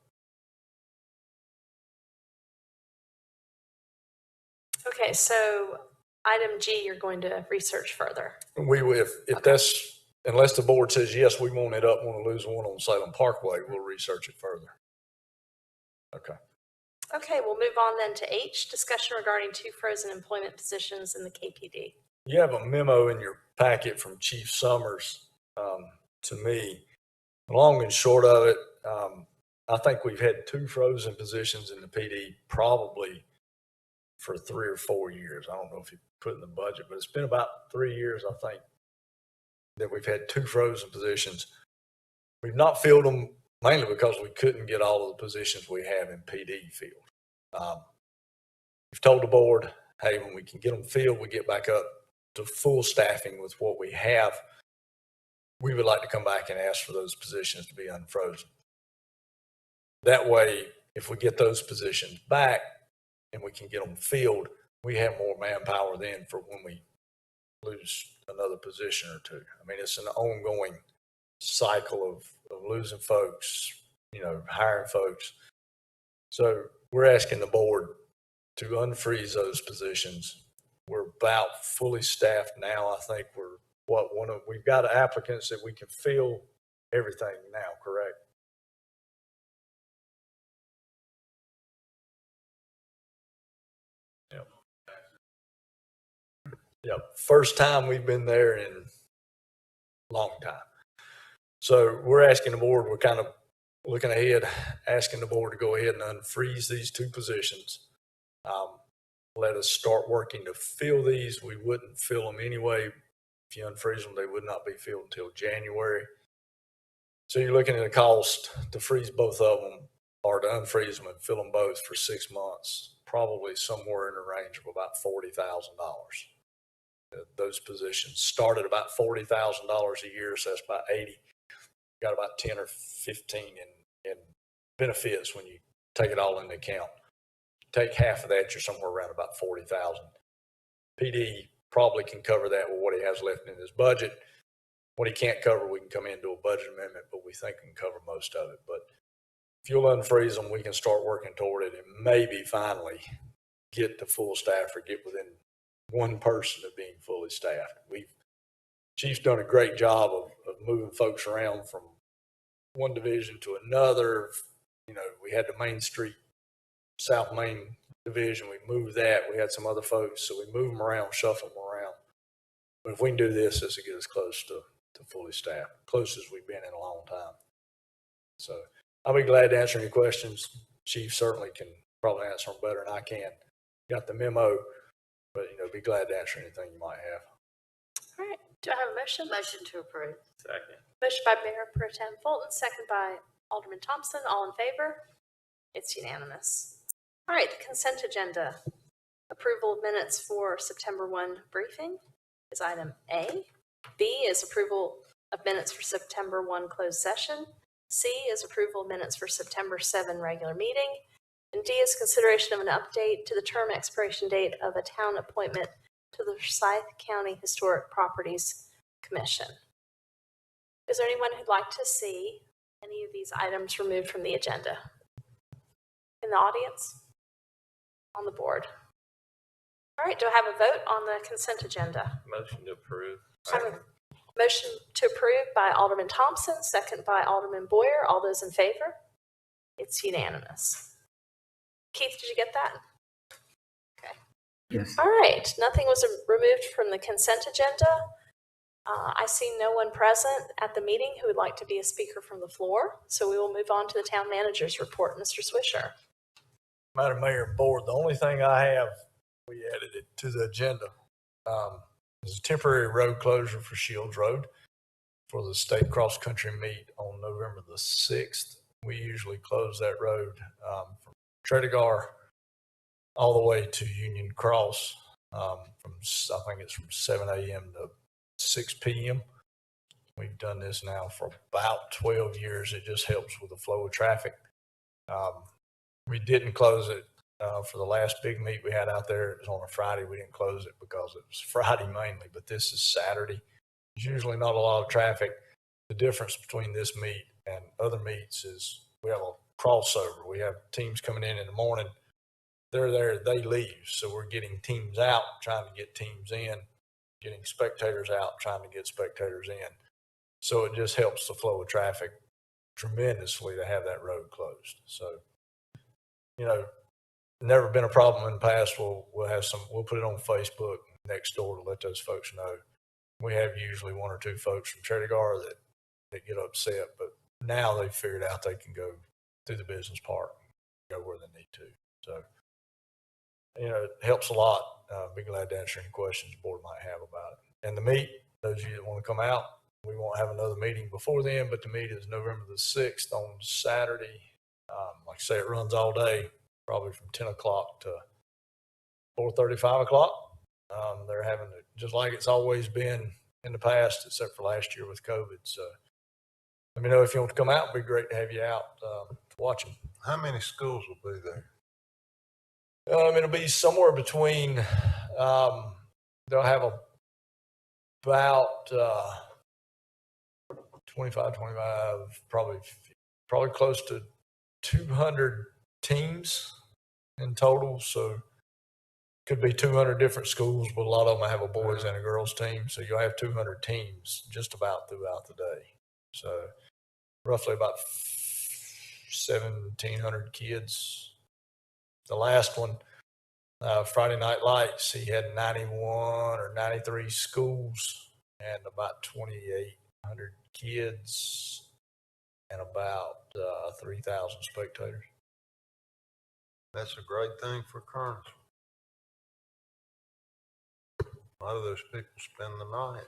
Okay, so item G, you're going to research further. We will, if that's, unless the board says, yes, we want it up, want to lose one on Salem Parkway, we'll research it further. Okay. Okay, we'll move on then to H, discussion regarding two frozen employment positions in the KPD. You have a memo in your packet from Chief Summers to me. Long and short of it, I think we've had two frozen positions in the PD probably for 3 or 4 years. I don't know if you put in the budget, but it's been about 3 years, I think, that we've had two frozen positions. We've not filled them mainly because we couldn't get all of the positions we have in PD filled. We've told the board, hey, when we can get them filled, we get back up to full staffing with what we have. We would like to come back and ask for those positions to be unfrozen. That way, if we get those positions back and we can get them filled, we have more manpower then for when we lose another position or two. I mean, it's an ongoing cycle of losing folks, hiring folks. So we're asking the board to unfreeze those positions. We're about fully staffed now. I think we've got applicants that we can fill everything now, correct? Yep. First time we've been there in a long time. So we're asking the board, we're kind of looking ahead, asking the board to go ahead and unfreeze these two positions. Let us start working to fill these. We wouldn't fill them anyway. If you unfreeze them, they would not be filled until January. So you're looking at a cost to freeze both of them or to unfreeze them and fill them both for 6 months, probably somewhere in the range of about $40,000. Those positions start at about $40,000 a year, so that's about 80. Got about 10 or 15 in benefits when you take it all into account. Take half of that, you're somewhere around about 40,000. PD probably can cover that with what he has left in his budget. what he can't cover, we can come in and do a budget amendment, but we think we can cover most of it. But if you'll unfreeze them, we can start working toward it and maybe finally get to full staff or get within one person of being fully staffed. Chief's done a great job of moving folks around from one division to another. You know, we had the Main Street, South Main division. We moved that. We had some other folks, so we move them around, shuffle them around. But if we can do this, this will get us close to fully staffed, closest we've been in a long time. So I'll be glad to answer any questions. Chief certainly can probably answer them better than I can. Got the memo, but be glad to answer anything you might have. All right. Do I have a motion? Motion to approve. Second. Motion by Mayor Pro Tem Fulton, second by Alderman Thompson. All in favor? It's unanimous. All right, the consent agenda. Approval of minutes for September 1 briefing is item A. B is approval of minutes for September 1 closed session. C is approval of minutes for September 7 regular meeting. And D is consideration of an update to the term expiration date of a town appointment to the Forsyth County Historic Properties Commission. Is there anyone who'd like to see any of these items removed from the agenda? In the audience? On the board? All right, do I have a vote on the consent agenda? Motion to approve. I have a motion to approve by Alderman Thompson, second by Alderman Boyer. All those in favor? It's unanimous. Keith, did you get that? Okay. Yes. All right, nothing was removed from the consent agenda. I see no one present at the meeting who would like to be a speaker from the floor, so we will move on to the town manager's report. Mr. Swisher. Madam Mayor and Board, the only thing I have, we added it to the agenda, is a temporary road closure for Shields Road for the state cross-country meet on November the 6th. We usually close that road from Tredegar all the way to Union Cross I think it's from 7 a.m. to 6 p.m. We've done this now for about 12 years. It just helps with the flow of traffic. We didn't close it for the last big meet we had out there. It was on a Friday. We didn't close it because it was Friday mainly, but this is Saturday. There's usually not a lot of traffic. The difference between this meet and other meets is we have a crossover. We have teams coming in the morning. They're there, they leave. So we're getting teams out, trying to get teams in, getting spectators out, trying to get spectators in. So it just helps the flow of traffic tremendously to have that road closed. So, never been a problem in the past. We'll put it on Facebook next door to let those folks know. We have usually one or two folks from Tredegar that get upset, but now they've figured out they can go through the business park, go where they need to. So, it helps a lot. Be glad to answer any questions the board might have about it. And the meet, those of you that want to come out, we won't have another meeting before then, but the meet is November the 6th on Saturday. Like I say, it runs all day, probably from 10 o'clock to 4:30, 5 o'clock. They're having it just like it's always been in the past, except for last year with COVID. So let me know if you want to come out. It'd be great to have you out to watch them. How many schools will be there? It'll be somewhere between, they'll have about 25, probably close to 200 teams in total. So could be 200 different schools, but a lot of them have a boys and a girls team. So you'll have 200 teams just about throughout the day. So roughly about 1,700 kids. The last one, Friday Night Lights, he had 91 or 93 schools and about 2,800 kids and about 3,000 spectators. That's a great thing for Kernersville. A lot of those people spend the night.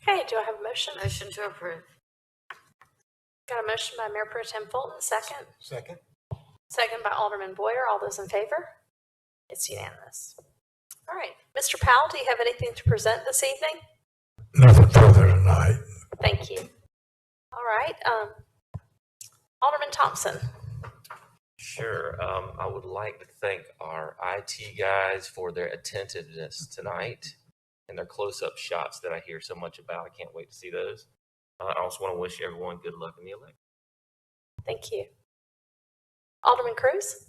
Okay, do I have a motion? Motion to approve. Got a motion by Mayor Pro Tem Fulton, second. Second. Second by Alderman Boyer. All those in favor? It's unanimous. All right. Mr. Powell, do you have anything to present this evening? Nothing further tonight. Thank you. All right. Alderman Thompson. Sure. I would like to thank our IT guys for their attentiveness tonight and their close-up shots that I hear so much about. I can't wait to see those. I also want to wish everyone good luck in the election. Thank you. Alderman Cruz?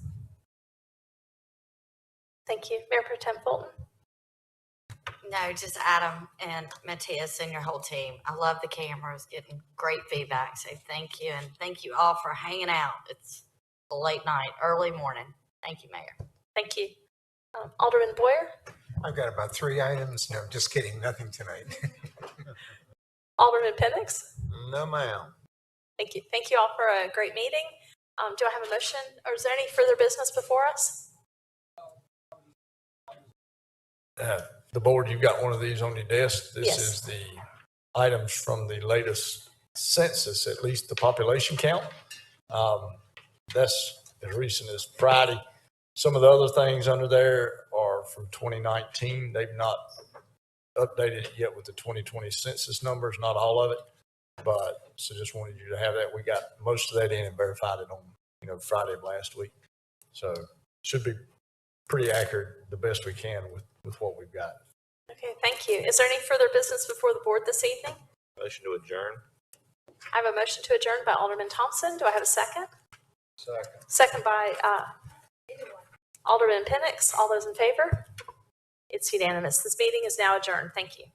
Thank you. Mayor Pro Tem Fulton? No, just Adam and Matthias and your whole team. I love the cameras, getting great feedback. So thank you. And thank you all for hanging out. It's a late night, early morning. Thank you, Mayor. Thank you. Alderman Boyer? I've got about 3 items. No, just kidding. Nothing tonight. Alderman Penix? No, ma'am. Thank you. Thank you all for a great meeting. Do I have a motion, or is there any further business before us? The board, you've got one of these on your desk. This Yes. is the items from the latest census, at least the population count. That's as recent as Friday. Some of the other things under there are from 2019. They've not updated it yet with the 2020 census numbers, not all of it. But so just wanted you to have that. We got most of that in and verified it on, Friday of last week. So should be pretty accurate, the best we can with what we've got. Okay, thank you. Is there any further business before the board this evening? Motion to adjourn. I have a motion to adjourn by Alderman Thompson. Do I have a second? Second. Second by Alderman Penix. All those in favor? It's unanimous. This meeting is now adjourned. Thank you.